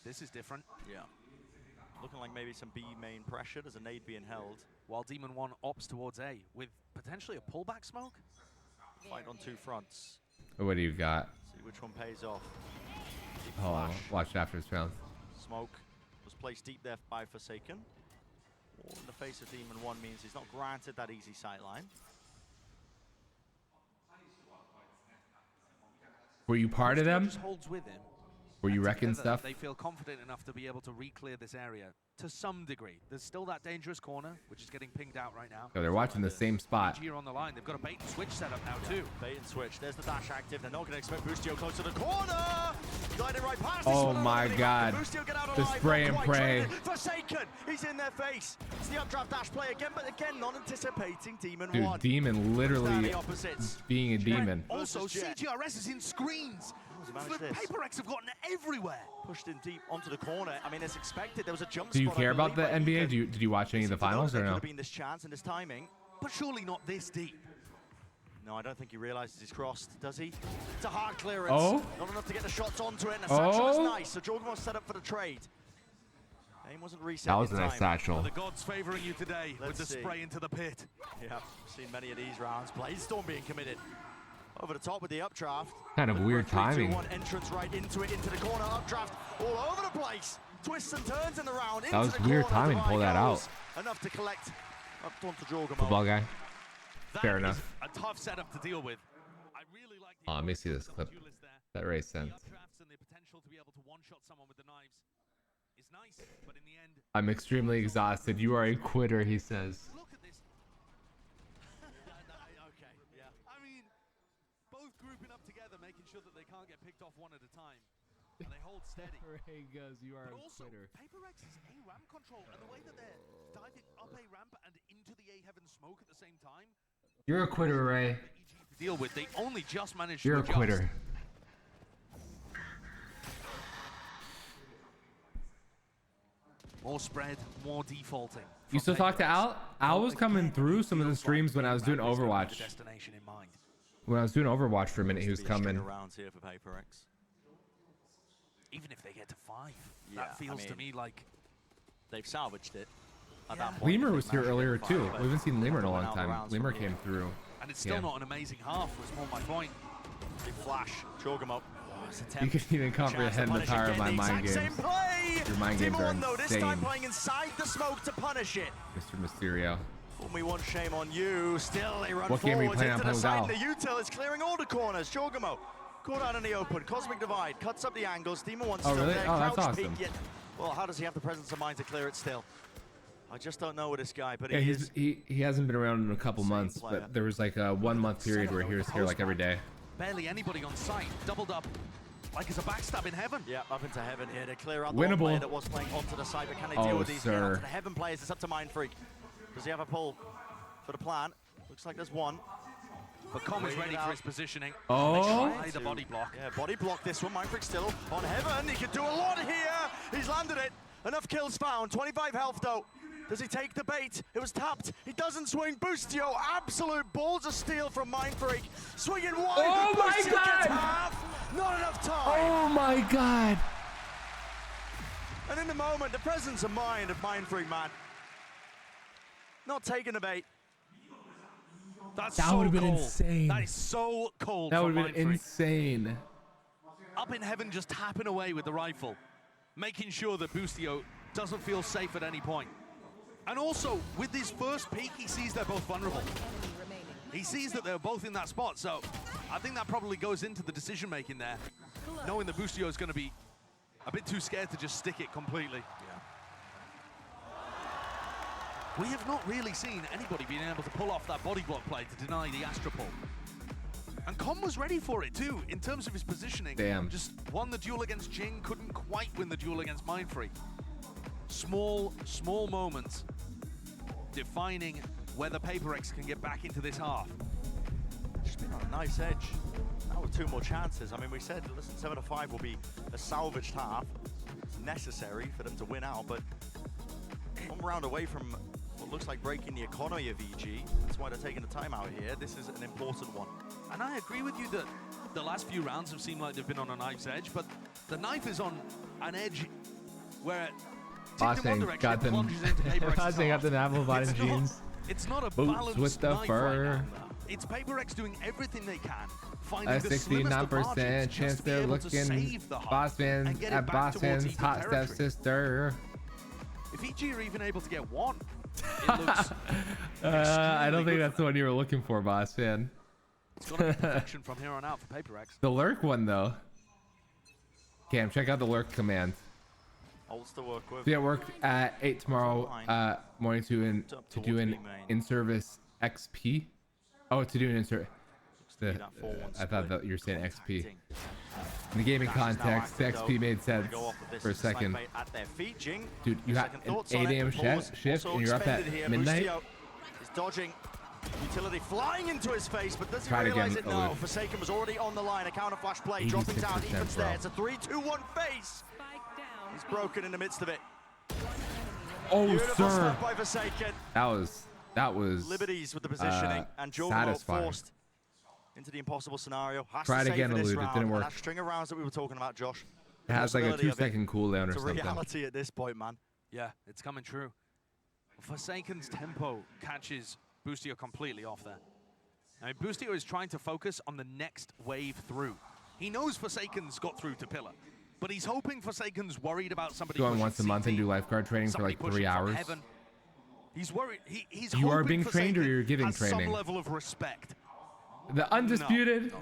This is different. Yeah. Looking like maybe some B main pressure. There's a nade being held. While Demon 1 opts towards A with potentially a pullback smoke. Fight on 2 fronts. What do you got? See which one pays off. Deep Hold on, flash. watch after this round. Smoke was placed deep there by Forsaken. All in the face of Demon 1 means he's not granted that easy sight line. Were you part of them? Just holds with him. Were you And wrecking together, stuff? They feel confident enough to be able to re-clear this area to some degree. There's still that dangerous corner, which is getting pinged out right now. Yo, they're watching the same spot. EG are on the line. They've got a bait and switch set up now too. Bait and switch. There's the dash active. They're not going to expect Boostio close to the corner. Gliding right past. Oh my God. The spray and pray. Forsaken. He's in their face. It's the updraft dash play again, but again, not anticipating Demon Dude, 1. Demon literally the opposites. being a demon. Also, CTRS is in screens. PaperX have gotten everywhere. Pushed in deep onto the corner. I mean, as expected, there was a jump Do you spot, care I about the believe, but NBA? Did you watch any of the finals or there could no? have been this chance and this timing. But surely not this deep. No, I don't think he realizes he's crossed, does he? It's a hard clearance. Oh. Not enough to get the shots onto it. And the satchel is Oh. nice. So Jorgen was set up for the trade. Aim wasn't reset. That was in a nice time. satchel. Well, the gods favoring you today with the spray into the pit. Yeah, I've seen many of these rounds. Blazestorm being committed. Over the top with the updraft. Kind of weird timing. 3-2-1 entrance right into it, into the corner. Updraft all over the place. twists and turns in the round. That was weird timing. Pull that out. Enough to collect up onto Jorgamo. Football guy. Fair That enough. is a tough setup to deal with. I really like the Let me see this clip that Ray sent. updrafts and the potential to be able to one-shot someone with the knives is nice, but in the end, I'm extremely exhausted. You are a quitter, he says. look at this. Okay, yeah. I mean, both grouping up together, making sure that they can't get picked off one at a time. And they hold steady. Ray goes, you are But a also, quitter. PaperX's A ramp control and the way that they're diving up A ramp and into the A heaven smoke at the same time. You're a quitter, Ray. To deal with, they only just managed You're to a adjust. quitter. More spread, more defaulting. You still talk to Al? Al was coming through some of the streams when I was doing Overwatch. Destination in mind. When I was doing Overwatch for a minute, he was coming. Around here for PaperX. Even if they get to 5, Yeah, that feels I to mean, me like they've salvaged it. At that point, Lemur if was they here manage to earlier get too. five, We haven't seen Lemur in a they'll long win out the time. rounds Lemur from came here. through. and it's still Yeah. not an amazing half, was more my point. Big flash, Jorgamo. You can even comprehend the power of my mind games. Same play. Your mind games are Team 1 though, this time insane, playing inside the smoke to punish it. Mr. Mysterio. Only one shame on you. Still, they run What game are you forwards playing into on the side. Pogao? The util is clearing all the corners. Jorgamo caught out in the open. Cosmic Divide cuts up the angles. Demon 1 still really? there. Oh, that's Crouch awesome. peek yet. Well, how does he have the presence of mind to clear it still? I just don't know with this guy, but Yeah, he is. he hasn't been around in a couple months, player. but there was like a 1 month period where he was here like every day. Barely anybody on site, doubled up like it's a backstab in heaven. Yeah, up into heaven here to clear out the Winnable. one player that was playing onto the side, but can they Oh, deal with these? Getting sir. onto the heaven players, it's up to Mind Freak. Does he have a pull for the plan? Looks like there's one. But Com is Waiting ready it for out. his positioning. Oh. They try the body block. Yeah, body block this one. Mind Freak still on heaven. He could do a lot here. He's landed it. Enough kills found. 25 health though. Does he take the bait? It was tapped. He doesn't swing. Boostio, absolute balls of steel from Mind Freak. Swinging wide. Oh but my Boostio God. gets half. Not enough time. Oh my god. And in the moment, the presence of mind of Mind Freak, man. Not taking the bait. That's That so would've been cold. insane. That is so cold. That from would have been Mind Freak. insane. Up in heaven, just tapping away with the rifle, making sure that Boostio doesn't feel safe at any point. And also, with his first peek, he sees they're both vulnerable. He sees that they're both in that spot, so I think that probably goes into the decision-making there, knowing that Boostio is going to be a bit too scared to just stick it completely. We have not really seen anybody being able to pull off that body block play to deny the Astropole. And Com was ready for it too, in terms of his positioning. Damn. Just won the duel against Jing, couldn't quite win the duel against Mindfreak. Small moments defining whether PaperX can get back into this half. Just been on a nice edge. Now with 2 more chances. I mean, we said, listen, 7-5 will be a salvaged half. It's necessary for them to win out, but 1 round away from what looks like breaking the economy of EG. That's why they're taking the time out here. This is an important one. And I agree with you that the last few rounds have seemed like they've been on a knife's edge, but the knife is on an edge where Bossing got them. Bossing got the apple bottom jeans. It's not a Boots balanced with the knife fur. right now. It's PaperX doing everything they can, finding A the slimmest of 69% margins chance just to be they're able to looking save the half Boss and fans get at it back Boss towards fans even hot territory. stepsister. If EG are even able to get one, it looks I don't think that's the one you were looking for, Boss fan. it's going to be perfection from here on out for PaperX. The lurk one though. Cam, check out the lurk command. Holds to work with. Be at work at 8 tomorrow morning to do an in-service XP. Oh, to do an in-service. I thought that you were saying XP. In the gaming context, the XP made sense for a second. Dude, you got an 8 a.m. shift and you're up at midnight? He's dodging. Utility flying into his face, but does he Try to realize get it? him No, over. Forsaken was already on the line. A counter flash play, dropping down. 86%, Ethan's bro. there. It's a 3-2-1 face. He's broken in the midst of it. Oh, Beautiful sir. stuff by Forsaken. That was Liberties with the positioning, and Jorgamo satisfying. forced into the impossible scenario. Has Tried to save again, for this Elude. It round, didn't and work. that string of rounds that we were talking about, Josh. It has like a possibility of it. 2-second cooldown or It's a something. reality at this point, man. Yeah, it's coming true. Forsaken's tempo catches Boostio completely off there. I mean, Boostio is trying to focus on the next wave through. He knows Forsaken's got through to Pillar. But he's hoping Forsaken's worried about somebody Going pushing once a month and do lifeguard training for like 3 hours. He's worried. He's You are hoping being trained or Forsaken you're giving has training? some level of respect. The undisputed,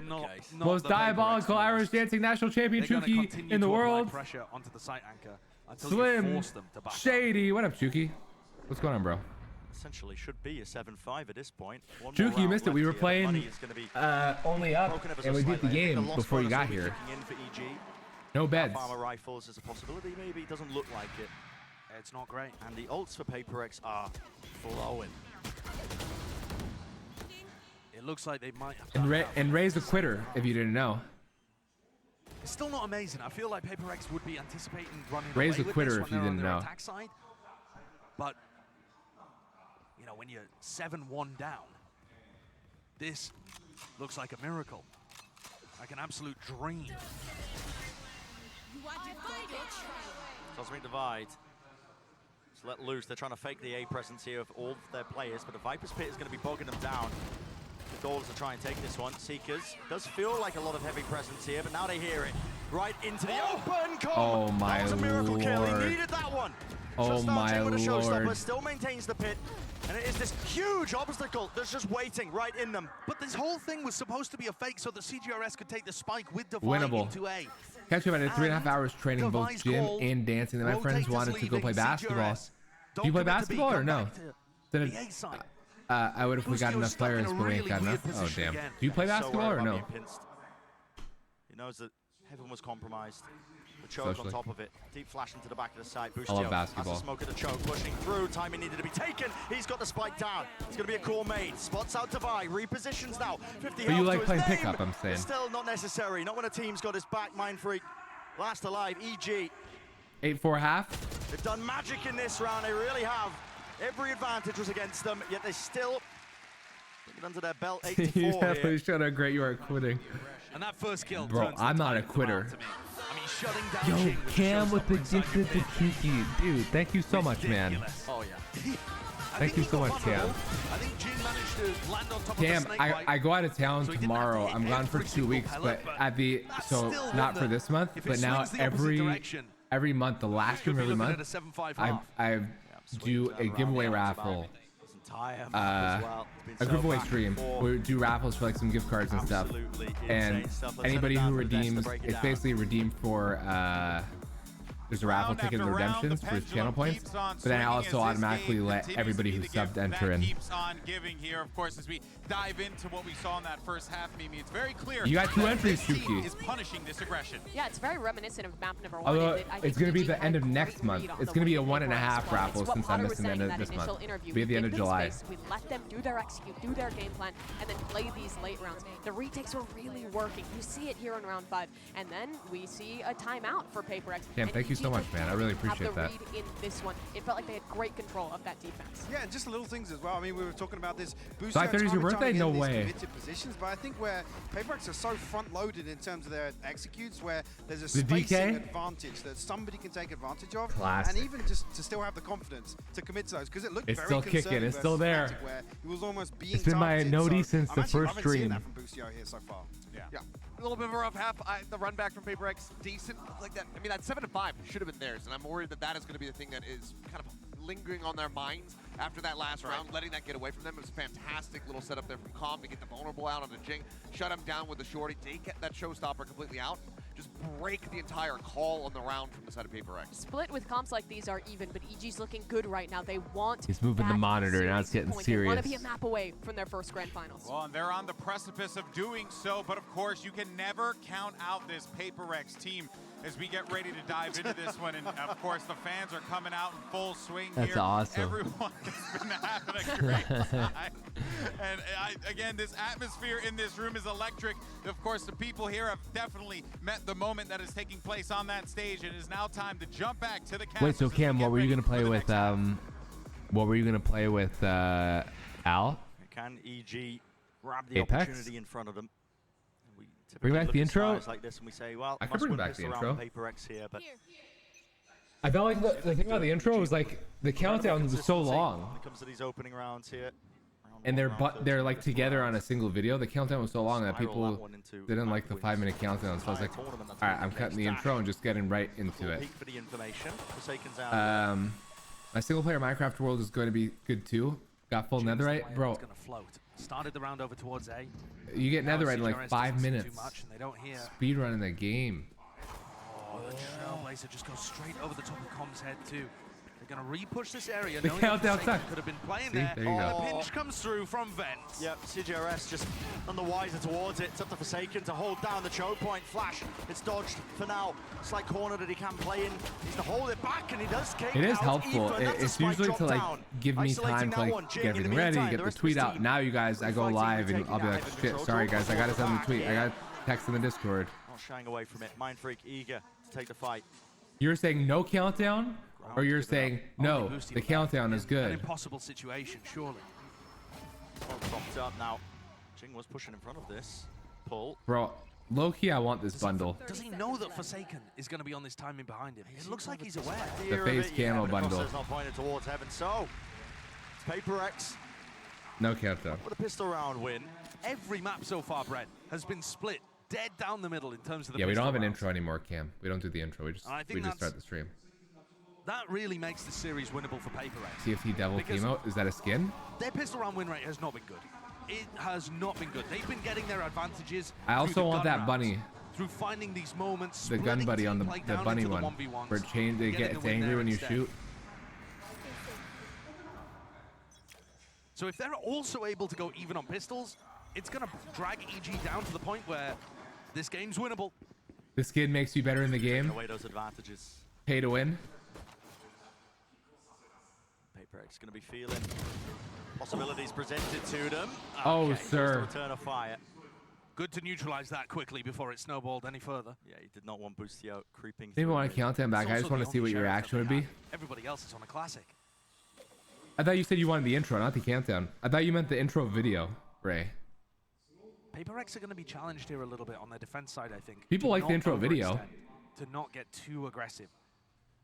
most diabolical Irish dancing national champion Chuki in the world. Pressure onto the site anchor until you Slim, force them to back Shady. What up, Chuki? What's going on, bro? Essentially should be a 7-5 at this point. Chuki, you missed it. We were playing only up, and we beat the game before you got here. No beds. Farmer rifles is a possibility. Maybe it doesn't look like it. It's not great. And the ults for PaperX are flowing. It looks like they might have And Ray's a quitter, if you didn't know. It's still not amazing. I feel like PaperX would be anticipating running Ray's away a with quitter this if you when didn't they're on know. their attack side. But you know, when you're 7-1 down, this looks like a miracle, like an absolute dream. Cosmic Divide. It's let loose. They're trying to fake the A presence here of all of their players, but the Viper's Pit is going to be bogging them down. The goal is to try and take this one. Seekers. Does feel like a lot of heavy presence here, but now they hear it. Right into the open. Oh my That was a miracle kill. lord. He needed that one. Oh my with a showstopper, lord. still maintains the pit. And it is this huge obstacle that's just waiting right in them. But this whole thing was supposed to be a fake so the CGRS could take the spike with Divine Winnable. into A. Catch up at 3.5 hours training both Device gym call, and dancing. And my friends wanted to go play basketball. Do you play basketball or no? I would if we got enough players, but we ain't got enough. Oh damn. Do you play basketball or no? He knows that Heaven was compromised. The choke on top of it. Deep flash into the back of the site. I love basketball. Has the smoke of the choke pushing through. Timing needed to be taken. He's got the spike down. It's going to be a core made. Spots out Divide. Repositions now. 50 But you health like to playing his name. pickup, I'm saying. It's still not necessary. Not when a team's got his back. Mind Freak. Last alive. EG. 8-4 half. They've done magic in this round. They really have. Every advantage was against them, yet they still took it under their belt. 8-4 You here. definitely showed how great you are at quitting. And that first kill, Bro, I'm not a quitter. I mean, shutting down Yo, King with Cam with the showstopper inside gifted your to pit. Chuki. Dude, thank you so much, man. Oh, yeah. Thank you so much, Cam. I think Jin managed to land on top Cam, of the snake bite. I go out of town So he didn't tomorrow. have to I'm hit gone for every 2 single weeks, pellet, but at the still not worth for it. this month, If it but now swings the opposite every month, the last could stream be every looking month, at a 7-5 half. I do a giveaway raffle. A giveaway stream where we do raffles for like some gift cards and stuff. And anybody who redeems, it's basically redeemed for there's a raffle ticket and redemptions for his channel points, but then I also automatically let everybody who subbed enter in. Keeps on giving here, of course, as we dive into what we saw in that first half, Mimi. It's very clear. You got 2 that entries, this team Chuki. is punishing this aggression. Yeah, it's very reminiscent of map number 1. Although I think it's going to be EG the had end a of great next month. read on It's the going to be a way they 1.5 respond. raffle It's what since I'm Potter was missing the saying end in of that this initial month. interview. Be at the We end of give them July. space, we let them do their execute, do their game plan, and then play these late rounds. The retakes were really working. You see it here in round 5, and then we see a timeout for PaperX. Cam, And thank you EG so much, man. I really have the appreciate that. read in this one. It felt like they had great control of that defense. Yeah, and just little things as well. I mean, we were talking about this. July 30 is your birthday? No way. Committed positions, but I think where PaperX are so front-loaded in terms of their executes, where there's a The spacing DK? advantage that somebody can take advantage of, Classic. and even just to still have the confidence to commit to those, because it looked It's very still kicking. concerning It's still versus there. Fnatic, where he was almost being It's been my targeted, nodie so since I'm the actually first loving seeing stream. that from Boostio here so far. Yeah. A little bit of a rough half. The run back from PaperX, decent. Like that. I mean, that 7-5 should have been theirs, and I'm worried that that is going to be the thing that is kind of lingering on their minds after that last round, letting that get away from them. It was a fantastic little setup there from Calm to get the vulnerable out on the Jing, shut him down with the shorty, take that showstopper completely out, just break the entire call on the round from the side of PaperX. Split with comps like these are even, but EG's looking good right now. They want He's moving the that monitor, now it's series getting point. They want serious. to be a map away from their first grand finals. Well, and they're on the precipice of doing so, but of course, you can never count out this PaperX team as we get ready to dive into this one. And of course, the fans are coming out in full swing here. That's awesome. Everyone has been having a great time. And again, this atmosphere in this room is electric. Of course, the people here have definitely met the moment that is taking place on that stage. It is now time to jump back to the cast. Wait, so Cam, what were you going to play with, what were you going to play with, Al? Can EG grab the Apex? opportunity in front of them? We Bring back look the at intro? styles like this and we say, well, I could must bring win back this the around intro. PaperX here, but I felt like the thing about the intro was like the countdown was so long. when it comes to these opening rounds here. and they're like together on a single video. The countdown was so long that people didn't like the 5-minute countdown. So I was like, all right, I'm cutting the intro and just getting right into it. My single player Minecraft world is going to be good too. Got full netherite, bro. Started the round over towards A. You get netherite in like 5 minutes. They don't hear. Speed running the game. Oh, the Trailblazer just goes straight over the top of Com's head too. They're gonna re-push this area. The countdown sucks. Could have been playing See, there. there you go. The pinch comes through from Vents. Yep, CJRS just none the wiser towards it. It's up to Forsaken to hold down the choke point. Flash, it's dodged for now. Slight corner that he can play in. He's to hold it back, and he does kick It is out. helpful. Ethan, It's usually to like give me time to like get everything ready, get the tweet out. Now you guys, I go live and I'll be like, shit, sorry guys, I gotta send the tweet. I gotta text in the Discord. Not shying away from it. Mindfreak eager to take the fight. You're saying no countdown, or you're saying no, the countdown is An good. impossible situation, surely. Well, propped up now. Jing was pushing in front of this. Pull. Bro, low key, I want this bundle. Does he know that Forsaken is going to be on this timing behind him? It looks like he's aware. The face camo bundle. Not pointed towards heaven. So it's PRX No countdown. with a pistol round win. Every map so far, Brent, has been split dead down the middle in terms of the Yeah, we don't have an rounds. intro anymore, Cam. We don't do the intro. We just start the stream. That really makes the series winnable for PRX. CFT Devil Because emote. Is that a skin? Their pistol round win rate has not been good. It has not been good. They've been getting their advantages. I through also the want gun that rounds, bunny. through finding these moments. The gun splitting buddy on team the play down bunny into the one. 1v1s, Where it changes, it getting gets the win angry there when you instead. shoot. So if they're also able to go even on pistols, it's going to drag EG down to the point where this game's winnable. The skin makes you better in the game. Taking away those advantages. Pay to win. PRX going to be feeling possibilities presented to them. Oh, Okay, sir. goes the return of fire. Good to neutralize that quickly before it snowballed any further. Yeah, he did not want Boostio creeping. Maybe want to countdown back. I just want to see what your reaction would be. Everybody else is on a classic. I thought you said you wanted the intro, not the countdown. I thought you meant the intro video, Ray. PRX are going to be challenged here a little bit on their defense side, I think. People To like the not intro video. overextend, To not get too aggressive.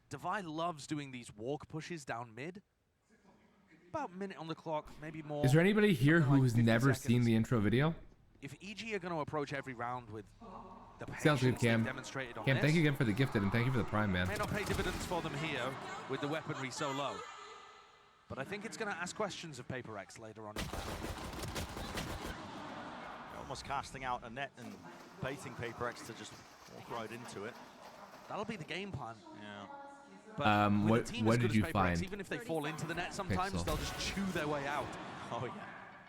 Devi loves doing these walk pushes down mid. About a minute on the clock, maybe more. Is there anybody here something like who's 50 never seconds. seen the intro video? If EG are going to approach every round with the Sounds good, patience they've Cam. demonstrated on Cam, this, thank you again for the gifted and thank you for the prime, man. may not pay dividends for them here with the weaponry so low. But I think it's going to ask questions of PRX later on. Almost casting out a net and baiting PRX to just walk right into it. That'll be the game plan. Yeah. But with what a team what as good did you as PRX, find? even if they fall into the net sometimes, Pixel. they'll just chew their way out. Oh, yeah.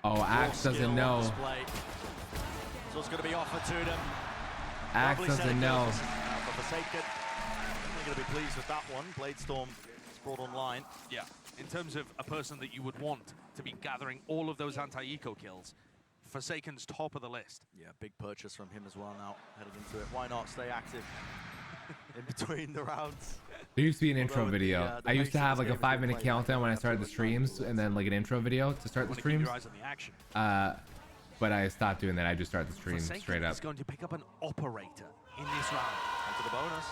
Oh, Axe Raw doesn't skill on know. display. So it's going to be offered to them. Axe Lovely set doesn't of know. kills. For Forsaken, they're going to be pleased with that one. Bladestorm is brought online. Yeah, in terms of a person that you would want to be gathering all of those anti-eco kills, Forsaken's top of the list. Yeah, big purchase from him as well now, heading into it. Why not stay active in between the rounds? There used to be an intro Although with the, video. the I used to pace of have this like a game is 5-minute played countdown when I out, started the streams, and then like an intro video to start the Want to keep streams. your eyes on the action. But I stopped doing that. I just started the stream Forsaken straight up. is going to pick up an operator in this round. Onto the bonus.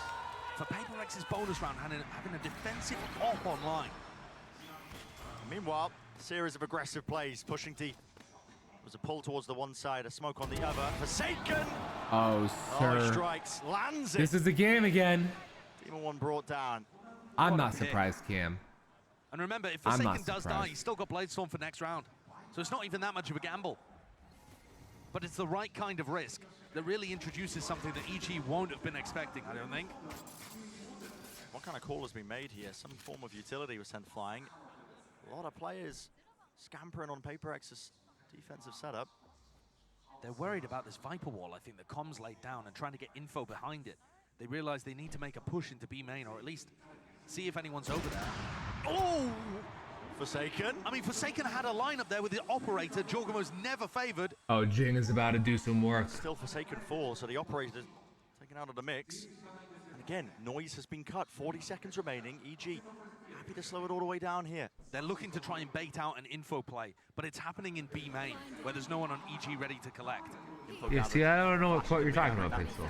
For PRX's bonus round, having a defensive op online. Meanwhile, series of aggressive plays, pushing deep. It was a pull towards the one side, a smoke on the other. Forsaken! Oh, sir. Oh, strikes, lands it. This is the game again. Demon 1 brought down. I'm not surprised, Cam. And remember, if I'm Forsaken not does die, surprised. he's still got Bladestorm for next round. So it's not even that much of a gamble. But it's the right kind of risk that really introduces something that EG won't have been expecting, I don't think. What kind of call has been made here? Some form of utility was sent flying. A lot of players scampering on PRX's defensive setup. They're worried about this Viper wall, I think, that Comms laid down and trying to get info behind it. They realize they need to make a push into B main, or at least see if anyone's over there. Oh! Forsaken. I mean, Forsaken had a lineup there with the operator. Jorgamo's never favored. Oh, Jing is about to do some work. Still Forsaken 4, so the operator taken out of the mix. And again, noise has been cut. 40 seconds remaining. EG happy to slow it all the way down here. They're looking to try and bait out an info play, but it's happening in B main, where there's no one on EG ready to collect. Yeah, see, I don't know what you're talking about, Pixel.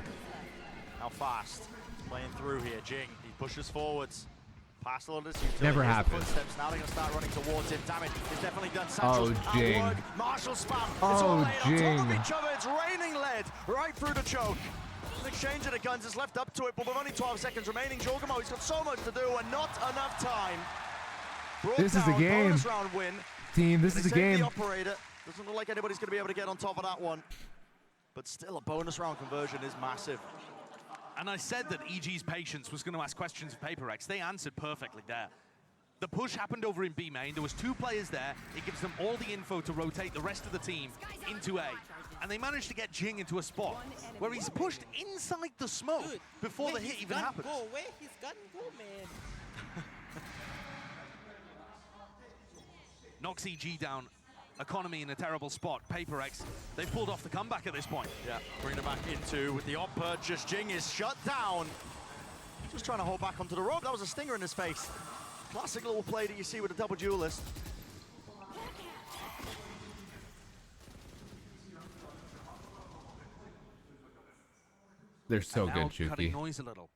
How fast? Playing through here. Jing, he pushes forwards. Past a lot of this utility. Never Here's the happens. Footsteps. Now they're going to start running towards him. Damage is definitely done. Oh, Satchel's at Jing. work. Marshall spam. It's Oh, all laid on top Jing. of each other. It's raining lead right through the choke. An exchange of the guns is left up to it, but with only 12 seconds remaining, Jorgamo, he's got so much to do and not enough time. Brought This is a down, game. bonus round win. Team, this They is a saved game. The operator. Doesn't look like anybody's going to be able to get on top of that one. But still, a bonus round conversion is massive. And I said that EG's patience was going to ask questions of PaperX. They answered perfectly there. The push happened over in B main. There was 2 players there. It gives them all the info to rotate the rest of the team into A. And they managed to get Jing into a spot where he's pushed inside the smoke before the hit even happens. Where his gun go, man? Knocks EG down. Economy in a terrible spot. PaperX, they've pulled off the comeback at this point. Yeah, bring it back into with the op purchase. Jing is shut down. Just trying to hold back onto the rope. That was a stinger in his face. Classic little play that you see with a double duelist. They're so And good, now cutting Chuki. noise a little.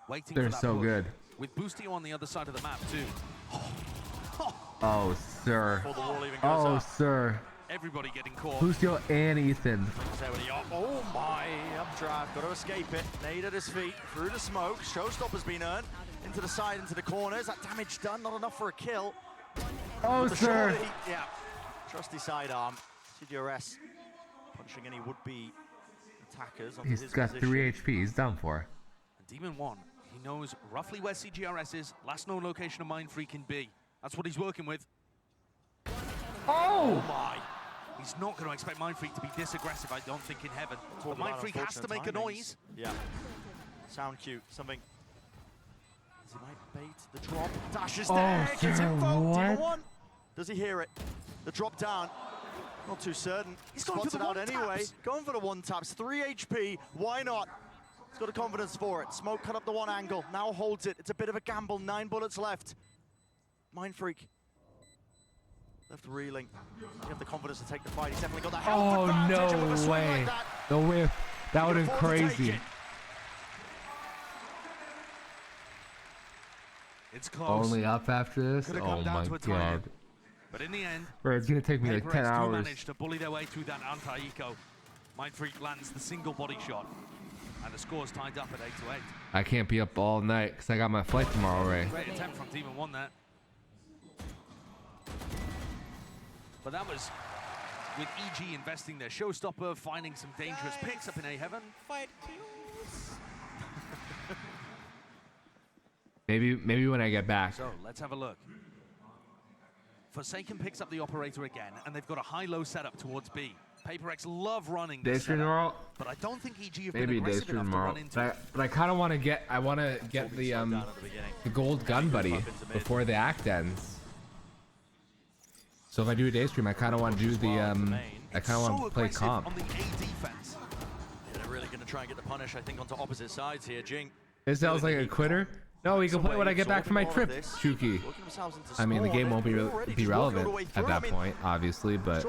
Waiting They're for that so push. good. With Boostio on the other side of the map too. Oh, sir. Before the wall even goes Oh, up. sir. Everybody getting caught. Lucio and Ethan. Oh my, updraft, got to escape it. Nade at his feet, through the smoke. Showstopper's been earned. Into the side, into the corners. That damage done, not enough for a kill. Oh, The sir. shorty, yeah, trusty sidearm. CGRS punching any would-be attackers onto He's his got position. 3 HP. He's done for. Demon 1, he knows roughly where CGRS is. Last known location of Mindfreak in B. That's what he's working with. Oh my. He's not going to expect Mindfreak to be this aggressive, I don't think, in heaven. But Talk about Mindfreak has to unfortunate make a timings. noise. Yeah. Sound cue, something. As he might bait the drop. Dashes Oh, there, gives sir, info. what? Demon 1. Does he hear it? The drop down. Not too certain. He's going Spots for the it out one-taps. anyway. Going for the one taps. 3 HP. Why not? He's got the confidence for it. Smoke cut up the one angle. Now holds it. It's a bit of a gamble. 9 bullets left. Mindfreak. Left reeling. You have the confidence to take the fight. He's definitely got the health Oh, advantage. and with a no swing way. Like that, The whip. That would have been afford to take crazy. it. It's close. Only up after this? Could have Oh come down my to a timeout. god. But in the end, Bro, it's gonna take me like 10 PaperX do hours. manage to bully their way through that anti-eco. Mindfreak lands the single body shot. And the score's tied up at 8-8. I can't be up all night because I got my flight tomorrow, Ray. Great attempt from Demon 1 there. But that was with EG investing their showstopper, finding some dangerous picks up in A-Heaven. Fight close. Maybe when I get back. So let's have a look. Forsaken picks up the operator again, and they've got a high-low setup towards B. PaperX love running Day this stream setup, tomorrow? but I don't think EG have Maybe been day aggressive stream enough to tomorrow. run into it. But I kind of want to get. I want to get the gold gun buddy before the act ends. So if I do a day stream, I kind of want to do the I kind of want to play comp. On the A defense. Yeah, they're really going to try and get the punish, I think, onto opposite sides here. Jing. This sounds like a quitter. No, we can play when I get back from my trip, Chuki. I mean, the game won't be relevant at that point, obviously, but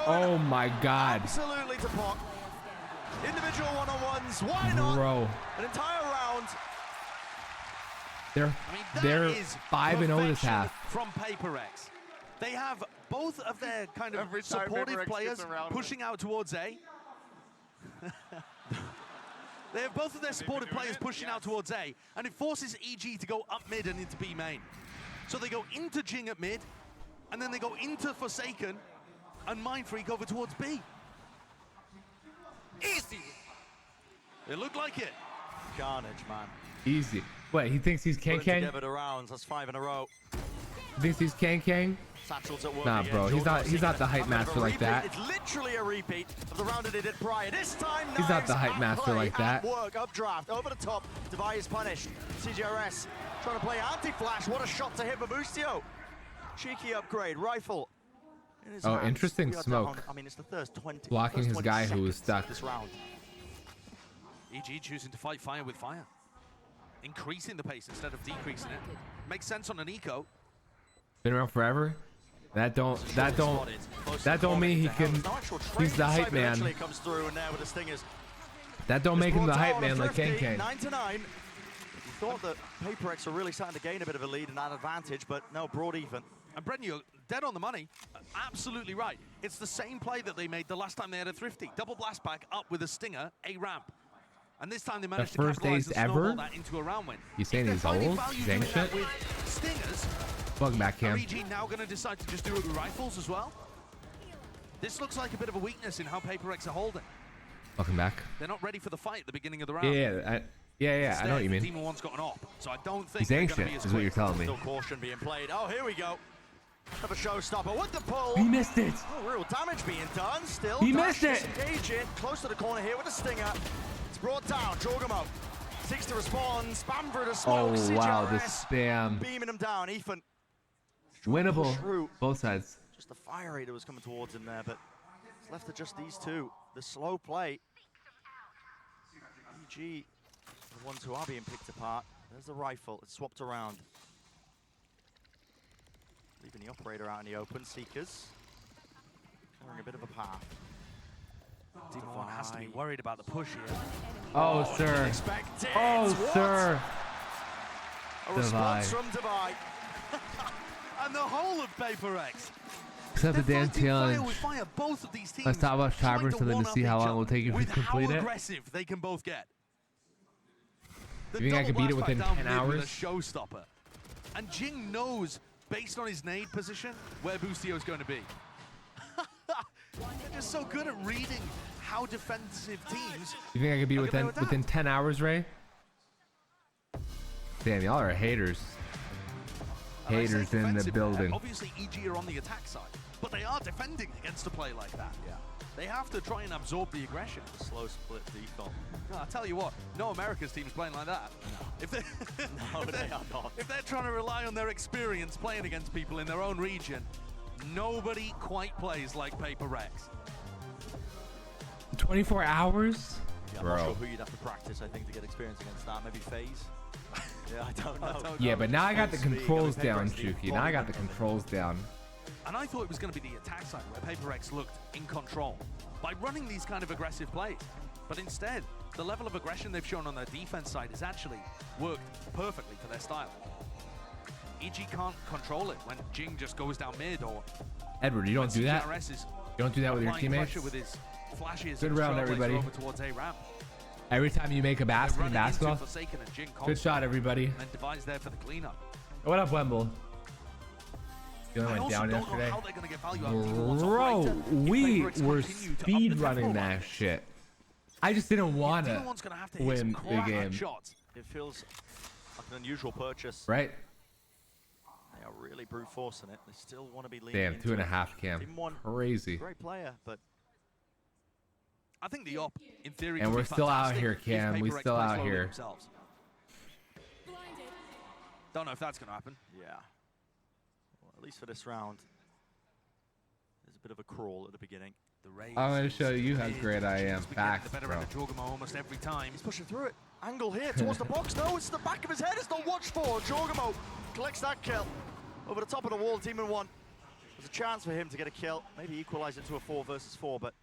oh my god, Absolutely to pot. Individual one-on-ones. Why not? bro, An entire round. they're 5-0 this half. From PaperX. They have both of their kind of Every time supportive PaperX players gets around pushing out towards A. They have both of their supportive players pushing out towards A, and it forces EG to go up mid and into B main. So they go into Jing at mid, and then they go into Forsaken, and Mindfreak over towards B. Easy! It looked like it. Carnage, man. Easy. Wait, he thinks he's Kang Putting Kang? together the rounds. That's 5 in a row. Thinks he's Kang Kang? Satchel's at work Nah, again. bro, he's not the hype Jordan master like that. It's literally a repeat of the round that he did prior. This time, He's not the Knives hype at master play, like that. At work, updraft, over the top. Devi is punished. CGRS trying to play anti-flash. What a shot to hit Babustio. Cheeky upgrade, rifle. in his Oh, hands. interesting We are smoke. down. I mean, it's the first 20. Blocking first his 20 guy who was seconds stuck. This round. EG choosing to fight fire with fire. Increasing the pace instead of decreasing it. Makes sense on an eco. Been around forever. That don't mean he can. He's the hype man. Eventually comes through and there with the stingers. That don't make him the hype man like Kang Thrifty, Kang. 9 to 9. thought that PaperX were really starting to gain a bit of a lead and that advantage, but no, broad even. And Brendan, you're dead on the money. Absolutely right. It's the same play that they made the last time they had a Thrifty. Double blast back up with a stinger, a ramp. And this time they managed to capitalize and snowball that into a round win. He's saying he's old? Saying shit? With stingers, Welcome back, Cam. are EG now going to decide to just do it with rifles as well? This looks like a bit of a weakness in how PaperX are holding. Welcome back. They're not ready for the fight at the beginning of the round. Yeah, I know what you mean. Demon One's got an op, so I don't think He's anxious, is what you're telling me. Still caution being played. Oh, here we go. Have a showstopper with the pull. He missed it. Oh, real damage being done. Still, he missed it. Engaging close to the corner here with a stinger. It's brought down. Jorgamo seeks to respond. Spam through the smoke. Oh wow, the CGRS spam. beaming him down. Ethan. Winnable. Both sides. Just the fire rate that was coming towards him there, but it's left to just these two. The slow play. EG, the ones who are being picked apart. There's the rifle. It's swapped around. Leaving the operator out in the open. Seekers covering a bit of a path. Demon One has to be worried about the push here. Oh, sir. Oh, What? sir. A response from Divide. And the whole of PaperX. Except the damn challenge. Both of these teams. Let's talk about timers so then to see how long it will take you to complete how it. aggressive they can both get. You think I can beat it within 10 hours? A showstopper. And Jing knows, based on his nade position, where Boostio is going to be. They're just so good at reading how defensive teams. You think I can beat it within 10 hours, Ray? Damn, y'all are haters. Haters in the building. Obviously, EG are on the attack side, but they are defending against a play like that. Yeah. They have to try and absorb the aggression. Slow split default. No, I'll tell you what, no America's team's playing like that. No. If they, no, they are not. If they're trying to rely on their experience playing against people in their own region, nobody quite plays like PaperX. 24 hours? Yeah, I'm not sure who you'd have to practice, I think, to get experience against that. Maybe FaZe? Yeah, I don't know. Yeah, but now I got the controls down, Shuki. Now I got the controls down. And I thought it was going to be the attack side where PaperX looked in control by running these kind of aggressive plays. But instead, the level of aggression they've shown on their defense side has actually worked perfectly for their style. EG can't control it when Jing just goes down mid, or Edward, you don't do that. CRS is You don't do that with your teammates. with his flashes. Good round, everybody. Over towards A ramp. Every time you make a basket in basketball. Good shot, everybody. And Divide's there for the cleanup. What up, Wemble? You only went down yesterday. Bro, we were speed running that shit. I just didn't want to win the game. It feels like an unusual purchase. Right? They are really brute forcing it. They still want to be leaning Damn, into 2.5 Cam. Crazy. Great player, but I think the op, in theory, and we're still out here, Cam. We're still out here. Don't know if that's going to happen. Yeah. Well, at least for this round, there's a bit of a crawl at the beginning. I'm going to show you how great I am. Facts, bro. Almost every time. He's pushing through it. Angle here towards the box. No, it's the back of his head. It's the watch for. Jorgamo collects that kill. Over the top of the wall, Demon One. There's a chance for him to get a kill. Maybe equalize it to a 4 versus 4, but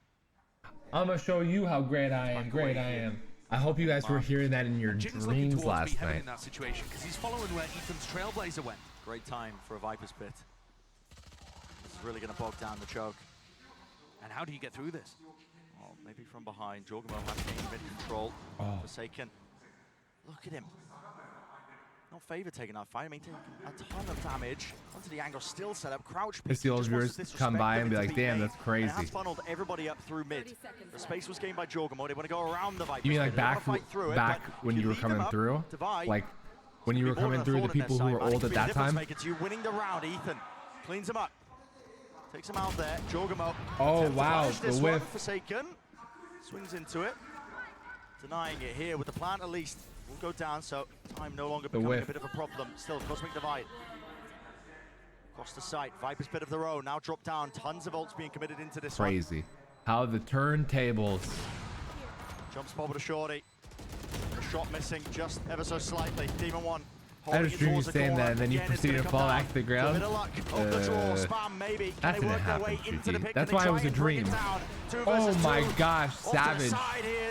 I'm going to show you how great I am. Great I am. I hope you guys were hearing that in your dreams last night. In that situation, because he's following where Ethan's Trailblazer went. Great time for a Viper's Pit. This is really going to bog down the choke. And how do you get through this? Oh, maybe from behind. Jorgamo has gained a bit of control. Forsaken. Look at him. No favor taking that fight. I mean, taking a ton of damage onto the angle, still set up. Crouch. If the old viewers come by and be like, damn, that's crazy. And has funneled everybody up through mid. The space was gained by Jorgamo. They want to go around the Viper. You mean like back when you were coming through? Like when you were coming through the people who were old at that time? It's you winning the round, Ethan. Cleans him up. Takes him out there. Jorgamo. Oh, wow. The whiff. Forsaken. Swings into it. Denying it here with the plant at least. Will go down, so time no longer becoming a bit of a problem. Still, Cosmic Divide. Across the site. Viper's Pit of their own. Now drop down. Tons of ults being committed into this one. Crazy. How the turntables. Jump spot with a shorty. A shot missing just ever so slightly. Demon One. I just dreamed you saying that, and then you proceeded to fall back to the ground. That didn't happen, Shuki. That's why it was a dream. Oh my gosh, savage.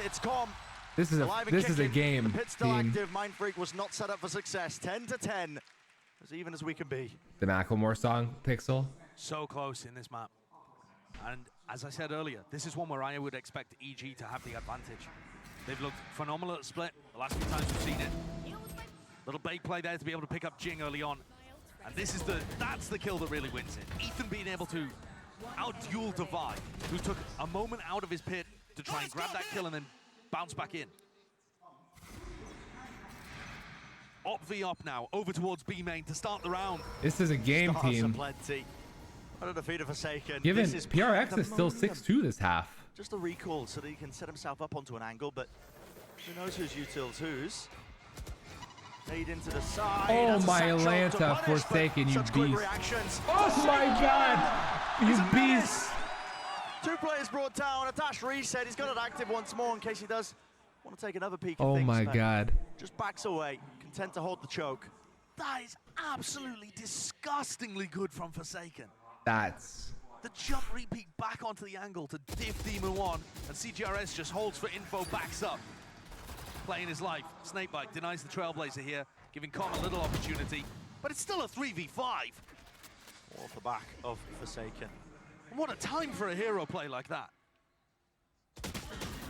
It's calm. This is a game. The pit's still team. active. Mind Freak was not set up for success. 10-10, as even as we can be. The Macklemore song, Pixel. So close in this map. And as I said earlier, this is one where I would expect EG to have the advantage. They've looked phenomenal at split the last few times we've seen it. Little bait play there to be able to pick up Jing early on. And that's the kill that really wins it. Ethan being able to out-duel Divide, who took a moment out of his pit to try and grab that kill and then bounce back in. Op v op now, over towards B main to start the round. This is a game, Stars team. Plenty. What a defeat of Forsaken. Given This is PRX is still momentum. 6-2 this half. Just a recall so that he can set himself up onto an angle, but who knows who's utils whose. Nade into the side. Oh That's a my satchel to Atlanta, punish, Forsaken, but you such quick beast. reactions. Oh my god, you beast. Two players brought down, a dash reset. He's got it active once more in case he does want to take another peek at Oh things, my but god. just backs away, content to hold the choke. That is absolutely disgustingly good from Forsaken. That's... The jump repeat back onto the angle to diff Demon 1, and CGRS just holds for info, backs up. Playing his life. Snakebite denies the Trailblazer here, giving Com a little opportunity, but it's still a 3v5. All off the back of Forsaken. And what a time for a hero play like that.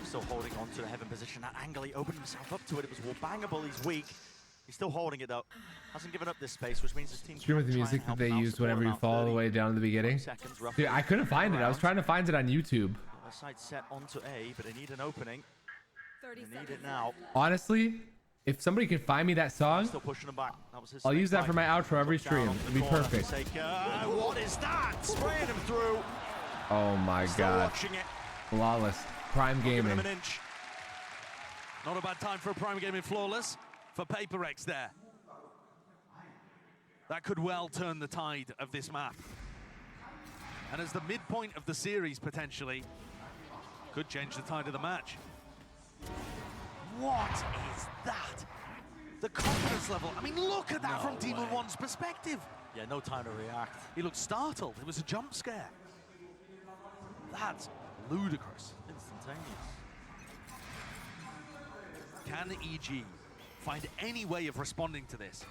Still holding on to the Heaven position. That angle, he opened himself up to it. It was wallbangable. He's weak. He's still holding it though. Hasn't given up this space, which means his team Scream with the music that they used whenever you fall all the way down to the beginning. Dude, I couldn't find it. I was trying to find it on YouTube. The side set onto A, but they need an opening. They need it now. Honestly, if somebody could find me that song, Still pushing him back. That was his I'll use that snake for my bite. outro every Put down stream. on the It'd be corner. perfect. What is that? Spraying him through. Oh my Still god. watching it. Flawless. Prime Giving gaming. him an inch. Not a bad time for a Prime Gaming Flawless for PaperX there. That could well turn the tide of this map. And as the midpoint of the series, potentially, could change the tide of the match. What is that? The confidence level. I mean, look at that from Demon 1's perspective. Yeah, no time to react. He looked startled. It was a jump scare. That's ludicrous. Instantaneous. Can EG find any way of responding to this?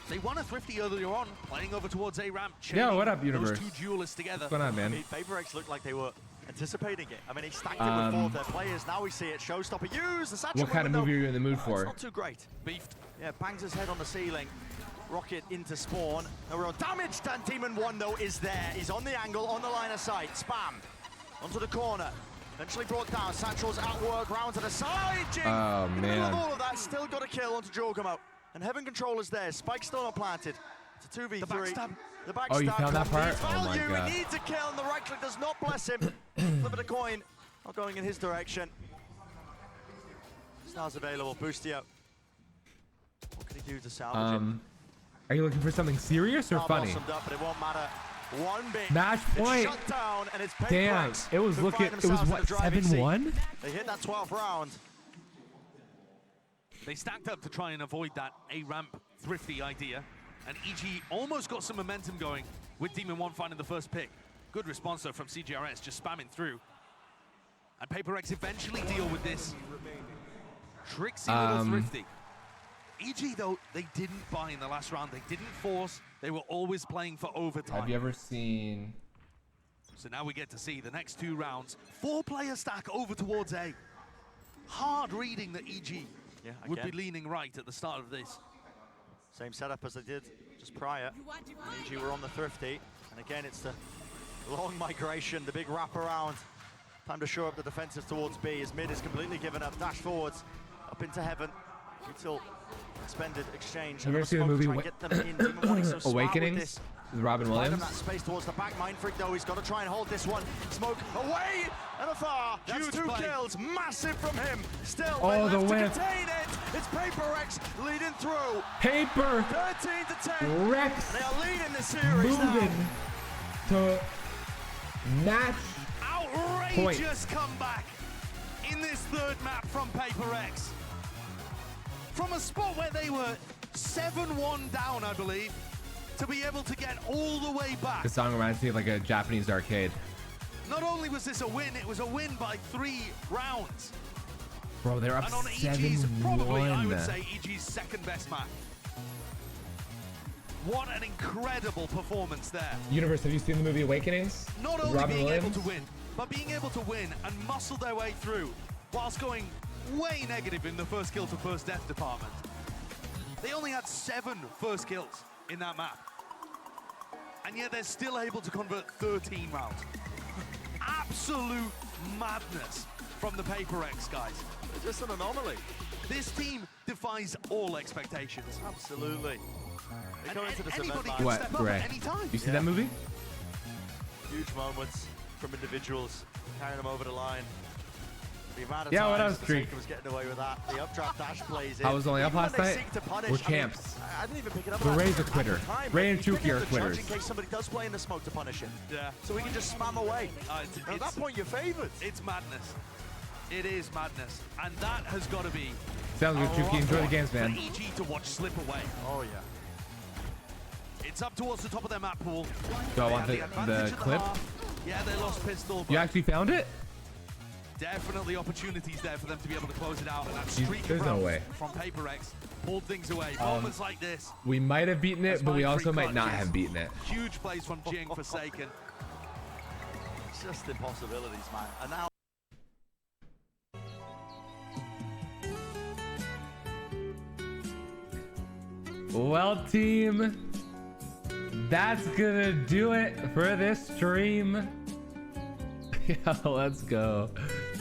They won a Thrifty earlier on, playing over towards A-Ramp. Yeah, what up, Universe? Those two duelists together. What's going on, man? PaperX looked like they were anticipating it. I mean, he stacked it with four of their players. Now we see it. Showstopper use the satchel. What kind of window. movie are you in the mood It's for? not too great. Beefed. Yeah, bangs his head on the ceiling. Rocket into spawn. No real damage. Dan Demon 1 though is there. He's on the angle, on the line of sight. Spam onto the corner. Eventually brought down. Satchel's at work. Round to the side. Jing. Oh, In the middle of man. all of that, still got a kill onto Jorgamo. And Heaven Controller's there. Spike's still not planted. It's a 2v3. The backstab. The backstab. Oh, you found that part? Needs Oh my value. god. He needs a kill, and the right click does not bless him. Flip of the coin. Not going in his direction. Stars available. Boostio. What can he do to salvage it? Are you looking for something serious or Not funny? blossomed up, but it won't matter. One big. Match point. It's shut down, and it's Damn, PaperX it was who looking. find It was themselves in what, the driving seat. 7-1? They hit that 12th round. They stacked up to try and avoid that A-Ramp Thrifty idea. And EG almost got some momentum going with Demon 1 finding the first pick. Good response though from CGRS, just spamming through. And PaperX eventually deal with this tricksy little Thrifty. EG though, they didn't buy in the last round. They didn't force. They were always playing for overtime. Have you ever seen... So now we get to see the next two rounds. 4-player stack over towards A. Hard reading that EG would be leaning right at the start of this. Same setup as they did just prior. EG were on the Thrifty. And again, it's the long migration, the big wraparound. Time to shore up the defensive towards B. His mid is completely given up. Dash forwards, up into Heaven. Util expended exchange. Have you ever seen the movie Awakenings With Robin Williams? that space towards the back. Mind Freak though, he's got to try and hold this one. Smoke away and afar. That's Huge two play. kills. Massive from him. Still, Oh, they the left to whip. contain it. It's PaperX leading through. Paper 13-10. Rex They are leading the series moving now. to match Outrageous comeback in this third map from PaperX. From a spot where they were 7-1 down, I believe, to be able to get all the way back. The song reminds me of like a Japanese arcade. Not only was this a win, it was a win by 3 rounds. Bro, they're up And on EG's, probably, I would 7-1. say, EG's second best map. What an incredible performance there. Universe, have you seen the movie Awakenings? Not With only Robin being Williams? able to win, but being able to win and muscle their way through whilst going way negative in the first kill to first death department. They only had 7 first kills in that map. And yet they're still able to convert 13 rounds. Absolute madness from the PaperX guys. It's just an anomaly. This team defies all expectations. Absolutely. They go into this event, Anybody man. can What, step up Ray? at any time. You see that movie? Huge moments from individuals carrying them over the line. The amount of Yeah, what times else, the Streak? Faker was getting away with that. The updraft dash plays in. I was only up Even last when they night. seek to punish, We're I mean, champs. I didn't even pick it up. But last Ray's a time. quitter. Time. Ray and Pick Chuki up are the quitters. judge in case somebody does play in the smoke to punish him. Yeah. So we can just spam away. At that point, you're favored. It's madness. It is madness. And that has got to be Sounds good, a Chuki. rough Enjoy the one games, man. for EG to watch slip away. Oh, yeah. It's up towards the top of their map pool. Do I They want have the advantage at clip? half. Yeah, they lost pistol. You But actually found it? definitely opportunities there for them to be able to close it out. And that You- streak there's of no rounds way. from PaperX pulled things away. Moments like this. We might have beaten it, That's but we fine, also free might not clutches. have beaten it. Huge plays from Jing Forsaken. It's just impossibilities, man. And now. Well, team, that's gonna do it for this stream. Yeah, let's go.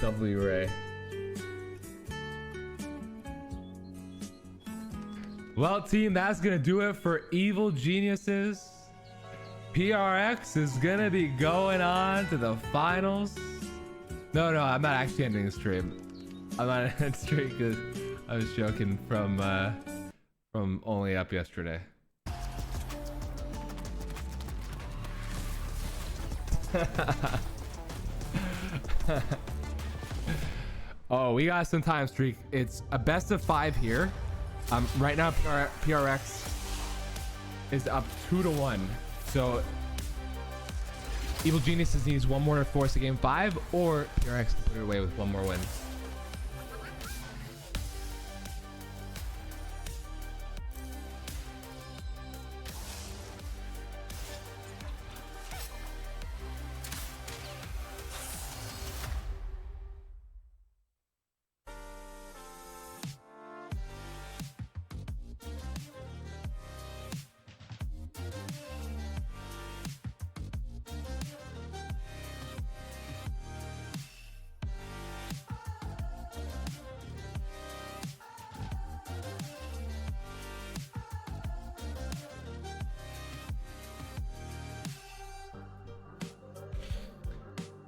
W Ray. Well, team, that's gonna do it for Evil Geniuses. PRX is gonna be going on to the finals. No, I'm not actually ending the stream. I'm not ending the stream because I was joking from only up yesterday. Oh, we got some time, Streak. It's a best of 5 here. Right now PRX is up 2-1. So Evil Geniuses needs one more to force a game 5, or PRX can put it away with one more win.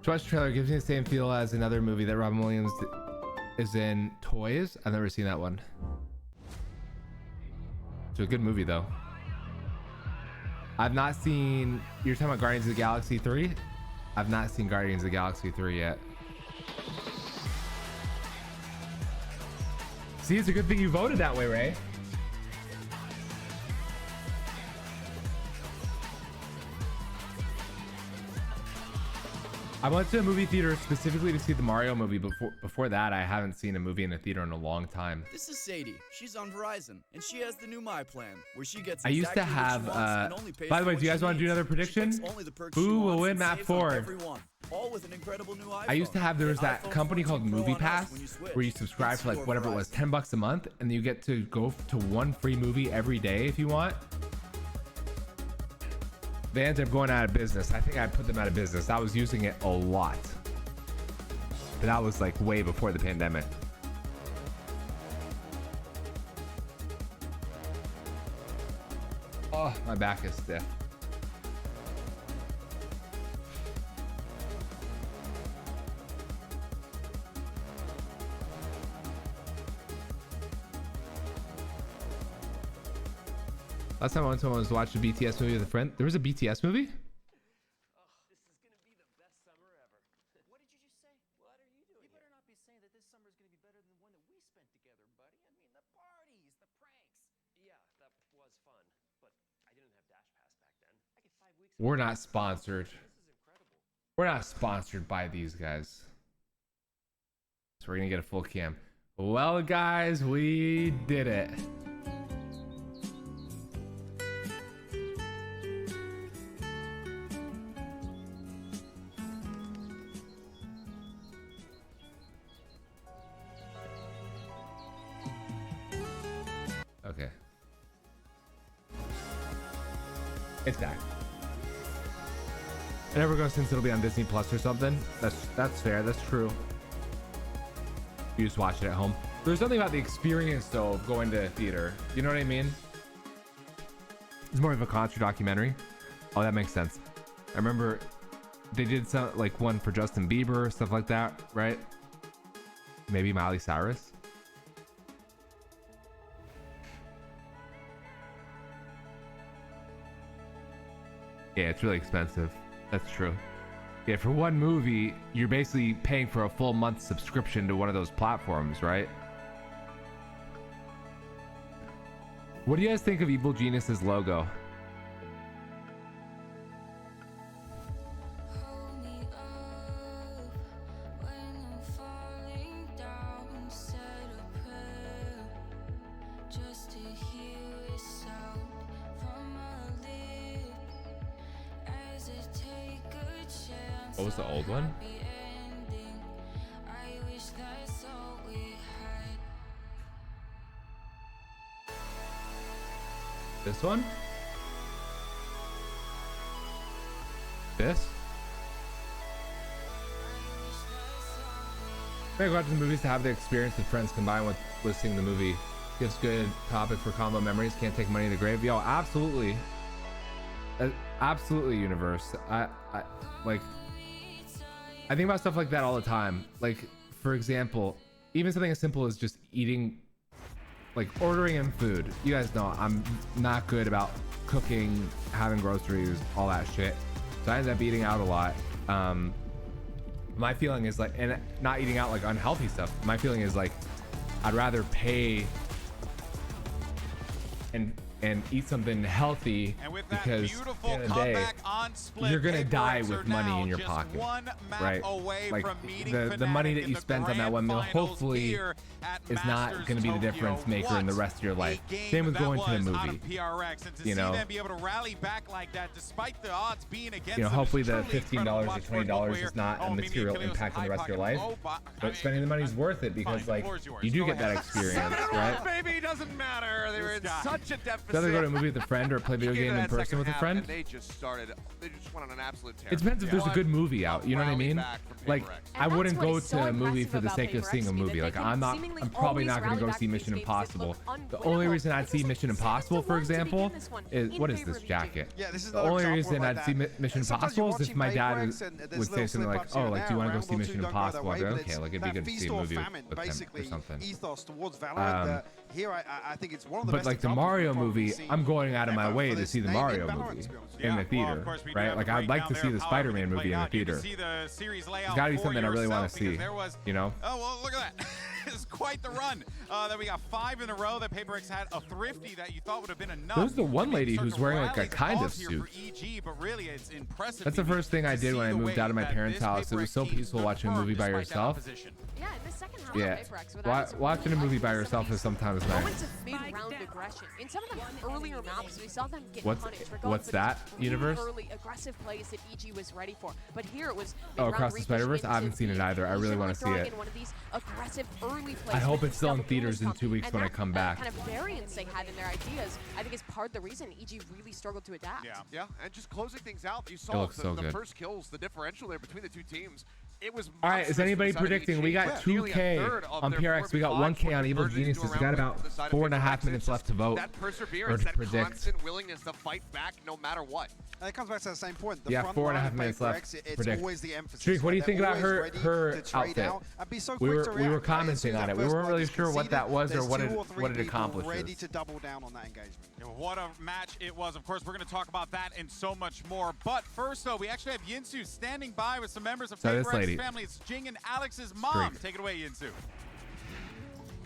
Watch the trailer gives me the same feel as another movie that Robin Williams is in, Toys. I've never seen that one. It's a good movie though. I've not seen, you're talking about Guardians of the Galaxy 3? I've not seen Guardians of the Galaxy 3 yet. See, it's a good thing you voted that way, Ray. I went to a movie theater specifically to see the Mario movie. Before that, I haven't seen a movie in a theater in a long time. This is Sadie. She's on Verizon, and she has the new My Plan, where she gets I used to exactly what have, she wants and only pays by the for way, what do you guys she want to do needs. another She prediction? picks only the perks she Who will wants win and map saves on 4? everyone, all with an incredible new iPhone. I used to have, there was that Get company iPhone called 14 Pro Movie on us Pass, when you switch. where you subscribe It's for like your whatever it was, Verizon. $10 a month, and you get to go to one free movie every day if you want. They ended up going out of business. I think I put them out of business. I was using it a lot. But that was like way before the pandemic. Oh, my back is stiff. Last time I went to one was to watch a BTS movie with a friend. There was a BTS movie? We're not sponsored. We're not sponsored by these guys. So we're gonna get a full cam. Well, guys, we did it. Okay. It's back. I never go since it'll be on Disney Plus or something. That's fair. That's true. You just watch it at home. There's something about the experience though of going to theater. You know what I mean? It's more of a concert documentary. Oh, that makes sense. I remember they did some like one for Justin Bieber, stuff like that, right? Maybe Miley Cyrus. Yeah, it's really expensive. That's true. Yeah, for one movie, you're basically paying for a full month subscription to one of those platforms, right? What do you guys think of Evil Genuises' logo? What was the old one? This one? This? I go out to the movies to have the experience with friends combined with seeing the movie. Gives good topic for combo memories. Can't take money to the grave. Yo, absolutely. Absolutely, universe. I think about stuff like that all the time. Like, for example, even something as simple as just eating, like ordering in food. You guys know I'm not good about cooking, having groceries, all that shit. So I end up eating out a lot. My feeling is like, and not eating out like unhealthy stuff. My feeling is like, I'd rather pay and eat something healthy, because at the end of the day, you're gonna die with money in your pocket, right? Like the money that you spent on that one meal hopefully is not gonna be the difference maker in the rest of your life. Same with going to the movie. You know, hopefully the $15 or $20 is not a material impact on the rest of your life, but spending the money is worth it because like you do get that experience, right? Baby, doesn't matter. They were in such a deficit. Rather go to a movie with a friend or play a video game in person with a friend. They just went on an absolute tear. It depends if there's a good movie out. You know what I mean? Like, I wouldn't go to a movie for the sake of seeing a movie. Like, I'm probably not going to go see Mission Impossible. The only reason I'd see Mission Impossible, for example, is what is this jacket? Yeah, this is the only reason I'd see Mission Impossible is if my dad would say something like, "Oh, like, do you want to go see Mission Impossible?" I'd go, "Okay, like it'd be good to see a movie with him or something." Ethos towards Valorant. Here, I think it's one of the but best like the Mario movie, I'm going out of my way to see the Mario movie in the theater, right? Like I'd like to see the Spider-Man movie in the theater. There's gotta be something I really want to see, you know? Oh, well, look at that. It's quite the run. That we got 5 in a row that PaperX had a thrifty that you thought would have been enough. There's the one lady who's wearing like a kind of suit. But really, it's impressive. That's the first thing I did when I moved out of my parents' house. It was so peaceful watching a movie by yourself. Yeah, in the second half Yeah, of PaperX, watching a movie by yourself is sometimes nice. moments of mid-round aggression. In some of them earlier maps, we saw them get punished. What's that, universe? Early aggressive plays that EG was ready for, but here it was. Oh, Across the Spider-Verse? I haven't seen it either. I really want to see it. One of these aggressive early plays I hope it's still in theaters in 2 weeks when I come back. Kind of variance they had in their ideas, I think, is part of the reason EG really struggled to adapt. Yeah, and just closing things out, you saw looks so the good. first kills, the differential there between the two teams. It was all right, is anybody predicting? We got 2K on PRX. We got 1K on Evil Genuises. We got about 4.5 minutes left to vote. That perseverance, that constant willingness to fight back no matter what. And it comes back to the same point. The Yeah, front 4.5 line of minutes left. PaperX, it's Predict. always the emphasis. Streak, what do you think They're about always her ready her to trade outfit? out. I'd be so We quick were to we were react, right? As soon commenting as on that it. We first weren't blood really is sure what conceded, that was or there's what 2 it or 3 what it people accomplishes. ready to double down on that engagement. What a match it was. Of course, we're going to talk about that and so much more. But first, though, we actually have Yinsu standing by with some members of So this PaperX lady. family. It's Jing and Alex's mom. Streak. Take it away, Yinsu.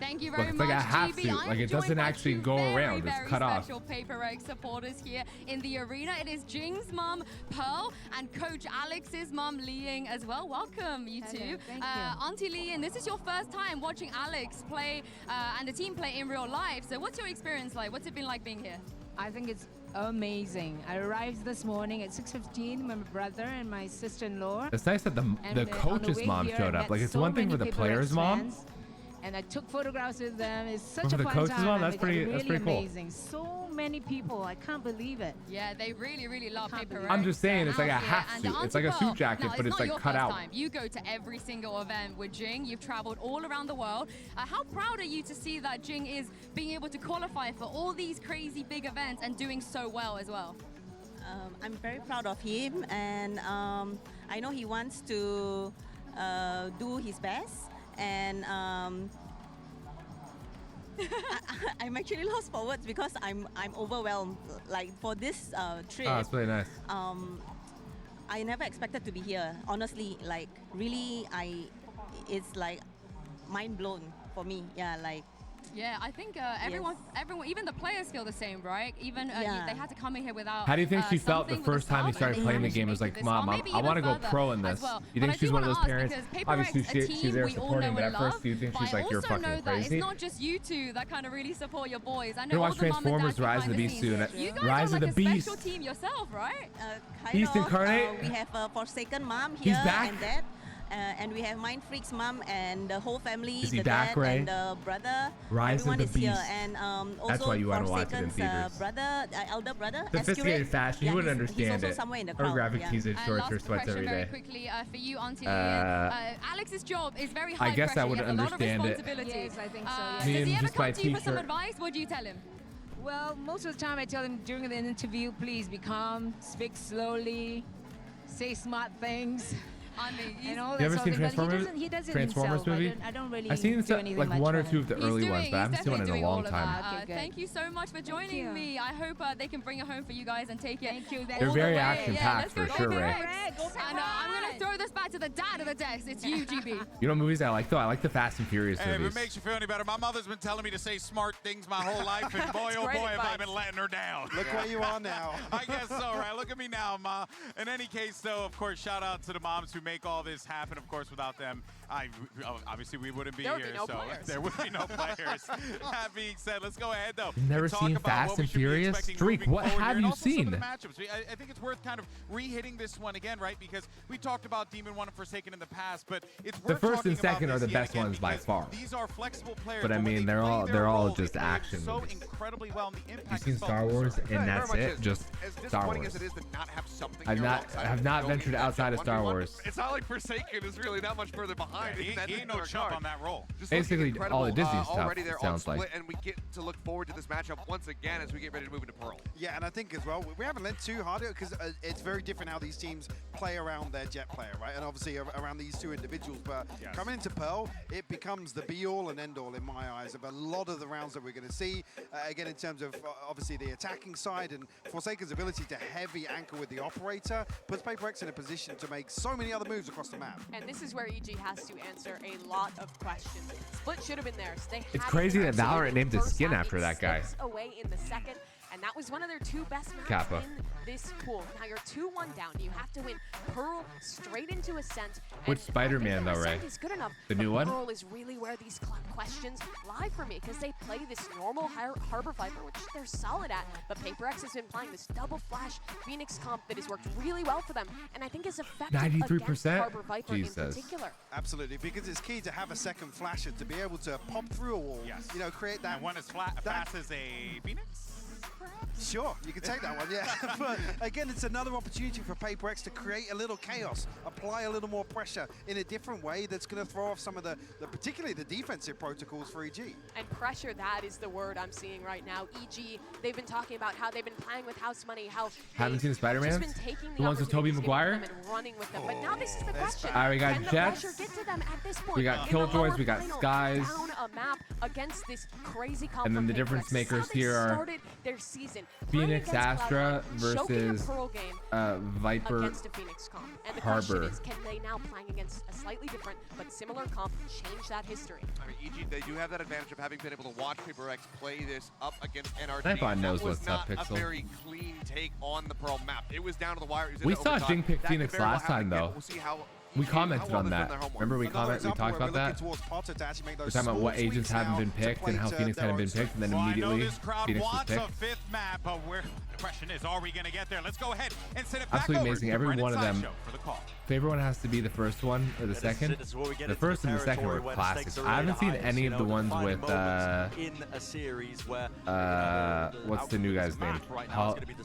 Thank you very Look, it's much, like a half GB. suit. I'm Like it doesn't joined by actually two go very, around. It's very cut off. special PRX supporters here in the arena. It is Jing's mom, Pearl, and Coach Alex's mom, Liying, as well. Welcome, you two. Thank you. Auntie Liying, this is your first time watching Alex play and the team play in real life. So what's your experience like? What's it been like being here? I think it's amazing. I arrived this morning at 6:15 with my brother and my sister-in-law. It's nice that the And, on the coach's way mom here, showed I up. met Like it's so one thing for many the PRX player's mom. fans, and I took photographs with them. It's such For a the fun coach's time. mom, that's It's pretty really cool. amazing. So many people. I can't believe it. Yeah, they really, really love PRX. I'm just saying, it's like a out here. half And suit. Auntie It's like a Pearl, suit jacket, now, but it's not like your cut first out. time. You go to every single event with Jing. You've traveled all around the world. How proud are you to see that Jing is being able to qualify for all these crazy big events and doing so well as well? I'm very proud of him, and I know he wants to do his best, and I'm actually lost for words because I'm overwhelmed. Like for this trip, Oh, it's really nice. I never expected to be here. Honestly, like really, it's like mind blown for me. Yeah, like. Yeah, I think everyone, even the players feel the same, right? Even Yeah. they had to come in here without. How do you think she felt the something with first time you sub, started and they playing the managed to game? It make was like, this Mom, far, maybe I even want to go further pro in as this. well. You But think I she's do one of wanna those ask, parents? because Obviously, PRX, a she's team there we all supporting, know but and at first, love, do you think but she's I like, you're also fucking know that crazy? it's not just you two that kind of really support your boys. I You know all watch the mom and Transformers dad Rise of the behind Beast scenes. soon. You guys Rise are of like the a Beast. special team yourself, right? Beast incarnate. We have a Forsaken mom He's here back? and dad. And we have Mind Freak's mom and the whole family, Is he the back, dad Ray? and the brother. Rise of Everyone the is here. Beast. And also That's why you wanna watch it in Forsaken's, theaters. brother, elder brother, Sophisticated Escurate. fashion, you wouldn't he's understand also it. somewhere in the Her crowd. graphic yeah. tees and shorts or Last sweats question every very day. quickly for you, Auntie Liying. Alex's job is very high I guess pressure. I wouldn't He has a lot of understand it. responsibility. Yes, I think so, yeah. Does Me he and ever just my come to you for some t-shirt. advice? What do you tell him? Well, most of the time I tell him during the interview, please be calm, speak slowly, say smart things. I mean, and all You that ever sort seen of thing, but Transformers? he does it Transformers himself. movie? I don't really I've seen do anything like much one or for two him. of the early ones, but I haven't seen one in a long time. Okay, good. Thank you so much for joining you. me. I hope they can bring it home for you guys and take it. Thank you. They're all very the way. action-packed Yeah, let's for go sure, Ray. PRX. And I'm going to throw this back to the dad of the desk. It's you, GB. You know what movies I like though? I like the Fast and Furious Hey, if movies. it makes you feel any better, my mother's been telling me to say smart things my whole life, and boy, oh great boy, have I advice. been letting her down. Look where you are now. I guess so, right? Look at me now, Ma. In any case, though, of course, shout out to the moms who make all this happen. Of course, without them, obviously we wouldn't be There would here. be no so players. there would be no players. That being said, let's go ahead, though. You've never and talk seen about Fast what we and should be Furious? expecting Streak, moving what forward here, have and you also some seen? of the matchups. I think it's worth kind of re-hitting this one again, right? Because we talked about Demon 1 and Forsaken in the past, but it's worth The first talking and second about are the this yet best again ones by because far. These are flexible players, But I when mean, they they're play all their they're all role, just they play action so movies. incredibly well, and the You've impact seen is felt Star Wars, so and Very that's much it. is. Just As Star disappointing Wars. as it is to not have something I've here not alongside have of not Go ventured in outside of 1v1. Star Wars. It's not like Forsaken is really that much further behind. Yeah, he ain't no chump on that role. Just Basically, looking all the incredible, Disney stuff, already there sounds on like. Split, and we get to look forward to this matchup once again as we get ready to move into Pearl. Yeah, and I think as well, we haven't lent too hard because it's very different how these teams play around their jet player, right? And obviously around these two individuals. But coming into Pearl, it becomes the be-all and end-all in my eyes of a lot of the rounds that we're going to see. Again, in terms of obviously the attacking side, and Forsaken's ability to heavy anchor with the operator puts PRX in a position to make so many other moves across the map. And this is where EG has to answer a lot of questions. Split should have been theirs. They It's had crazy it. that Valorant So named his first skin half, after it that guy. slips away in the second, and that was one of their two best maps Kappa. in this pool. Now you're 2-1 down. You have to win Pearl straight into Ascent. Which and Spider-Man, I think though, that Ray? Ascent is good enough, The but new one? Pearl is really where these questions lie for me, because they play this normal Harbor Viper, which they're solid at, but PRX has been playing this double flash Phoenix comp that has worked really well for them, and I think is effective 93%? against Harbor Viper in Jesus. particular. Absolutely, because it's key to have a second flasher to be able to pop through a wall. Yes. You know, create that. And one as fast as a Phoenix? Sure, you can take that one, yeah. But again, it's another opportunity for PRX to create a little chaos, apply a little more pressure in a different way that's going to throw off some of the particularly the defensive protocols for EG. And pressure, that is the word I'm seeing right now. EG, they've been talking about how they've been playing with house money, how Haven't seen the Spider-Man? just been taking The ones with Tobey opportunities given to Maguire? them and running with them. But now this is the question. All right, we got Can the Jets. pressure get to them at this point? We got In the Killjoys, lower we got final, Skies. Down a map against this crazy comp And then from the difference PRX. makers How they here are started their season. Phoenix Astra Choking a versus Pearl game Viper against a Phoenix comp. And the Harbor. question is, can they now playing against a slightly different but similar comp change that history? I mean, EG, they do have that advantage of having been able to watch PaperX play this up against NRG. Snipebot knows that was what's up, not Pixel. a very clean take on the Pearl map. It was down to the wire. It was We into saw overtime. Jing pick That Phoenix could very well last time, happen again. though. We'll see how We EG commented how well on they've done that. their homework. Remember we Another talked example where about we're that? looking towards Potter to actually make We're those talking about what small agents tweaks haven't now been to picked and play how to Phoenix their hadn't been own picked, and then Well, I know immediately this crowd Phoenix was wants picked. a fifth map, but the question is, are we going to get there? Let's go ahead and send it back Absolutely over amazing. to Every Brendan one of them. Sideshow for the call. Favorite one has to be the first one or the second. This is where we get The into first and the second territory were where the classics. stakes are I haven't really seen high, any you of know, the ones defining with moments in a series where what's the new guy's name?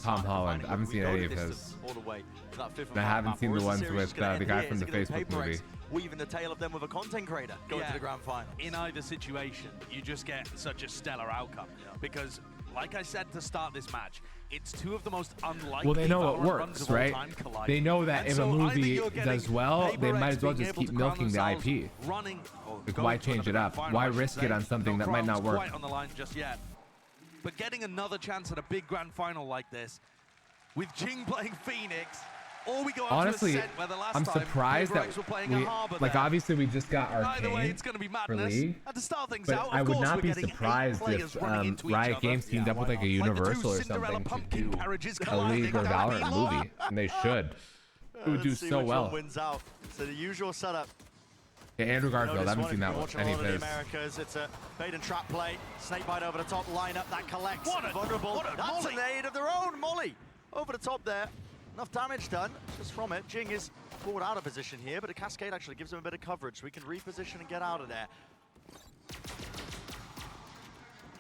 Tom Holland. I haven't seen any of his. all the way to that fifth And I haven't seen the ones with the guy guy from the Facebook movie. Weaving the tail of them with a content creator going to the grand final. In either situation, you just get such a stellar outcome because, like I said to start this match, it's two of the most unlikely. Well, they know it Valorant runs works, of all right? time collide. They know that And if a so either movie you're getting does well, they PaperX might as well being just able keep to crown milking the themselves IP. Running, or Like, going why to change it another up? final, Why I should risk it say. on something No that might not crowns work? Quite on the line just yet. But getting another chance at a big grand final like this, with Jing playing Phoenix, or we go out Honestly, to a set where the last I'm time surprised that PaperX were playing a we, Harbor like, there. obviously we just got Either way, Arcane it's going to be for madness. League, And to start things but out, I of would course, not we're be getting 8 surprised players if running into each Riot other. Games teamed up with like a Universal or something to do a League or Valorant movie, and they should. It would do Let's see so which well. one wins out. So the usual setup. Yeah, Andrew Garfield, I haven't seen that one, Watching any a of lot of his. the Americas, it's a bait and trap play. Snakebite over the top, lineup that collects. What a- Vulnerable. what a That's molly. an aid of their own. Molly over the top there. Enough damage done just from it. Jing is forward out of position here, but a cascade actually gives him a bit of coverage, so he can reposition and get out of there.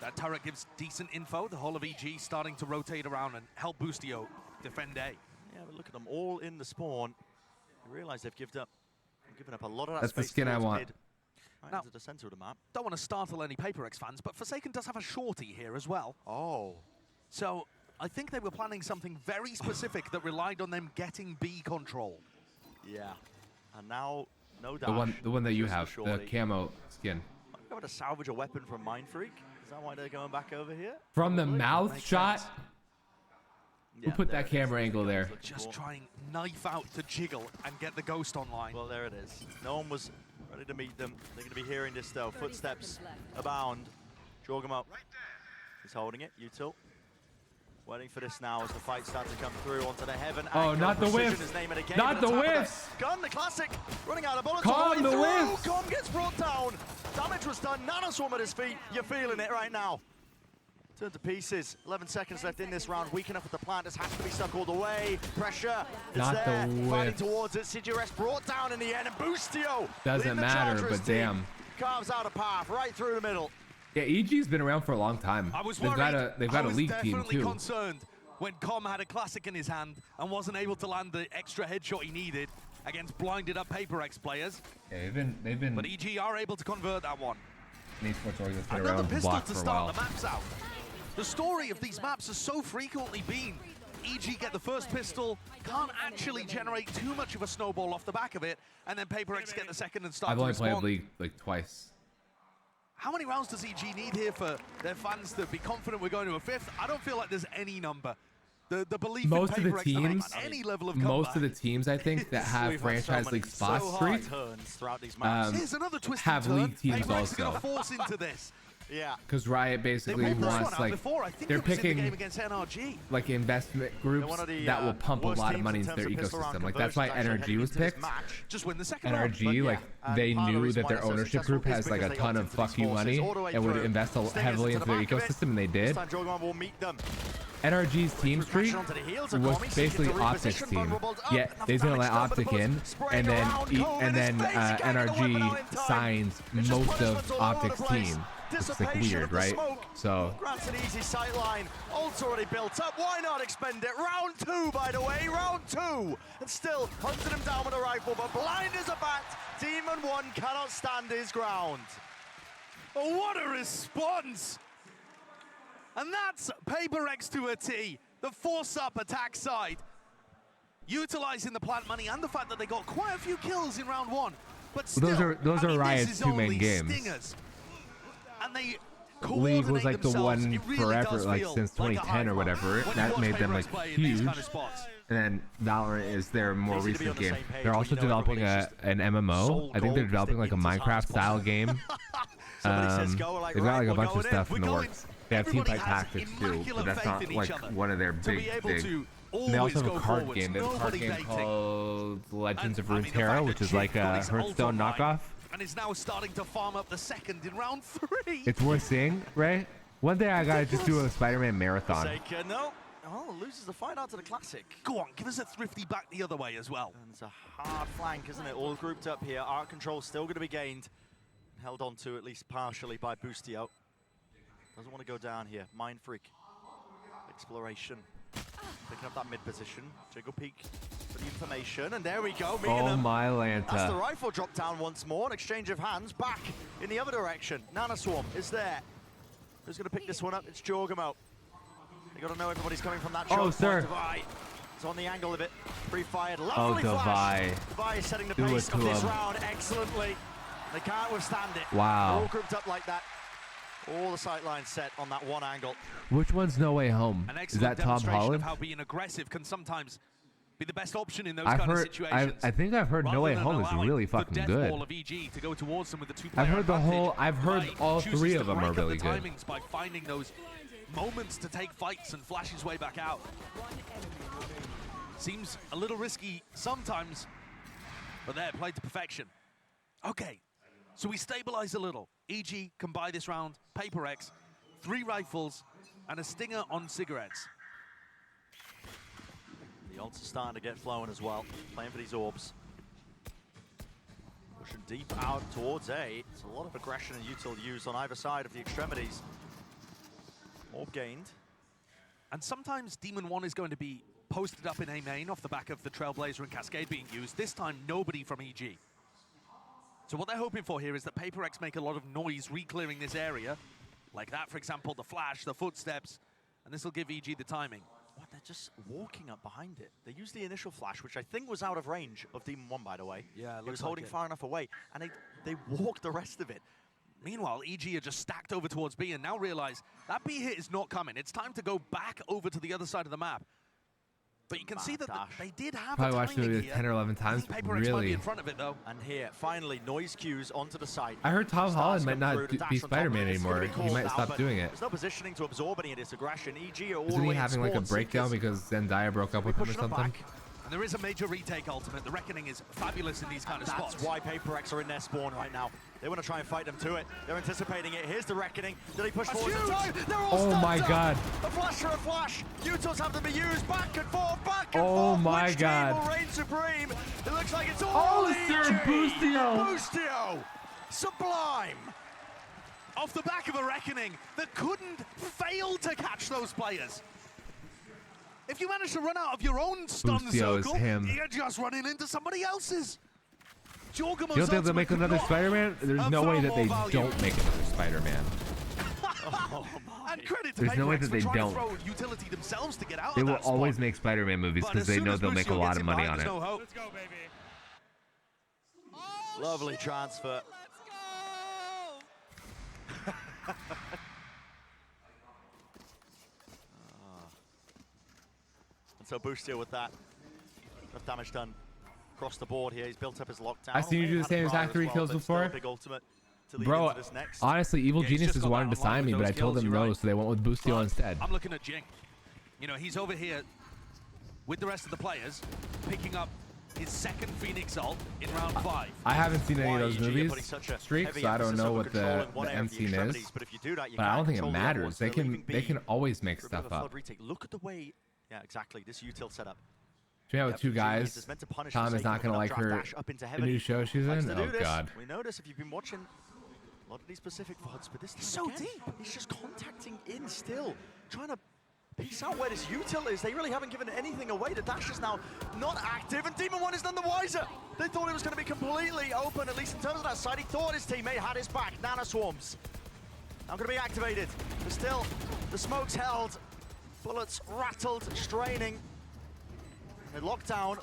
That turret gives decent info. The whole of EG starting to rotate around and help Boostio defend A. Yeah, but look at them all in the spawn. You realize they've given up a lot of that That's the space skin I towards want. mid. Right Now- into the center of the map. Don't want to startle any PaperX fans, but Forsaken does have a shorty here as well. Oh. So I think they were planning something very specific that relied on them getting B control. Yeah. And now, no dash. The one that you just have, the shorty. camo skin. Might be able to salvage a weapon from Mind Freak. Is that why they're going back over here? From the Probably. mouth Makes shot? sense. Who Yeah, put there that it is. camera angle there? Just try and knife out to jiggle and get the ghost online. Well, there it is. No one was ready to meet them. They're going to be hearing this, though. Footsteps abound. Jorgamo is holding it. Util. Waiting for this now as the fight starts to come through onto the heaven. Oh, angle. not the Precision whiffs. is named it again, Not but the top of whiffs. Gun, the classic. Running out of bullets. Calm all the way the through. whiffs. Com gets brought down. Damage was done. Nanoswarm at his feet. You're feeling it right now. Turn to pieces. 11 seconds left in this round. Weak enough with the plant. This has to be stuck all the way. Pressure is Not the there. Fighting whiff. towards it. CGRS brought down in the end. And Boostio. Doesn't leading the matter, Chargers but team, damn. carves out a path right through the middle. Yeah, EG's been around for a long time. I was They've worried. got a league team definitely too. concerned when Com had a classic in his hand and wasn't able to land the extra headshot he needed against blinded up PaperX players. Yeah, they've been. But EG are able to convert that one. Esports Org that's been Another around the pistol block to for a start while. the maps out. The story of these maps has so frequently been EG get the first pistol, can't actually generate too much of a snowball off the back of it, and then PaperX get the second and start I've to only respond. played League like twice. How many rounds does EG need here for their fans to be confident we're going to a fifth? I don't feel like there's any number. The belief Most in of the PaperX to make teams, any level of most comeback. of the teams, I think, that have We've had so franchise many league spot so hard streak turns throughout these maps. Here's another twist have and turn. league teams PaperX is gonna also. force into this. Yeah. Because Riot They basically won this one wants out like before. I think they're it was in the game picking against NRG. like investment groups one of the, that will pump a worst lot of teams money in into their terms of pistol round ecosystem. Like that's why conversions actually NRG was heading into picked. this match. Just win the second round. NRG, like and they part of the knew reason that why their they're so ownership successful group is has like because a they ton opt of into these fuck you forces money all the way and would through. invest Stingers heavily into into their the back of it. ecosystem, and they did. This time Jorgamo will meet them. NRG's team streak Pressure onto the heels of was Komi, basically seeking to Optic's reposition, team. vulnerable to- Yet enough they didn't damage let done, but the Optic bullets in, spraying and then around Cole in his face. He can't get the weapon out in time. signs It's just most punishments of all over the Optic's place. team. It's like Dissipation weird, of the right? smoke. So Grants an easy sight line. Ult's already built up. Why not expend it? Round 2, by the way. Round 2. And still hunted him down with a rifle, but blind as a bat. Demon 1 cannot stand his ground. Oh, what a response! And that's PaperX to a T. The force-up attack side. Utilizing the plant money and the fact that they got quite a few kills in round 1. But still, those are I mean, Riot's this is two main only games. Stingers. And they League was like the one It really forever, does like feel since like a 2010 or high whatever. five. That When you made them watch like Paper X play in huge. these kind of spots. And then Valorant is their more Easy to be recent on the game. same page They're when also you know developing everybody's an MMO. soul I think they're gold developing like a into as hard as Minecraft style possible. game. Somebody says go, like, They've got right, like a we're bunch of going in, stuff we're in the going. works. They have Everybody Teamfight has Tactics too, but immaculate that's faith not in each like other one of their to be big able things. to And they also always have a go card forwards, game. They have a card nobody game baiting. called Legends of And, I mean, the Runeterra, fact which that is like Jin a put his ult Hearthstone online knockoff. And is now starting to farm up the second in round 3. It's worth seeing, right? One day I gotta just do a Spider-Man marathon. Forsaken, no. Oh, loses the fight out to the Classic. Go on, give us a thrifty back the other way as well. And it's a hard flank, isn't it? All grouped up here. Art control still going to be gained. Held on to at least partially by Boostio. Doesn't want to go down here. Mind Freak. Exploration. Picking up that mid position. Jiggle peek for the information. And there we go. Meeting Oh them. my That's the Lanta. rifle drop down once more. An exchange of hands. Back in the other direction. Nana Swarm is there. Who's going to pick this one up? It's Jorgamo. You got to know everybody's coming from that choke point. sir. Devi. It's on the angle of it. Pre-fired. Oh, Lovely flash. Devi. Devi is setting the Do pace it of to this him. round excellently. They can't withstand it. Wow. They're all grouped up like that. All the sight lines set on that one angle. Which one's No Way Home? An Is excellent that Tom demonstration Holland? of how being aggressive can sometimes be the best option in those I've kind of heard. situations. I think I've heard No Rather Way than Home is allowing really the fucking death good. ball of EG to go towards them with the two-player I've heard the advantage. whole. I've heard Right, all chooses three to of them are break up really the good. timings by finding those moments to take fights and flash his way back out. Seems a little risky sometimes, but there, played to perfection. Okay, so we stabilize a little. EG can buy this round, Paper X, 3 rifles, and a stinger on cigarettes. The ults are starting to get flowing as well. Playing for these orbs. Pushing deep out towards A. It's a lot of aggression and util used on either side of the extremities. Orb gained. And sometimes Demon 1 is going to be posted up in A main off the back of the Trailblazer and Cascade being used. This time, nobody from EG. So what they're hoping for here is that Paper X make a lot of noise re-clearing this area. Like that, for example, the flash, the footsteps, and this will give EG the timing. What, they're just walking up behind it. They used the initial flash, which I think was out of range of Demon 1, by the way. Yeah, it was holding far enough away, and they walked the rest of it. Meanwhile, EG are just stacked over towards B and now realize that B hit is not coming. It's time to go back over to the other side of the map. But you can see that they did have Probably a watched timing it here. 10 or 11 times. Paper X might be Really. in front of it though. And here, finally, noise cues onto the site. I heard Tom Holland Stars might come not through, the dash be on top. Spider-Man It's gonna anymore. be He called might now, stop but doing it. There's no positioning to absorb any of this aggression. EG are all Isn't the he way in having like a spawn breakdown seekers. because Zendaya broke up with him or Pushing them something? back. And there is a major retake ultimate. The Reckoning is fabulous in these kind of spots. That's why Paper X are in their spawn right now. They want to try and fight them to it. They're anticipating it. Here's the Reckoning. Do they push forward in time? They're all Oh stuck my up. God. A flash for a flash. Utils have to be used back and forth, back and Oh forth. my Which God. team will reign supreme? It looks like it's all Oh, Sir EG. Boostio. Boostio. Sublime. Off the back of a Reckoning that couldn't fail to catch those players. If you manage to run out of your own stun Boostio is circle, him. you're just running into somebody else's. You don't think they'll make another Spider-Man? There's no way that they don't make another Spider-Man. And credit to There's no way Paper X that they for trying don't. to throw utility themselves to get out They of will that spot. always make Spider-Man movies But because as they soon know as they'll make a Boostio lot gets of in money behind, on it. there's no hope. Let's go, baby. Lovely transfer. And so Boostio with that. Enough damage done across the board here. He's built up his lockdown. I've seen you do the same exact 3 kills before. Big ultimate to lead Bro, into this next. honestly, Evil Yeah, he's just Geniuses got wanted that to sign online me, with but I those told kills, them you're no, right. so they went with Boostio But instead. I'm looking at Jing. You know, he's over here with the rest of the players, picking up his second Phoenix ult in round 5. I haven't seen any of Why those EG are movies, putting such a streaks, heavy so I don't emphasis know over what the controlling one area end of the scene is. extremities, but if you do that, you But I can't don't think it control the other matters. ones. They They're leaving can B always make for a bit of stuff a up. flood retake. Look at the way, yeah, exactly. This util setup. She with Yep, two Genius guys. is meant to punish Tom the is not Forsaken, gonna open like up her draft dash up into the heaven. new show she's Likes in. to do Oh this. God. We notice if you've been watching a lot of these specific VODs, but this time so again, deep. he's just contacting in still, trying to piece out where this util is. They really haven't given anything away. The dash is now not active, and Demon 1 is none the wiser. They thought it was going to be completely open, at least in terms of that side. He thought his teammate had his back. Nana Swarms now going to be activated, but still, the smoke's held. Bullets rattled, straining. The lockdown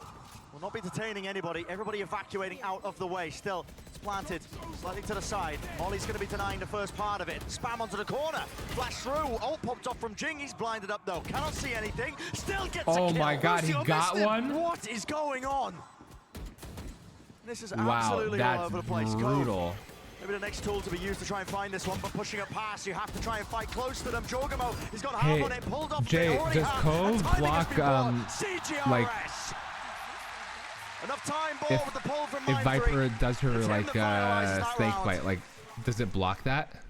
Will not be detaining anybody. Everybody evacuating out of the way. Still, it's planted slightly to the side. Molly's going to be denying the first part of it. Spam onto the corner. Flash through. Ult popped off from Jing. He's blinded up though. Cannot see anything. Still gets a kill. Oh my God, he got one. What is going on? This is Wow, absolutely all that's over the place. brutal. Maybe the next tool to be used to try and find this one, but pushing it past, you have to try and fight close to them. Jorgamo, he's got half Hey, on it, pulled off. Jay, does Cove block like enough time ball if with the pull from if Viper Mindfreak. does her It's him like that finalizes that snake round. bite, like does it block that?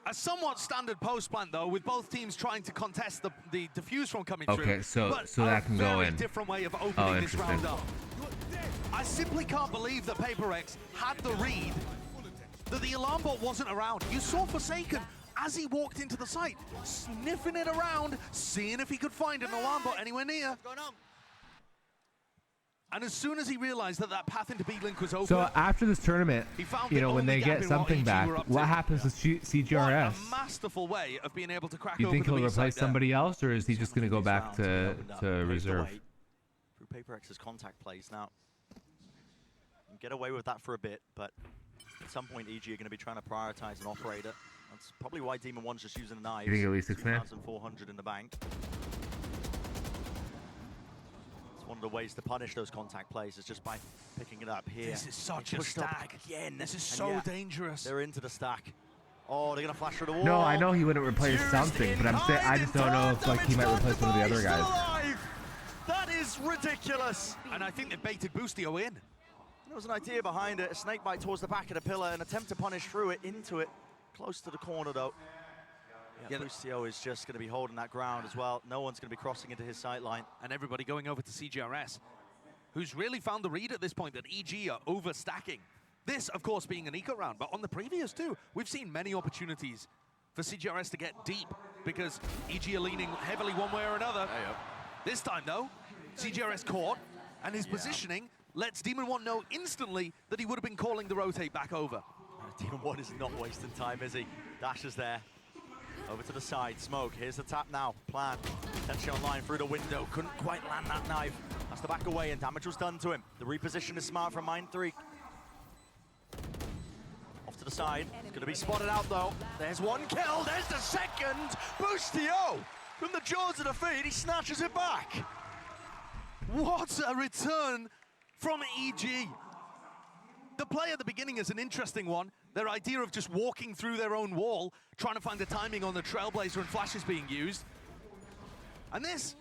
A somewhat standard post plant though, with both teams trying to contest the defuse from coming Okay, through. so but that can go a very in. different way of Oh, opening this interesting. round up. I simply can't believe that PRX had the read that the alarm bot wasn't around. You saw Forsaken as he walked into the site, sniffing it around, seeing if he could find an alarm bot anywhere near. And as soon as he realized that that path into B-Link was open, So after this tournament, he found you the know, when only they gap get in something what EG back, were up what to. happens with CGRS? What a masterful way of being able to crack Do you open think the he'll B side replace there. somebody else, or is he just going to go back to reserve? Through PRX's contact plays now. You can get away with that for a bit, but at some point EG are going to be trying to prioritize an operator. That's probably why Demon One's just using a knife. You think at least 6 man? 2,400 in the bank. It's one of the ways to punish those contact plays is just by picking it up here. This is such a Pushed up stack. again. This is And so yeah, dangerous. They're into the stack. Oh, they're going to flash through the wall. No, I know he wouldn't replace Used something, but I'm saying I just don't know if like he might replace one of the other guys. That is ridiculous. And I think they baited Boostio in. There was an idea behind it, a snake bite towards the back of the pillar, an attempt to punish through it, into it, close to the corner though. Yeah, Boostio is just going to be holding that ground as well. No one's going to be crossing into his sight line. And everybody going over to CGRS, who's really found the read at this point that EG are overstacking. This, of course, being an eco round, but on the previous too, we've seen many opportunities for CGRS to get deep because EG are leaning heavily one way or another. This time though, CGRS caught, and his positioning lets Demon One know instantly that he would have been calling the rotate back over. Demon One is not wasting time, is he? Dash is there. Over to the side, Smoke, here's the tap now, plan. Attention online through the window, couldn't quite land that knife. Has to back away and damage was done to him. The reposition is smart from Mindfreak. Off to the side, it's gonna be spotted out though. There's one kill, there's the second! Boostio! From the jaws of defeat, he snatches it back. What a return from EG. The play at the beginning is an interesting one. Their idea of just walking through their own wall, trying to find the timing on the Trailblazer and flashes being used. And this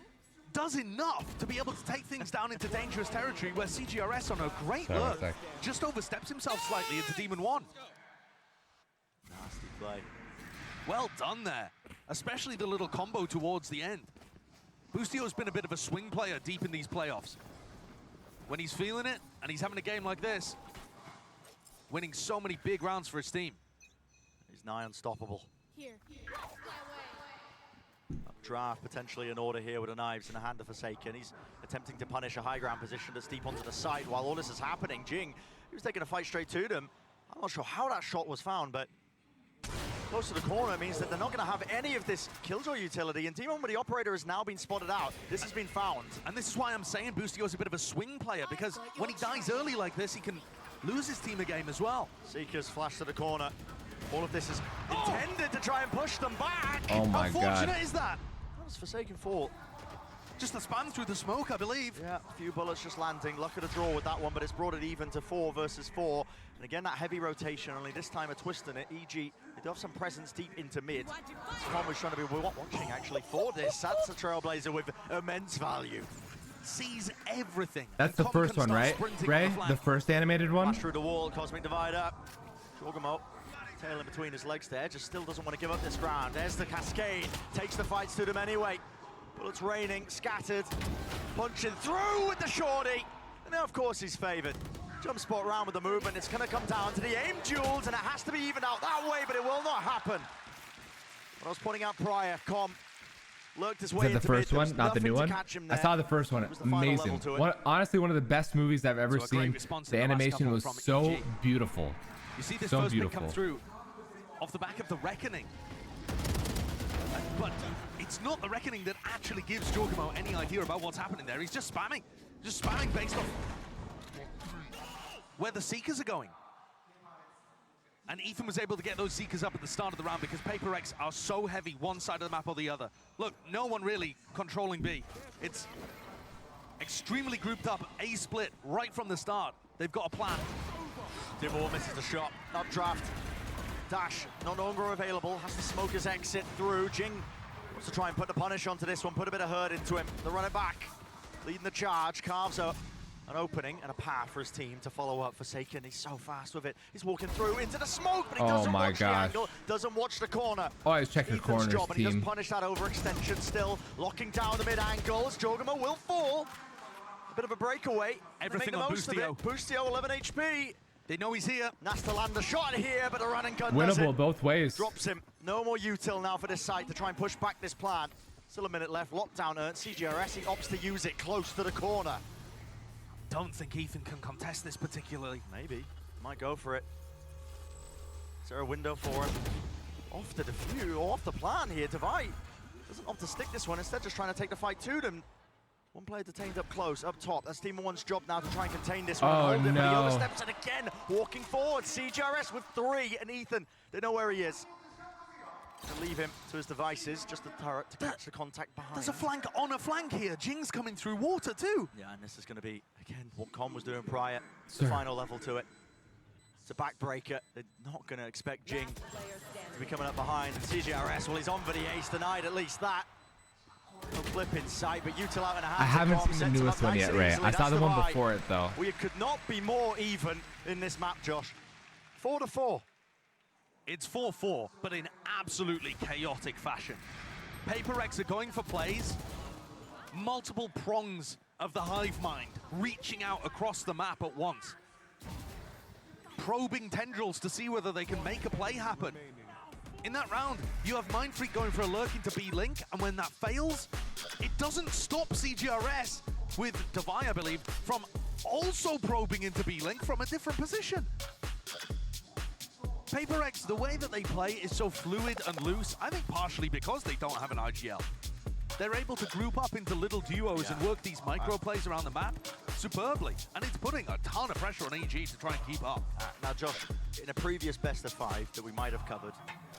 does enough to be able to take things down into dangerous territory where CGRS on a great look just oversteps himself slightly into Demon One. Nasty play. Well done there, especially the little combo towards the end. Boostio's been a bit of a swing player deep in these playoffs. When he's feeling it, and he's having a game like this, winning so many big rounds for his team. He's nigh unstoppable. Here. Draft potentially in order here with the knives in the hand of Forsaken. He's attempting to punish a high ground position that's deep onto the side while all this is happening. Jing, he was taking a fight straight to them. I'm not sure how that shot was found, but close to the corner means that they're not going to have any of this Killjoy utility. And Team 1 with the operator has now been spotted out. This has been found. And this is why I'm saying Boostio's a bit of a swing player, because when he dies early like this, he can lose his team a game as well. Seekers flash to the corner. All of this is intended to try and push them back. Oh my How God. fortunate is that? That was Forsaken fall. Just a spam through the smoke, I believe. Yeah, a few bullets just landing. Luck of the draw with that one, but it's brought it even to 4 versus 4. And again, that heavy rotation, only this time a twist in it. EG, they do have some presence deep into mid. Tom was trying to be watching actually for this. That's a Trailblazer with immense value. Sees everything. That's the first one, right, Ray? The first animated one? Flash through the wall, Cosmic Divider. Jorgamo, tail in between his legs there, just still doesn't want to give up this ground. There's the cascade, takes the fights to them anyway. Bullets raining, scattered, punching through with the shorty. And now, of course, he's favored. Jump spot round with the movement. It's going to come down to the aim duels, and it has to be evened out that way, but it will not happen. What I was pointing out prior, Com lurked his way Is that the first one, not the new one? I saw the first one. Amazing. Honestly, one of the best movies I've ever seen. The animation was so beautiful. You see this so first beautiful. pick come through off the back of the Reckoning. But it's not the Reckoning that actually gives Jorgamo any idea about what's happening there. He's just spamming. Just spamming based off where the Seekers are going. And Ethan was able to get those Seekers up at the start of the round because PaperX are so heavy one side of the map or the other. Look, no one really controlling B. It's extremely grouped up, A split right from the start. They've got a plan. Timor misses the shot. Updraft. Dash no longer available. Has to smoke his exit through. Jing wants to try and put the punish onto this one. Put a bit of hurt into him. They're running back. Leading the charge. Carves up an opening and a path for his team to follow up. Forsaken, he's so fast with it. He's walking through into the smoke, but he doesn't watch the angle, doesn't watch the corner. Always check your corners, job, and he team. does punish that overextension still. Locking down the mid angles. Jogama will fall. A bit of a breakaway. Everything make the on most Boostio. of it. Boostio 11 HP. They know he's here. Nasta land a shot here, but a run and gun Winnable both ways. Drops him. No more util now for this side to try and push back this plan. Still a minute left. Lockdown earned. CGRS, he opts to use it close to the corner. Don't think Ethan can contest this particularly. Maybe. Might go for it. Is there a window for him? Off the defuse, or off the plan here, Divide. Doesn't opt to stick this one, instead just trying to take the fight to them. One player detained up close, up top. That's Team 1's job now to try and contain this one. Oh, Hold it, but he no. oversteps it again. Walking forward, CGRS with 3, and Ethan, they know where he is. To leave him to his devices, just the turret to catch the contact behind. There's a flank on a flank here. Jing's coming through water too. Yeah, and this is going to be, again, what Con was doing prior. Sir. The final level to it. It's a backbreaker. They're not going to expect Jing to be coming up behind. And CGRS, well, he's on for the ace tonight, at least that. No flip in sight, but util out in a hand. I haven't seen the newest one yet, Ray. I saw the one before it, though. We could not be more even in this map, Josh. 4-4. It's 4-4, but in absolutely chaotic fashion. PaperX are going for plays, multiple prongs of the hive mind, reaching out across the map at once. Probing tendrils to see whether they can make a play happen. In that round, you have Mindfreak going for a lurk into B-Link, and when that fails, it doesn't stop CGRS, with Devi, I believe, from also probing into B-Link from a different position. PaperX, the way that they play is so fluid and loose, I think partially because they don't have an IGL. They're able to group up into little duos and work these micro plays around the map superbly, and it's putting a ton of pressure on EG to try and keep up. Now, Josh, in a previous best of 5 that we might have covered,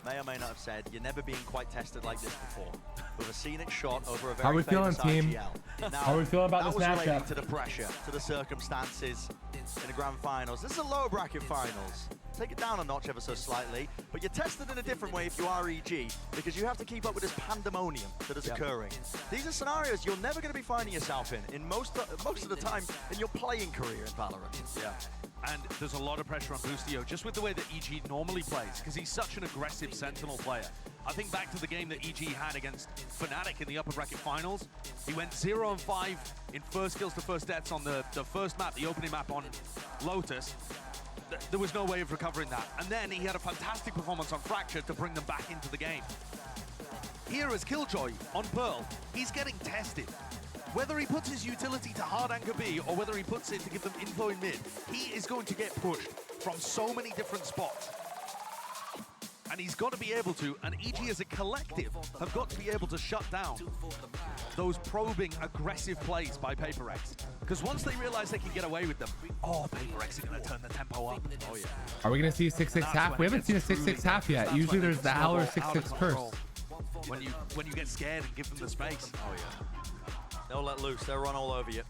may or may not have said, you're never being quite tested like this before. With a scenic shot over a very How we feeling, famous team? IGL. Now, How we feeling about this that was relating matchup? to the pressure, to the circumstances in the grand finals. This is a lower bracket finals. Take it down a notch ever so slightly, but you're tested in a different way if you are EG, because you have to keep up with this pandemonium that is occurring. These are scenarios you're never going to be finding yourself in most of the time in your playing career in Valorant. Yeah. And there's a lot of pressure on Boostio, just with the way that EG normally plays, because he's such an aggressive Sentinel player. I think back to the game that EG had against Fnatic in the upper bracket finals. He went 0-5 in first kills to first deaths on the first map, the opening map on Lotus. There was no way of recovering that. And then he had a fantastic performance on Fracture to bring them back into the game. Here as Killjoy on Pearl, he's getting tested. Whether he puts his utility to hard anchor B or whether he puts it to give them info in mid, he is going to get pushed from so many different spots. And he's got to be able to, and EG as a collective have got to be able to shut down those probing, aggressive plays by PaperX. Because once they realize they can get away with them, PaperX are going to turn the tempo up. Oh yeah. Are we going to see 6-6 half? We haven't seen a 6-6 half yet. Usually there's the Howlyr 6-6 curse. When you get scared and give them the space. Oh yeah. They'll let loose, they'll run all over you.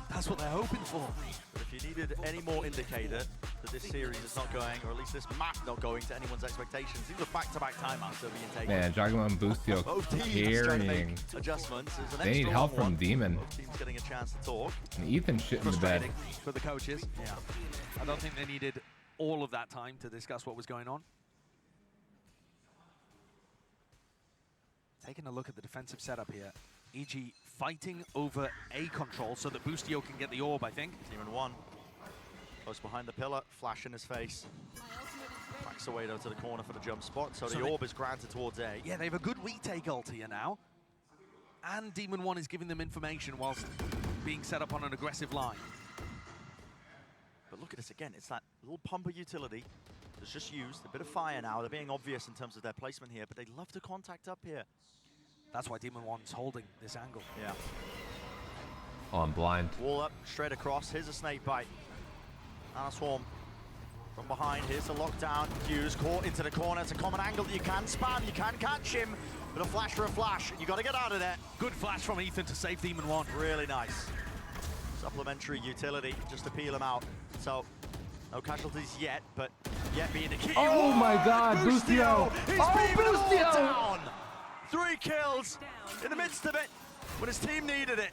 That's what they're hoping for. But if you needed any more indicator that this series is not going, or at least this map not going to anyone's expectations, these are back-to-back timeouts that are being taken. Man, Jogama and Boostio Both teams trying to make carrying. adjustments. There's an They need extra help 1-1. from Demon. Both teams getting a chance to talk. And Ethan shit in the bed. Frustrating for the coaches. Yeah. I don't think they needed all of that time to discuss what was going on. Taking a look at the defensive setup here. EG fighting over A control so that Boostio can get the orb, I think. Team in 1. Close behind the pillar, flash in his face. Backs away though to the corner for the jump spot, so the orb is granted towards A. Yeah, they have a good retake ult here now. And Demon 1 is giving them information whilst being set up on an aggressive line. But look at this again, it's that little pump of utility that's just used. A bit of fire now, they're being obvious in terms of their placement here, but they love to contact up here. That's why Demon 1's holding this angle. Yeah. Oh, I'm blind. Wall up, straight across. Here's a snake bite. And a swarm. From behind, here's the lockdown. Hughes caught into the corner. It's a common angle that you can spam. You can catch him. But a flash for a flash. You got to get out of there. Good flash from Ethan to save Demon 1. Really nice. Supplementary utility just to peel him out. So, no casualties yet, but yet being the key. Oh my God, Boostio! He's Boostio! down. 3 kills in the midst of it when his team needed it.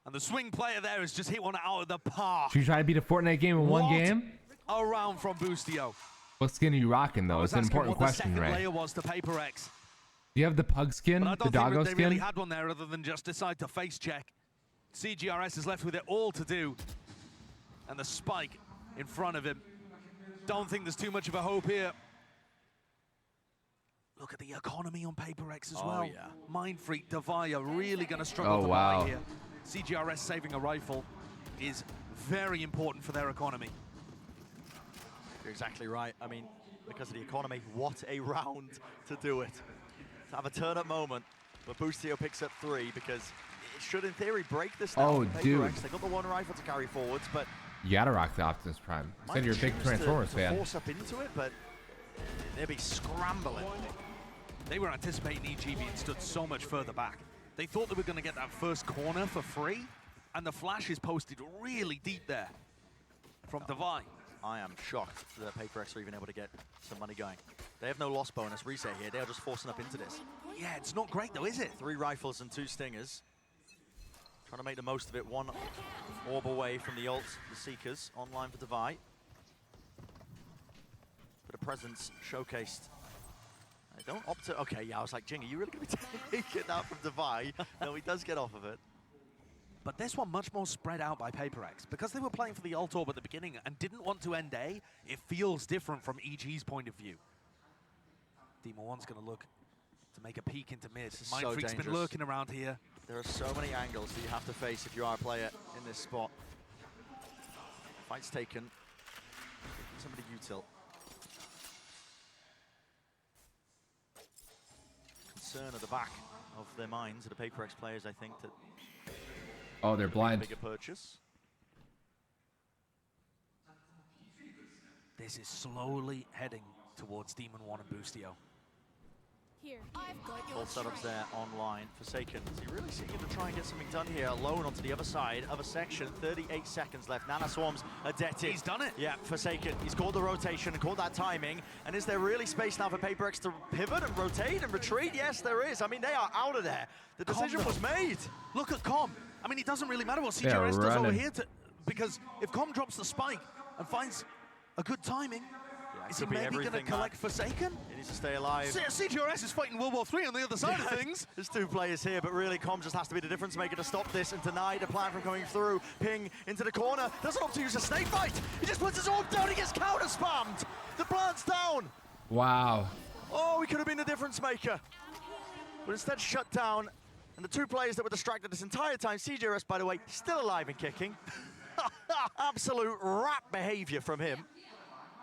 And the swing player there has just hit one out of the park. Should you try to beat a Fortnite game in one game? A round from Boostio. What skin are you rocking though? It's an important question, right? right? Layer was to PaperX. Do you have the pug skin, But I the don't doggo think they really skin? had one there other than just decide to face check. CGRS is left with it all to do. And the spike in front of him. Don't think there's too much of a hope here. Look at the economy on PaperX as well. Yeah. Mind Freak, Devaya really going to struggle Oh, to wow. buy here. CGRS saving a rifle is very important for their economy. You're exactly right. I mean, because of the economy, what a round to do it. To have a turn-up moment, but Boostio picks up 3 because it should, in theory, break this now. Oh, dude. They got the 1 rifle to carry forwards, but You gotta rock the Optimus Prime. You said you're a big choose Transformers to fan. force up into it, but they'll be scrambling. They were anticipating EG being stood so much further back. They thought they were going to get that first corner for free, and the flash is posted really deep there from Divine. I am shocked that PaperX are even able to get some money going. They have no loss bonus reset here. They are just forcing up into this. Yeah, it's not great though, is it? 3 rifles and 2 stingers. Trying to make the most of it. 1 orb away from the ult, the Seekers, online for Divide. But a presence showcased. I don't opt to. Okay, yeah, I was like, Jing, are you really going to be taking that from Divide? No, he does get off of it. But this one much more spread out by PaperX. Because they were playing for the ult orb at the beginning and didn't want to end A, it feels different from EG's point of view. Demon 1's going to look to make a peek into mid. Mind so Freak's been dangerous. lurking around here. There are so many angles that you have to face if you are a player in this spot. Fight's taken. Somebody util. Concern at the back of their minds, of the PaperX players, I think, that Oh, they're blind. bigger purchase. This is slowly heading towards Demon 1 and Boostio. Here, I've got Full setups there online. Forsaken, is he really seeking to try and get something done here? Alone onto the other side, other section, 38 seconds left. Nana Swarm's adapted. He's done it. Yeah, Forsaken, he's called the rotation and called that timing. And is there really space now for PaperX to pivot and rotate and retreat? Yes, there is. I mean, they are out of there. The decision was made. Look at Com. I mean, it doesn't really matter what They're CGRS does over running. here, because if Com drops the spike and finds a good timing, is he could be maybe going to everything, collect Forsaken? He needs to stay alive. CGRS is fighting World War III on the other side of things. There's 2 players here, but really Com just has to be the difference maker to stop this and deny the plan from coming through. Ping into the corner. Doesn't opt to use a snake bite. He just puts his orb down. He gets counter spammed. The plant's down. Wow. Oh, he could have been the difference maker. But instead shut down. And the 2 players that were distracted this entire time, CGRS, by the way, still alive and kicking. Absolute rat behavior from him.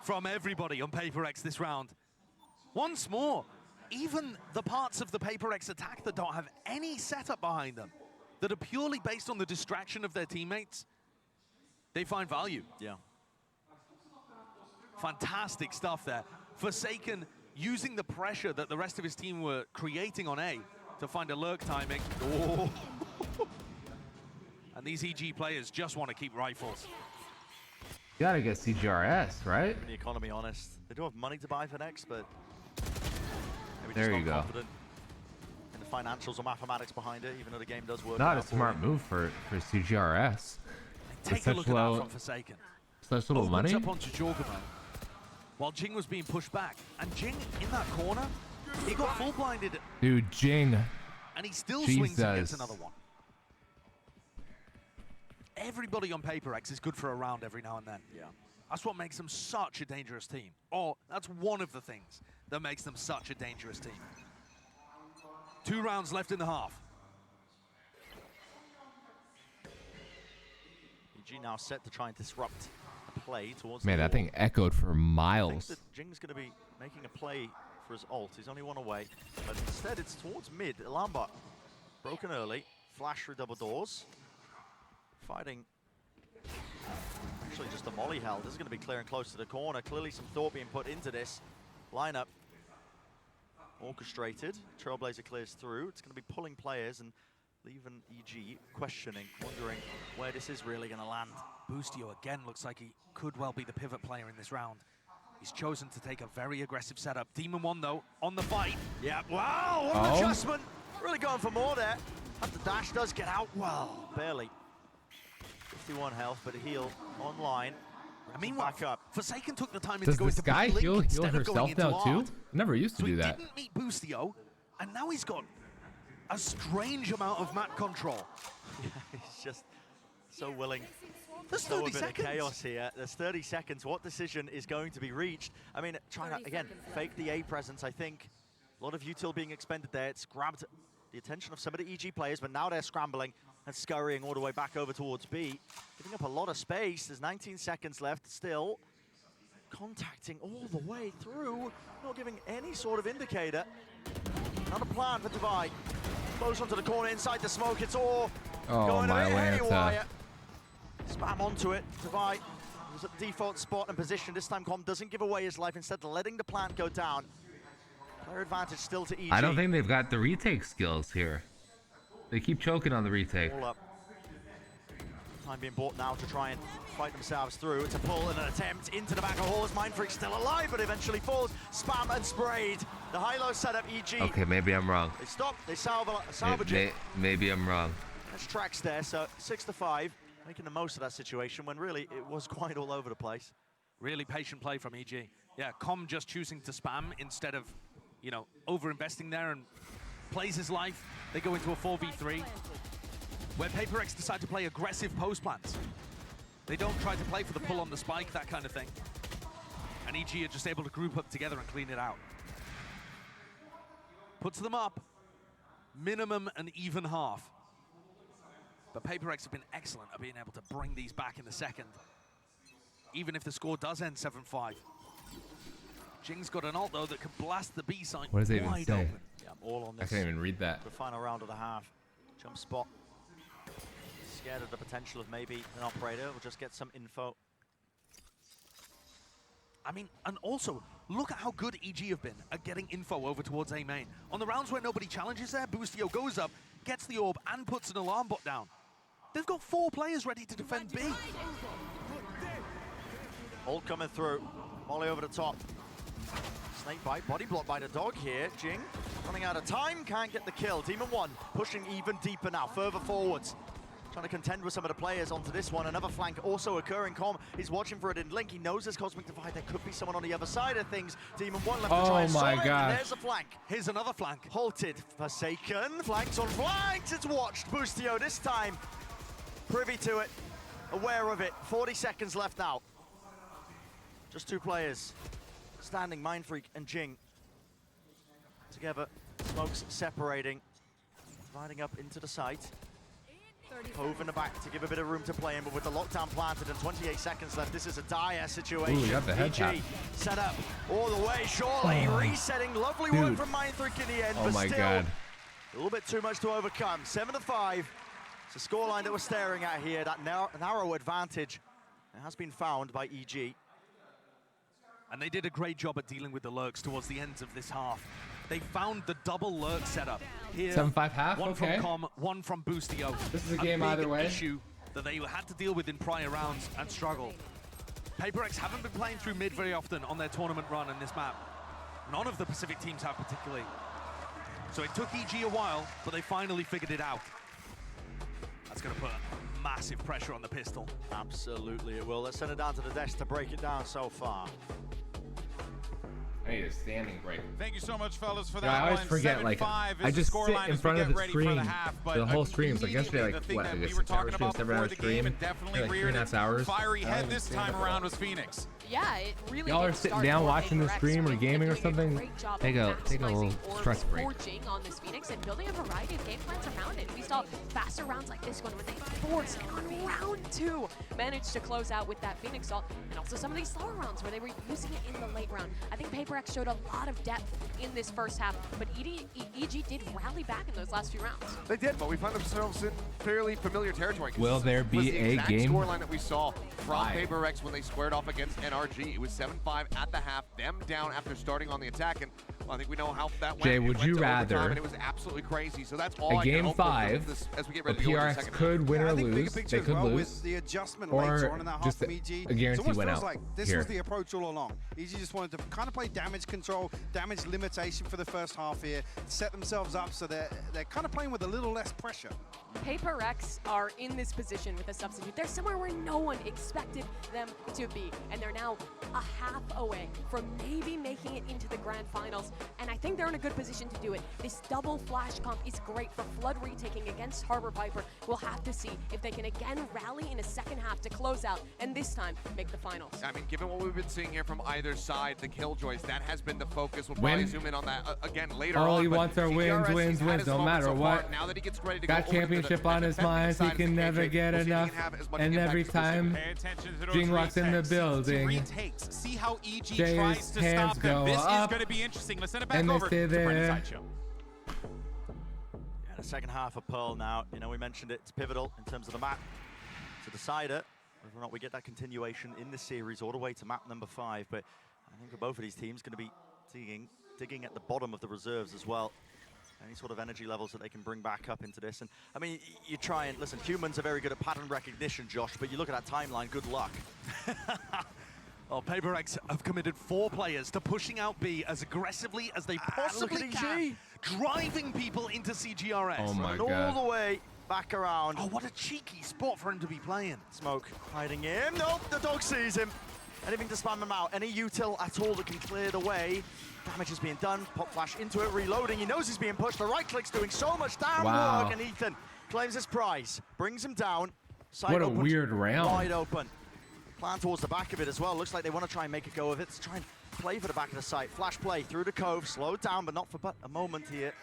From everybody on PaperX this round. Once more, even the parts of the PaperX attack that don't have any setup behind them, that are purely based on the distraction of their teammates, they find value. Yeah. Fantastic stuff there. Forsaken using the pressure that the rest of his team were creating on A to find a lurk timing. Oh. And these EG players just want to keep rifles. You gotta get CGRS, right? The economy, honest. They do have money to buy for next, but maybe There just you not go. confident in the financials or mathematics behind it, even though the game does work. Not a out for smart them. move for CGRS. Take a such look at low, that from Forsaken. such little Opens money. up onto Jorgaman while Jing was being pushed back. And Jing, in that corner, he got full blinded, Dude, Jing. and he still swings and gets Jesus. another one. Everybody on PaperX is good for a round every now and then. Yeah. That's what makes them such a dangerous team. Or that's one of the things that makes them such a dangerous team. 2 rounds left in the half. EG now set to try and disrupt a play towards Man, the that wall. thing echoed for I think miles. that Jing's going to be making a play for his ult. He's only 1 away, but instead it's towards mid. Alarm bot broken early. flash through double doors. Fighting actually just a molly hell. This is going to be clear and close to the corner. Clearly some thought being put into this lineup. Orchestrated. Trailblazer clears through. It's going to be pulling players and leaving EG questioning, wondering where this is really going to land. Boostio again looks like he could well be the pivot player in this round. He's chosen to take a very aggressive setup. Demon 1 though, on the fight. Yeah, wow, what an adjustment. Really going for more there. And the dash does get out, well, barely. 51 health, but a heal online. I mean, back up. Forsaken took the time Does to go this into guy Blink heal instead of going herself into now too? Art. Never used to So do he that. didn't meet Boostio, and now he's got a strange amount of map control. He's just so willing. There's So 30 a bit seconds. of chaos here. There's 30 seconds. What decision is going to be reached? I mean, trying to, again, fake the A presence. I think a lot of util being expended there. It's grabbed the attention of some of the EG players, but now they're scrambling and scurrying all the way back over towards B. Giving up a lot of space. There's 19 seconds left still. Contacting all the way through. Not giving any sort of indicator. Not a plan for Divide. Close onto the corner inside the smoke. It's all going a bit haywire. Spam onto it. Divide was at the default spot and position. This time Com doesn't give away his life, instead letting the plant go down. Player advantage still to EG. I don't think they've got the retake skills here. They keep choking on the retake. All up. Time being bought now to try and fight themselves through. It's a pull and an attempt into the back of Halls. Mindfreak still alive, but eventually falls. Spam and sprayed. The high-low setup, EG. Okay, maybe I'm wrong. They stop, they salvage it. Maybe I'm wrong. There's tracks there, so 6-5. Making the most of that situation when really it was quite all over the place. Really patient play from EG. Yeah, Com just choosing to spam instead of, you know, over-investing there and plays his life. They go into a 4v3 where PaperX decide to play aggressive post plants. They don't try to play for the pull on the spike, that kind of thing. And EG are just able to group up together and clean it out. Puts them up, minimum an even half. But PaperX have been excellent at being able to bring these back in the second, even if the score does end 7-5. Jing's got an ult, though, that could blast the B site What does it even wide say? open. Yeah, I'm all on I this. can't even read that. The final round of the half. Jump spot. Scared of the potential of maybe an operator. We'll just get some info. I mean, and also, look at how good EG have been at getting info over towards A main. On the rounds where nobody challenges there, Boostio goes up, gets the orb, and puts an alarm bot down. They've got 4 players ready to defend B. Ult coming through. Molly over the top. Snake bite, body block by the dog here. Jing running out of time, can't get the kill. Demon 1 pushing even deeper now, further forwards. Trying to contend with some of the players onto this one. Another flank also occurring. Com is watching for it in Link. He knows there's Cosmic Divide. There could be someone on the other side of things. Demon 1 left to try and solve it, and there's a flank. Here's another flank. Halted. Forsaken. Flanks on flanks. It's watched. Boostio this time. Privy to it. Aware of it. 40 seconds left now. Just 2 players standing, Mindfreak and Jing. Together. Smokes separating. Riding up into the site. Hove in the back to give a bit of room to play in, but with the lockdown planted and 28 seconds left, this is a dire situation. Ooh, got the head tap. Set up all the way, surely resetting. Lovely work from Mindfreak in the end, but my still God. a little bit too much to overcome. 7-5. It's a scoreline that we're staring at here. That narrow advantage has been found by EG. And they did a great job at dealing with the lurks towards the ends of this half. They found the double lurk setup. Here, 7-5 half, one okay. from Com, one from Boostio. This is a game either way. Issue that they had to deal with in prior rounds and struggle. PaperX haven't been playing through mid very often on their tournament run in this map. None of the Pacific teams have particularly. So it took EG a while, but they finally figured it out. That's going to put massive pressure on the pistol. Absolutely it will. Let's send it down to the desk to break it down so far. I need a standing break. Thank you so much, fellas, for that. I always one. forget, like, 7-5 I is just the sit scoreline in as we front of get the ready for screen, the half, but the whole stream. Like yesterday, the like, thing what, that like we a were 6-hour talking stream, about 7-hour before the game stream, and definitely like reared 3.5 hours. fiery I don't head even this stand time up. around was Phoenix. yeah, it really Y'all are did sitting start down for watching the PRX stream or with gaming or doing a something. great job Take of a little maximizing or stress break. forging on this Phoenix and building a variety of game plans around it. We saw faster rounds like this one where they forced and on round 2 managed to close out with that Phoenix ult, and also some of these slower rounds where they were using it in the late round. I think PRX showed a lot of depth in this first half, but EG did rally back in those last few rounds. They did, but we found ourselves in fairly familiar territory. Will there be the a exact game scoreline that we saw from 5? PRX when they squared off against NRG? It was 7-5 at the half, them down after starting on the attack, and well, I think we know how that went. Jay, It would went you to overtime, rather and it was absolutely crazy. So that's all a I can game hope for 5, this, as we get the ready to go into the PRX second could half. win Yeah, or I think bigger lose, picture they as could well lose, with the adjustment later on in that half just from EG. a guarantee it almost win feels out. like this Here. was the approach all along. EG just wanted to kind of play damage control, damage limitation for the first half here, set themselves up so they're kind of playing with a little less pressure. PRX are in this position with a substitute. They're somewhere where no one expected them to be, and they're now a half away from maybe making it into the grand finals, and I think they're in a good position to do it. This double flash comp is great for Flood retaking against Harbor Viper. We'll have to see if they can again rally in a second half to close out, and this time make the finals. I mean, given what we've been seeing here from either side, the killjoys, that has been the focus. We'll Win. probably zoom in on that again later All on. he but wants are PRX, wins, he's had his no moments matter so far. what. Now that he gets ready to Got go over to the championship on his mind, he can never get enough. And every time Jing walks in the building, Retakes. See how EG Jay's tries to hands stop them. go This is up, going to be interesting. Let's send it back and they over stay to Brendan there. Sideshow. Yeah, the second half of Pearl now, you know, we mentioned it's pivotal in terms of the map to decide it, whether or not we get that continuation in the series all the way to map number 5. But I think for both of these teams, going to be digging at the bottom of the reserves as well. Any sort of energy levels that they can bring back up into this. And I mean, you try and listen, humans are very good at pattern recognition, Josh, but you look at that timeline, good luck. Well, PRX have committed 4 players to pushing out B as aggressively as they possibly can, driving people into CGRS. Oh my and God. all the way back around. Oh, what a cheeky spot for him to be playing. Smoke hiding in. Nope, the dog sees him. Anything to spam him out. Any util at all that can clear the way. Damage is being done. Pop flash into it, reloading. He knows he's being pushed. The right click's doing so much damn Wow. work, and Ethan claims his prize. Brings him down. Side What a opens weird round. Wide open. Plan towards the back of it as well. Looks like they want to try and make a go of it. Let's try and play for the back of the site. Flash play through the cove. Slowed down, but not for but a moment here.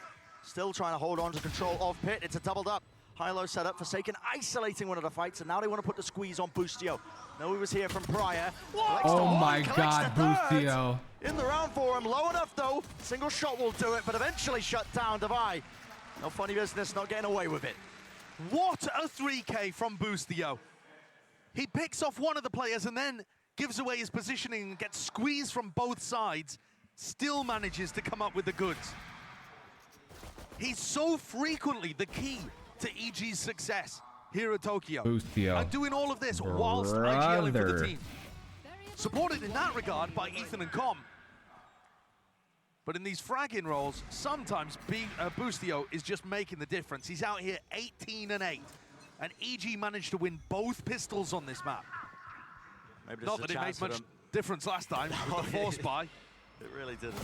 Still trying to hold on to control of Pit. It's a doubled up. High-low setup. Forsaken isolating one of the fights, and now they want to put the squeeze on Boostio. No, he was here from prior. Oh my God, Boostio. In the round for him. Low enough, though. Single shot will do it, but eventually shut down. Divide. No funny business, not getting away with it. What a 3K from Boostio. He picks off one of the players and then gives away his positioning and gets squeezed from both sides. Still manages to come up with the goods. He's so frequently the key to EG's success here at Tokyo. Boostio. And doing all of this whilst IGLing for the Brother. team. Supported in that regard by Ethan and Com. But in these fragging roles, sometimes Boostio is just making the difference. He's out here 18-8. And EG managed to win both pistols on this map. Maybe Not that it made much difference last time with the force buy. It really didn't.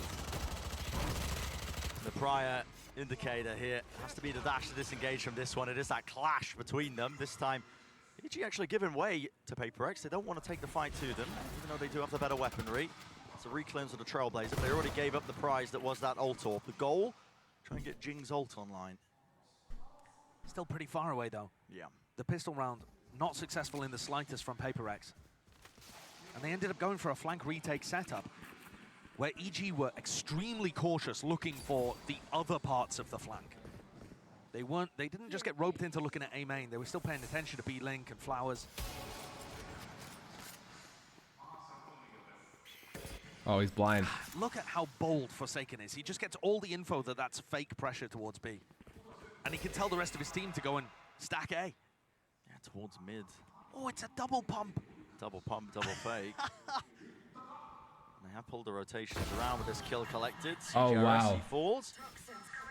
The prior indicator here has to be the dash to disengage from this one. It is that clash between them. This time, EG actually giving way to PRX. They don't want to take the fight to them, even though they do have the better weaponry. It's a reclaims of the Trailblazer, but they already gave up the prize that was that ult orb. The goal, try and get Jing's ult online. Still pretty far away, though. Yeah. The pistol round, not successful in the slightest from PRX. And they ended up going for a flank retake setup, where EG were extremely cautious looking for the other parts of the flank. They didn't just get roped into looking at A main, they were still paying attention to B Link and Flowers. Oh, he's blind. Look at how bold Forsaken is. He just gets all the info that that's fake pressure towards B. And he can tell the rest of his team to go and stack A. Yeah, towards mid. Oh, it's a double pump. Double pump, double fake. They have pulled the rotations around with this kill collected. Oh, CGRS wow. falls.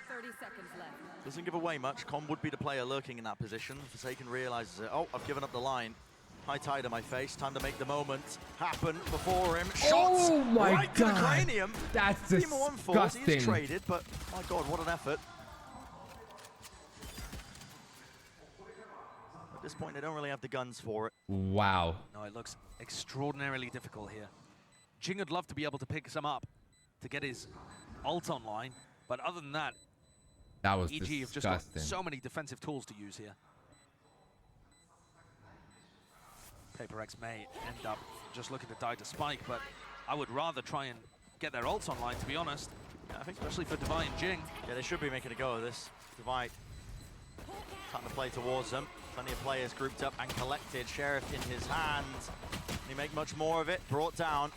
30 seconds left. Doesn't give away much. Com would be the player lurking in that position. Forsaken realizes it. Oh, I've given up the line. High tide on my face. Time to make the moment happen before him. Shots Oh my right God. to the cranium. That's Team of 1 falls. He is disgusting. traded, but my God, what an effort. this point, they don't really have the guns for it. Wow. No, it looks extraordinarily difficult here. Jing would love to be able to pick some up to get his ult online, but other than that, that was EG disgusting. have just got so many defensive tools to use here. PRX may end up just looking to die to Spike, but I would rather try and get their ults online, to be honest. Yeah, I think especially for Divine and Jing. Yeah, they should be making a go of this. Divine starting to play towards them. Plenty of players grouped up and collected. Sheriff in his hand. Can he make much more of it? Brought down.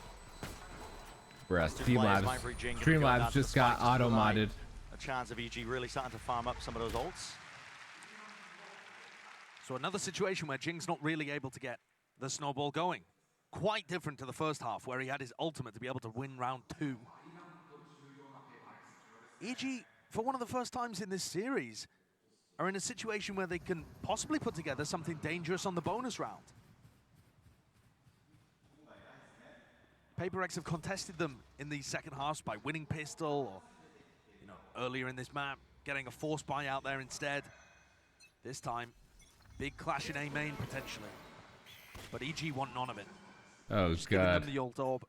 Bruh, Streamlabs just got auto-modded. A chance of EG really starting to farm up some of those ults. So another situation where Jing's not really able to get the snowball going. Quite different to the first half, where he had his ultimate to be able to win round 2. EG, for one of the first times in this series, are in a situation where they can possibly put together something dangerous on the bonus round. PRX have contested them in the second halves by winning pistol, or earlier in this map, getting a force buy out there instead. This time, big clash in A main potentially, but EG want none of it. Oh just giving God! them the ult orb.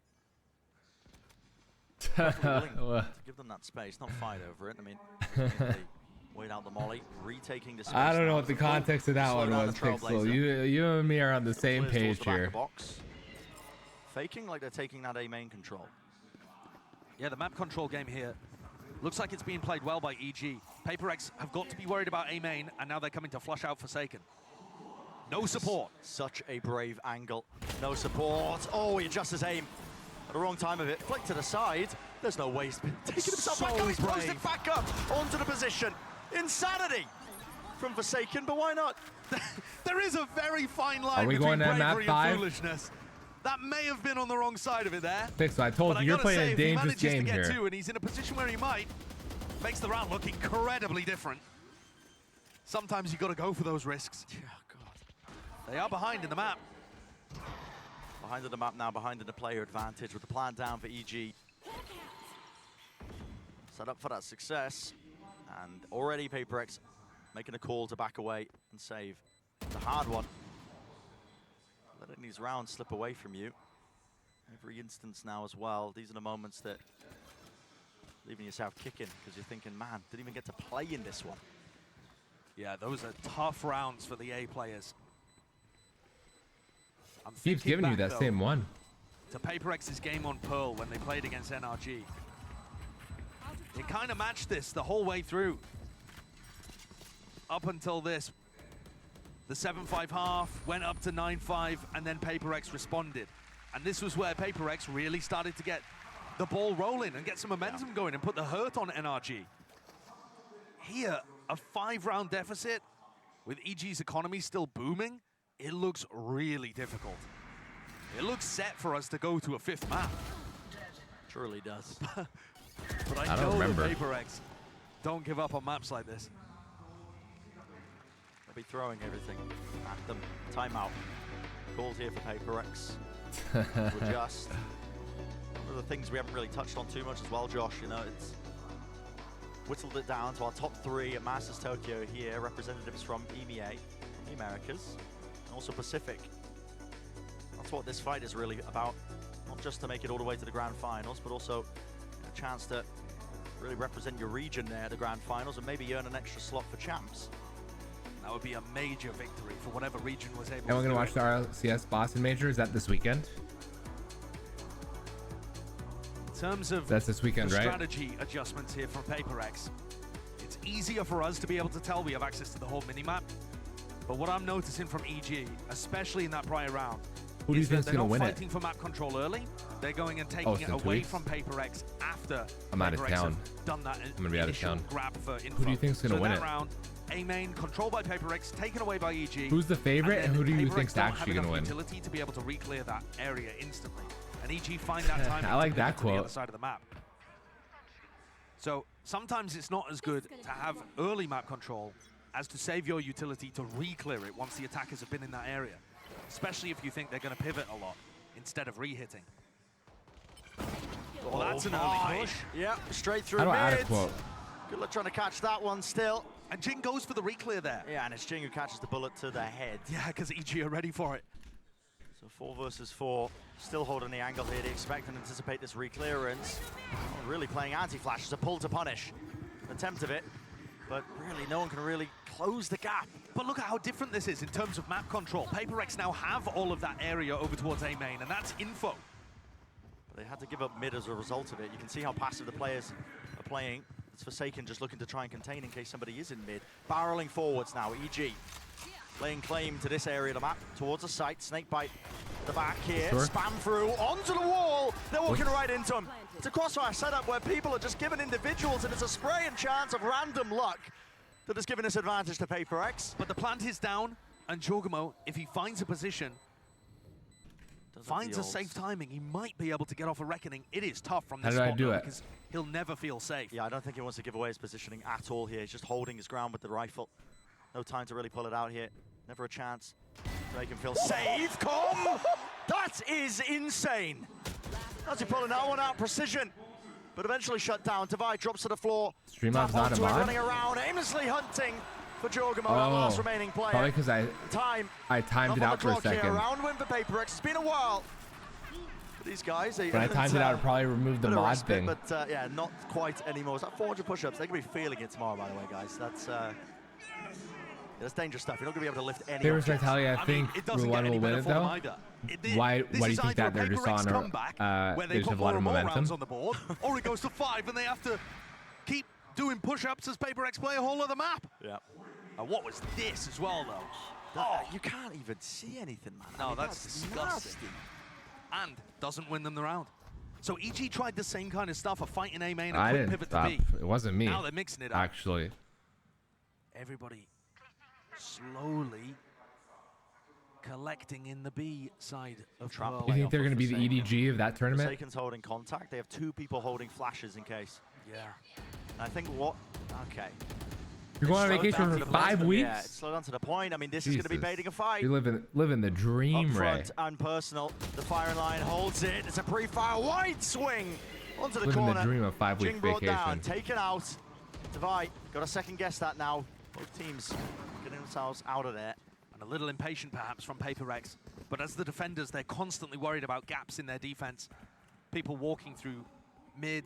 To give them that space, not fight over it. I mean, wait out the molly, retaking the space. I don't know what the context of that one was, Pixel. You and me are on the same page here. Faking like they're taking that A main control. Yeah, the map control game here looks like it's being played well by EG. PRX have got to be worried about A main, and now they're coming to flush out Forsaken. No support. Such a brave angle. No support. Oh, he adjusts his aim at the wrong time of it. Flick to the side. There's no way he's taking himself back up. He's posted back up onto the position. Insanity from Forsaken, but why not? There is a very fine line between bravery and foolishness. That may have been on the wrong side of it there. Pixel, I told you, you're playing a dangerous game here. Two, and he's in a position where he might. Makes the round look incredibly different. Sometimes you got to go for those risks. Yeah, God. They are behind in the map. Behind in the map now, behind in the player advantage with the plan down for EG. Set up for that success. And already PRX making a call to back away and save. It's a hard one. Letting these rounds slip away from you. Every instance now as well. These are the moments that leaving yourself kicking because you're thinking, man, didn't even get to play in this one. Yeah, those are tough rounds for the A players. Keeps giving you that same one. To PRX's game on Pearl when they played against NRG. It kind of matched this the whole way through. Up until this. The 7-5 half went up to 9-5, and then PRX responded. And this was where PRX really started to get the ball rolling and get some momentum going and put the hurt on NRG. Here, a 5-round deficit with EG's economy still booming, it looks really difficult. It looks set for us to go to a 5th map. Truly does. But I know that PRX don't give up on maps like this. They'll be throwing everything at them. Timeout. Called here for PRX. To adjust. One of the things we haven't really touched on too much as well, Josh, it's whittled it down to our top 3 at Masters Tokyo here. Representatives from EMEA, the Americas, and also Pacific. That's what this fight is really about. Not just to make it all the way to the grand finals, but also a chance to really represent your region there at the grand finals and maybe earn an extra slot for champs. That would be a major victory for whatever region was able to. And we're going to watch the RLCS Boston Major. Is that this weekend? In terms of that's this weekend, right? Strategy adjustments here from PRX, it's easier for us to be able to tell we have access to the whole minimap. But what I'm noticing from EG, especially in that prior round, who do you think is going to win it? They're not fighting for map control early. They're going and taking it away from PRX after I'm out of town. Done that I'm going to be out of town. Grab for info. Who do you think is going to win it? Round, A main controlled by PRX, taken away by EG. Who's the favorite, and who do you think is actually going to win? Utility to be able to re-clear that area instantly, and EG find that time. I like that quote. The other side of the map. So sometimes it's not as good to have early map control as to save your utility to re-clear it once the attackers have been in that area, especially if you think they're going to pivot a lot instead of re-hitting. Well, that's an early push. Yeah, straight through How do mid. I add a quote? Good luck trying to catch that one still. And Jing goes for the reclear there. Yeah, and it's Jing who catches the bullet to the head. Yeah, because EG are ready for it. So 4 versus 4, still holding the angle here. They expect and anticipate this reclearance. Oh, really playing anti-flash as a pull to punish. An attempt of it, but really no one can really close the gap. But look at how different this is in terms of map control. PaperX now have all of that area over towards A main, and that's info. They had to give up mid as a result of it. You can see how passive the players are playing. It's Forsaken just looking to try and contain in case somebody is in mid. Barreling forwards now, EG. Laying claim to this area of the map, towards the site. Snakebite the back here, Sure. spam through, onto the wall. They're walking right into him. It's a crossfire setup where people are just given individuals, and it's a spray and chance of random luck that has given this advantage to PaperX. But the plant is down, and Jorgamo, if he finds a position, finds a safe timing, he might be able to get off a reckoning. It is tough from this How did I spot, do though, it? because he'll never feel safe. Yeah, I don't think he wants to give away his positioning at all here. He's just holding his ground with the rifle. No time to really pull it out here. Never a chance to make him feel safe. Come! That is insane. How's he pulling that one out? Precision. But eventually shut down. Divide drops to the floor. Streamlab's not a mod? running around, aimlessly hunting for Jorgamo, that last remaining player. Probably because I timed it out for a second. Round win for PaperX. It's been a while. These guys, When I timed it out, it probably removed the mod thing. But yeah, not quite anymore. It's like 400 push-ups. They're going to be feeling it tomorrow, by the way, guys. That's dangerous stuff. You're not going to be able to lift any. Pay respect, Howlyr. I think Ruan will win it though. Why do you think that? They're just on they just have a lot of momentum. On the board, or it goes to 5, and they have to keep doing push-ups as PaperX play a whole other map. Yeah. And what was this as well, though? You can't even see anything, man. No, I mean, that's disgusting. And doesn't win them the round. So EG tried the same kind of stuff, a fight in A main, a I quick didn't pivot stop. to B. It wasn't me. Now they're mixing it up. Actually. Everybody slowly collecting in the B side of Pearl. You think they're going to be the EDG of that tournament? Forsaken's holding contact. They have 2 people holding flashes in case. Yeah. And I think what... Okay. You're going on vacation for 5 weeks? Yeah, it's slowed down to the point. I mean, this is going to be baiting a fight. You're living the dream, Ray. Upfront and personal. The firing line holds it. It's a pre-fire wide swing onto the Living corner. the dream of 5-week Jing brought vacation. down, taken out. Divide, got to second guess that now. Both teams getting themselves out of there. And a little impatient perhaps from PaperX. But as the defenders, they're constantly worried about gaps in their defense. People walking through mid,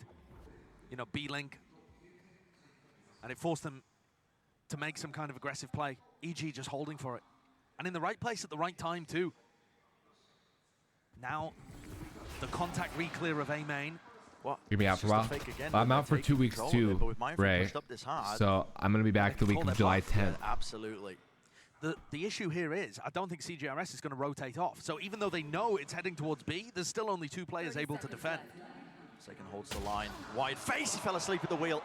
B-link. And it forced them to make some kind of aggressive play. EG just holding for it. And in the right place at the right time too. Now, the contact re-clear of A main. What? You're gonna be out for a while. I'm out for 2 weeks too, Ray. So I'm gonna be back the week of July 10th. Absolutely. The issue here is, I don't think CGRS is going to rotate off. So even though they know it's heading towards B, there's still only 2 players able to defend. Forsaken holds the line. Wide face, he fell asleep at the wheel.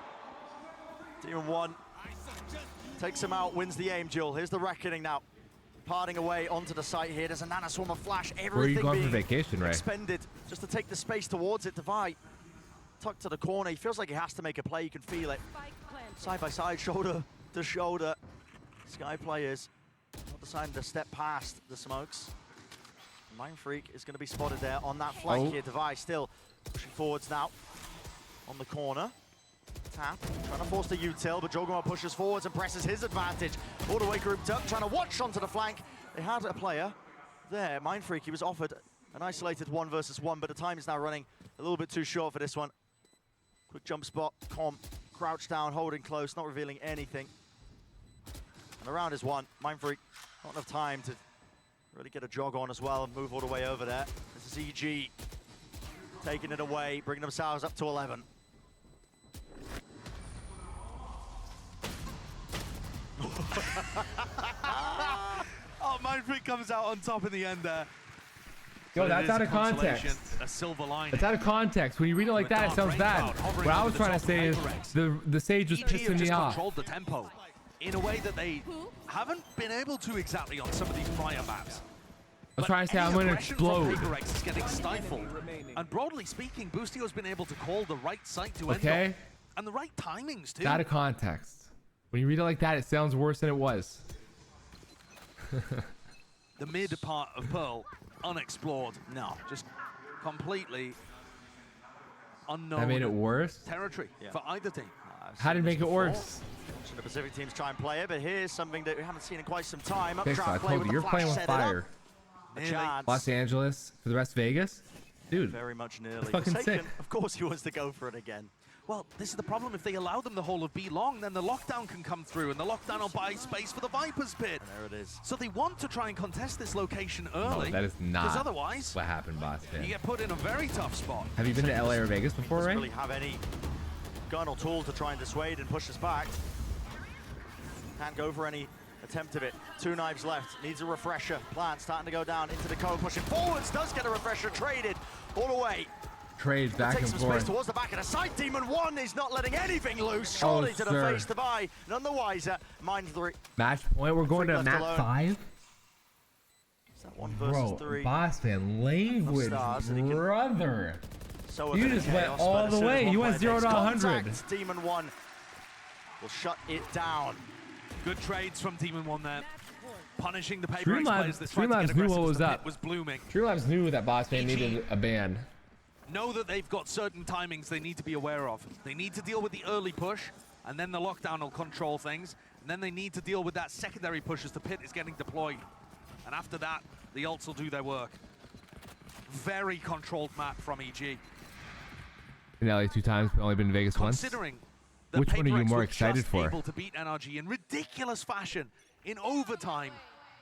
Demon 1 takes him out, wins the aim duel. Here's the reckoning now. Parting away onto the site here. There's a nano swarm of flash. Everything Where are you going being for vacation, Ray? expended just to take the space towards it. Divide tucked to the corner. He feels like he has to make a play. You can feel it. Side by side, shoulder to shoulder. Sky players not deciding to step past the smokes. Mind Freak is going to be spotted there on that flank here. Divide still pushing forwards now on the corner. Tap, trying to force the util, but Jorgamo pushes forwards and presses his advantage. All the way grouped up, trying to watch onto the flank. They had a player there, Mind Freak. He was offered an isolated 1 versus 1, but the time is now running a little bit too short for this one. Quick jump spot, crouch down, holding close, not revealing anything. And the round is won. Mind Freak, not enough time to really get a jog on as well and move all the way over there. This is EG taking it away, bringing themselves up to 11. Oh, Mind Freak comes out on top in the end there. Yo, that's out of context. A silver line. It's out of context. When you read it like that, it sounds bad. What I was trying to say is the Sage was pissing me off. Controlled the tempo in a way that they haven't been able to exactly on some of these prior maps. I was trying to say I'm going to explode. PaperX is getting stifled. And broadly speaking, Boostio's been able to call the right site to end Okay. up. And the right timings too. It's out of context. When you read it like that, it sounds worse than it was. The mid part of Pearl, unexplored. No, just completely unknown. That made it worse? Territory for either team. How did he make it worse? The Pacific teams try and play it, but here's something that we haven't seen in quite some time. Fix, I told you, you're playing with fire. Los Angeles for the rest of Vegas? Dude, very much nearly. that's fucking sick. Of course he wants to go for it again. Well, this is the problem. If they allow them the whole of B long, then the lockdown can come through, and the lockdown will buy space for the Viper's pit. And there it is. So they want to try and contest this location early. No, that is not because otherwise, what happened, boss. You get put in a very tough spot. Have you been to LA or Vegas before, Doesn't right? really have any gun or tool to try and dissuade and push us back. Can't go for any attempt of it. 2 knives left. Needs a refresher. Plant starting to go down into the cone, pushing forwards. Does get a refresher traded all the way. Trades back and some forth. space towards the back of the side. Demon 1 is not letting anything loose. Surely to the face to buy. None the wiser. Mind 3. Match point. We're going to map 5. Is that 1 versus 3? Boss fan language, brother. So you just went all the way. You went 0 to 100. Demon 1 will shut it down. Good trades from Demon 1 there. Punishing the PaperX players that Streamlabs knew what was up. Was blooming. Streamlabs knew that boss fan needed a ban. Know that they've got certain timings they need to be aware of. They need to deal with the early push, and then the lockdown will control things. And then they need to deal with that secondary push as the pit is getting deployed. And after that, the ults will do their work. Very controlled map from EG. In LA 2 times, but only been to Vegas once. Considering which one are you more excited for? for? Able to beat NRG in ridiculous fashion in overtime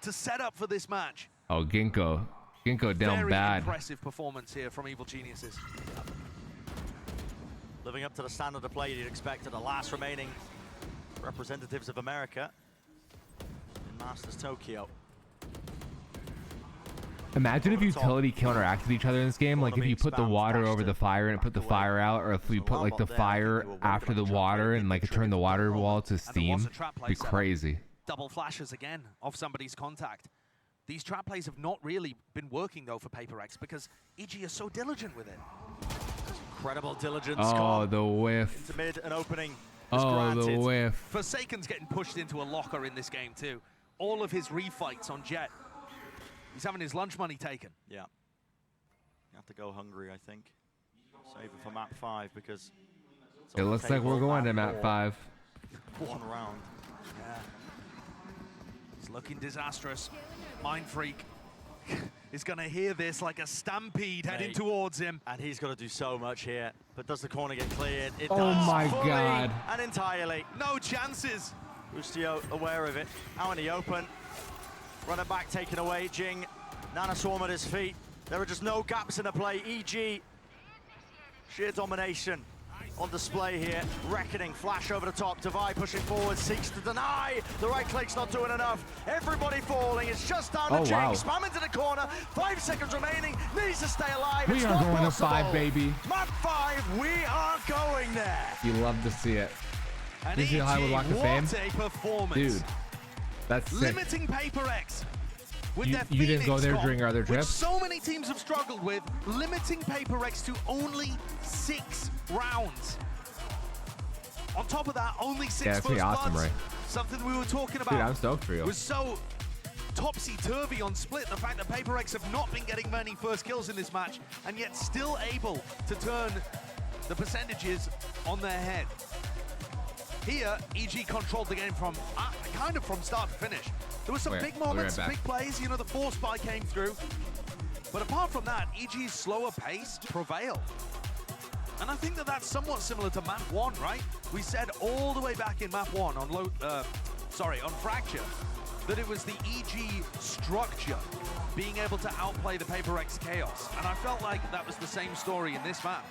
to set up for this match. Oh, Ginkgo. Ginkgo down Very bad. Impressive performance here from Evil Geniuses. Living up to the standard of play you'd expect of the last remaining representatives of America in Masters Tokyo. Imagine if utility counteracted each other in this game. Like if you put the water over the fire and it put the fire out, or if we put like the fire after the water and like it turned the water wall to steam. It'd be crazy. Double flashes again off somebody's contact. These trap plays have not really been working though for PaperX because EG is so diligent with it. Incredible diligence. Oh, the whiff. Into mid and opening. Oh, the whiff. Forsaken's getting pushed into a locker in this game too. All of his refights on Jet. He's having his lunch money taken. Yeah. You have to go hungry, I think. Save it for map 5 because it looks like we're going to map 5. 1 round. Yeah. It's looking disastrous. Mind Freak is going to hear this like a stampede heading towards him. And he's got to do so much here. But does the corner get cleared? It oh does. My fully God. And entirely. No chances. Ustio aware of it. Out in the open. Runner back taken away. Jing. Nana Swarm at his feet. There are just no gaps in the play. EG. Sheer domination on display here. Reckoning, flash over the top. Devi pushing forward, seeks to deny. The right click's not doing enough. Everybody falling. It's just down to Jing. Wow. Spam into the corner. 5 seconds remaining. Needs to stay alive. We are going to 5, baby. Map 5, we are going there. You love to see it. And you see the Hollywood Walk of Fame? What a performance. Dude, that's sick. Limiting PaperX. With their you didn't go there comp, during our other trip? which so many teams have struggled with, limiting PaperX to only 6 rounds. On top of that, only 6 that's pretty awesome, bloods. right? Something we were talking about. Dude, I'm stoked for you. Was so topsy-turvy on split. The fact that PaperX have not been getting many first kills in this match, and yet still able to turn the percentages on their head. Here, EG controlled the game from kind of from start to finish. There were some big moments, big plays. You know, the force spy came through. But apart from that, EG's slower pace prevailed. And I think that that's somewhat similar to map 1, right? We said all the way back in map 1 on on Fracture, that it was the EG structure being able to outplay the PaperX chaos. And I felt like that was the same story in this map.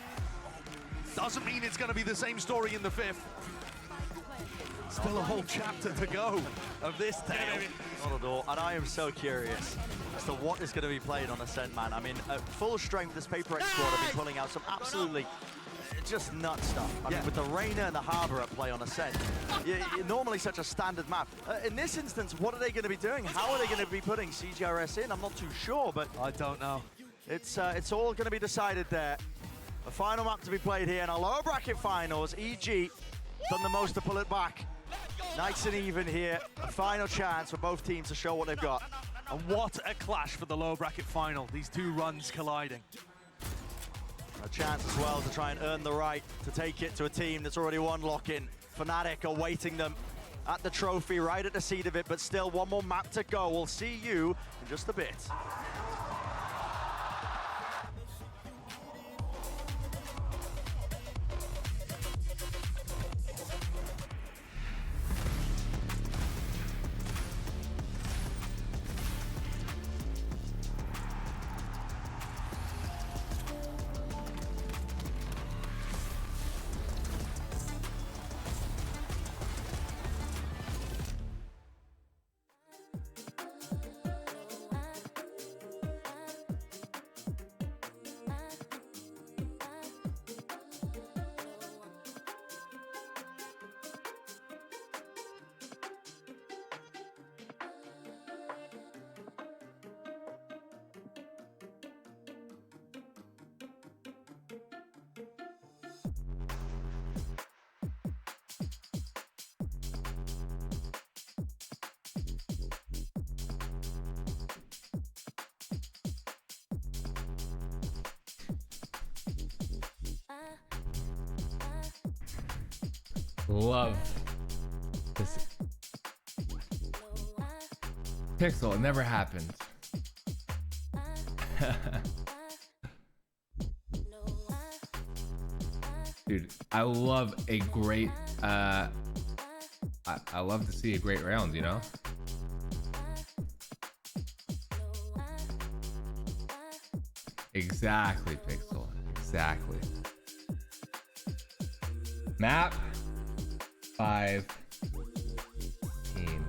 Doesn't mean it's going to be the same story in the 5th. Still a whole chapter to go of this tale. Not at all. And I am so curious as to what is going to be played on Ascent, man. I mean, at full strength, this PaperX squad have been pulling out some absolutely just nut stuff. I mean, with the Reina and the Harbor at play on Ascent, normally such a standard map. In this instance, what are they going to be doing? How are they going to be putting CGRS in? I'm not too sure, but I don't know. It's all going to be decided there. The final map to be played here in our lower bracket finals. EG done the most to pull it back. Nice and even here. A final chance for both teams to show what they've got. And what a clash for the lower bracket final. These 2 runs colliding. A chance as well to try and earn the right to take it to a team that's already won lock-in. Fnatic awaiting them at the trophy, right at the seat of it, but still one more map to go. We'll see you in just a bit. Love this. Pixel, it never happened. Dude, I love a great I love to see a great round, you know? Exactly, Pixel. Exactly. Map 5 team.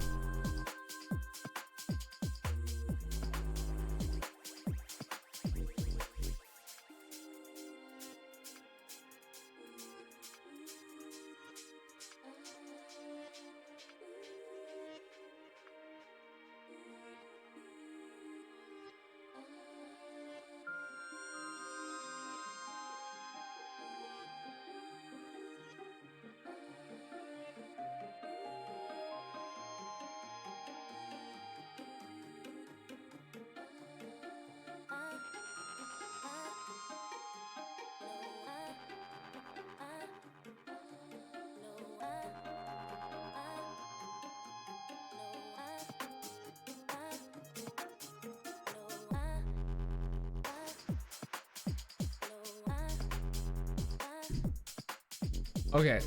Okay.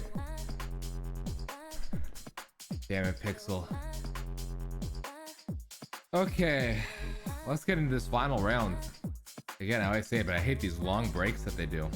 Damn it, Pixel. Okay. Let's get into this final round. Again, I always say it, but I hate these long breaks that they do.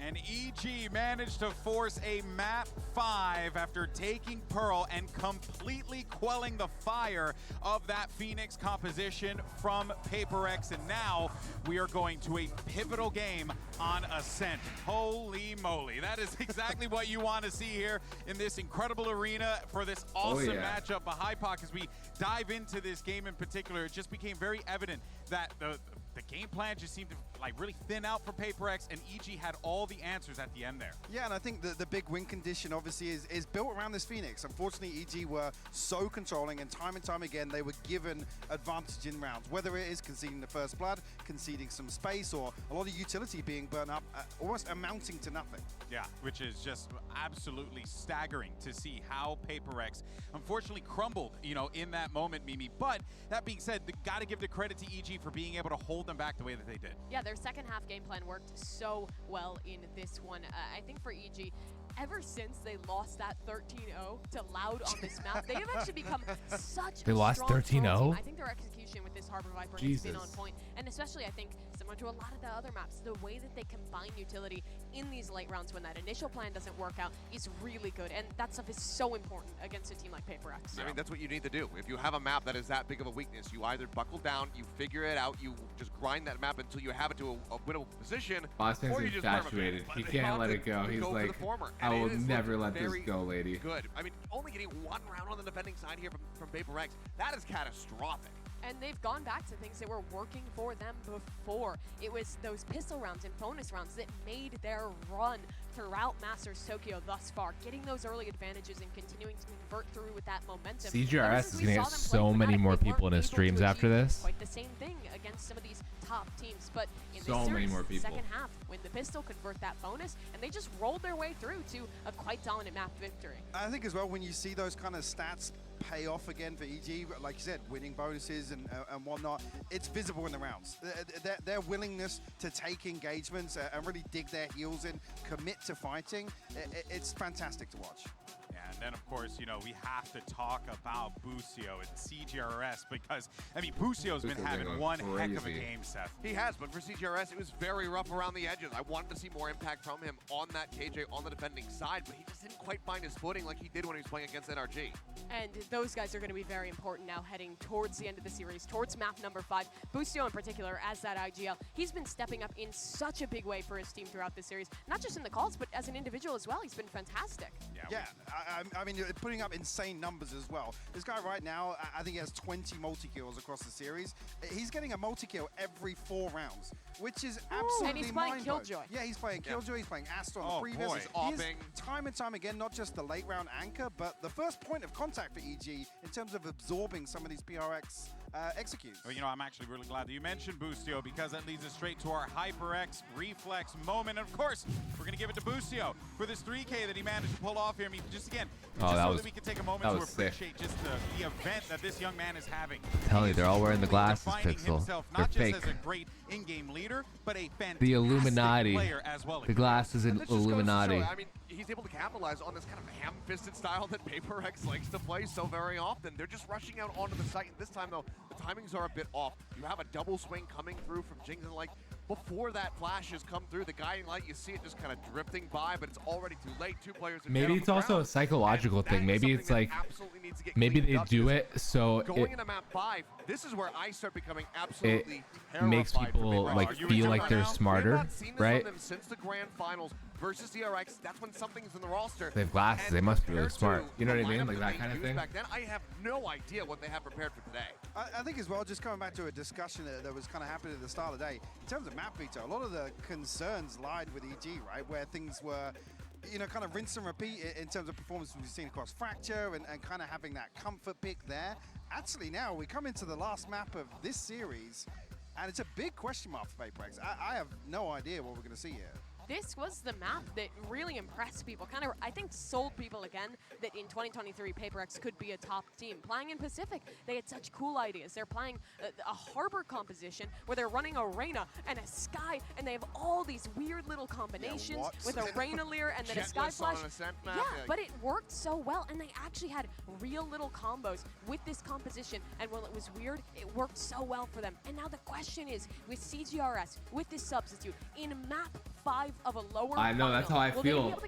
And EG managed to force a map 5 after taking Pearl and completely quelling the fire of that Phoenix composition from PRX. And now we are going to a pivotal game on Ascent. Holy moly. That is exactly what you want to see here in this incredible arena for this awesome matchup. But Hypoc, as we dive into this game in particular, it just became very evident that the game plan just seemed to like really thin out for PRX, and EG had all the answers at the end there. Yeah, and I think the big win condition obviously is built around this Phoenix. Unfortunately, EG were so controlling, and time again they were given advantage in rounds, whether it is conceding the first blood, conceding some space, or a lot of utility being burnt up, almost amounting to nothing. Yeah, which is just absolutely staggering to see how PRX unfortunately crumbled, you know, in that moment, Mimi. But that being said, got to give the credit to EG for being able to hold them back the way that they did. Yeah, their second half game plan worked so well in this one. I think for EG, ever since they lost that 13-0 to Loud on this map, they have actually become such They lost 13-0? I think their execution with this Harbor Viper has been on point. And especially, I think, similar to a lot of the other maps. The way that they combine utility in these late rounds when that initial plan doesn't work out is really good, and that stuff is so important against a team like PRX. I mean, that's what you need to do. If you have a map that is that big of a weakness, you either buckle down, you figure it out, you just grind that map until you have it to a winnable position, Boston's or you just infatuated. He can't let it go. He's like, I will never let this go, lady. Good. I mean, only getting one round on the defending side here from PRX, that is catastrophic. And they've gone back to things that were working for them before. It was those pistol rounds and bonus rounds that made their run throughout Masters Tokyo thus far, getting those early advantages and continuing to convert through with that momentum. CGRS is going to get so many more people in his streams after this. Quite the same thing against some of these top teams, but in so this many more people. Second half, when the pistol convert that bonus, and they just rolled their way through to a quite dominant map victory. I think as well, when you see those kind of stats pay off again for EG, like you said, winning bonuses and whatnot, it's visible in the rounds. Their willingness to take engagements and really dig their heels in, commit to fighting, it's fantastic to watch. Yeah, and then of course, you know, we have to talk about Busio and CGRS because, I mean, Busio's been having one heck of a game, Seth. He has, but for CGRS, it was very rough around the edges. I wanted to see more impact from him on that KJ on the defending side, but he just didn't quite find his footing like he did when he was playing against NRG. And those guys are going to be very important now heading towards the end of the series, towards map number 5. Busio in particular, as that IGL, he's been stepping up in such a big way for his team throughout this series. Not just in the calls, but as an individual as well, he's been fantastic. Yeah, I mean, putting up insane numbers as well. This guy right now, I think he has 20 multi-kills across the series. He's getting a multi-kill every 4 rounds, which is absolutely And he's playing mind-blowing. Killjoy. Yeah, he's playing Killjoy, he's playing Astor on the previous. He's opping. Time and time again, not just the late round anchor, but the first point of contact for EG in terms of absorbing some of these PRX executes. Well, you know, I'm actually really glad that you mentioned Busio because that leads us straight to our HyperX reflex moment. And of course, we're going to give it to Busio for this 3K that he managed to pull off here. I mean, just again, just so that we can take a moment to appreciate just the event that this young man is having. I'm telling you, they're all wearing the glasses, Pixel. Himself, They're not fake. just as a great in-game leader, but a fantastic The Illuminati. player as well. The glasses in Illuminati. I mean, he's able to capitalize on this kind of ham-fisted style that PRX likes to play so very often. They're just rushing out onto the site. This time, though, the timings are a bit off. You have a double swing coming through from Jinx, and like before that flash has come through, the guiding light, you see it just kind of drifting by, but it's already too late. 2 players are Maybe it's also a psychological thing. Maybe it's like, maybe they do it so going into map 5, this is where I start becoming it absolutely makes people like feel like they're smarter, right? Since the grand finals versus DRX, that's when something's in the roster. They have glasses. They must be really smart. You know what I mean? Like that kind of thing. Back then, I have no idea what they have prepared for today. I think as well, just coming back to a discussion that was kind of happening at the start of the day, in terms of map veto, a lot of the concerns lied with EG, right? Where things were, you know, kind of rinse and repeat in terms of performance we've seen across Fracture and kind of having that comfort pick there. Actually, now we come into the last map of this series, and it's a big question mark for PRX. I have no idea what we're going to see here. This was the map that really impressed people, kind of, I think, sold people again that in 2023, PRX could be a top team. Playing in Pacific, they had such cool ideas. They're playing a harbor composition where they're running Arena and a Sky, and they have all these weird little combinations with Arena Lear and then a Sky Flash. Yeah, but it worked so well, and they actually had real little combos with this composition, and while it was weird, it worked so well for them. And now the question is, with CGRS, with this substitute, in map 5 of a lower I know, that's how I feel.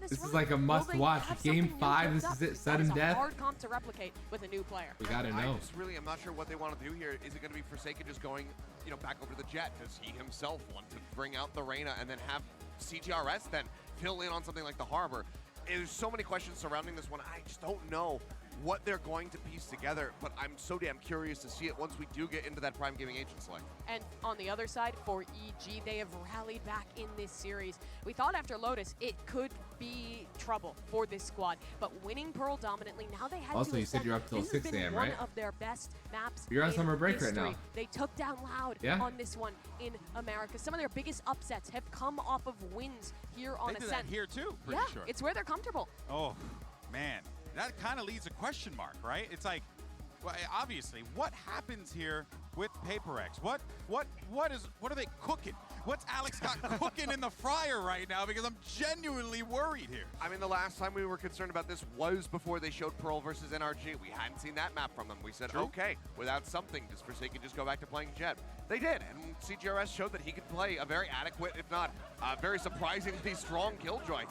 This is like a must-watch. Game 5, this is it, sudden death. Hard comp to replicate with a new player. We gotta know. I'm not sure what they want to do here. Is it going to be Forsaken just going, you know, back over to the Jet? Does he himself want to bring out the Reyna and then have CGRS then fill in on something like the Harbor? There's so many questions surrounding this one. I just don't know what they're going to piece together, but I'm so damn curious to see it once we do get into that Prime Gaming Agent select. And on the other side, for EG, they have rallied back in this series. We thought after Lotus, it could be trouble for this squad, but winning Pearl dominantly, now they had also, to you said you're up till 6 a.m., right? One of their best maps. You're on summer break history. right now. They took down Loud on this one in America. Some of their biggest upsets have come off of wins here on They do Ascent. that here too, pretty sure. It's where they're comfortable. Oh, man. That kind of leaves a question mark, right? It's like, Well, obviously, what happens here with PaperX? What are they cooking? What's Alex got cooking in the fryer right now? Because I'm genuinely worried here. I mean, the last time we were concerned about this was before they showed Pearl versus NRG. We hadn't seen that map from them. We said, okay, without something, does Forsaken just go back to playing Jet? They did, and CGRS showed that he could play a very adequate, if not very surprisingly strong Killjoy.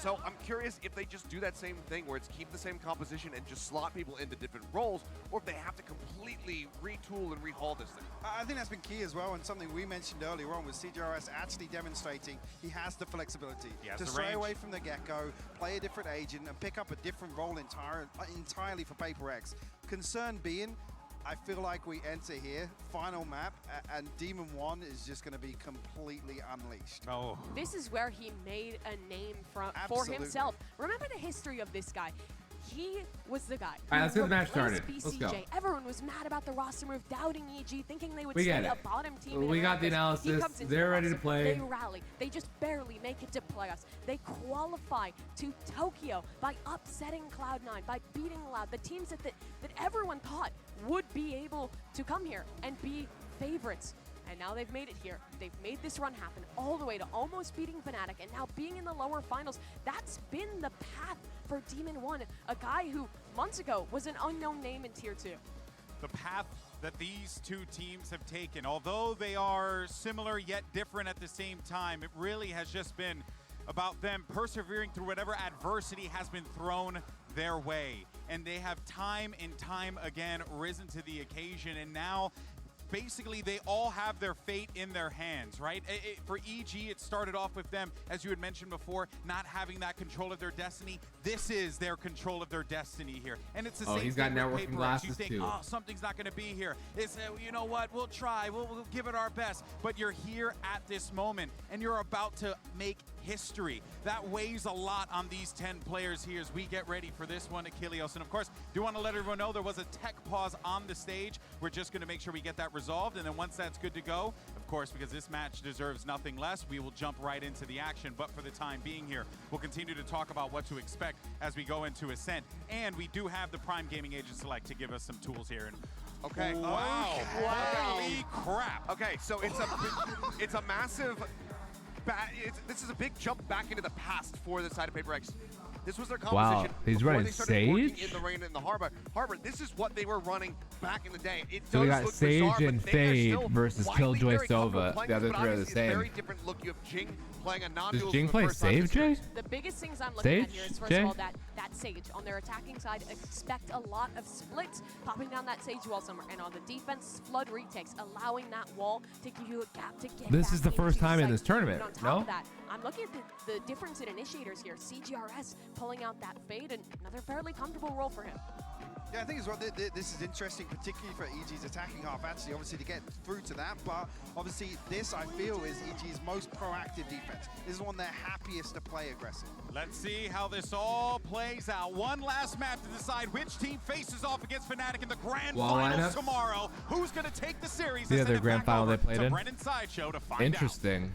So I'm curious if they just do that same thing where it's keep the same composition and just slot people into different roles, or if they have to completely retool and rehaul this thing. I think that's been key as well, and something we mentioned earlier on was CGRS actually demonstrating he has the flexibility to stray away from the get-go, play a different agent, and pick up a different role entirely for PaperX. Concern being, I feel like we enter here, final map, and Demon 1 is just going to be completely unleashed. Oh. This is where he made a name for himself. Remember the history of this guy. He was the guy. All right, let's get the match started. Let's go. Everyone was mad about the roster move, doubting EG, thinking they would stay a bottom team. We got the analysis. They're ready to play. They rally. They just barely make it to playoffs. They qualify to Tokyo by upsetting Cloud9, by beating Loud, the teams that everyone thought would be able to come here and be favorites. And now they've made it here. They've made this run happen all the way to almost beating Fnatic and now being in the lower finals. That's been the path for Demon 1, a guy who months ago was an unknown name in Tier 2. The path that these two teams have taken, although they are similar yet different at the same time, it really has just been about them persevering through whatever adversity has been thrown their way. And they have time and time again risen to the occasion, and now basically they all have their fate in their hands, right? For EG, it started off with them, as you had mentioned before, not having that control of their destiny. This is their control of their destiny here. And it's the same he's thing got with networking PaperX. glasses You think, too. oh, something's not going to be here. It's, you know what, we'll try, we'll give it our best. But you're here at this moment, and you're about to make history. That weighs a lot on these 10 players here as we get ready for this one, Achilleos. And of course, do want to let everyone know there was a tech pause on the stage. We're just going to make sure we get that resolved, and then once that's good to go, of course, because this match deserves nothing less, we will jump right into the action. But for the time being here, we'll continue to talk about what to expect as we go into Ascent. And we do have the Prime Gaming Agent Select to give us some tools here. And okay. Wow. Holy crap. Okay, so it's a massive this is a big jump back into the past for the side of PaperX. This was their composition. Wow, he's before running they started working Sage? in the rain in the harbor. This is what they were running back in the day. It So we does got look Sage bizarre, and but they are Fade still versus widely Killjoy very comfortable Sova. playing The other this, but three are the obviously it's a very same. different look. You have Jing playing a Does non-dual Jing for the play first time Save, this Jay? year. The biggest things I'm looking at here is, first Jay? of all, that Sage. On their attacking side, expect a lot of splits, popping down that Sage wall somewhere. And on the defense, Flood retakes, allowing that wall to give you a gap to get This back is the first into time in sight. this tournament, But on top no? of that, I'm looking at the difference in initiators here. CGRS pulling out that Fade, and another fairly comfortable role for him. Yeah, I think as well, this is interesting, particularly for EG's attacking half, actually, obviously, to get through to that. But obviously, this, I feel, is EG's most proactive defense. This is one they're happiest to play aggressive. Let's see how this all plays out. One last map to decide which team faces off against Fnatic in the grand Wall finals lineup? tomorrow. Who's going to take the series? The and other send it grand back final over they played to in? Brennan Sideshow to find out. Interesting.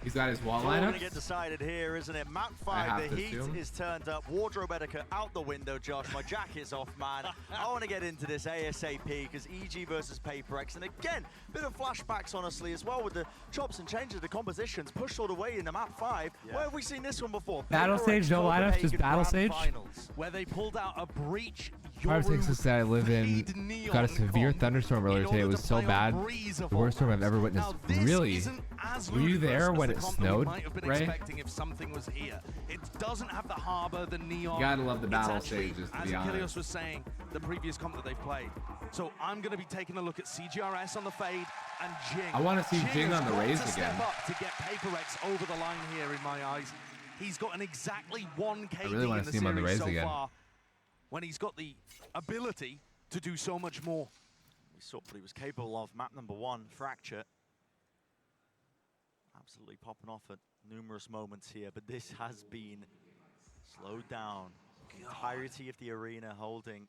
He's got his wall It's all going lineup. to get decided here, isn't it? Map I 5, have the to heat assume. is turned up. Wardrobe etiquette out the window, Josh. My jacket's off, man. I want to get into this ASAP because EG versus PaperX. And again, bit of flashbacks, honestly, as well with the chops and changes, the compositions pushed all the way into Map 5. Where have we seen this one before? Battle PaperX Stage, no lineups, just Copenhagen Battle Grand Stage? Finals, where they pulled out a breach. Private Six is that I live in. Got a severe thunderstorm earlier today. It was so bad. The worst storm I've ever witnessed. Really? Were you there when it snowed, Ray? If something was here, it doesn't have the harbor, the neon. You gotta love the It's battle actually, stages, to as be Achilleos honest. was saying, the previous comp that they've played. So I'm going to be taking a look at CGRS on the Fade and Jing. I wanna see Jing has on the got Raze to step again. up to get PaperX over the line here in my eyes. He's got an exactly 1 KD I really wanna in the see him on the series Raze so again. far, when he's got the ability to do so much more. We saw what he was capable of. Map number 1, Fracture. Absolutely popping off at numerous moments here, but this has been slowed down. The entirety of the arena holding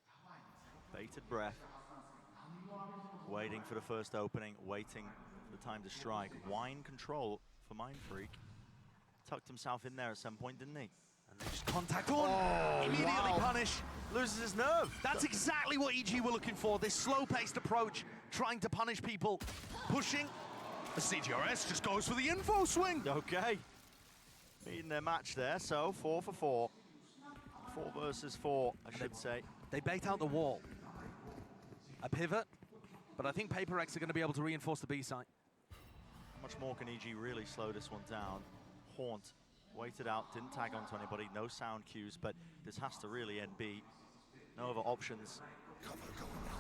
bated breath, waiting for the first opening, waiting for the time to strike. Wine control for Mindfreak. Tucked himself in there at some point, didn't he? And they just contact on. Immediately punish. loses his nerve. That's exactly what EG were looking for, this slow-paced approach, trying to punish people, pushing. The CGRS just goes for the info swing. Okay. Meeting their match there, so 4 for 4. 4 versus 4, I should say. They bait out the wall. A pivot, but I think PRX are going to be able to reinforce the B site. How much more can EG really slow this one down? Haunt waited out, didn't tag onto anybody, no sound cues, but this has to really end B. No other options.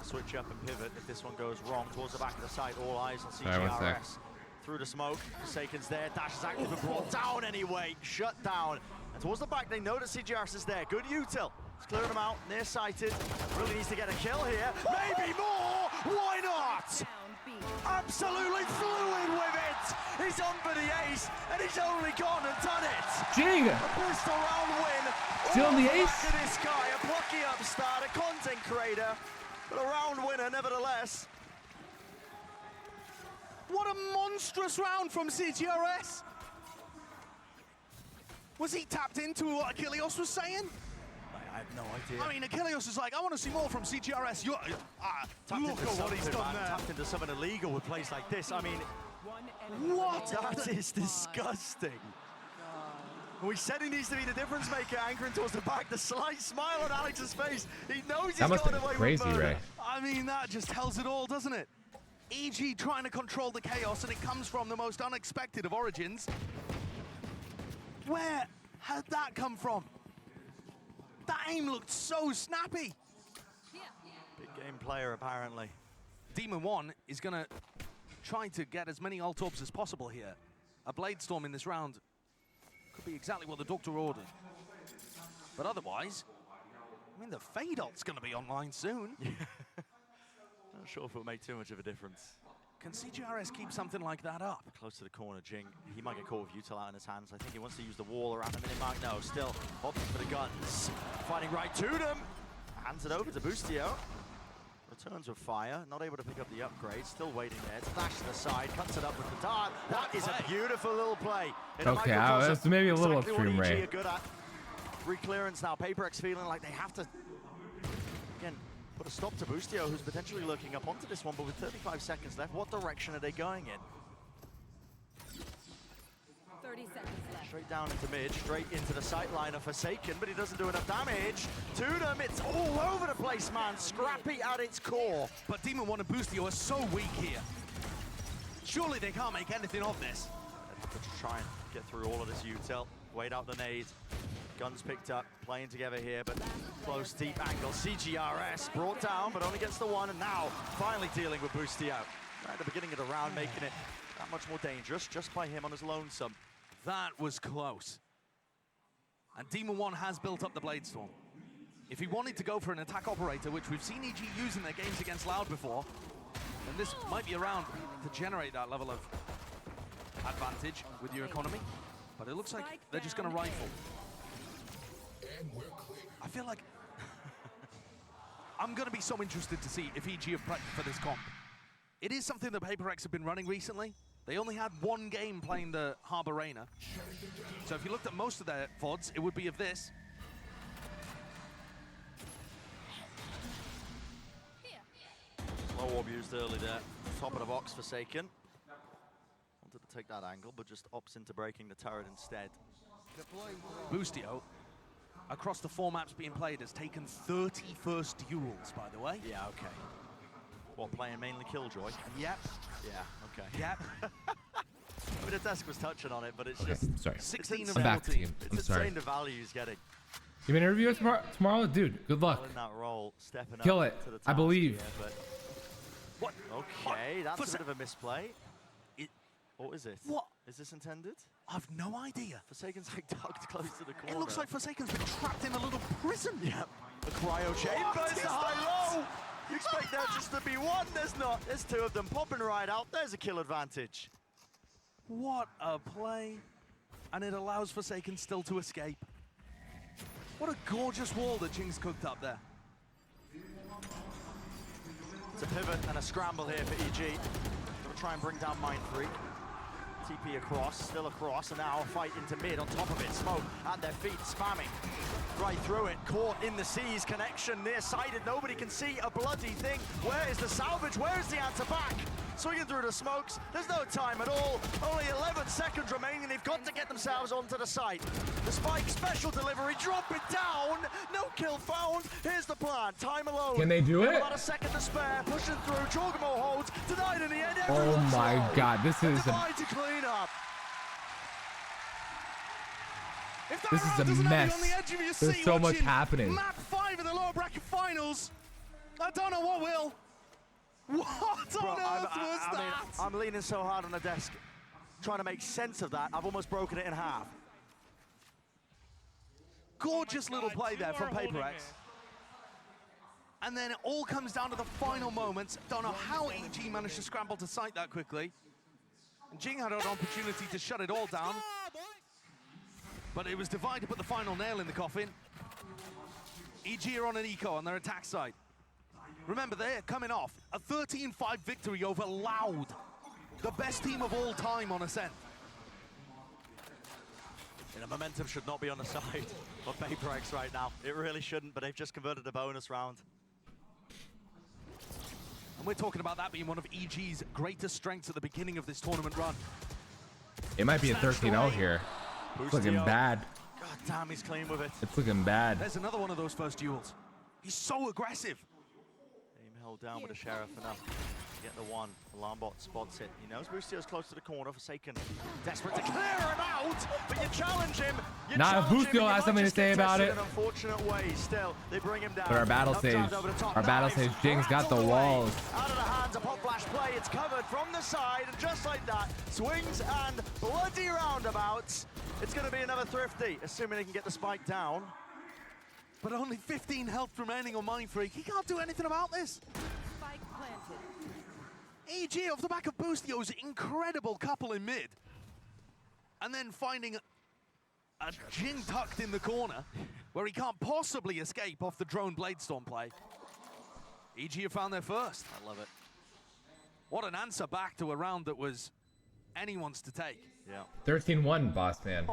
Switch up and pivot if this one goes wrong. Towards the back of the site, all eyes on CGRS. Through the smoke, Forsaken's there, Dash is active and brought down anyway, shut down. And towards the back, they know that CGRS is there. Good util. It's clearing them out, near-sighted. Really needs to get a kill here. Maybe more! Why not? Absolutely fluid with it! He's on for the ace, and he's only gone and done it! Jing! A pistol round win! Still the ace? Look at this guy, a plucky upstart, a content creator, but a round winner nevertheless. What a monstrous round from CGRS! Was he tapped into what Achilleos was saying? I have no idea. I mean, Achilleos is like, I want to see more from CGRS. Look at what he's done there. Tapped into something illegal with plays like this. I mean, what? That is disgusting. We said he needs to be the difference maker, anchoring towards the back. The slight smile on Alex's face. He knows he's got away crazy, with murder. Ray. I mean, that just tells it all, doesn't it? EG trying to control the chaos, and it comes from the most unexpected of origins. Where had that come from? That aim looked so snappy. Big game player, apparently. Demon 1 is going to try to get as many ult orbs as possible here. A Blade Storm in this round could be exactly what the Doctor ordered. But otherwise, I mean, the Fade ult's going to be online soon. Not sure if it'll make too much of a difference. Can CGRS keep something like that up? Close to the corner, Jing. He might get caught with util out in his hands. I think he wants to use the wall around the minute mark. No, still opting for the guns. Fighting right to them. Hands it over to Boostio. Returns with fire. Not able to pick up the upgrade. Still waiting there. It's flash to the side. Cuts it up with the dart. That is a beautiful little play. Okay, that's maybe a little extreme, Ray. Good at. Re-clearance now. PRX feeling like they have to, again, put a stop to Boostio, who's potentially looking up onto this one, but with 35 seconds left, what direction are they going in? 30 seconds left. Straight down into mid, straight into the sight line of Forsaken, but he doesn't do enough damage. To them, it's all over the place, man. Scrappy at its core. But Demon 1 and Boostio are so weak here. Surely they can't make anything of this. Let's try and get through all of this util. Wait out the nade. Guns picked up, playing together here, but close, deep angle. CGRS brought down, but only gets the one, and now finally dealing with Boostio. Right at the beginning of the round, making it that much more dangerous, just by him on his lonesome. That was close. And Demon 1 has built up the Blade Storm. If he wanted to go for an attack operator, which we've seen EG use in their games against Loud before, then this might be a round to generate that level of advantage with your economy. But it looks like they're just going to rifle. I feel like I'm going to be so interested to see if EG have prepped for this comp. It is something that PRX have been running recently. They only had one game playing the Harbor Arena. So if you looked at most of their VODs, it would be of this. Low orb used early there. Top of the box, Forsaken. Wanted to take that angle, but just opts into breaking the turret instead. Boostio, across the 4 maps being played, has taken 30 first duels, by the way. Yeah, okay. What, playing mainly Killjoy? Yep. Yeah, okay. Yep. I mean, the desk was touching on it, but it's just... Sorry. 16 I'm back, team. It's I'm insane sorry. the value he's getting. You have an interview tomorrow? Dude, good luck. In that role, stepping Kill up it. to the I believe. Here, but... What? Okay, that's a bit of a misplay. Or is it? What? Is this intended? I've no idea. Forsaken's like tucked close to the corner. It looks like Forsaken's been trapped in a little prison. Yep. A cryo chamber is the high-low. You expect there just to be one. There's not. There's 2 of them popping right out. There's a kill advantage. What a play. And it allows Forsaken still to escape. What a gorgeous wall that Jing's cooked up there. It's a pivot and a scramble here for EG. Gonna try and bring down Mindfreak. TP across, still across, and now a fight into mid on top of it. Smoke at their feet, spamming. right through it, caught in the seas, connection near-sighted, nobody can see a bloody thing. Where is the salvage? Where is the answer back? Swinging through the smokes, there's no time at all. Only 11 seconds remaining, they've got to get themselves onto the site. The spike, special delivery, drop it down, no kill found. Here's the plan, time alone. Can they do it? About a second to spare, pushing through, Jorgamo holds, denied in the end. Oh my God, this is Divide to clean up. this is a mess. There's so much happening. Map 5 of the lower bracket finals. I don't know what will. What on earth was that? I'm leaning so hard on the desk, trying to make sense of that. I've almost broken it in half. Gorgeous little play there from PRX. And then it all comes down to the final moments. Don't know how EG managed to scramble to sight that quickly. And Jing had an opportunity to shut it all down. But it was Divide to put the final nail in the coffin. EG are on an eco on their attack side. Remember, they're coming off a 13-5 victory over Loud, the best team of all time on Ascent. The momentum should not be on the side of PRX right now. It really shouldn't, but they've just converted a bonus round. And we're talking about that being one of EG's greatest strengths at the beginning of this tournament run. It might be a 13-0 here. It's looking bad. God damn, he's clean with it. It's looking bad. There's another one of those first duels. He's so aggressive. Aim held down with the Sheriff enough to get the one. Alarmbot spots it. He knows Boostio's close to the corner. Forsaken desperate to clear him out, but you challenge him. Not if Boostio has something to say about it. In an unfortunate way, still they bring him down. But our battle stage, Jing's got the walls. Out of the hands of Hot Flash play. It's covered from the side, and just like that, swings and bloody roundabouts. It's going to be another Thrifty, assuming he can get the spike down. But only 15 health remaining on Mindfreak. He can't do anything about this. Spike planted. EG off the back of Boostio's incredible couple in mid. And then finding a Jing tucked in the corner where he can't possibly escape off the drone Bladestorm play. EG have found their first. I love it. What an answer back to a round that was anyone's to take. Yeah. 13-1, boss man.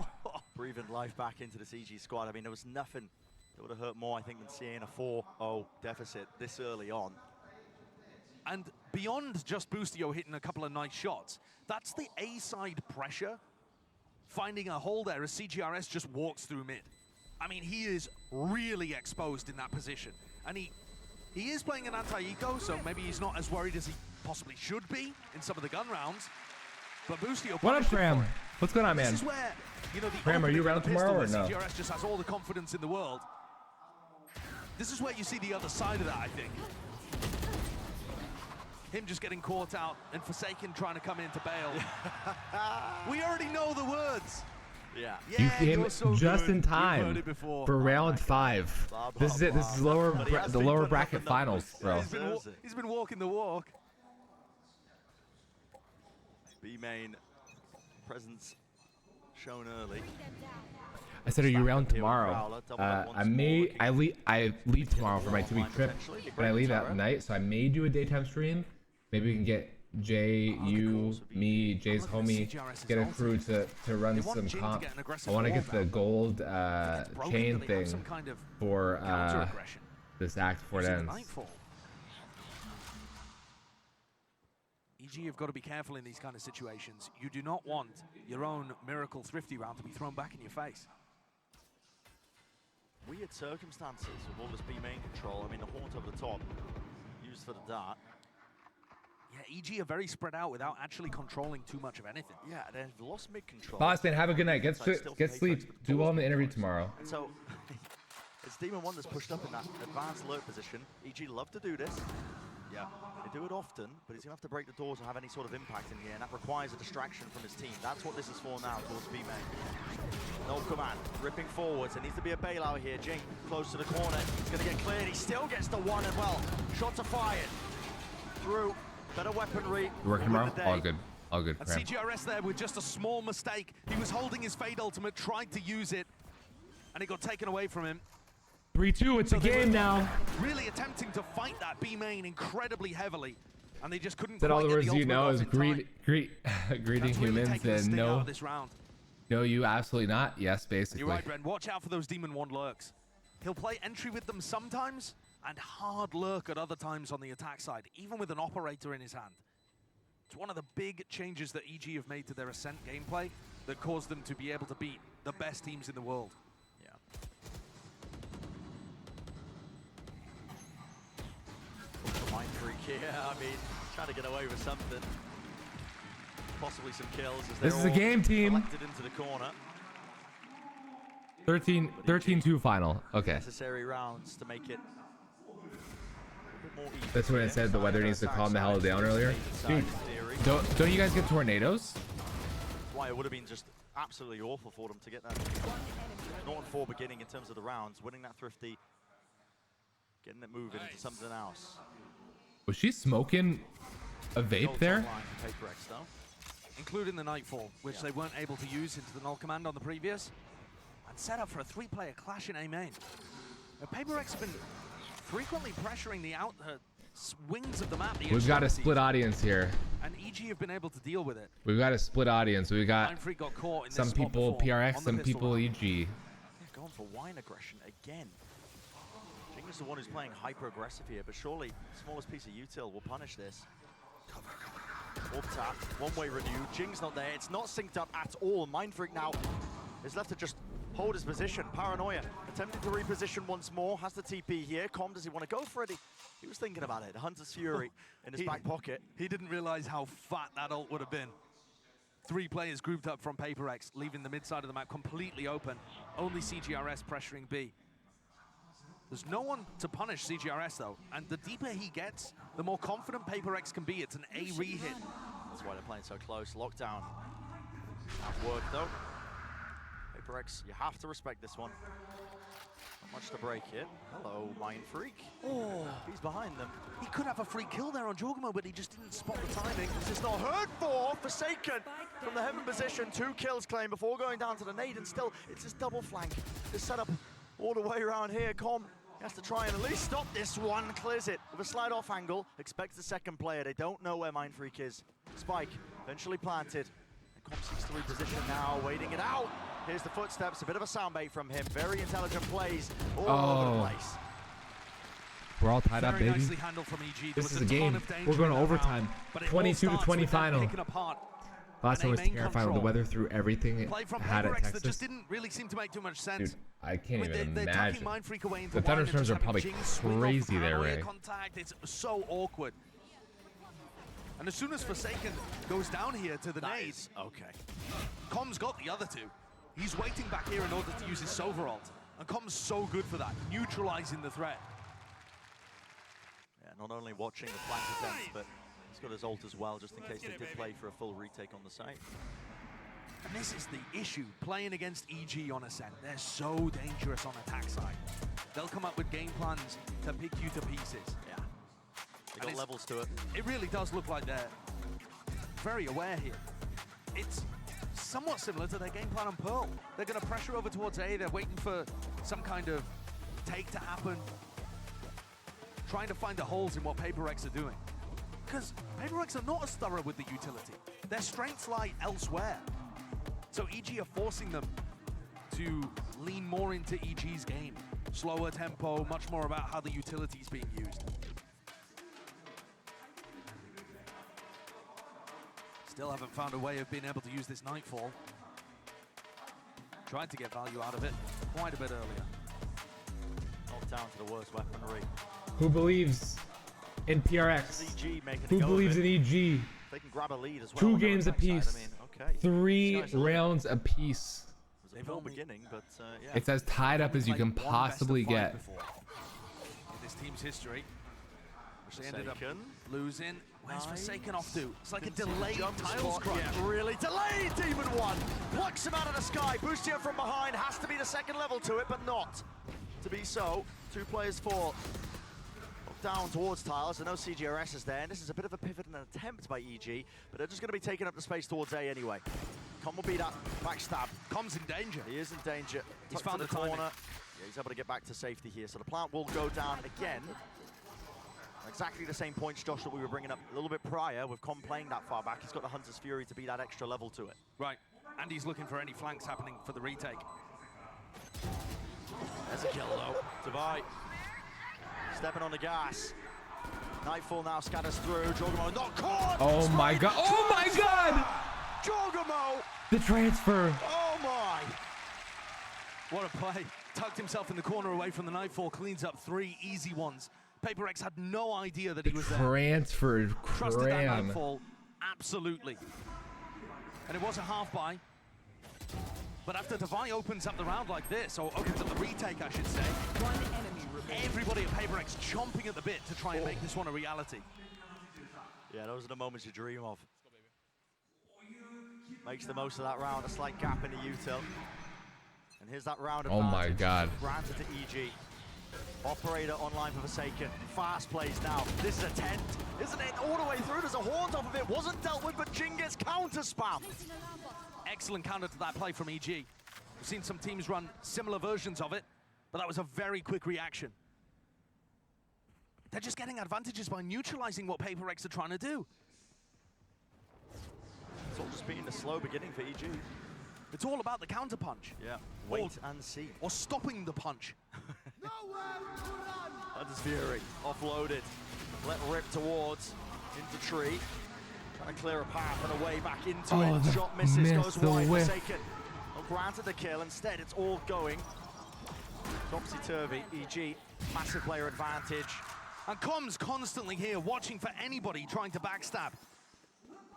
Breathing life back into this EG squad. I mean, there was nothing that would have hurt more, I think, than seeing a 4-0 deficit this early on. And beyond just Boostio hitting a couple of nice shots, that's the A-side pressure. Finding a hole there as CGRS just walks through mid. I mean, he is really exposed in that position. And he is playing an anti-eco, so maybe he's not as worried as he possibly should be in some of the gun rounds. But Boostio... What up, Pram? What's going on, man? This is where, you know, the Pram, are you around tomorrow or no? CGRS just has all the confidence in the world. This is where you see the other side of that, I think. Him just getting caught out and Forsaken trying to come in to bail. We already know the words. Yeah. You came so just in time for round 5. This is it. This is the lower bracket finals, bro. He's been walking the walk. B-main presence shown early. I said, are you around tomorrow? I leave tomorrow for my 2-week trip, and I leave at night, so I may do a daytime stream. Maybe we can get Jay, you, me, Jay's homie, get a crew to run some comp. I want to get the gold chain thing for this act before it ends. EG have got to be careful in these kind of situations. You do not want your own Miracle Thrifty round to be thrown back in your face. Weird circumstances with all this B-main control. I mean, the haunt over the top, used for the dart. Yeah, EG are very spread out without actually controlling too much of anything. Yeah, they've lost mid-control. Boss man, have a good night. Get sleep. Do well in the interview tomorrow. And so, it's Demon 1 that's pushed up in that advanced alert position. EG love to do this. Yeah, they do it often, but he's going to have to break the doors and have any sort of impact in here, and that requires a distraction from his team. That's what this is for now, towards B-main. No command, ripping forwards. There needs to be a bailout here. Jing close to the corner. He's going to get cleared. He still gets the one, and well, shots are fired. Through, better weaponry. You working tomorrow? All good. All good. And CGRS there with just a small mistake. He was holding his Fade Ultimate, tried to use it, and it got taken away from him. 3-2, it's a game now. Really attempting to fight that B-main incredibly heavily, and they just couldn't. Said all the words you know is greeting humans and no. No, you absolutely not. Yes, basically. You're right, Bren. Watch out for those Demon 1 lurks. He'll play entry with them sometimes, and hard lurk at other times on the attack side, even with an operator in his hand. It's one of the big changes that EG have made to their Ascent gameplay that caused them to be able to beat the best teams in the world. Yeah. Mindfreak here, I mean, trying to get away with something. Possibly some kills as This is a game, team. Collected into the corner. 13-2 final. Okay. Necessary rounds to make it. That's when I said the weather needs to calm the hell down earlier. Dude, don't you guys get tornadoes? Why it would have been just absolutely awful for them to get that 0-4 beginning in terms of the rounds, winning that Thrifty, getting it moving into something else. Was she smoking a vape there? PaperX, though. Including the Nightfall, which they weren't able to use into the null command on the previous, and set up for a 3-player clash in A main. PaperX have been frequently pressuring the wings of the map. We've got a split audience here. And EG have been able to deal with it. We've got a split audience. We got got caught in some people PRX, some people EG. Yeah, going for wine aggression again. Jing is the one who's playing hyper aggressive here, but surely the smallest piece of util will punish this. Orb tap, one-way renew. Jing's not there. It's not synced up at all. Mindfreak now is left to just hold his position. Paranoia attempting to reposition once more. Has the TP here. Com, does he want to go for it? He was thinking about it. Hunter's Fury in his back pocket. He didn't realize how fat that ult would have been. 3 players grouped up from PaperX, leaving the mid side of the map completely open. Only CGRS pressuring B. There's no one to punish CGRS though, and the deeper he gets, the more confident PaperX can be. It's an A re-hit. That's why they're playing so close. Lockdown. That worked though. PaperX, you have to respect this one. Not much to break here. Hello, Mindfreak. Oh, he's behind them. He could have a free kill there on Jorgamo, but he just didn't spot the timing. This is not heard for. Forsaken from the heaven position. 2 kills claimed before going down to the nade, and still it's this double flank. This setup all the way around here. Com has to try and at least stop this one. Clears it with a slide off angle. Expects the second player. They don't know where Mindfreak is. Spike eventually planted. And Com seeks to reposition now, waiting it out. Here's the footsteps, a bit of a soundbite from him. Very intelligent plays all over the place. We're all tied up, baby. Nicely handled from EG. This is a game. We're going to overtime. 22-20 final. Last time was terrifying. The weather threw everything it had at Texas. That just didn't really seem to make too much sense. Dude, I can't even imagine. Away into the thunderstorms are probably crazy there, Ray. Contact. It's so awkward. And as soon as Forsaken goes down here to the nades, okay. Com's got the other 2. He's waiting back here in order to use his Sova ult. And Com's so good for that, neutralizing the threat. Yeah, not only watching the flank attempts, but he's got his ult as well, just in case they did play for a full retake on the site. And this is the issue, playing against EG on Ascent. They're so dangerous on attack side. They'll come up with game plans to pick you to pieces. Yeah, they got levels to it. It really does look like they're very aware here. It's somewhat similar to their game plan on Pearl. They're going to pressure over towards A. They're waiting for some kind of take to happen. Trying to find the holes in what PaperX are doing. Because PaperX are not as thorough with the utility. Their strengths lie elsewhere. So EG are forcing them to lean more into EG's game. Slower tempo, much more about how the utility is being used. Still haven't found a way of being able to use this Nightfall. Tried to get value out of it quite a bit earlier. Knocked down to the worst weaponry. Who believes in PRX? Who believes in EG? They can grab a lead as well. 2 games apiece. I mean, okay. 3 rounds apiece. It was a beginning, but yeah. It's as tied up as you can possibly get. In this team's history, which they ended up losing. Where's Forsaken off to? It's like a delayed tiles crunch. Yeah, really delayed, Demon 1. Plucks him out of the sky. Boostia from behind. Has to be the second level to it, but not to be so. 2 players fall. Down towards tiles. I know CGRS is there, and this is a bit of a pivot and an attempt by EG, but they're just going to be taking up the space towards A anyway. Com will be that backstab. Com's in danger. He is in danger. He's found the corner. Yeah, he's able to get back to safety here, so the plant will go down again. Exactly the same points, Josh, that we were bringing up a little bit prior with Com playing that far back. He's got the Hunter's Fury to be that extra level to it. Right, and he's looking for any flanks happening for the retake. There's a kill though. Divide stepping on the gas. Nightfall now scatters through. Jorgamo not caught. Oh my god. Oh my god. Jorgamo. The transfer. Oh my. What a play. Tucked himself in the corner away from the Nightfall, cleans up 3 easy ones. PaperX had no idea that he was there. Transferred. Trusted that Cram. Nightfall, absolutely. And it was a half buy. But after Divine opens up the round like this, or opens up the retake, I should say, everybody at PaperX chomping at the bit to try and make this one a reality. Yeah, those are the moments you dream of. Makes the most of that round, a slight gap in the util. And here's that round Oh my advantage. god. Granted to EG. Operator online for Forsaken. Fast plays now. This is a tent, isn't it? All the way through, there's a haunt off of it. Wasn't dealt with, but Jin gets counter spam. Excellent counter to that play from EG. We've seen some teams run similar versions of it, but that was a very quick reaction. They're just getting advantages by neutralizing what PaperX are trying to do. It's all just been a slow beginning for EG. It's all about the counter punch. Yeah, wait and see. Or stopping the punch. Hunter's Fury, offloaded. Let rip towards, into tree. Trying to clear a path and a way back into it. The Shot misses, miss, goes the wide, whiff. Forsaken. Well, granted the kill, instead it's all going. Topsy-turvy, EG, massive player advantage. And Com's constantly here, watching for anybody trying to backstab.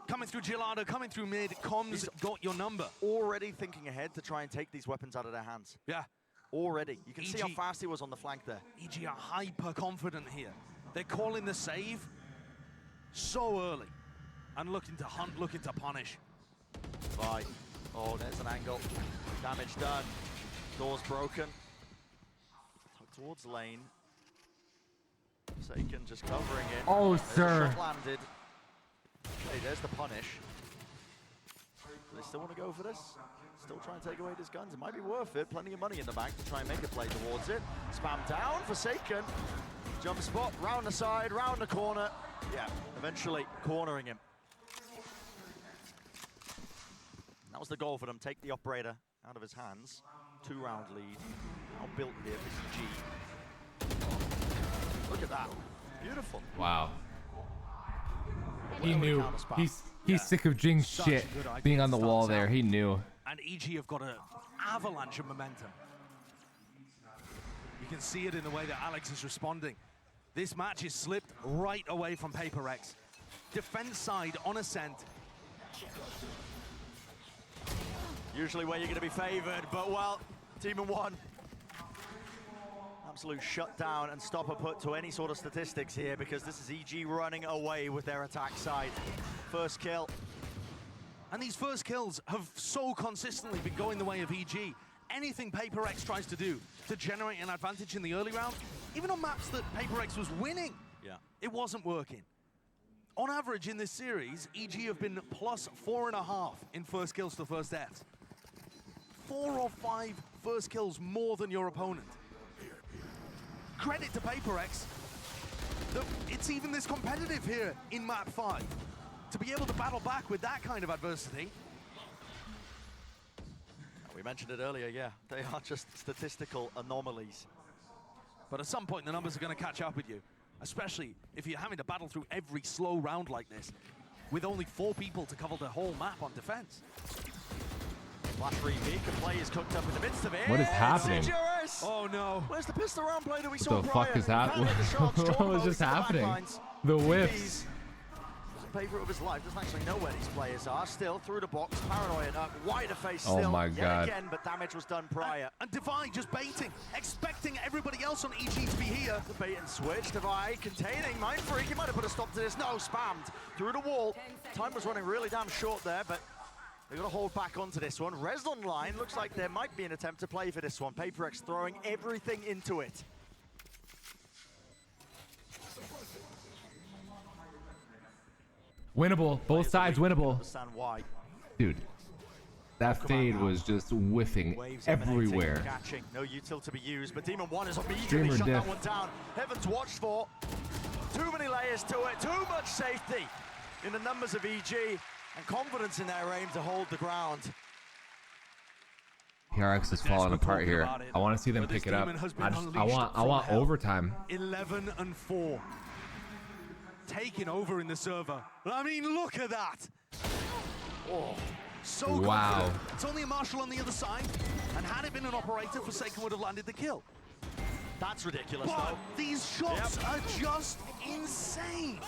Coming through Gelato, coming through mid, Com's got your number. Already thinking ahead to try and take these weapons out of their hands. Yeah. Already. You can see how EG fast he was on the flank there. EG are hyper confident here. They're calling the save so early. And looking to hunt, looking to punish. Bye. Oh, there's an angle. Damage done. Door's broken. Tucked towards lane. Forsaken just covering it. Oh, There's a sir. shot landed. Okay, there's the punish. Do they still want to go for this? Still try and take away these guns. It might be worth it. Plenty of money in the bank to try and make a play towards it. Spam down, Forsaken. Jump spot, round the side, round the corner. Yeah, eventually cornering him. That was the goal for them. Take the operator out of his hands. 2-round lead. Now built here for G. Look at that. Beautiful. Wow. He Well, knew. counter spam. He's sick of Jing's Such shit a good idea being to on the start wall this there. out. He knew. And EG have got an avalanche of momentum. You can see it in the way that Alex is responding. This match is slipped right away from PaperX. Defense side on ascent. Usually where you're going to be favored, but well, Team in 1. Absolute shutdown and stopper put to any sort of statistics here because this is EG running away with their attack side. First kill. And these first kills have so consistently been going the way of EG. Anything PaperX tries to do to generate an advantage in the early round, even on maps that PaperX was winning, it wasn't working. On average in this series, EG have been plus 4.5 in first kills to first deaths. 4 or 5 first kills more than your opponent. Credit to PaperX that it's even this competitive here in map 5. To be able to battle back with that kind of adversity. We mentioned it earlier, yeah. They are just statistical anomalies. But at some point, the numbers are going to catch up with you, especially if you're having to battle through every slow round like this, with only 4 people to cover the whole map on defense. Flash repeat, the play is cooked up in the midst of it. What is happening? Oh no. Where's the pistol round play that we saw What the prior? fuck is happening? What was just happening? The whiffs. Paper of his life, doesn't actually know where these players are. Still through the box, paranoid up, wider face Oh still. my Yet God. again, but damage was done prior. And Divide just baiting, expecting everybody else on EG to be here. The bait and switch, Divide containing Mind Freak. He might have put a stop to this. No, spammed through the wall. Time was running really damn short there, but they've got to hold back onto this one. Res online, looks like there might be an attempt to play for this one. PaperX throwing everything into it. Winnable. Both sides winnable. Understand why. Dude, that fade was just whiffing Waves emanating, everywhere. Catching, no util to be used, but Demon 1 is immediately Streamer shut diff. that one down. Heaven's watched for. Too many layers to it, too much safety in the numbers of EG, and confidence in their aim to hold the ground. PRX is falling apart here. I want to see them pick it up. I want overtime. 11-4. Taking over in the server. I mean, look at that. Oh, so confident. It's only a Marshall on the other side. And had it been an operator, Forsaken would have landed the kill. That's ridiculous, but though. These shots are just insane.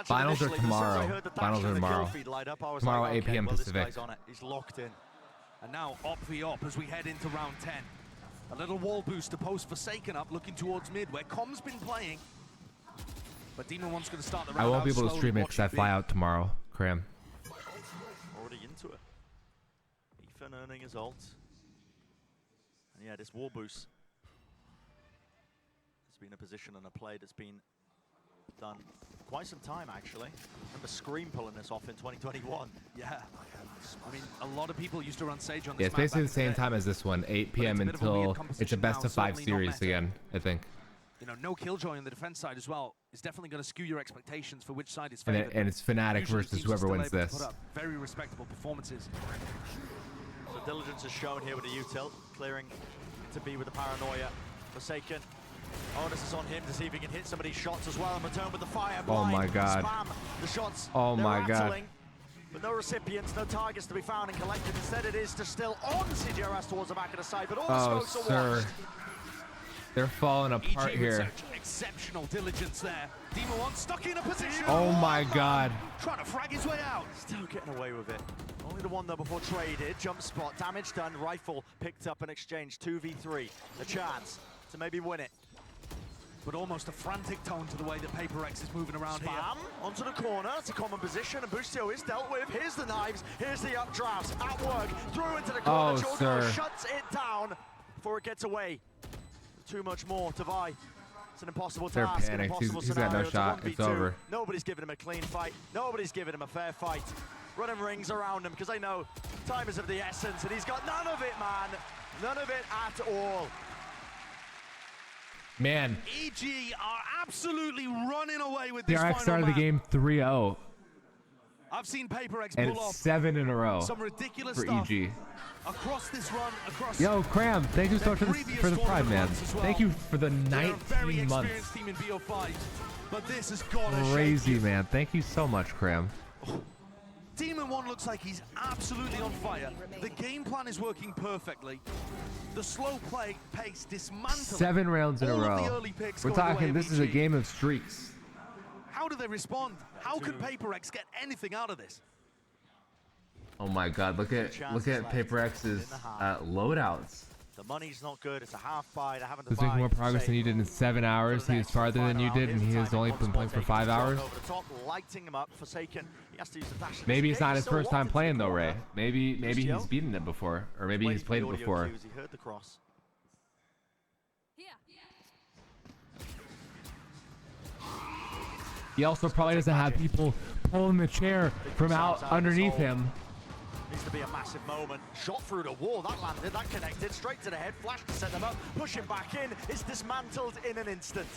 Finals are tomorrow. Finals are tomorrow. Tomorrow at 8 p.m. Pacific. He's locked in. And now op v op as we head into round 10. A little wall boost to post Forsaken up, looking towards mid, where Com's been playing. But Demon One's going to start the round. I won't be able to stream it because I fly out tomorrow, Cram. Already into it. Ethan earning his ult. And yeah, this wall boost has been a position and a play that's been done quite some time, actually. I remember Scream pulling this off in 2021. Yeah. I mean, a lot of people used to run Sage on this Yeah, it's basically the same time as this one, 8 p.m. until it's a best of 5 series again, I think. You know, no Killjoy on the defense side as well is definitely going to skew your expectations for which side is favored. And it's Fnatic versus whoever wins this. Put up very respectable performances. So diligence is shown here with the util, clearing to be with the paranoia. Forsaken. Onus is on him to see if he can hit some of these shots as well and return with the fire. Oh my god. Spam the shots. Oh my god. But no recipients, no targets to be found and collected. Instead it is just still on CGRS towards the back of the side, but all the smokes are washed. They're falling apart here. Exceptional diligence there. Demon One stuck in a position. Oh my god. Trying to frag his way out. Still getting away with it. Only the one though before traded. Jump spot, damage done, rifle picked up and exchanged. 2v3. A chance to maybe win it. But almost a frantic tone to the way that PRX is moving around here. Spam onto the corner. It's a common position, and Bustio is dealt with. Here's the knives. Here's the updrafts. At work. Through into the corner. Jordan shuts it down before it gets away. Too much more to Vi. It's an impossible task. They're panicked. He's got no shot. It's over. Nobody's giving him a clean fight. Nobody's giving him a fair fight. Running rings around him because they know time is of the essence, and he's got none of it, man. None of it at all. Man. EG are absolutely running away with this PRX started the game 3-0. I've seen PRX and pull off 7 in a row some ridiculous for stuff EG. Across this run, across Yo, Cram, thank you so much for the Prime, man. Well. Thank you for the 19 months. Team in BO5, but this has got crazy, man. Thank you so much, Cram. Demon One looks like he's absolutely on fire. The game plan is working perfectly. The slow play pace dismantling. 7 rounds in a row. We're talking, this is a game of streaks. How do they respond? How can PRX get anything out of this? Oh my god, look at PRX's loadouts. The money's not good. It's a half buy. He's making more progress than you did in 7 hours. He is farther than you did, and he has only been playing for 5 hours. Maybe it's not his first time playing though, Ray. Maybe he's beaten it before, or maybe he's played it before. He heard the cross. He also probably doesn't have people pulling the chair from out underneath him. Needs to be a massive moment. Shot through the wall. That landed. That connected. Straight to the head. Flash to set them up. Push him back in. It's dismantled in an instant.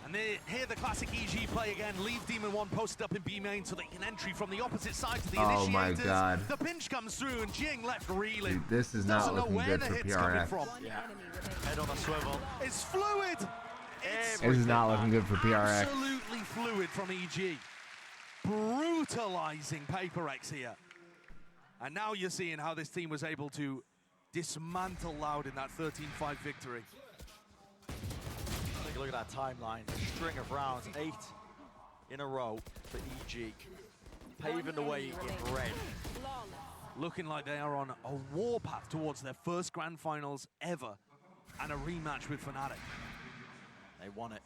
And here the classic EG play again. Leave Demon One posted up in B main so they can entry from the opposite side to the initiators. Oh my god. The pinch comes through and Jing left reeling. Dude, this is not looking good for PRX. Yeah. Head on a swivel. It's fluid. This is not looking good for PRX. Absolutely fluid from EG. Brutalizing PRX here. And now you're seeing how this team was able to dismantle Loud in that 13-5 victory. Take a look at that timeline. A string of rounds, 8 in a row for EG. Paving the way in red. Looking like they are on a warpath towards their first grand finals ever and a rematch with Fnatic. They won it.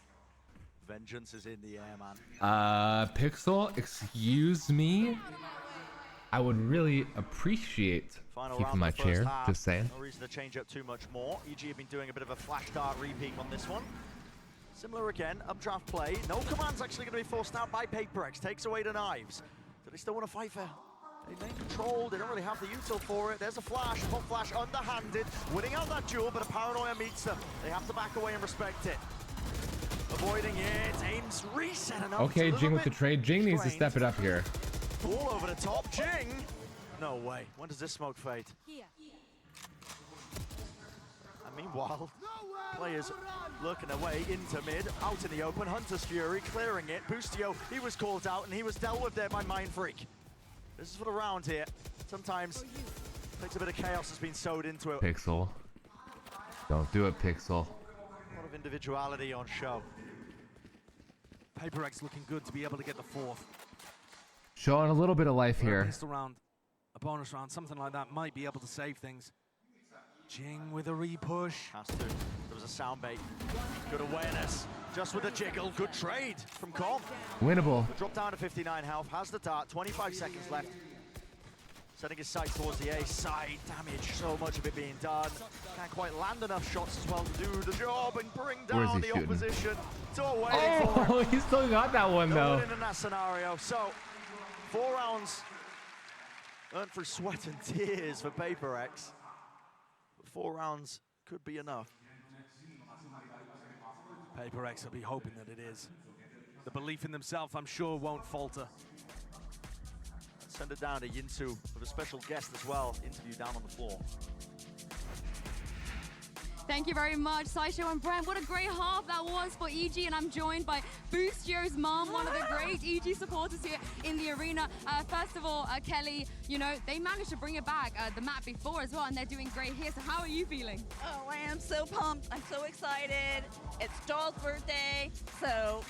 Vengeance is in the air, man. Pixel, excuse me. I would really appreciate keeping my chair, just saying. No reason to change up too much more. EG have been doing a bit of a flash dart repeat on this one. Similar again, updraft play. No command's actually going to be forced out by PRX. Takes away the knives. Do they still want to fight fair? They main control. They don't really have the util for it. There's a flash. Pop flash underhanded. Winning out that duel, but a paranoia meets them. They have to back away and respect it. Avoiding it, aims resetting up. Okay, Jing with the trade. Jing needs to step it up here. Ball over the top, Jing. No way. When does this smoke fade? And meanwhile, players looking away into mid, out in the open. Hunter's Fury clearing it. Boostio, he was called out and he was dealt with there by Mind Freak. This is for the round here. Sometimes takes a bit of chaos has been sewed into it. Pixel. Don't do it, Pixel. A lot of individuality on show. PaperX looking good to be able to get the fourth. Showing a little bit of life here. Pistol round, a bonus round, something like that might be able to save things. Jing with a repush. Has to. There was a sound bait. Good awareness. Just with a jiggle. Good trade from Com. Winnable. Drop down to 59 health. Has the dart. 25 seconds left. Setting his sight towards the A side. Damage. So much of it being done. Can't quite land enough shots as well to do the job and bring down the shooting? opposition. It's all waiting for him. Oh, he still got that one, No though. one in that scenario. So, 4 rounds earned through sweat and tears for PaperX. 4 rounds could be enough. PaperX will be hoping that it is. The belief in themselves, I'm sure, won't falter. Let's send it down to Yinsu with a special guest as well. Interview down on the floor. Thank you very much, Saisho and Brent. What a great half that was for EG, and I'm joined by Boostio's mom, one of the great EG supporters here in the arena. First of all, Kelly, you know, they managed to bring it back the map before as well, and they're doing great here. So how are you feeling? Oh, I am so pumped. I'm so excited. It's Doll's birthday, so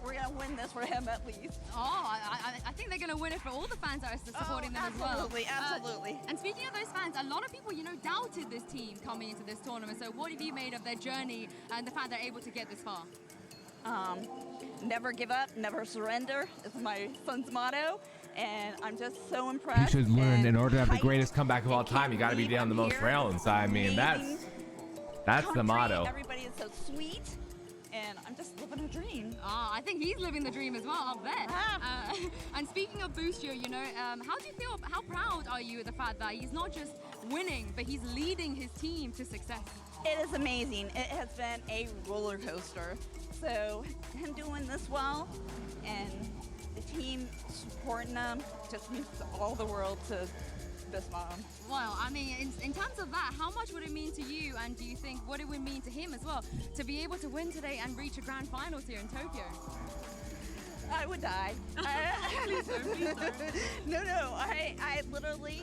we're going to win this for him at least. Oh, I think they're going to win it for all the fans that are supporting them as well. Absolutely, absolutely. And speaking of those fans, a lot of people, you know, doubted this team coming into this tournament. So what have you made of their journey and the fact they're able to get this far? Never give up, never surrender is my son's motto. And I'm just so impressed. You should learn, in order to have the greatest comeback of all time, you got to be down the most rounds. I mean, that's the motto. Everybody is so sweet. And I'm just living a dream. Oh, I think he's living the dream as well, I'll bet. And speaking of Boostio, you know, how do you feel, how proud are you of the fact that he's not just winning, but he's leading his team to success? It is amazing. It has been a roller coaster. So him doing this well and the team supporting him just means all the world to this mom. Well, I mean, in terms of that, how much would it mean to you, and do you think what it would mean to him as well, to be able to win today and reach a grand finals here in Tokyo? I would die. Please don't. No, I literally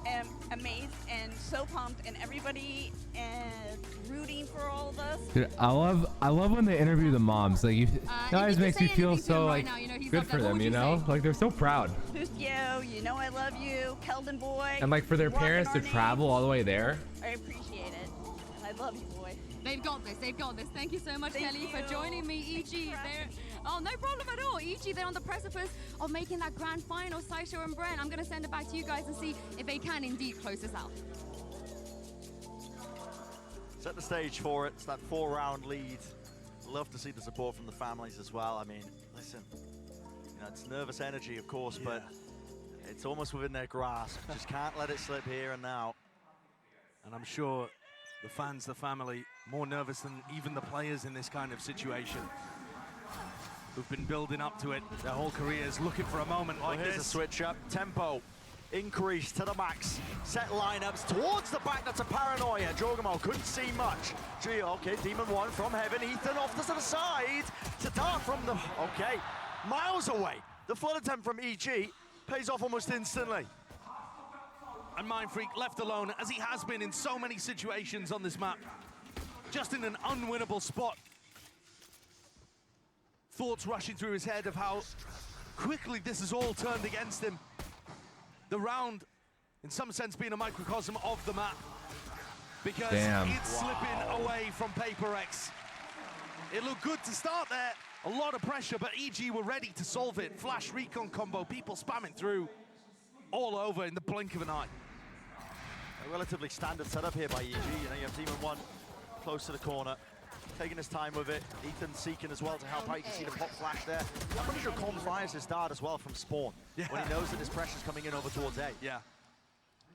am amazed and so pumped, and everybody is rooting for all of us. Dude, I love when they interview the moms. Like, it always makes me feel so like good for them, you know? Like, they're so proud. Boostio, you know I love you. Keldon boy. And like for their parents to travel all the way there. I appreciate it. I love you, boy. They've got this. They've got this. Thank you so much, Kelly, for joining me. EG, oh, no problem at all. EG, they're on the precipice of making that grand final. Saisho and Brent, I'm going to send it back to you guys and see if they can indeed close this out. Set the stage for it. It's that 4-round lead. Love to see the support from the families as well. I mean, listen, you know, it's nervous energy, of course, but it's almost within their grasp. Just can't let it slip here and now. And I'm sure the fans, the family, more nervous than even the players in this kind of situation, who've been building up to it their whole careers, looking for a moment like Here's this. a switch up. Tempo increased to the max. Set lineups towards the back. That's a paranoia. Jogamo couldn't see much. Okay, Demon 1 from heaven. Ethan off to the side. To dart from the... Okay, miles away. The flood attempt from EG pays off almost instantly. And Mind Freak left alone, as he has been in so many situations on this map. Just in an unwinnable spot. Thoughts rushing through his head of how quickly this has all turned against him. The round, in some sense, being a microcosm of the map. Because it's slipping away from PaperX. It looked good to start there. A lot of pressure, but EG were ready to solve it. Flash recon combo, people spamming through all over in the blink of an eye. A relatively standard setup here by EG. You know, you have Demon 1 close to the corner, taking his time with it. Ethan seeking as well to help out. You can see the pop flash there. I'm pretty sure Com fires his dart as well from spawn when he knows that his pressure's coming in over towards A. Yeah.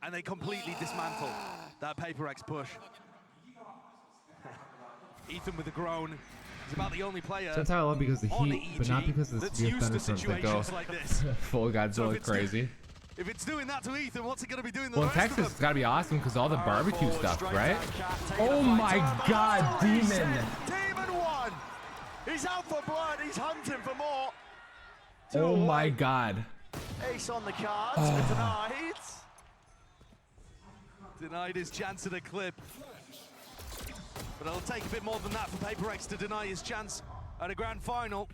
And they completely dismantle that PaperX push. Ethan with a groan, He's about the only player. Sometimes I love because the on heat, but not because of the that's severe used to thunderstorms that go situations like this. full Godzilla if it's crazy. If it's doing that to Ethan, what's it going to be doing to Well, the in rest Texas, of it's them? got to be awesome because all the barbecue stuff, right? Oh my God, Demon! Demon won. He's out for blood. He's hunting for more. Oh my God. Ace on the cards. Oh. Denied. Denied his chance at a clip. But it'll take a bit more than that for PaperX to deny his chance at a grand final.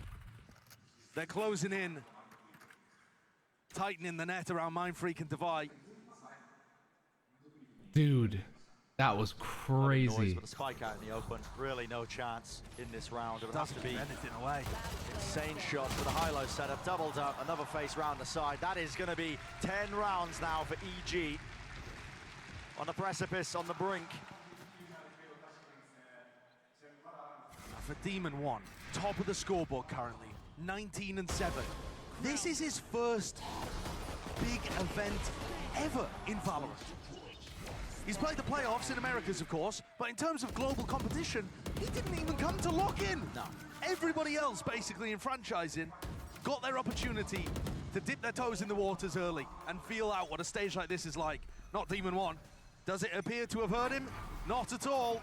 They're closing in. Tightening the net around Mindfreak and Devi. Dude, that was Noise, crazy. but a spike out in the open. Really no chance in this round. It would have to be anything away. Insane shots with a high-low setup. Doubled up. Another face round the side. That is going to be 10 rounds now for EG. On the precipice, on the brink. For Demon 1, top of the scoreboard currently, 19-7. This is his first big event ever in Valorant. He's played the playoffs in Americas, of course, but in terms of global competition, he didn't even come to lock in. No. Everybody else, basically, in franchising, got their opportunity to dip their toes in the waters early and feel out what a stage like this is like. Not Demon 1. Does it appear to have hurt him? Not at all.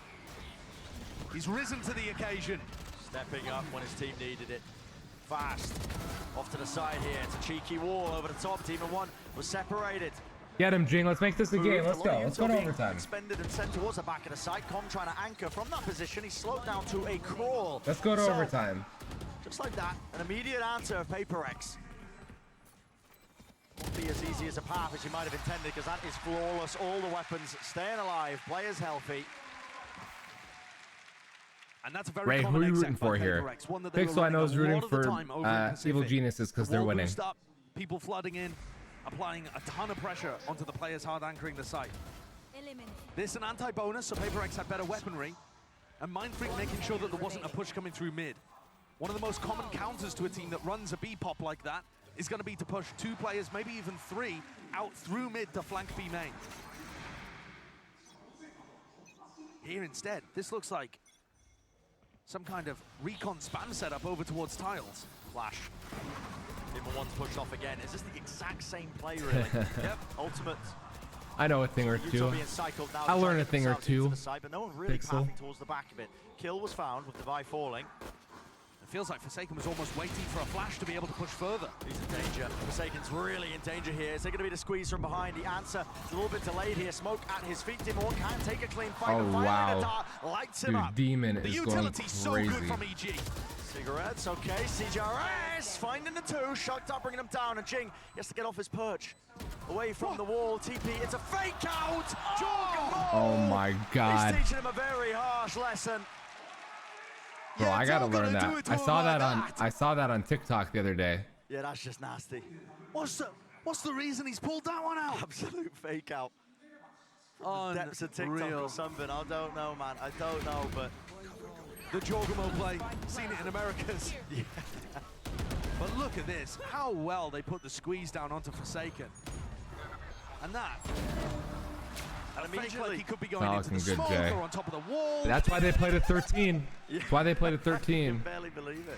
He's risen to the occasion. Stepping up when his team needed it. Fast. Off to the side here. It's a cheeky wall over the top. Demon 1 was separated. Get him, Jing. Let's make this a game. Let's go. Let's go to being overtime. Expended and sent towards the back of the site. Com trying to anchor from that position. He's slowed down to a crawl. Let's go to overtime. Just like that, an immediate answer of PaperX. Won't be as easy as a path as you might have intended, because that is flawless. All the weapons staying alive, players healthy. And that's a very Ray, who common are you exec rooting by for here? PaperX, one that they were Pixel, I know, running is a rooting lot of the for time over in Pacific. Evil Genuises because they're The wall winning. boost up, people flooding in, applying a ton of pressure onto the players hard anchoring the site. This an anti-bonus, so PaperX had better weaponry, and Mindfreak making sure that there wasn't a push coming through mid. One of the most common counters to a team that runs a B-pop like that is going to be to push 2 players, maybe even 3, out through mid to flank B main. Here instead, this looks like some kind of recon spam setup over towards tiles. Flash. Demon 1's pushed off again. Is this the exact same play, really? Yep, ultimate. I know a thing or two. I'll learn a thing or two. But no one really Pixel. pathing towards the back of it. Kill was found with Devi falling. It feels like Forsaken was almost waiting for a flash to be able to push further. He's in danger. Forsaken's really in danger here. Is there going to be the squeeze from behind? The answer is a little bit delayed here. Smoke at his feet. Demon 1 can't take a clean fight. Oh, The fire wow. in the dark lights him Dude, up. Demon The is going utility's so crazy. good from EG. Cigarettes, okay. CJRS finding the 2. Shocked up, bringing him down. And Jing has to get off his perch. Away from the wall. TP, it's a fake out. Oh my God. He's teaching him a very harsh lesson. Bro, I gotta learn that. I saw that on TikTok the other day. Yeah, that's just nasty. What's the reason he's pulled that one out? Absolute fake out. From the depths of TikTok or something. I don't know, man. I don't know, but the Jorgamo play, seen it in Americas. Yeah. But look at this, how well they put the squeeze down onto Forsaken. And that, immediately he could be going into the smoke or on top of the wall. That's why they played at 13. That's why they played at 13. I can barely believe it.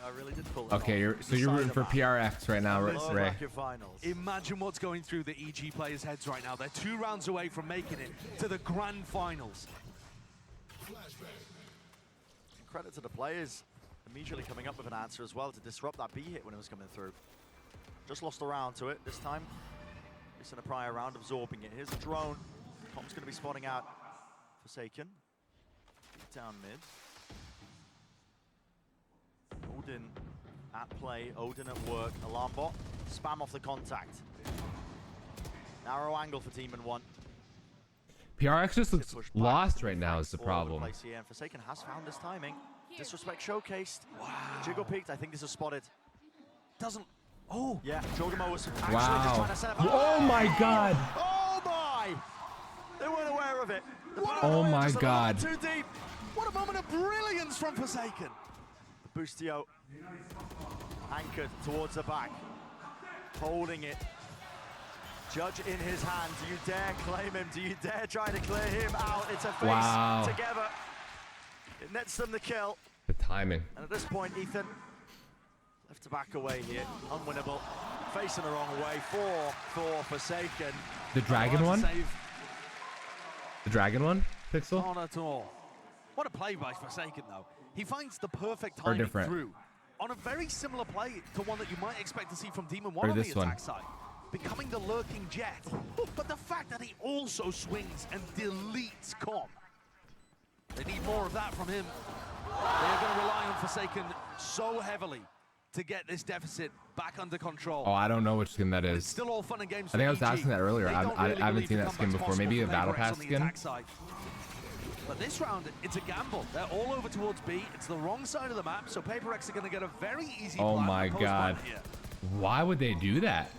I really did pull it Okay, off. so you're rooting for PRX right now, Ray. Imagine what's going through the EG players' heads right now. They're 2 rounds away from making it to the grand finals. Credit to the players immediately coming up with an answer as well to disrupt that B hit when it was coming through. Just lost a round to it this time. It's in a prior round, absorbing it. Here's a drone. Com's going to be spotting out Forsaken. Down mid. Odin at play, Odin at work. Alarm bot, spam off the contact. Narrow angle for Demon 1. PRX just looks lost right now is the All over problem. place here, and Forsaken has found his timing. Disrespect showcased. Wow. Jiggle peeked. I think this is spotted. Doesn't. Oh. Yeah, Jorgamo was actually Wow. just trying to set up. Oh my God. Oh my! They weren't aware of it. Oh my God. Too deep. What a moment of brilliance from Forsaken. The Boostio anchored towards the back, holding it. Judge in his hand. Do you dare claim him? Do you dare try to clear him out? It's a face together. It nets them the kill. The timing. And at this point, Ethan left to back away here. Unwinnable. Facing the wrong way. 4 for Forsaken. The dragon one? The dragon one? Pixel? Not at all. What a play by Forsaken, though. He finds the perfect Or timing different. through on a very similar play to one that you might expect to see from Demon 1 Or on the this attack one. side. Becoming the lurking jet. But the fact that he also swings and deletes Com. They need more of that from him. They are going to rely on Forsaken so heavily to get this deficit back under control. Oh, I don't know which skin that is. Still all fun and games I think I was for EG. asking that earlier. They don't I really haven't believe seen the that skin comeback's before. Maybe a possible battle for PRX pass on the skin. attack side. But this round, it's a gamble. They're all over towards B. It's the wrong side of the map, so PaperX are going to get a very easy Oh plan my post god. plan here. Why would they do that?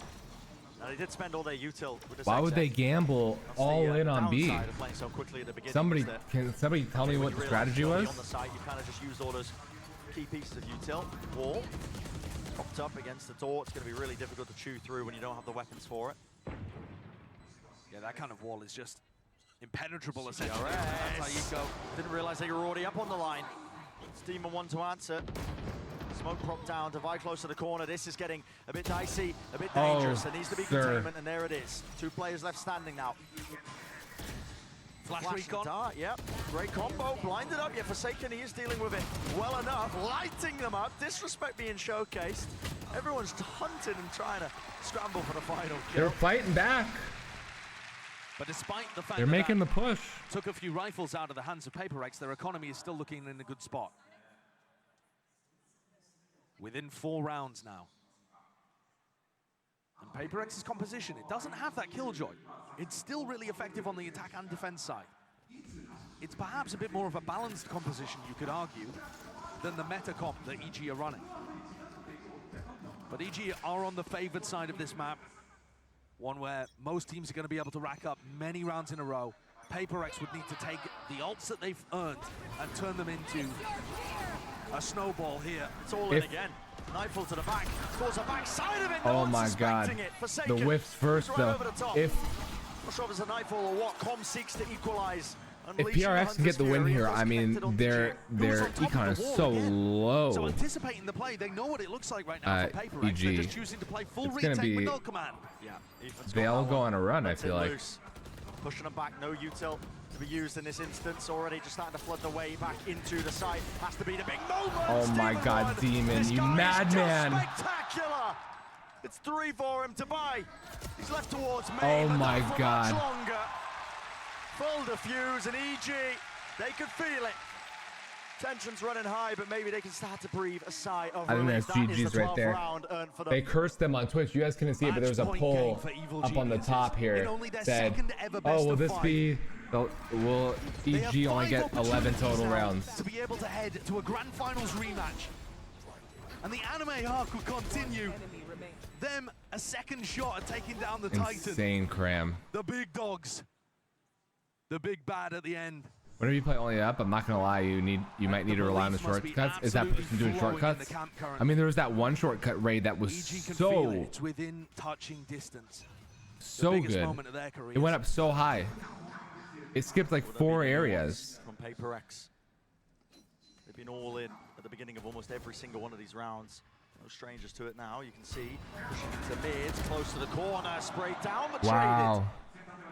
Now, they did spend all their util with this Why would they exec. gamble That's all the, in on B? downside of playing so quickly at the beginning, Somebody is that can somebody tell me when what you the realise strategy you're was? on the site, you kind of just used all those key pieces of util. Wall propped up against the door. It's going to be really difficult to chew through when you don't have the weapons for it. Yeah, that kind of wall is just impenetrable, essentially. PRX. That's how you go. Didn't realize they were already up on the line. Steamer one to answer. Smoke prop down, Divide close to the corner. This is getting a bit dicey, a bit dangerous. There needs to be containment, and there it is. 2 players left standing now. Flash and recon. dart, yep. Great combo, blinded up, yet Forsaken, he is dealing with it well enough. Lighting them up, disrespect being showcased. Everyone's hunting and trying to scramble for the final They're kill. fighting back. But despite the fact They're that making the push. took a few rifles out of the hands of PaperX, their economy is still looking in a good spot. Within 4 rounds now. And PaperX's composition, it doesn't have that killjoy. It's still really effective on the attack and defense side. It's perhaps a bit more of a balanced composition, you could argue, than the meta comp that EG are running. But EG are on the favored side of this map. One where most teams are going to be able to rack up many rounds in a row. PaperX would need to take the ults that they've earned and turn them into a snowball here. It's all in again. Nightfall to the back. Scores a backside of it. Oh my god. The whiffs first though. If not sure if it's a Nightfall or what. Com seeks to equalize. If PRX can get the win here, I mean their econ is so low. So anticipating the play, they know what it looks like right now for PaperX. EG. They're just choosing to play full It's gonna retake with be- no command. Yeah, they all go on a run, I Lets feel it like. loose. Pushing them back, no util to be used in this instance. Already just starting to flood the way back into the site. Has to be the big moment. Oh my god, Demon, you madman. Spectacular. It's 3 for him to buy. He's left towards May. Oh but my not for god. Much longer. Full defuse and EG, they could feel it. Tension's running high, but maybe they can start to breathe a sigh of I think relief. that's That is GG's the right 12th there. round earned for them. They cursed them on Twitch. You guys couldn't see it, but there was a Match point poll game for Evil up on the Geniuses. top here In only their said, second ever "Oh, best will of this 5. be? Will They have EG only 5 get 11 opportunities total now rounds?" to be able to head to a grand finals rematch. And the anime arc will continue. Them a second shot at taking down the Titan. Insane cram. The big dogs. The big bad at the end. Whenever you play only up, I'm not gonna lie, you might need to rely on the shortcuts. Is that person doing shortcuts? I mean, there was that one shortcut raid that was EG can feel it. so It's within touching distance. good. moment of their careers. It went up so high. It skipped like 4 areas. From PaperX. They've been all in at the beginning of almost every single one of these rounds. No strangers to it now. You can see pushing into mids, close to the corner, sprayed down, but Wow.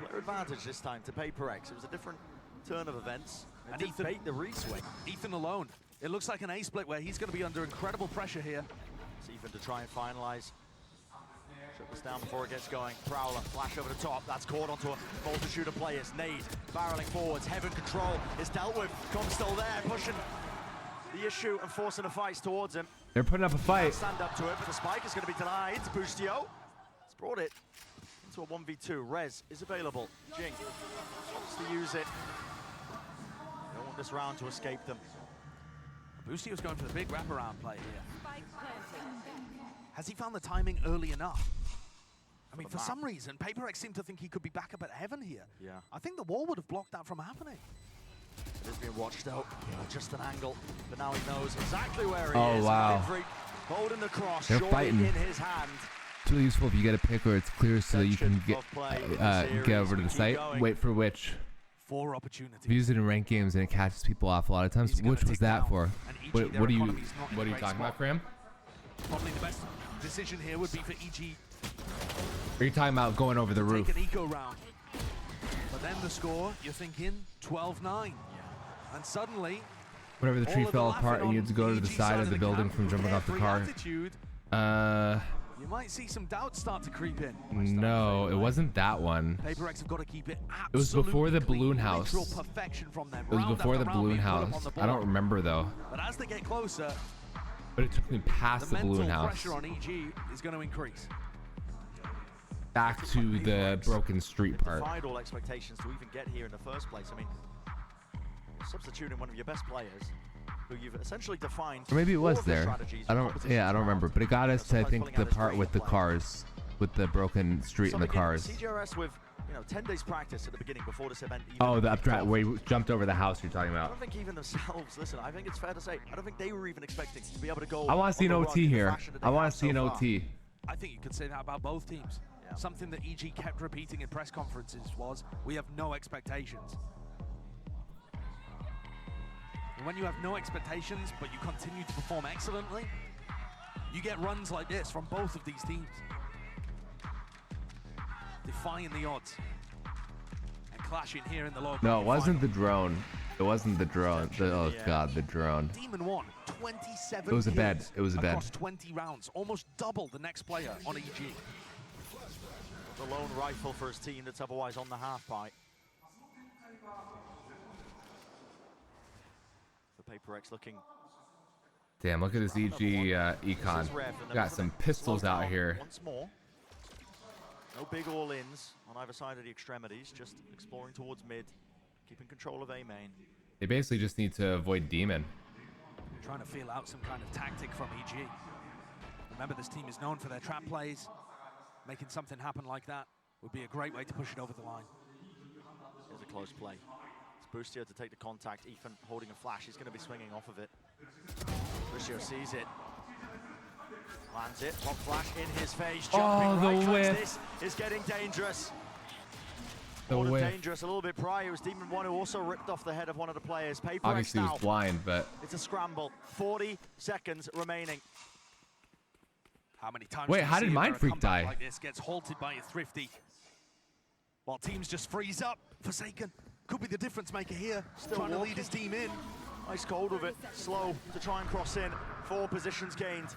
traded. Player advantage this time to PaperX. It was a different turn of events. And They Ethan, bait the reswing. Ethan alone. It looks like an A split where he's going to be under incredible pressure here. It's Ethan to try and finalize. Shut this down before it gets going. Prowler, flash over the top. That's caught onto a multitude of players. Nade, barreling forwards. Heaven control is dealt with. Com's still there, pushing the issue and forcing the fights towards him. They're putting up a fight. Stand up to it, but the spike is going to be denied. Boostio has brought it into a 1v2. Rez is available. Jing wants to use it. They don't want this round to escape them. Boostio's going for the big wraparound play here. Has he found the timing early enough? I mean, for some reason, PaperX seemed to think he could be back up at Heaven here. Yeah. I think the wall would have blocked that from happening. It is being watched out. Just an angle, but now he knows exactly where he Oh, is. wow. Maverick holding the cross, They're surely fighting. in his hand. It's really useful if you get a pick or it's clear so that you can get of play in the series. get over to the Keep site. going. Wait for which. 4 opportunities. I've used it in ranked games and it catches people off a lot of times. Which was that for? What are you talking about, Graham? Probably the best decision here would be for EG. Are you talking about going over the roof? Take an eco round. But then the score, you're thinking 12-9. And suddenly, Whenever the tree fell apart and you had to go to the side of the building from jumping off the car. You might see some doubts start to creep in. No, it wasn't that one. PaperX have got to keep it It was before the balloon house. literal perfection from them. It was Round before after the round balloon being put up house. on the I don't board. remember though. But as they get closer, But it took me past the balloon mental house. pressure on EG is going to increase. Back to the broken street part. Defied all expectations to even get here in the first place. I mean, substituting one of your best players, who you've essentially defined. Or maybe it all was of their there. strategies I and don't. compositions Yeah, I don't around. remember. But it got us to I think pulling the out his part great with the play. cars, with the broken street and the cars. CGRS with 10 days practice at the beginning before this event. Even Oh, the kicked updraft off. where you jumped over the house you're talking I about. don't think even themselves. Listen, I think it's fair to say, I don't think they were even expecting to be able to go. I want to see an on the OT run in the here. fashion that I they want have to see an so far. OT. I think you could say that about both teams. Something that EG kept repeating in press conferences was, we have no expectations. And when you have no expectations, but you continue to perform excellently, you get runs like this from both of these teams. Defying the odds. And clashing here in the lower No, it bracket wasn't the final. drone. It wasn't the drone. Oh god, the drone. Demon won 27 It was a bed. kills It was a bed. across 20 rounds, almost double the next player on EG. The lone rifle for his team that's otherwise on the half pipe. The PaperX looking. Damn, look at this EG econ. Got some pistols out here. Once more. No big all-ins on either side of the extremities, just exploring towards mid, keeping control of A main. They basically just need to avoid Demon. Trying to feel out some kind of tactic from EG. Remember, this team is known for their trap plays. Making something happen like that would be a great way to push it over the line. Here's a close play. It's Boostio to take the contact. Ethan holding a flash. He's going to be swinging off of it. Boostio sees it. Lands it. Pop flash in his face. Jumping the right tracks. whip. This is getting dangerous. The More than whip. dangerous a little bit prior. It was Demon 1 who also ripped off the head of one of the players. PaperX Obviously, he now. was blind, but It's a scramble. 40 seconds remaining. How many times? Wait, do you how see did it where Mind a Freak comeback die? Like this gets halted by a Thrifty, while teams just freeze up. Forsaken could be the difference maker here. Still trying to walking. lead his team in. Nice hold of it. Slow to try and cross in. 4 positions gained.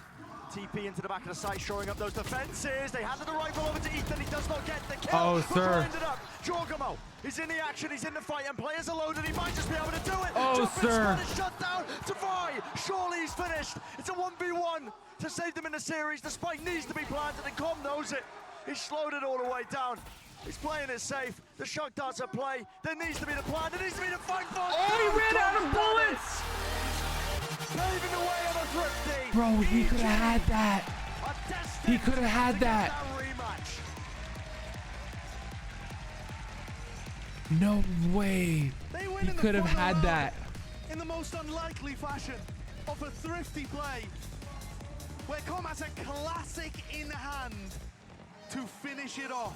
TP into the back of the site, showing up those defenses. They handed the rifle over to Ethan. He does not get the kill. Oh, But sir. blinded up. Jorgamo is in the action. He's in the fight, and players are loaded. He might just be able to do it. Oh, Jumping sir. squad is shut down. Tavai. Surely he's finished. It's a 1v1 to save them in the series. The spike needs to be planted, and Com knows it. He's slowed it all the way down. He's playing it safe. The shock darts at play. There needs to be the plan. There needs to be the fight for. Oh, he ran out of bullets! Paving the way on a Thrifty. Bro, he could have had that. He could have had that. Rematch. No way. They win He in the could have final had round that. in the most unlikely fashion of a Thrifty play, where Com has a classic in hand to finish it off.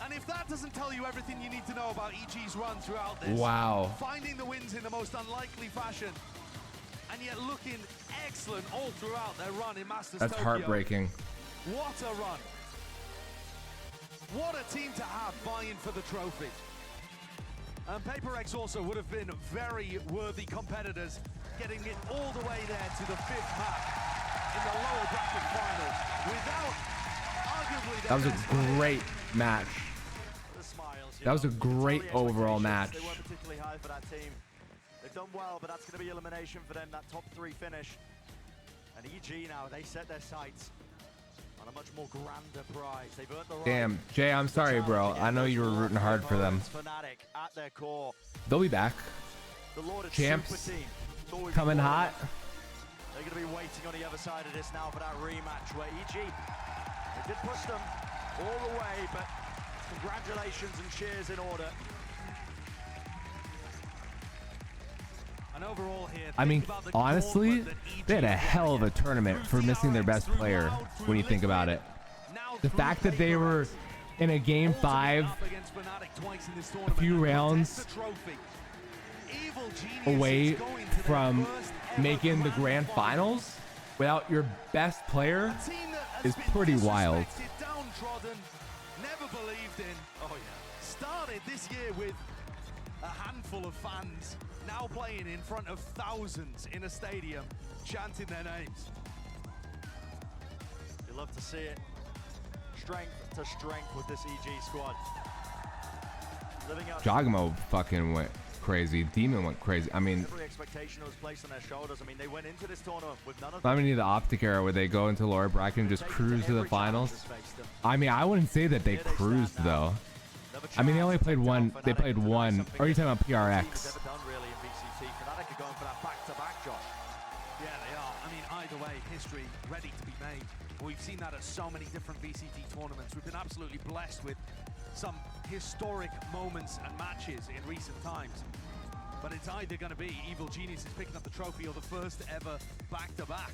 And if that doesn't tell you everything you need to know about EG's run throughout this, Wow. finding the wins in the most unlikely fashion, and yet looking excellent all throughout their run in Masters That's Tokyo. heartbreaking. What a run. What a team to have vying for the trophy. And PaperX also would have been very worthy competitors, getting it all the way there to the 5th map in the lower bracket finals. Without arguably That was a great match. That was a great overall match. They weren't particularly high for that team. They've done well, but that's going to be elimination for them, that top 3 finish. And EG now, they set their sights on a much more grander prize. They've earned the right. Damn, Jay, I'm sorry, bro. I know you were rooting hard for them. Fnatic at their core. They'll be back. The Lauded Champs super team. Thought we'd be coming more than hot. that. They're going to be waiting on the other side of this now for that rematch where EG, they did push them all the way, but congratulations and cheers in order. And overall here, I mean, think about the honestly, gauntlet that they had a EG hell of a tournament for missing their best player when you think about it. The fact that they were in a game 5, a few rounds away from making the grand finals without your best player is pretty wild. Never believed in. Oh yeah. Started this year with a handful of fans, now playing in front of thousands in a stadium, chanting their names. You love to see it. Strength to strength with this EG squad. Living out Jogamo fucking went crazy. Demon went crazy. I mean, every expectation was placed on their shoulders. I mean, they went into this tournament with none of I mean, the Optic era where they go into lower bracket and just cruise to the finals. I mean, I wouldn't say that they cruised though. I mean, they only played one. They played one. Or are you talking about PRX? never done really in VCT. Fnatic are going for that back-to-back, Josh. Yeah, they are. I mean, either way, history ready to be made. We've seen that at so many different VCT tournaments. We've been absolutely blessed with some historic moments and matches in recent times. But it's either going to be Evil Genuises picking up the trophy or the first ever back-to-back.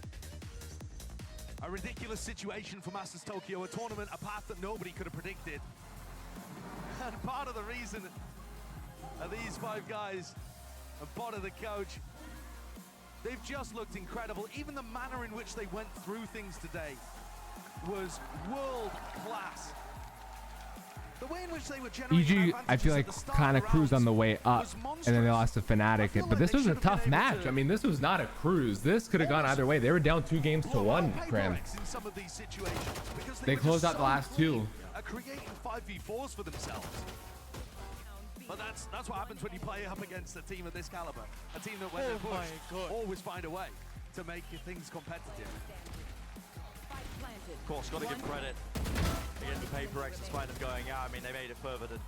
A ridiculous situation for Masters Tokyo, a tournament, a path that nobody could have predicted. And part of the reason are these 5 guys and part of the coach. They've just looked incredible. Even the manner in which they went through things today was world class. The way in which they were generating EG, I feel like, kind of cruised on the way up, and then they lost to Fnatic. But this was a tough match. I mean, this was not a cruise. This could have gone either way. They were down 2 games to 1, Cram. They closed out the last 2. Creating 5v4s for themselves. But that's what happens when you play up against a team of this caliber. A team that, when they're pushed, always find a way to make things competitive. Of course, got to give credit again to PRX despite them going out. I mean, they made it further than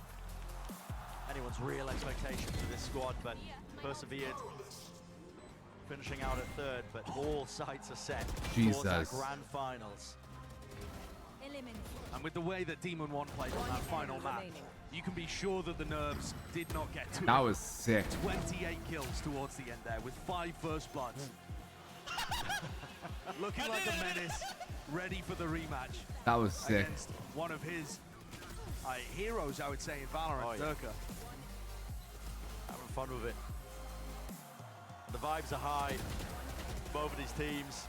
anyone's real expectations for this squad, but persevered, finishing out at 3rd. But all sights are set towards that grand finals. And with the way that Demon 1 played on that final map, you can be sure that the nerves did not get to That was sick. 28 kills towards the end there with 5 first bloods. Looking like a menace, ready for the rematch. That was sick. Against one of his heroes, I would say, in Valorant, Durka. Having fun with it. The vibes are high. Both of these teams.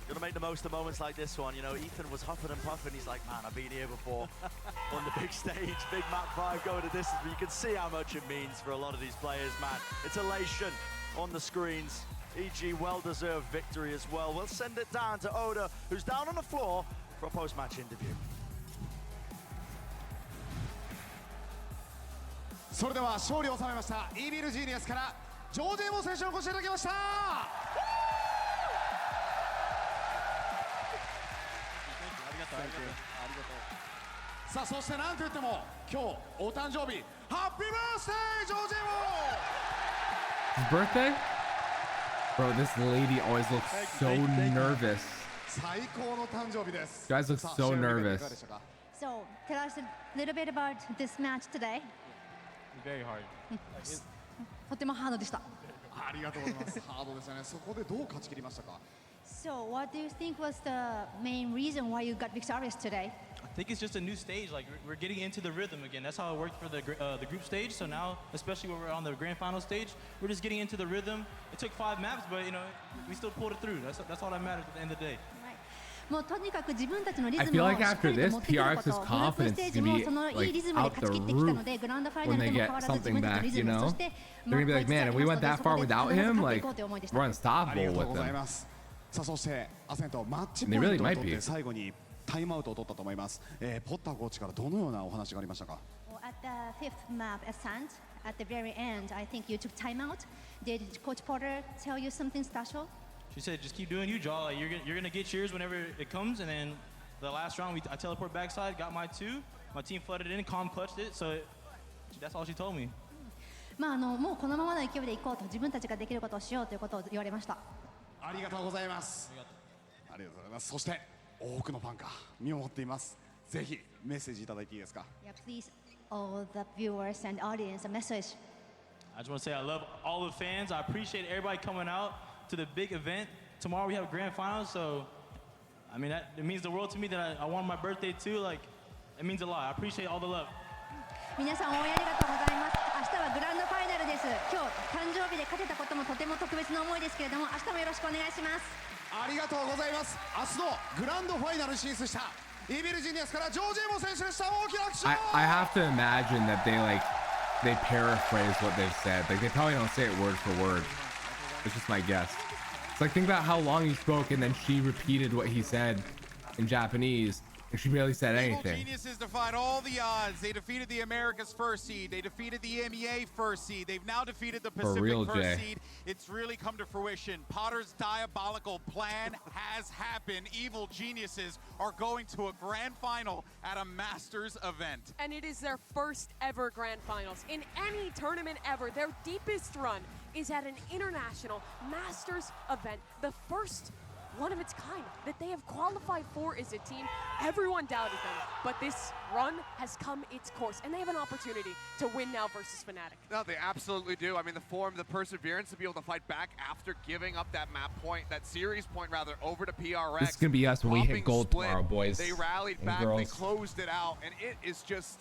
Gonna make the most of moments like this one. You know, Ethan was huffing and puffing. He's like, man, I've been here before on the big stage, big map 5, going to distance. But you can see how much it means for a lot of these players, man. It's elation on the screens. EG, well-deserved victory as well. We'll send it down to Oda, who's down on the floor for a post-match interview. それでは勝利を収めましたイービルジーニアスからジョージ・エモ選手にお越しいただきました。さあそしてなんといっても今日お誕生日ハッピーバースデージョージ・エモ His birthday? Bro, this lady always looks so nervous. 最高の誕生日です。 You guys look so nervous. So, tell us a little bit about this match today. Very hard. とてもハードでした。ありがとうございます。ハードですよね。そこでどう勝ち切りましたか So, what do you think was the main reason why you got victorious today? I think it's just a new stage. Like we're getting into the rhythm again. That's how it worked for the group stage. So now, especially when we're on the grand final stage, we're just getting into the rhythm. It took 5 maps, but you know, we still pulled it through. That's all that matters at the end of the day. I feel like after this, PRX's confidence is going to be like out the roof when they get something back, you know? They're going to be like, man, if we went that far without him, like, we're unstoppable with them. さあそしてアセントマッチポ They イン really トを might 取っ be. て最後にタイムアウトを取ったと思います。ポッターコーチからどのようなお話がありましたか Well, at the 5th map, Ascent, at the very end, I think you took time out. Did Coach Porter tell you something special? She said, just keep doing you, Jaw. Like, you're gonna get yours whenever it comes, and then the last round, I teleport backside, got my 2. My team flooded in, calm clutched it. So that's all she told me. まあもうこのままの勢いで行こうと自分たちができることをしようということを言われました。ありがとうございます。ありがとうございます。そして多くのファンが見守っています。ぜひメッセージいただいていいですか Yeah, please, all the viewers and audience, a message. I just want to say I love all the fans. I appreciate everybody coming out to the big event. Tomorrow we have grand finals, so I mean it means the world to me that I won my birthday too. Like it means a lot. I appreciate all the love. 皆さん応援ありがとうございます。明日はグランドファイナルです。今日誕生日で勝てたこともとても特別な思いですけれども、明日もよろしくお願いします。ありがとうございます。明日のグランドファイナル進出したイビルジニアスからジョージ・エモ選手でした。大きな拍手。I have to imagine that they paraphrase what they've said. Like they probably don't say it word for word. It's just my guess. It's like think about how long he spoke and then she repeated what he said in Japanese. And she barely said anything. Evil Geniuses defied all the odds. They defeated the Americas first seed. They defeated the EMEA first seed. They've now defeated the Pacific real, first Jay. seed. It's really come to fruition. Potter's diabolical plan has happened. Evil Geniuses are going to a grand final at a Masters event. And it is their first ever grand finals. In any tournament ever, their deepest run is at an international Masters event. The first one of its kind that they have qualified for as a team. Everyone doubted them, but this run has come its course, and they have an opportunity to win now versus Fnatic. No, they absolutely do. I mean, the form, the perseverance to be able to fight back after giving up that map point, that series point rather, over to PRX. This is gonna be us when we hit gold tomorrow, boys. They rallied and back, girls. they closed it out, and it is just...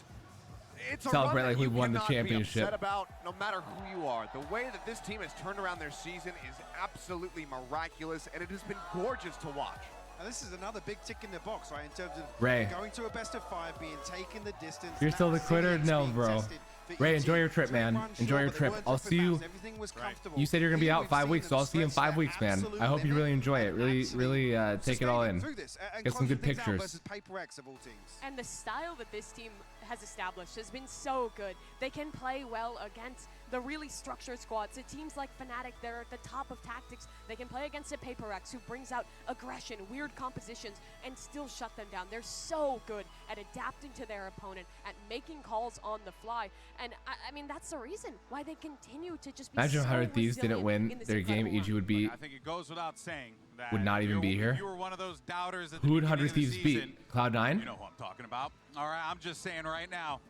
It's a Celebrate run like that we you won the cannot be championship. upset about, no matter who you are. The way that this team has turned around their season is absolutely miraculous, and it has been gorgeous to watch. And this is another big tick in the box, right? In terms of Ray. going to a best of 5, being taken the distance. You're still the quitter? No, being bro. tested for Ray, EG. enjoy your trip, man. Enjoy your trip. I'll see you. You said you're gonna be out 5 weeks, so I'll see you in 5 weeks, man. I hope you really enjoy it. Really take it all in. Get some good pictures. And the style that this team has established has been so good. They can play well against the really structured squads. The teams like Fnatic, they're at the top of tactics. They can play against a PRX who brings out aggression, weird compositions, and still shut them down. They're so good at adapting to their opponent, at making calls on the fly. And I mean, that's the reason why they continue to just be Imagine so 100 Thieves didn't resilient win in this their game. incredible EG would be I think it goes without saying that would not even be here. You were one of those doubters at the Who would beginning 100 of the Thieves season. beat? Cloud9? You know who I'm talking about. All right, I'm just saying right now,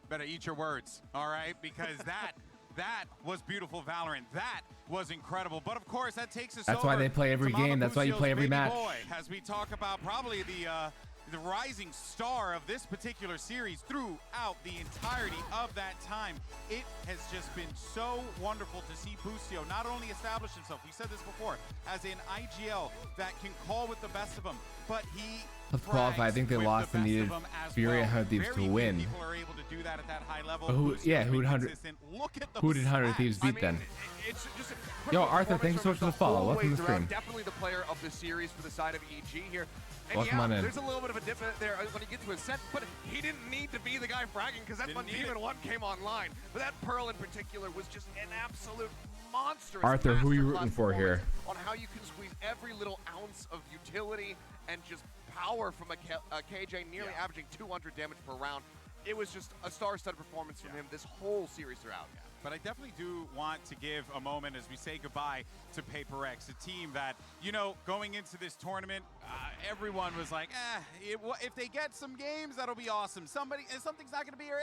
better eat your words, all right? Because that was beautiful Valorant. That was incredible. But of course, that takes us That's why they play every game. That's why you play every match. Boy, as we talk about probably the rising star of this particular series throughout the entirety of that time. It has just been so wonderful to see Busio not only establish himself, we said this before, as an IGL that can call with the best of them, but he Let's qualify. I think they lost and needed Fury and 100 Thieves to win. people are able to do that at that high level. But who did 100 Thieves beat then? It's just Yo, Arthur, thank you so much for the follow. Welcome to the stream. Definitely the player of the series for the side of EG here. And Welcome on in. There's a little bit of a dip there when you get to his set, but he didn't need to be the guy fragging because that's when Demon 1 came online. But that Pearl in particular was just an absolute monstrous Arthur, who are you rooting for here? On how you can squeeze every little ounce of utility and just power from a KJ, nearly averaging 200 damage per round. It was just a star-studded performance from him this whole series throughout. But I definitely do want to give a moment as we say goodbye to PRX, a team that, you know, going into this tournament, everyone was like, if they get some games, that'll be awesome. Something's not going to be here,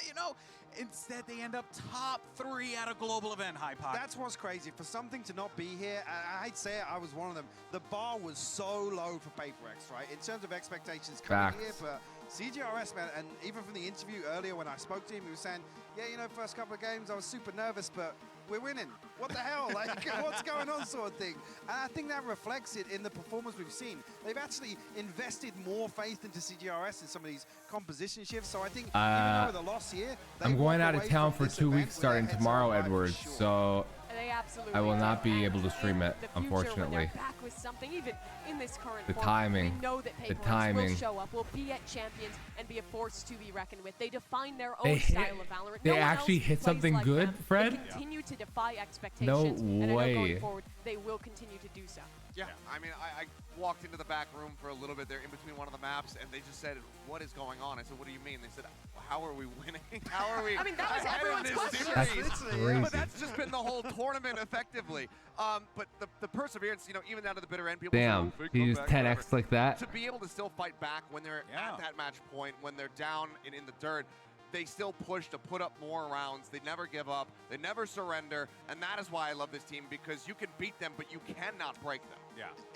you know. Instead, they end up top 3 at a global event, Hypoc. That's what's crazy. For something to not be here, I hate to say it, I was one of them. The bar was so low for PRX, right? In terms of expectations coming here, but CGRS, man, and even from the interview earlier when I spoke to him, he was saying, yeah, you know, first couple of games I was super nervous, but we're winning. What the hell? Like, what's going on sort of thing? And I think that reflects it in the performance we've seen. They've actually invested more faith into CGRS in some of these composition shifts. So I think even though with a loss here, I'm going out of town for 2 weeks starting tomorrow, Edwards. So They absolutely I will do. not be And able to stream it, the future, when unfortunately. they're back with something, even in this current The form, timing. we know that The PRX timing. will show up, will be at Champions, and be a force to be reckoned with. They define their own They hit- style of Valorant. they No one actually else hit plays something like good, them. Fred? They continue to defy expectations. No and I know way. going forward, they will continue to do so. Yeah, I mean, I walked into the back room for a little bit there in between one of the maps, and they just said, what is going on? I said, what do you mean? They said, how are we winning? How are we I mean, that was ahead of everyone's this question. series? That's crazy. But that's just been the whole tournament, effectively. But the perseverance, you know, even down to the bitter end, people Damn, say, oh, big he used comeback, 10x like that. To be able to still fight back when they're at that match point, when they're down and in the dirt, they still push to put up more rounds. They never give up. They never surrender. And that is why I love this team, because you can beat them, but you cannot break them.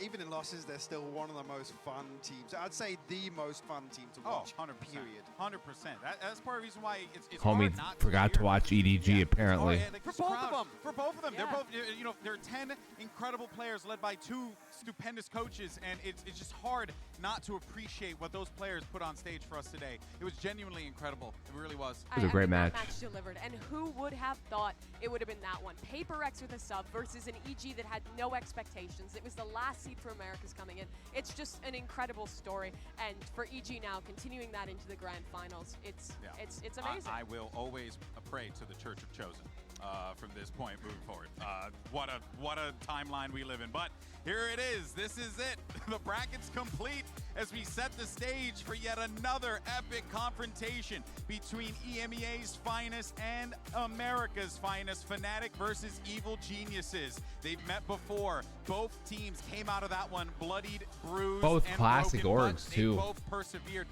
even in losses, they're still one of the most fun teams. I'd say the most fun team to watch. 100%. Period. 100%. That's part of the reason why it's Homie hard not forgot to watch EDG apparently. for both of them. For both of them, they're both. You know, there are 10 incredible players led by 2 stupendous coaches, and it's just hard not to appreciate what those players put on stage for us today. It was genuinely incredible. It really was. It was a great match. That match delivered, and who would have thought it would have been that one? PRX with a sub versus an EG that had no expectations. It was the last seed for Americas coming in. It's just an incredible story, and for EG now continuing that into the grand finals, it's amazing. I will always pray to the Church of Chosen from this point moving forward. What a timeline we live in. But here it is. This is it. The bracket's complete as we set the stage for yet another epic confrontation between EMEA's finest and America's finest, Fnatic versus Evil Geniuses. They've met before. Both teams came out of that one bloodied, bruised, Both and classic broken, orgs, but too. They both persevered.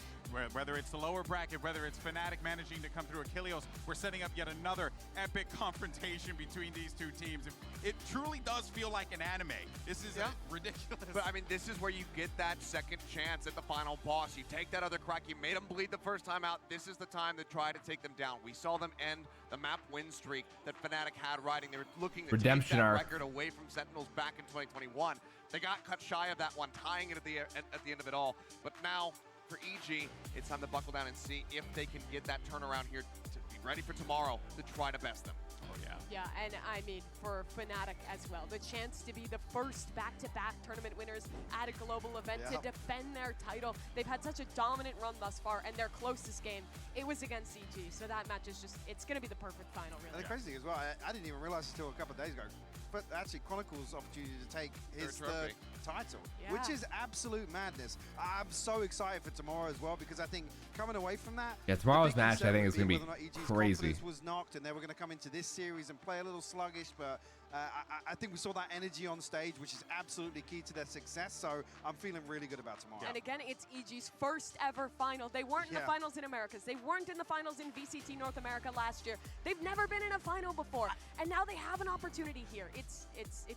Whether it's the lower bracket, whether it's Fnatic managing to come through Achilles, we're setting up yet another epic confrontation between these 2 teams. It truly does feel like an anime. This is ridiculous. But I mean, this is where you get that second chance at the final boss. You take that other crack. You made them bleed the first time out. This is the time to try to take them down. We saw them end the map win streak that Fnatic had riding. They were looking to Redemption take that arc. record away from Sentinels back in 2021. They got cut shy of that one, tying it at the end of it all. But now, for EG, it's time to buckle down and see if they can get that turnaround here to be ready for tomorrow to try to best them. Oh, yeah. Yeah, and I mean, for Fnatic as well, the chance to be the first back-to-back tournament winners at a global event to defend their title. They've had such a dominant run thus far, and their closest game, it was against EG. So that match is just, it's going to be the perfect final, really. And the crazy thing as well, I didn't even realize until a couple of days ago, but actually Chronicles' opportunity to take his third title, which is absolute madness. I'm so excited for tomorrow as well, because I think coming away from that, Yeah, tomorrow's match I think is going to be crazy. Was knocked, and they were going to come into this series and play a little sluggish, but I think we saw that energy on stage, which is absolutely key to their success. So I'm feeling really good about tomorrow. And again, it's EG's first ever final. They weren't in the finals in Americas. They weren't in the finals in VCT North America last year. They've never been in a final before, and now they have an opportunity here. It's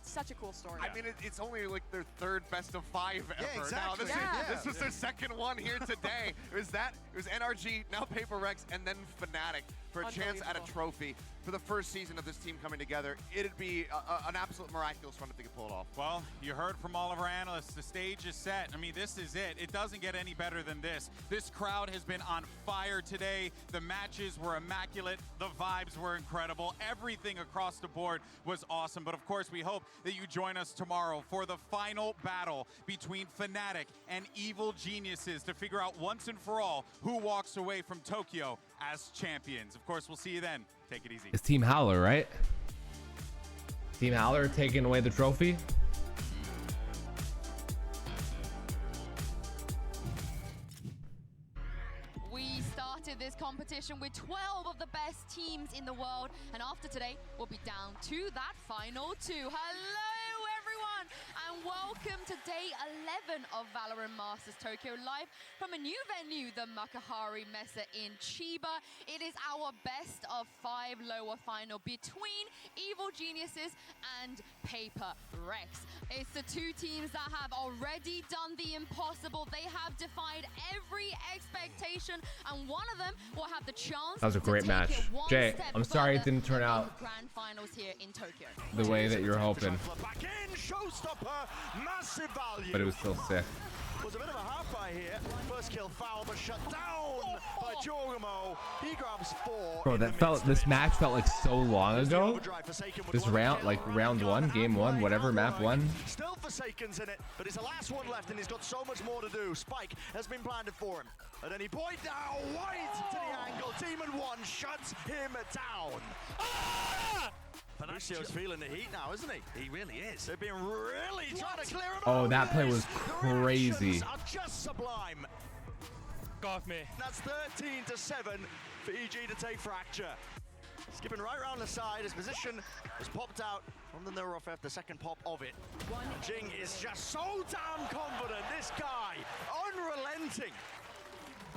such a cool story. I mean, it's only like their 3rd best of 5 ever. Exactly. Now, this was their 2nd one here today. It was NRG, now PRX, and then Fnatic for a chance at a trophy for the first season of this team coming together. It'd be an absolute miraculous run if they could pull it off. Well, you heard from all of our analysts. The stage is set. I mean, this is it. It doesn't get any better than this. This crowd has been on fire today. The matches were immaculate. The vibes were incredible. Everything across the board was awesome. But of course, we hope that you join us tomorrow for the final battle between Fnatic and Evil Geniuses to figure out once and for all who walks away from Tokyo as champions. Of course, we'll see you then. Take it easy. It's Team Howlyr, right? Team Howlyr taking away the trophy. We started this competition with 12 of the best teams in the world, and after today, we'll be down to that final 2. Hello, everyone, and welcome to day 11 of VALORANT Masters Tokyo, live from a new venue, the Makahari Mesa in Chiba. It is our best of 5 lower final between Evil Geniuses and PRX. It's the 2 teams that have already done the impossible. They have defied every expectation, and one of them will have the chance. That was a great match. Jay, I'm sorry it didn't turn out grand finals here in Tokyo. the way that you're hoping, Showstopper, massive value. but it was still sick. Was a bit of a half-by here. First kill foul, but shut down by Jorgamo. He grabs 4. Bro, this match felt like so long ago. This round, like round 1, game 1, whatever, map 1. Still Forsaken's in it, but it's the last one left, and he's got so much more to do. Spike has been planted for him. At any point now, White to the angle. Demon 1 shuts him down. Lucio's feeling the heat now, isn't he? He really is. They've been really trying to clear him. Oh, that play was crazy. Are just sublime. Got me. That's 13-7 for EG to take Fracture. Skipping right around the side. His position was popped out from the Neuroff F, the second pop of it. Jing is just so damn confident. This guy, unrelenting.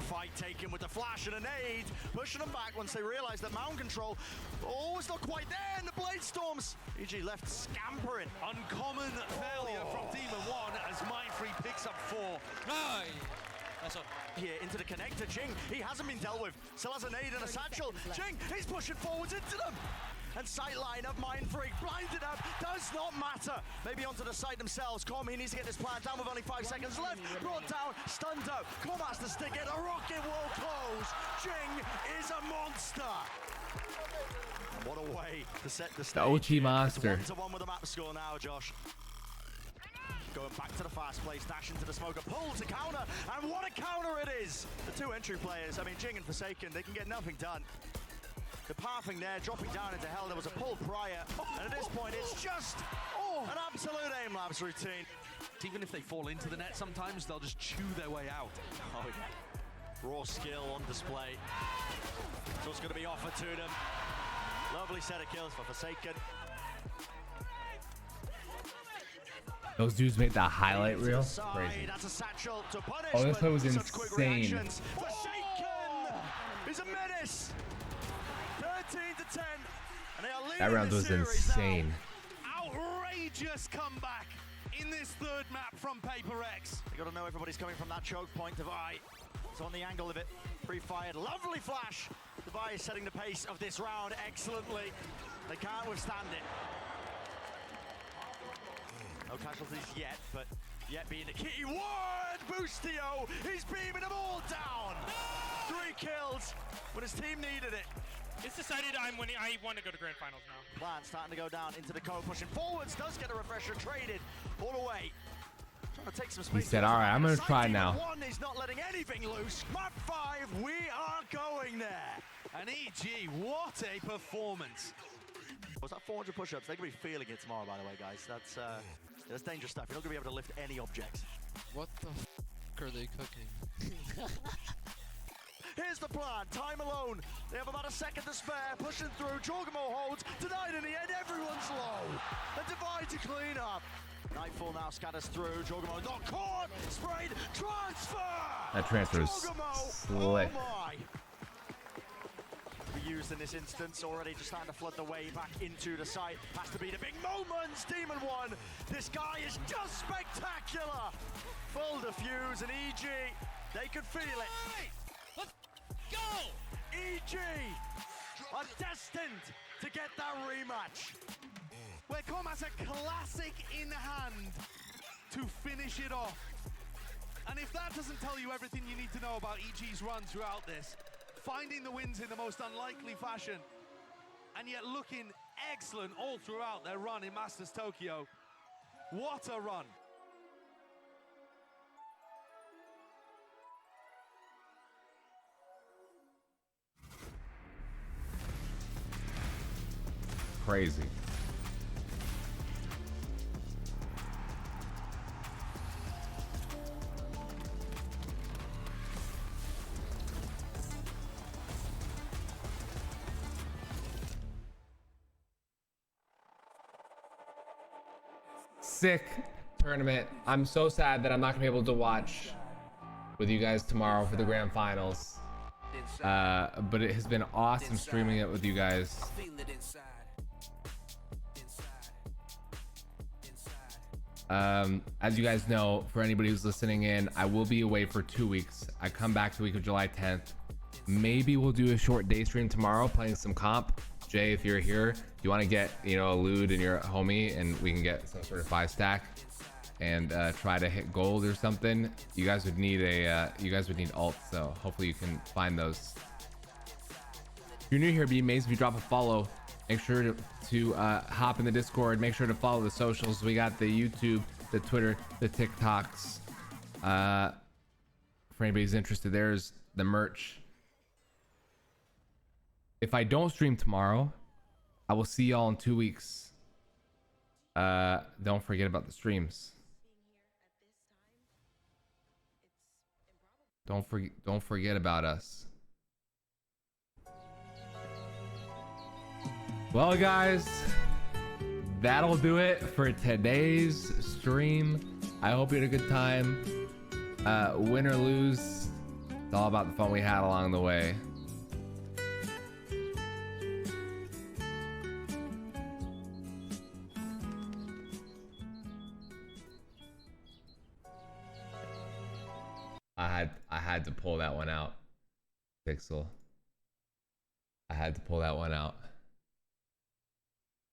fight taken with the flash and a nade, pushing them back once they realize that mound control always not quite there, and the blade storms. EG left scampering. Uncommon failure from Demon 1 as Mindfree picks up 4. Here into the connector, Jing, he hasn't been dealt with. Still has a nade and a satchel. Jing, he's pushing forwards into them. And sightline of Mindfree, blinded up, does not matter. Maybe onto the site themselves. Corm, he needs to get this plan down with only 5 seconds left. Brought down, stunned out. Corm has to stick it, a rocket will close. Jing is a monster. What a way to set the stage. The OT monster. It's 1-1 with the map score now, Josh. Going back to the fast place, dash into the smoker, pull to counter, and what a counter it is! The two entry players, I mean, Jing and Forsaken, they can get nothing done. The pathing there, dropping down into hell, there was a pull prior, and at this point, it's just an absolute aim-labs routine. Even if they fall into the net sometimes, they'll just chew their way out. Oh yeah. Raw skill on display. So it's going to be offered to them. Lovely set of kills for Forsaken. Those dudes made that highlight reel. Crazy. Oh, this play was insane. Is a menace. 13 to 10. And they are leading That round was insane. Outrageous comeback in this third map from PRX. You got to know everybody's coming from that choke point. Devi is on the angle of it. Pre-fired, lovely flash. Devi is setting the pace of this round excellently. They can't withstand it. No casualties yet, but yet being the key word. Boostio, he's beaming them all down. 3 kills when his team needed it. It's decided I want to go to grand finals now. Plan starting to go down into the code, pushing forwards, does get a refresher traded all the way. Trying to take some space. He said, all right, I'm going to try now. One is not letting anything loose. Map 5, we are going there. And EG, what a performance. Was that 400 push-ups? They're going to be feeling it tomorrow, by the way, guys. That's dangerous stuff. You're not going to be able to lift any objects. What the f are they cooking? Here's the plan. Time alone. They have about a second to spare. Pushing through. Jorgamo holds. Denied in the end. Everyone's low. A divide to clean up. Nightfall now scatters through. Jorgamo not caught. Sprayed. Transfer. That transfer is slick. Oh my. Used in this instance already, just starting to flood the way back into the site. Has to be the big moments. Demon 1, this guy is just spectacular. Full defuse, and EG, they could feel it. Hey, let's go! EG are destined to get that rematch. Where Com has a classic in hand to finish it off. And if that doesn't tell you everything you need to know about EG's run throughout this, finding the wins in the most unlikely fashion, and yet looking excellent all throughout their run in Masters Tokyo. What a run. Crazy. Sick tournament. I'm so sad that I'm not gonna be able to watch with you guys tomorrow for the grand finals. But it has been awesome streaming it with you guys. As you guys know, for anybody who's listening in, I will be away for 2 weeks. I come back the week of July 10th. Maybe we'll do a short day stream tomorrow playing some comp. Jay, if you're here, you want to get, you know, a Lude and your homie, and we can get some sort of 5-stack and try to hit gold or something. You guys would need alts, so hopefully you can find those. If you're new here, it'd be amazing if you drop a follow. Make sure to hop in the Discord. Make sure to follow the socials. We got the YouTube, the Twitter, the TikToks. For anybody who's interested, there's the merch. If I don't stream tomorrow, I will see y'all in 2 weeks. Don't forget about the streams. Don't forget about us. Well, guys, that'll do it for today's stream. I hope you had a good time. Win or lose, It's all about the fun we had along the way. I had to pull that one out. Pixel. I had to pull that one out.